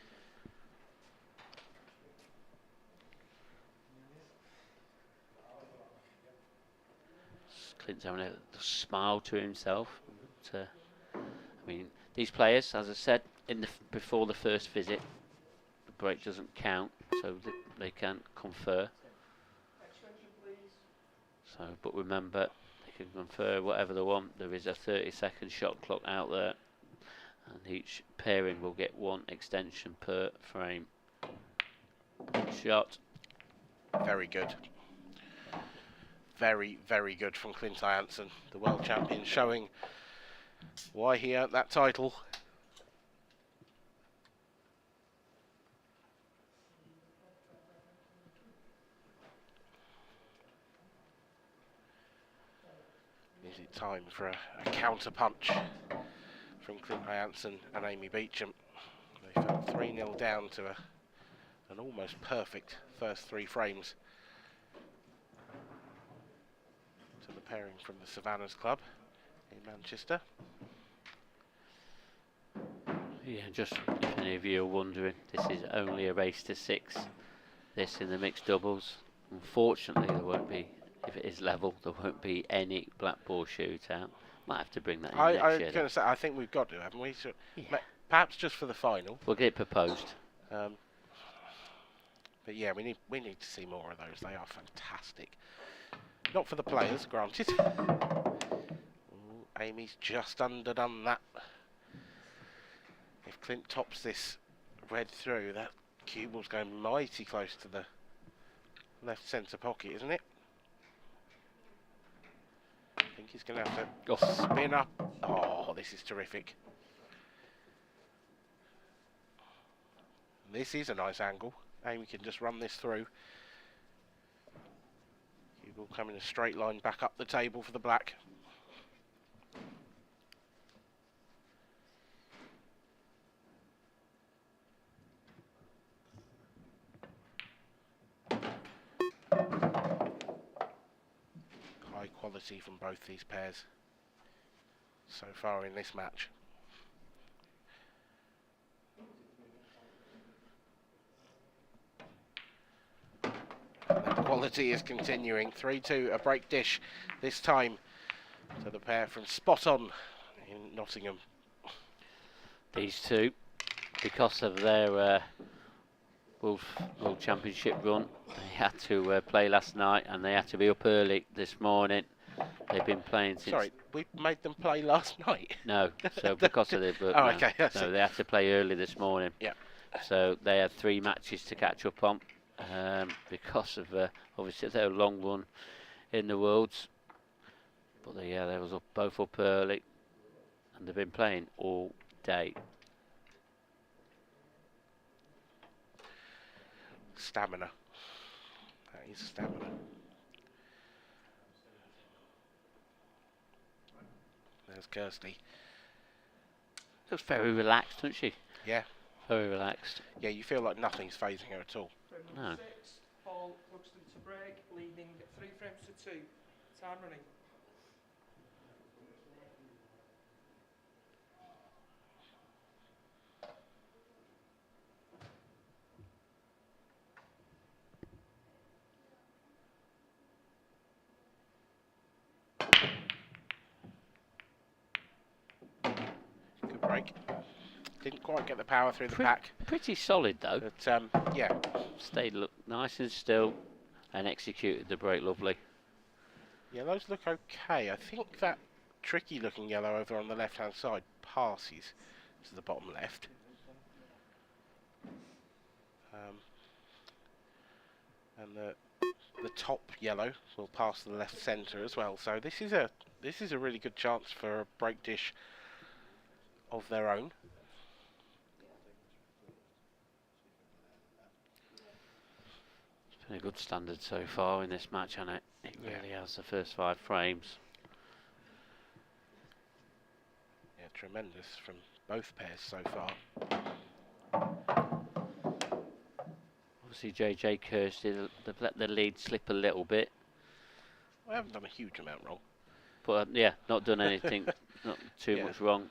Clint's having a smile to himself. But, I mean, these players, as I said, before the first visit, the break doesn't count, so they can't confer. So, but remember, they can confer whatever they want. There is a 30-second shot clock out there, and each pairing will get 1 extension per frame. Shot. Very good. Very, very good from Clint Jansen, the world champion, showing why he earned that title. Is it time for a counter punch from Clint Jansen and Amy Beecham? They fell 3-0 down to an almost perfect first 3 frames. To the pairing from the Savannah's Club in Manchester. Yeah, just if any of you are wondering, this is only a race to 6. This in the mixed doubles. Unfortunately, there won't be, if it is level, there won't be any black ball shootout. Might have to bring that in next year. I was going to say, I think we've got to, haven't we? So perhaps just for the final. We'll get it proposed. But yeah, we need to see more of those. They are fantastic. Not for the players, granted. Ooh, Amy's just underdone that. If Clint tops this red through, that cue ball's going mighty close to the left centre pocket, isn't it? I think he's going to have to spin up. Oh, this is terrific. This is a nice angle. Amy can just run this through. Cue ball come in a straight line back up the table for the black. High quality from both these pairs so far in this match. That quality is continuing. 3-2, a break dish this time to the pair from Spot On in Nottingham. These two, because of their World Championship run, they had to play last night and they had to be up early this morning. They've been playing since... Sorry, we made them play last night? No, so because of their work Oh, now. okay. No, they had to play early this morning. Yeah. So they had 3 matches to catch up on because of obviously their long run in the Worlds. But they was both up early and they've been playing all day. Stamina. That is stamina. There's Kirsty. Looks very relaxed, doesn't she? Yeah. Very relaxed. Yeah, you feel like nothing's phasing her at all. No. 6, Paul Buxton to break, leading 3 frames to 2. Time running. Good break. Didn't quite get the power through the pack. Pretty solid though. But yeah. Stayed nice and still and executed the break lovely. Yellows look okay. I think that tricky looking yellow over on the left hand side passes to the bottom left. And the top yellow will pass to the left centre as well. So this is a really good chance for a break dish of their own. It's been a good standard so far in this match, hasn't it? It really has, the first 5 frames. Yeah, tremendous from both pairs so far. obviously JJ Kirsty, they've let the lead slip a little bit. I haven't done a huge amount wrong. But yeah, not done anything, not too Yeah. much wrong.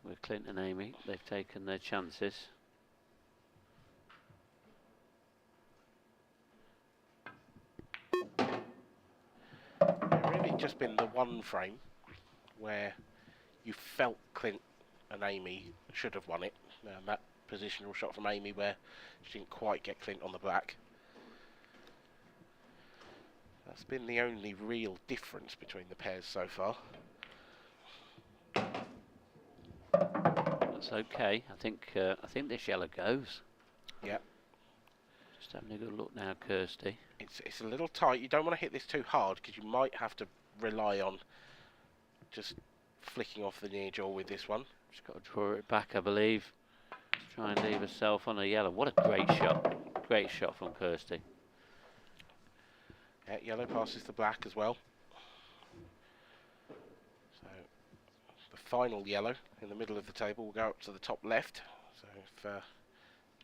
With Clint and Amy, they've taken their chances. It's really just been the one frame where you felt Clint and Amy should have won it. That positional shot from Amy where she didn't quite get Clint on the black. That's been the only real difference between the pairs so far. That's okay. I think this yellow goes. Yeah. Just having a good look now, Kirsty. It's a little tight. You don't want to hit this too hard because you might have to rely on just flicking off the near jaw with this one. She's got to draw it back, I believe. Let's try and leave herself on a yellow. What a great shot. Great shot from Kirsty. Yeah, yellow passes the black as well. So the final yellow in the middle of the table will go up to the top left. So if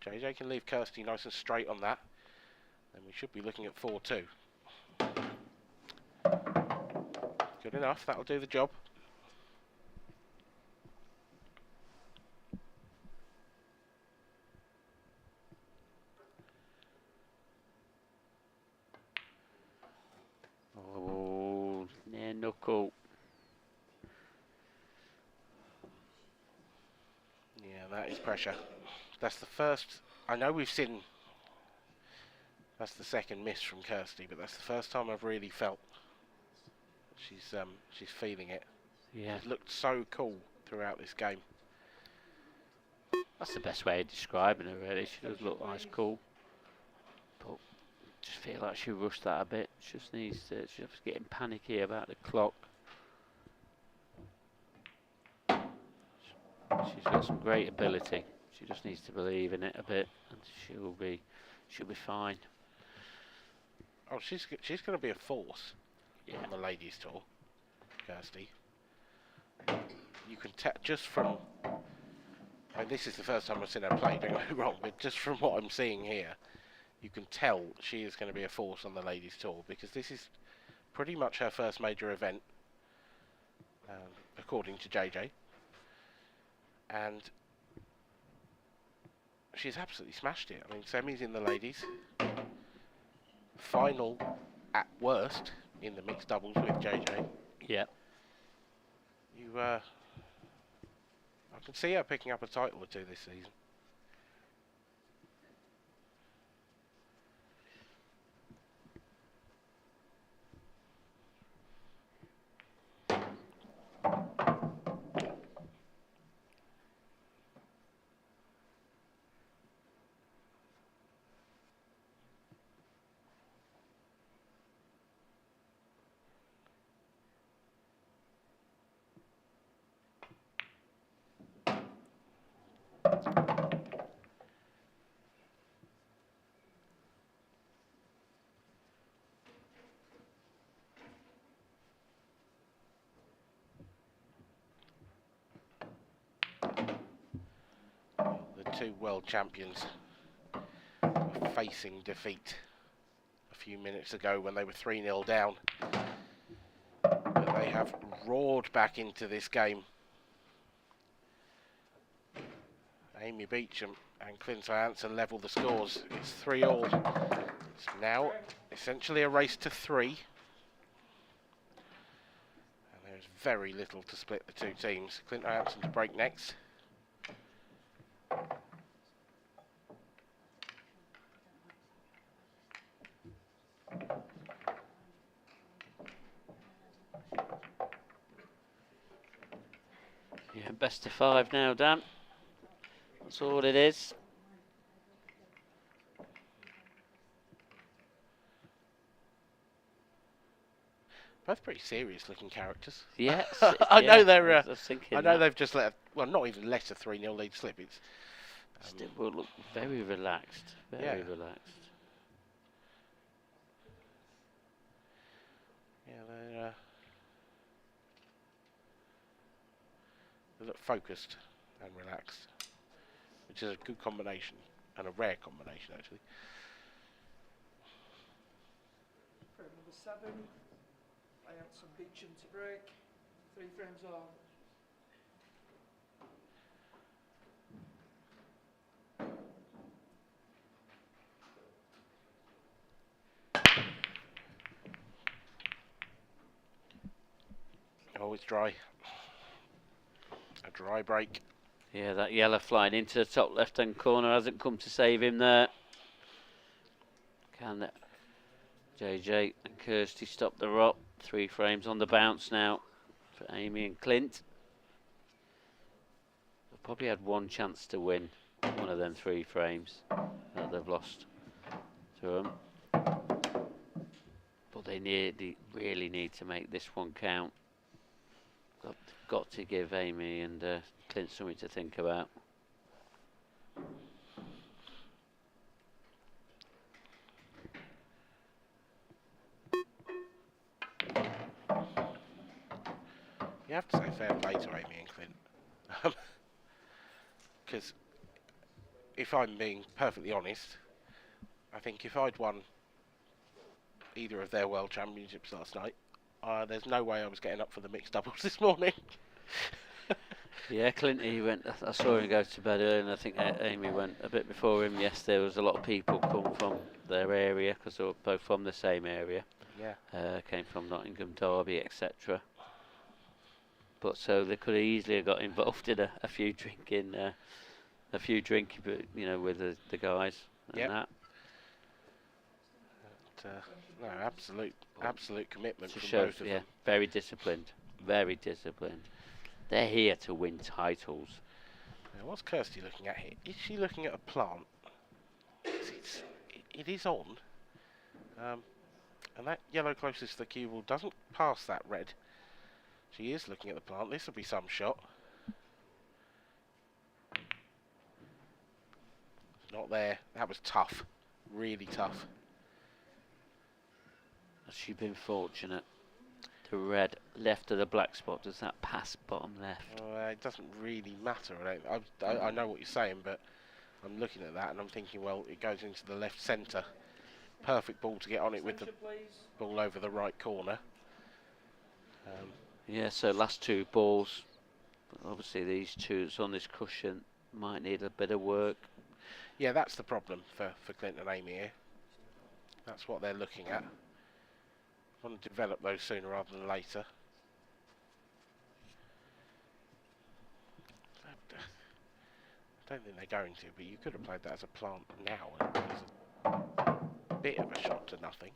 JJ can leave Kirsty nice and straight on that, then we should be looking at 4-2. Good enough, that'll do the job. Oh, near knuckle. Yeah, that is pressure. That's the first. I know we've seen. That's the second miss from Kirsty, but that's the first time I've really felt she's feeling it. Yeah. She's looked so cool throughout this game. That's the best way of describing her, really. She does look nice, cool. But just feel like she rushed that a bit. She just needs to. She's just getting panicky about the clock. She's got some great ability. She just needs to believe in it a bit, and she'll be fine. Oh, she's going to be a force Yeah. on the ladies' tour, Kirsty. You can tell just from. I mean, this is the first time I've seen her play. Don't get me wrong, but just from what I'm seeing here, you can tell she is going to be a force on the ladies' tour because this is pretty much her first major event, according to JJ. And she's absolutely smashed it. I mean, semis in the ladies, final at worst in the mixed doubles with JJ. Yeah. I can see her picking up a title or two this season. Two world champions were facing defeat a few minutes ago when they were 3-0 down, but they have roared back into this game. Amy Beecham and Clint Hansen level the scores. It's 3-all. It's now essentially a race to 3, and there's very little to split the two teams. Clint Hansen to break next. Yeah, best of 5 now, Dan. That's all it is. Both pretty serious-looking characters. Yes, I know yeah, they're. I was thinking I know that. they've just let. Well, not even let a 3-0 lead slip. It's. Still will look very relaxed. Very relaxed. Yeah, they look focused and relaxed, which is a good combination. and a rare combination actually. Frame number 7. I had some beaching to break. 3 frames on. Oh, it's dry. A dry break. Yeah, that yellow flying into the top left-hand corner hasn't come to save him there. Can JJ and Kirsty stop the rock? 3 frames on the bounce now for Amy and Clint. They've probably had one chance to win one of them 3 frames that they've lost to them. But they really need to make this one count. Got to give Amy and Clint something to think about. You have to say fair play to Amy and Clint. Because if I'm being perfectly honest, I think if I'd won either of their World Championships last night, there's no way I was getting up for the mixed doubles this morning. Yeah, Clint, he went. I saw him go to bed early, and I think Amy went a bit before him. Yes, there was a lot of people come from their area because they were both from the same area. Yeah. Came from Nottingham, Derby, etc. But so they could easily have got involved in a few drinking, you know, with the guys and that. No, absolute commitment from Show, both of yeah, them. very disciplined, very disciplined. They're here to win titles. Now, what's Kirsty looking at here? Is she looking at a plant? It is on. And that yellow closest to the cue ball doesn't pass that red. She is looking at the plant. This will be some shot. Not there. That was tough. Really tough. Has she been fortunate? The red left of the black spot, does that pass bottom left? It doesn't really matter. I know what you're saying, but I'm looking at that and I'm thinking, well, it goes into the left centre. Perfect ball to get on it with the ball over the right corner. Yeah, so last 2 balls. But obviously these 2 that's on this cushion might need a bit of work. Yeah, that's the problem for Clint and Amy here. That's what they're looking at. Want to develop those sooner rather than later. I don't think they're going to, but you could have played that as a plant now and it was a bit of a shot to nothing.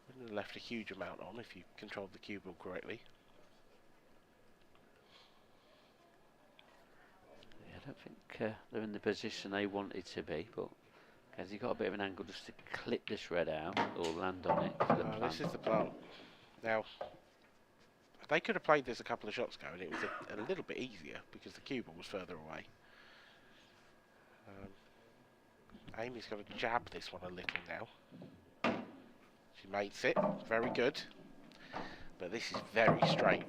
Wouldn't have left a huge amount on if you controlled the cue ball correctly. Yeah, I don't think they're in the position they wanted to be, but has he got a bit of an angle just to clip this red out or land on it for the plant? This is the plant. Now, they could have played this a couple of shots ago and it was a little bit easier because the cue ball was further away. Amy's got to jab this one a little now. She makes it. Very good. But this is very straight.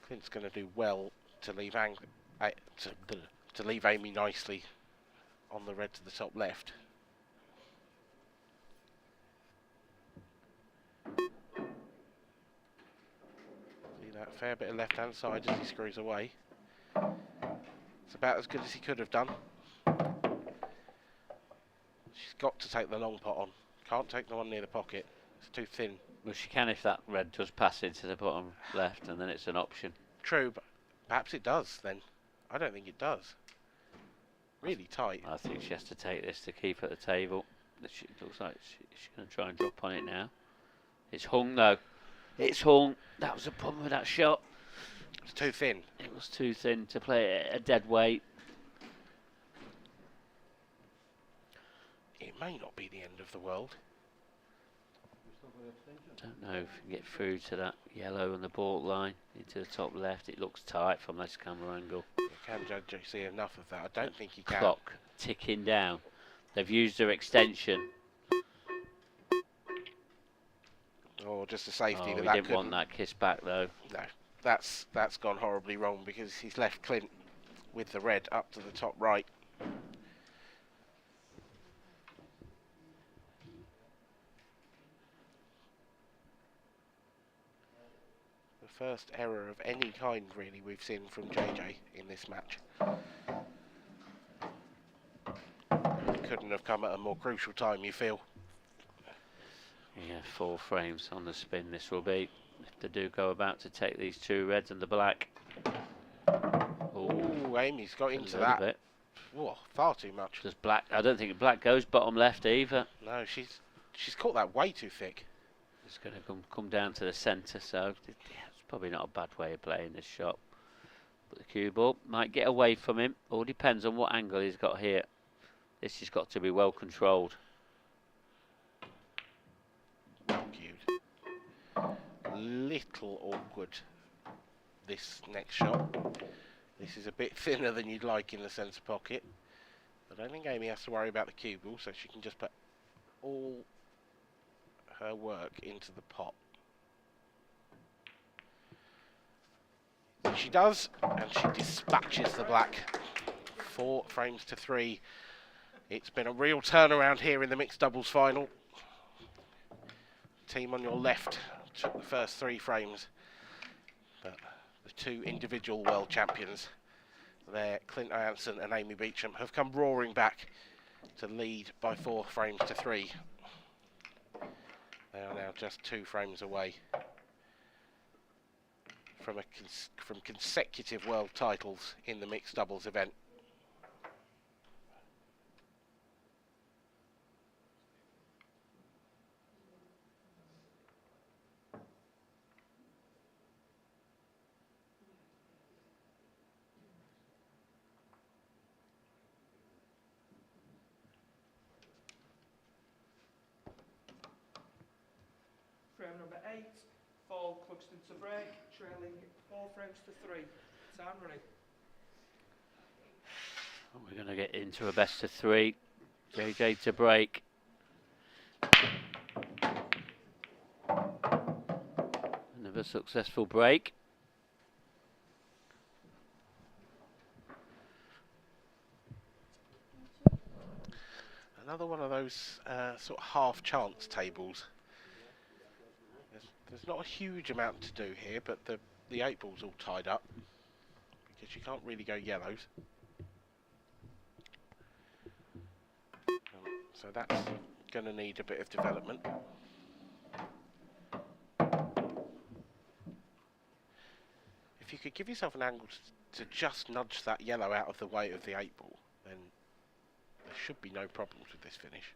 Clint's going to do well to leave to leave Amy nicely on the red to the top left. See that fair bit of left hand side as he screws away. It's about as good as he could have done. She's got to take the long pot on. Can't take the one near the pocket. It's too thin. Well, she can if that red does pass into the bottom left, and then it's an option. True, but perhaps it does then. I don't think it does. Really tight. I think she has to take this to keep at the table. She looks like she's going to try and drop on it now. It's hung though. It's hung. That was the problem with that shot. It's too thin. It was too thin to play it at a dead weight. It may not be the end of the world. Don't know if you can get through to that yellow on the baulk line into the top left. It looks tight from this camera angle. You can judge see enough of that. I don't think you can. Clock ticking down. They've used their extension. Or just a safety We that didn't want that kiss back though. No. that's gone horribly wrong because he's left Clint with the red up to the top right. The first error of any kind, really, we've seen from JJ in this match. Couldn't have come at a more crucial time, you feel? Yeah, 4 frames on the spin this will be. If they do go about to take these 2 reds and the black. Ooh, Amy's got into little that. bit. Whoa, far too much. Does black? I don't think black goes bottom left either. No, she's caught that way too thick. It's going to come down to the centre, so yeah, it's probably not a bad way of playing this shot. But the cue ball might get away from him. All depends on what angle he's got here. This has got to be well controlled. Little awkward, this next shot. This is a bit thinner than you'd like in the centre pocket. I don't think Amy has to worry about the cue ball, so she can just put all her work into the pot. She does, and she dispatches the black. 4 frames to 3. It's been a real turnaround here in the mixed doubles final. Team on your left took the first 3 frames, but the 2 individual world champions there, Clint Jansen and Amy Beecham, have come roaring back to lead by 4 frames to 3. They are now just 2 frames away from from consecutive world titles in the mixed doubles event. Frame number 8, fall Cluxton to break, trailing 4 frames to 3. Time running. We're going to get into a best of 3. JJ to break. Another successful break. Another one of those sort of half chance tables. There's not a huge amount to do here, but the 8 ball's all tied up because you can't really go yellows. So that's going to need a bit of development. If you could give yourself an angle to just nudge that yellow out of the way of the 8 ball, then there should be no problems with this finish.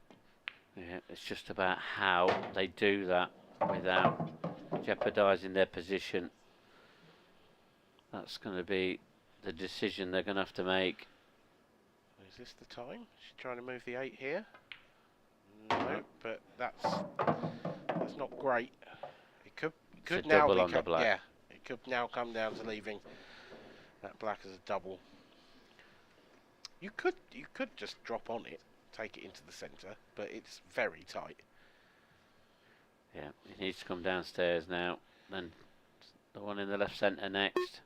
Yeah, it's just about how they do that without jeopardising their position. That's going to be the decision they're going to have to make. Is this the time? She's trying to move the 8 here. No, but that's not great. It could now double on the black. Yeah, it could now come down to leaving that black as a double. You could just drop on it, take it into the centre, but it's very tight. Yeah, he needs to come downstairs now. Then the one in the left centre next.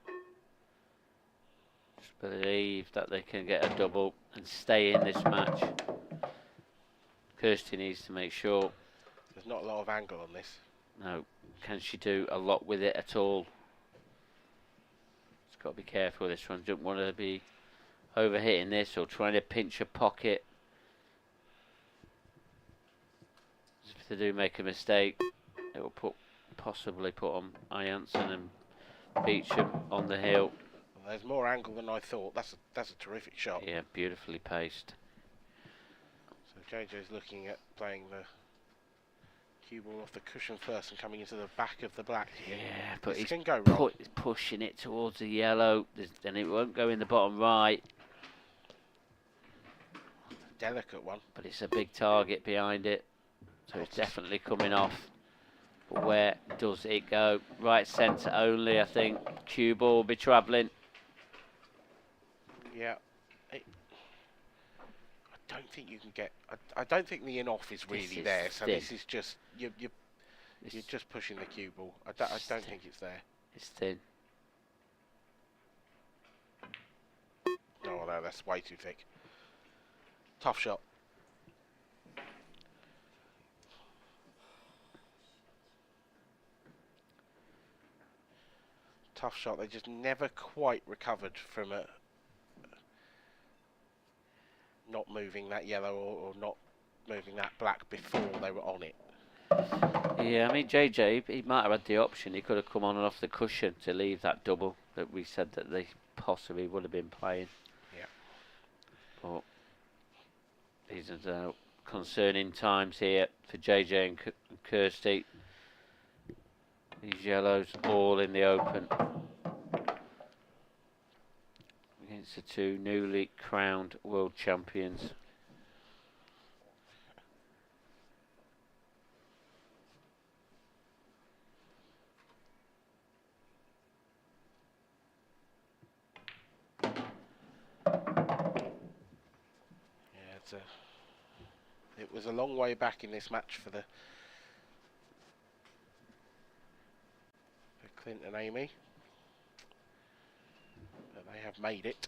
Just believe that they can get a double and stay in this match. Kirsty needs to make sure. There's not a lot of angle on this. No, can she do a lot with it at all? She's got to be careful with this one. Don't want to be overhitting this or trying to pinch a pocket. If they do make a mistake, it will possibly put on Jansen and Beecham on the hill. Well, there's more angle than I thought. That's a terrific shot. Yeah, beautifully paced. So JJ's looking at playing the cue ball off the cushion first and coming into the back of the black here. Yeah, but this he's can go wrong. Pushing it towards the yellow, and it won't go in the bottom right. Delicate one. But it's a big target behind it, so it's definitely coming off. But where does it go? Right centre only, I think. Cue ball will be travelling. Yeah. I don't think you can get. I don't think the in-off is really there. So thin. this is just you're just pushing the cue ball. I don't think it's there. It's thin. Oh no, that's way too thick. Tough shot. Tough shot. They just never quite recovered from a not moving that yellow or not moving that black before they were on it. Yeah, I mean, JJ, he might have had the option. He could have come on and off the cushion to leave that double that we said that they possibly would have been playing. Yeah. But these are concerning times here for JJ and Kirsty. These yellows all in the open against the two newly crowned world champions. It was a long way back in this match for Clint and Amy, but they have made it.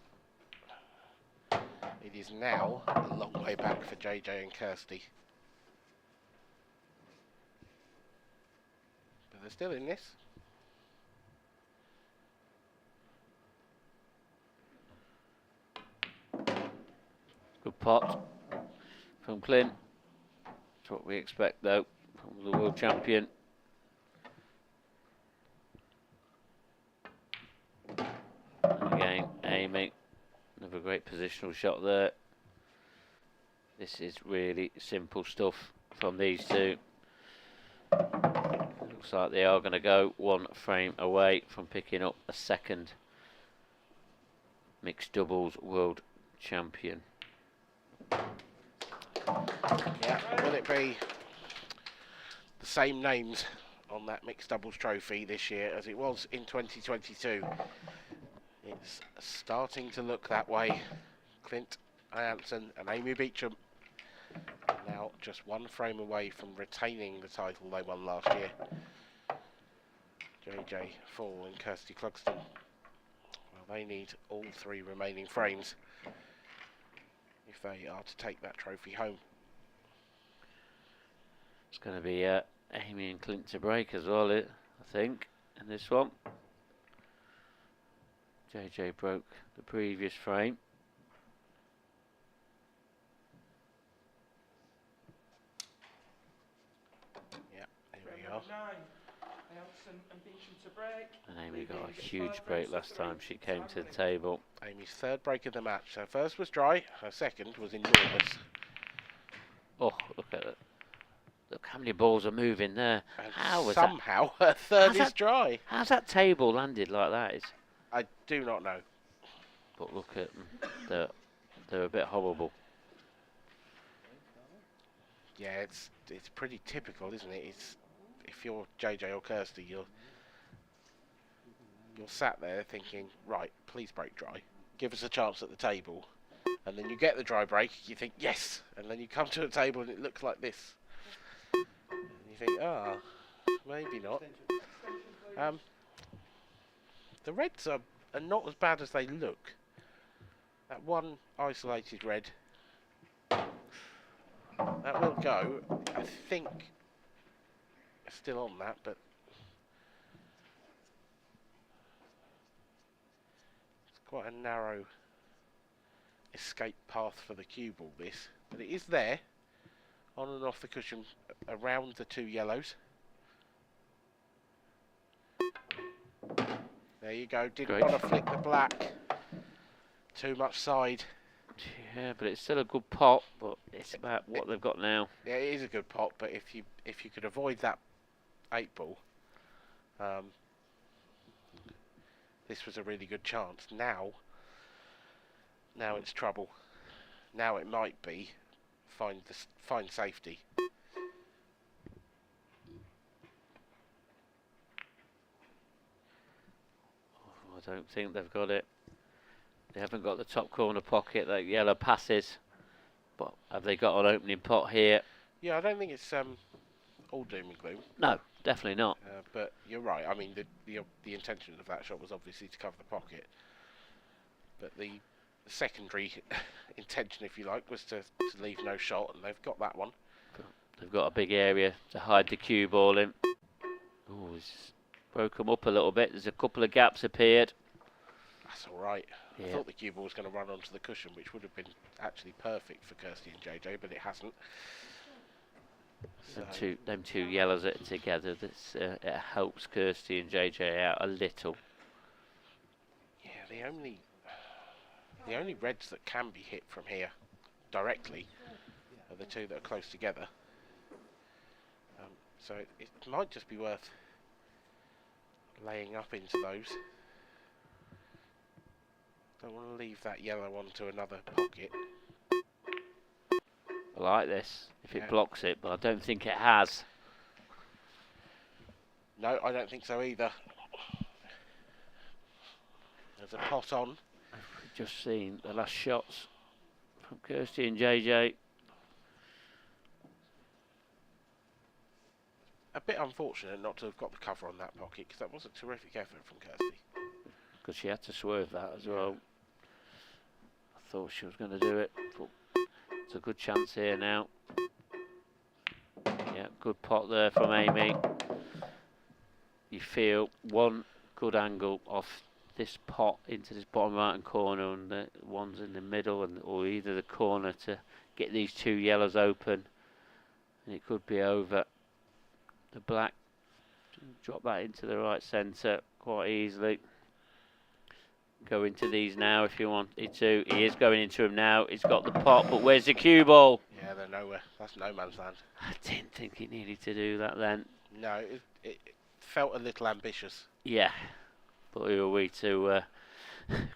It is now a long way back for JJ and Kirsty, but they're still in this. Good pot from Clint. That's what we expect, though, from the world champion. And again, Amy, another great positional shot there. This is really simple stuff from these two. Looks like they are going to go one frame away from picking up a second mixed doubles world champion. Yeah, will it be the same names on that mixed doubles trophy this year as it was in 2022? It's starting to look that way. Clint Jansen and Amy Beecham now just one frame away from retaining the title they won last year. JJ Fall and Kirsty Clugston. Well, they need all three remaining frames if they are to take that trophy home. It's going to be Amy and Clint to break as well, I think, in this one. JJ broke the previous frame. Yeah, here we go. And Amy got a huge break last time she came to the table. Amy's third break of the match. Her first was dry, her second was enormous. Oh, look at it. Look how many balls are moving there. And how was somehow her third is dry. How's that table landed like that? I do not know. But look at them. They're a bit horrible. Yeah, it's pretty typical, isn't it? It's if you're JJ or Kirsty, you're sat there thinking, right, please break dry. Give us a chance at the table. And then you get the dry break, you think, yes. And then you come to a table and it looks like this. And you think, maybe not. The reds are not as bad as they look. That one isolated red, that will go. I think it's still on that, but it's quite a narrow escape path for the cue ball, this. But it is there, on and off the cushion, around the two yellows. There you go, didn't want to flick the black. Too much side. Yeah, but it's still a good pot, but it's about what they've got now. Yeah, it is a good pot, but if you could avoid that 8 ball, this was a really good chance. Now it's trouble. Now it might be find safety. I don't think they've got it. They haven't got the top corner pocket that yellow passes, but have they got an opening pot here? Yeah, I don't think it's all doom and gloom. No, definitely not. But you're right. I mean, the intention of that shot was obviously to cover the pocket, but the secondary intention, if you like, was to leave no shot, and they've got that one. They've got a big area to hide the cue ball in. Oh, it's broke them up a little bit. There's a couple of gaps appeared. That's all right. Yeah. I thought the cue ball was going to run onto the cushion, which would have been actually perfect for Kirsty and JJ, but it hasn't. Them two yellows are together. That's it helps Kirsty and JJ out a little. Yeah, the only reds that can be hit from here directly are the two that are close together. So it might just be worth laying up into those. Don't want to leave that yellow onto another pocket. I like this if it blocks it, but I don't think it has. No, I don't think so either. There's a pot on. I've just seen the last shots from Kirsty and JJ. A bit unfortunate not to have got the cover on that pocket, because that was a terrific effort from Kirsty. Because she had to swerve that as well. I thought she was going to do it, but it's a good chance here now. Yeah, good pot there from Amy. You feel one good angle off this pot into this bottom right hand corner, and the one's in the middle, or either the corner to get these two yellows open, and it could be over. The black, drop that into the right centre quite easily. Go into these now if you wanted to. He is going into them now. He's got the pot, but where's the cue ball? Yeah, they're nowhere. That's no man's land. I didn't think he needed to do that then. No, it felt a little ambitious. Yeah, but who are we to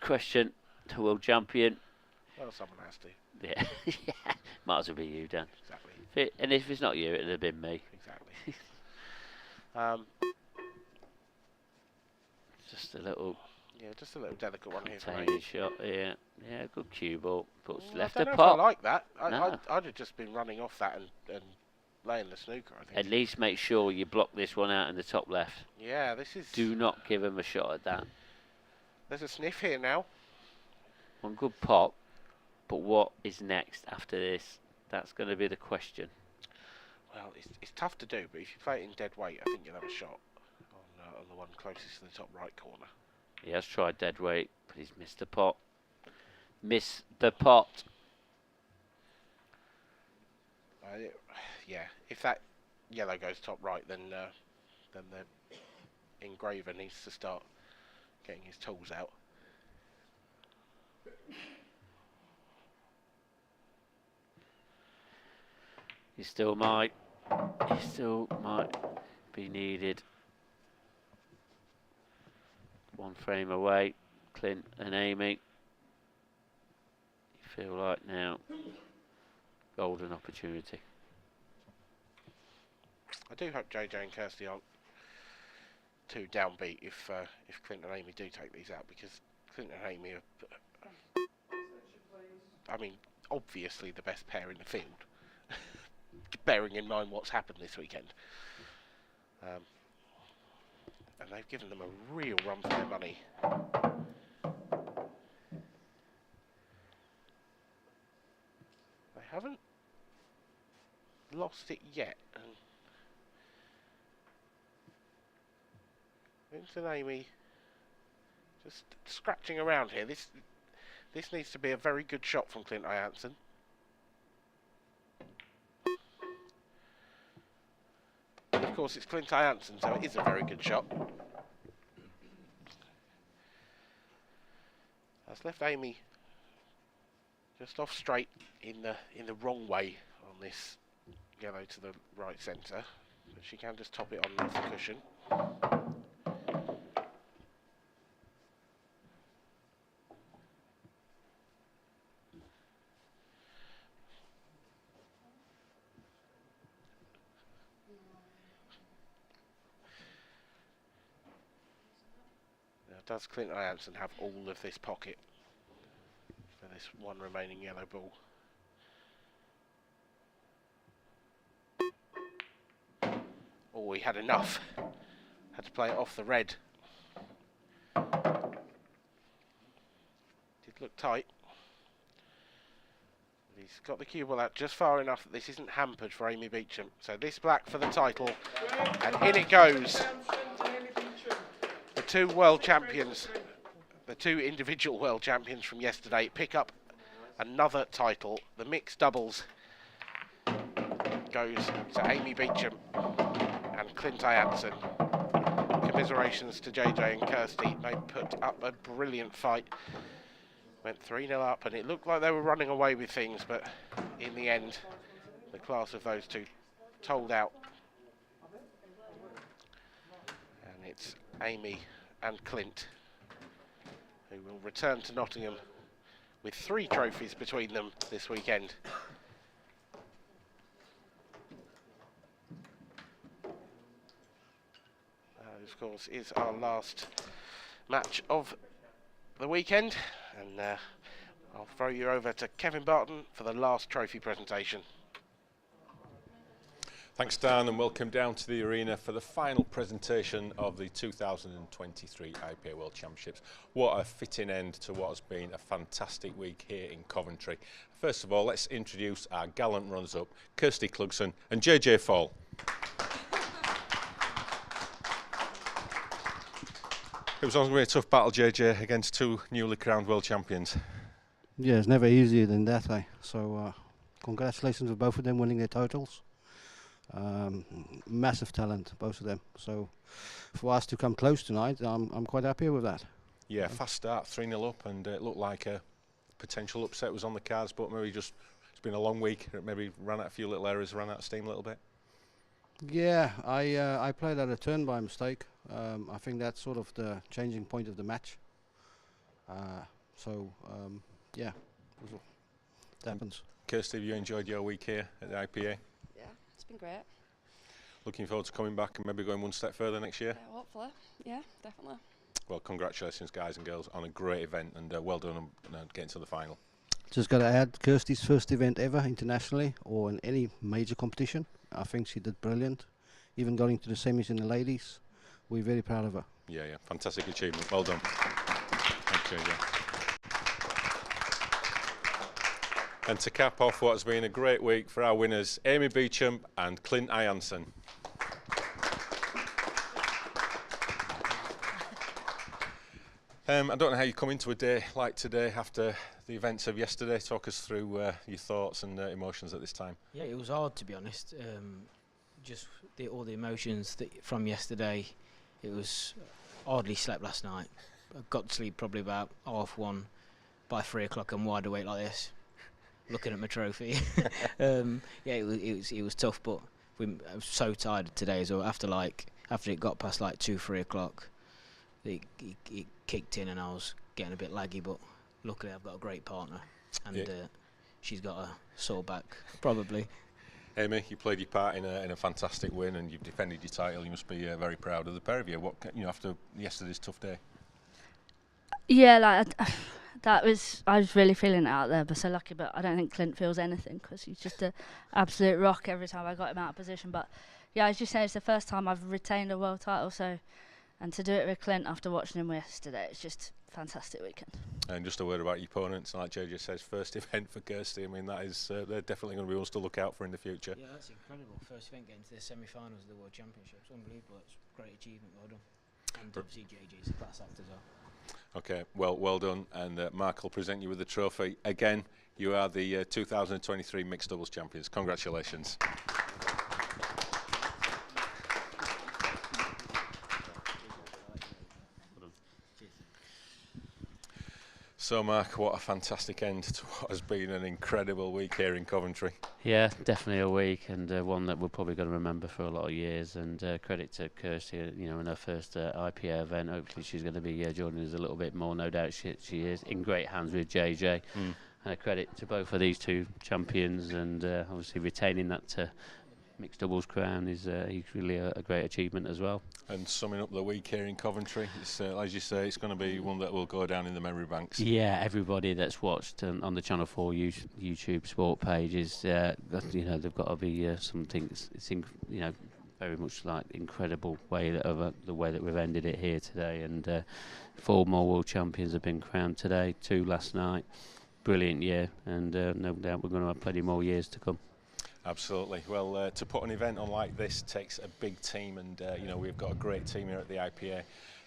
question the world champion? Well, someone has to. Yeah, yeah. Might as well be you, Dan. Exactly. And if it's not you, it'd have been me. Exactly. Just a little. Yeah, just a little delicate one here. Tiny shot. Yeah, yeah, good cue ball, but left I the don't know pot. if I like that. No. I'd have just been running off that and laying the snooker, I think. At least make sure you block this one out in the top left. Yeah, this is. Do not give him a shot at that. There's a sniff here now. One good pot, but what is next after this? That's going to be the question. Well, it's tough to do, but if you play it in dead weight, I think you'll have a shot on the one closest to the top right corner. He has tried dead weight, but he's missed the pot. Missed the pot. Yeah, if that yellow goes top right, then the engraver needs to start getting his tools out. He still might be needed. One frame away, Clint and Amy. You feel like now, golden opportunity. I do hope JJ and Kirsty aren't too downbeat if Clint and Amy do take these out, because Clint and Amy are, I mean, obviously the best pair in the field, bearing in mind what's happened this weekend. And they've given them a real run for their money. They haven't lost it yet. And Vince and Amy just scratching around here. This needs to be a very good shot from Clint Jansen. Of course, it's Clint Jansen, so it is a very good shot. That's left Amy just off straight in the wrong way on this yellow to the right centre, but she can just top it on off the cushion. Does Clint Jansen have all of this pocket for this one remaining yellow ball? Oh, he had enough. Had to play it off the red. Did look tight. He's got the cue ball out just far enough that this isn't hampered for Amy Beecham. So this black for the title, and in it goes. The two world champions, the two individual world champions from yesterday, pick up another title. The mixed doubles goes to Amy Beecham and Clint Ianson. Commiserations to JJ and Kirsty. They put up a brilliant fight. Went 3-0 up, and it looked like they were running away with things, but in the end, the class of those two told out. And it's Amy and Clint who will return to Nottingham with 3 trophies between them this weekend. Of course, is our last match of the weekend, and I'll throw you over to Kevin Barton for the last trophy presentation. Thanks, Dan, and welcome down to the arena for the final presentation of the 2023 IPA World Championships. What a fitting end to what has been a fantastic week here in Coventry. First of all, let's introduce our gallant runners-up, Kirsty Clugson and JJ Fall. It was going to be a tough battle, JJ, against 2 newly crowned world champions. Yeah, it's never easier than that, eh? So congratulations for both of them winning their titles. Massive talent, both of them. So for us to come close tonight, I'm quite happy with that. Yeah, fast start, 3-0 up, and it looked like a potential upset was on the cards, but maybe just, it's been a long week, maybe ran out a few little errors, ran out of steam a little bit. Yeah, I played out a turn by mistake. I think that's sort of the changing point of the match. Yeah, it happens. Kirsty, have you enjoyed your week here at the IPA? Yeah, it's been great. Looking forward to coming back and maybe going one step further next year? Yeah, hopefully. Yeah, definitely. Well, congratulations, guys and girls, on a great event, and well done on getting to the final. Just got to add, Kirsty's first event ever internationally or in any major competition. I think she did brilliant. Even going to the semis in the ladies. We're very proud of her. Yeah, fantastic achievement. Well done. Thank you, yeah. And to cap off what has been a great week for our winners, Amy Beecham and Clint Ianson. I don't know how you come into a day like today after the events of yesterday. Talk us through your thoughts and emotions at this time. Yeah, it was hard, to be honest. Just all the emotions from yesterday. It was hardly slept last night. I got to sleep probably about 1:30. By 3 o'clock, I'm wide awake like this, looking at my trophy. It was tough, but I was so tired today as well. After it got past 2-3 o'clock, it kicked in and I was getting a bit laggy. But luckily, I've got a great partner, and she's got a sore back probably. Amy, you played your part in a fantastic win, and you've defended your title. You must be very proud of the pair of you. After yesterday's tough day. Yeah, I was really feeling it out there, but so lucky. But I don't think Clint feels anything because he's just an absolute rock every time I got him out of position. But yeah, I was just saying it's the first time I've retained a world title, and to do it with Clint after watching him yesterday, it's just a fantastic weekend. And just a word about your opponents, like JJ says, first event for Kirsty. I mean, that is they're definitely going to be ones to look out for in the future. Yeah, that's incredible. First event getting to the semi-finals of the World Championships, unbelievable. It's a great achievement, well done. And obviously JJ's a class act as well. Okay, well done, and Mark will present you with the trophy. Again, you are the 2023 Mixed Doubles Champions. Congratulations. So Mark, what a fantastic end to what has been an incredible week here in Coventry. Yeah, definitely a week, and one that we're probably going to remember for a lot of years. And credit to Kirsty, in her first IPA event. Hopefully she's going to be joining us a little bit more. No doubt she is in great hands with JJ. And a credit to both of these two champions, and obviously retaining that mixed doubles crown is really a great achievement as well. And summing up the week here in Coventry, it's, as you say, it's going to be one that will go down in the memory banks. Yeah, everybody that's watched on the Channel 4 YouTube sport pages, they've got to be something. It's very much like incredible way the way that we've ended it here today, and 4 more world champions have been crowned today, 2 last night. brilliant year, and no doubt we're going to have plenty more years to come. Absolutely. Well, to put an event on like this takes a big team, and you know, we've got a great team here at the IPA,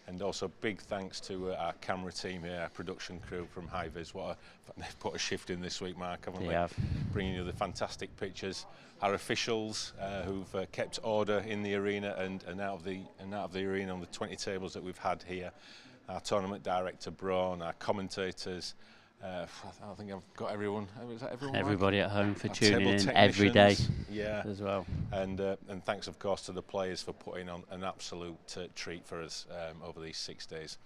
and also big thanks to our camera team here, our production crew from High Vis. They've put a shift in this week, Mark, haven't they? Bringing you the fantastic pictures. Our officials who've kept order in the arena and out of the arena on the 20 tables that we've had here. Our tournament director Braun, our commentators. I think I've got everyone. Is that everyone? Everybody Mike? at home for Our tuning table in every day. Yeah, as well. And thanks, of course, to the players for putting on an absolute treat for us over these 6 days.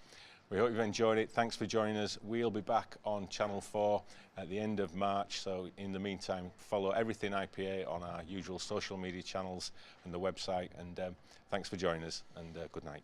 We hope you've enjoyed it. Thanks for joining us. We'll be back on Channel 4 at the end of March. So in the meantime, follow everything IPA on our usual social media channels and the website. And thanks for joining us, and good night.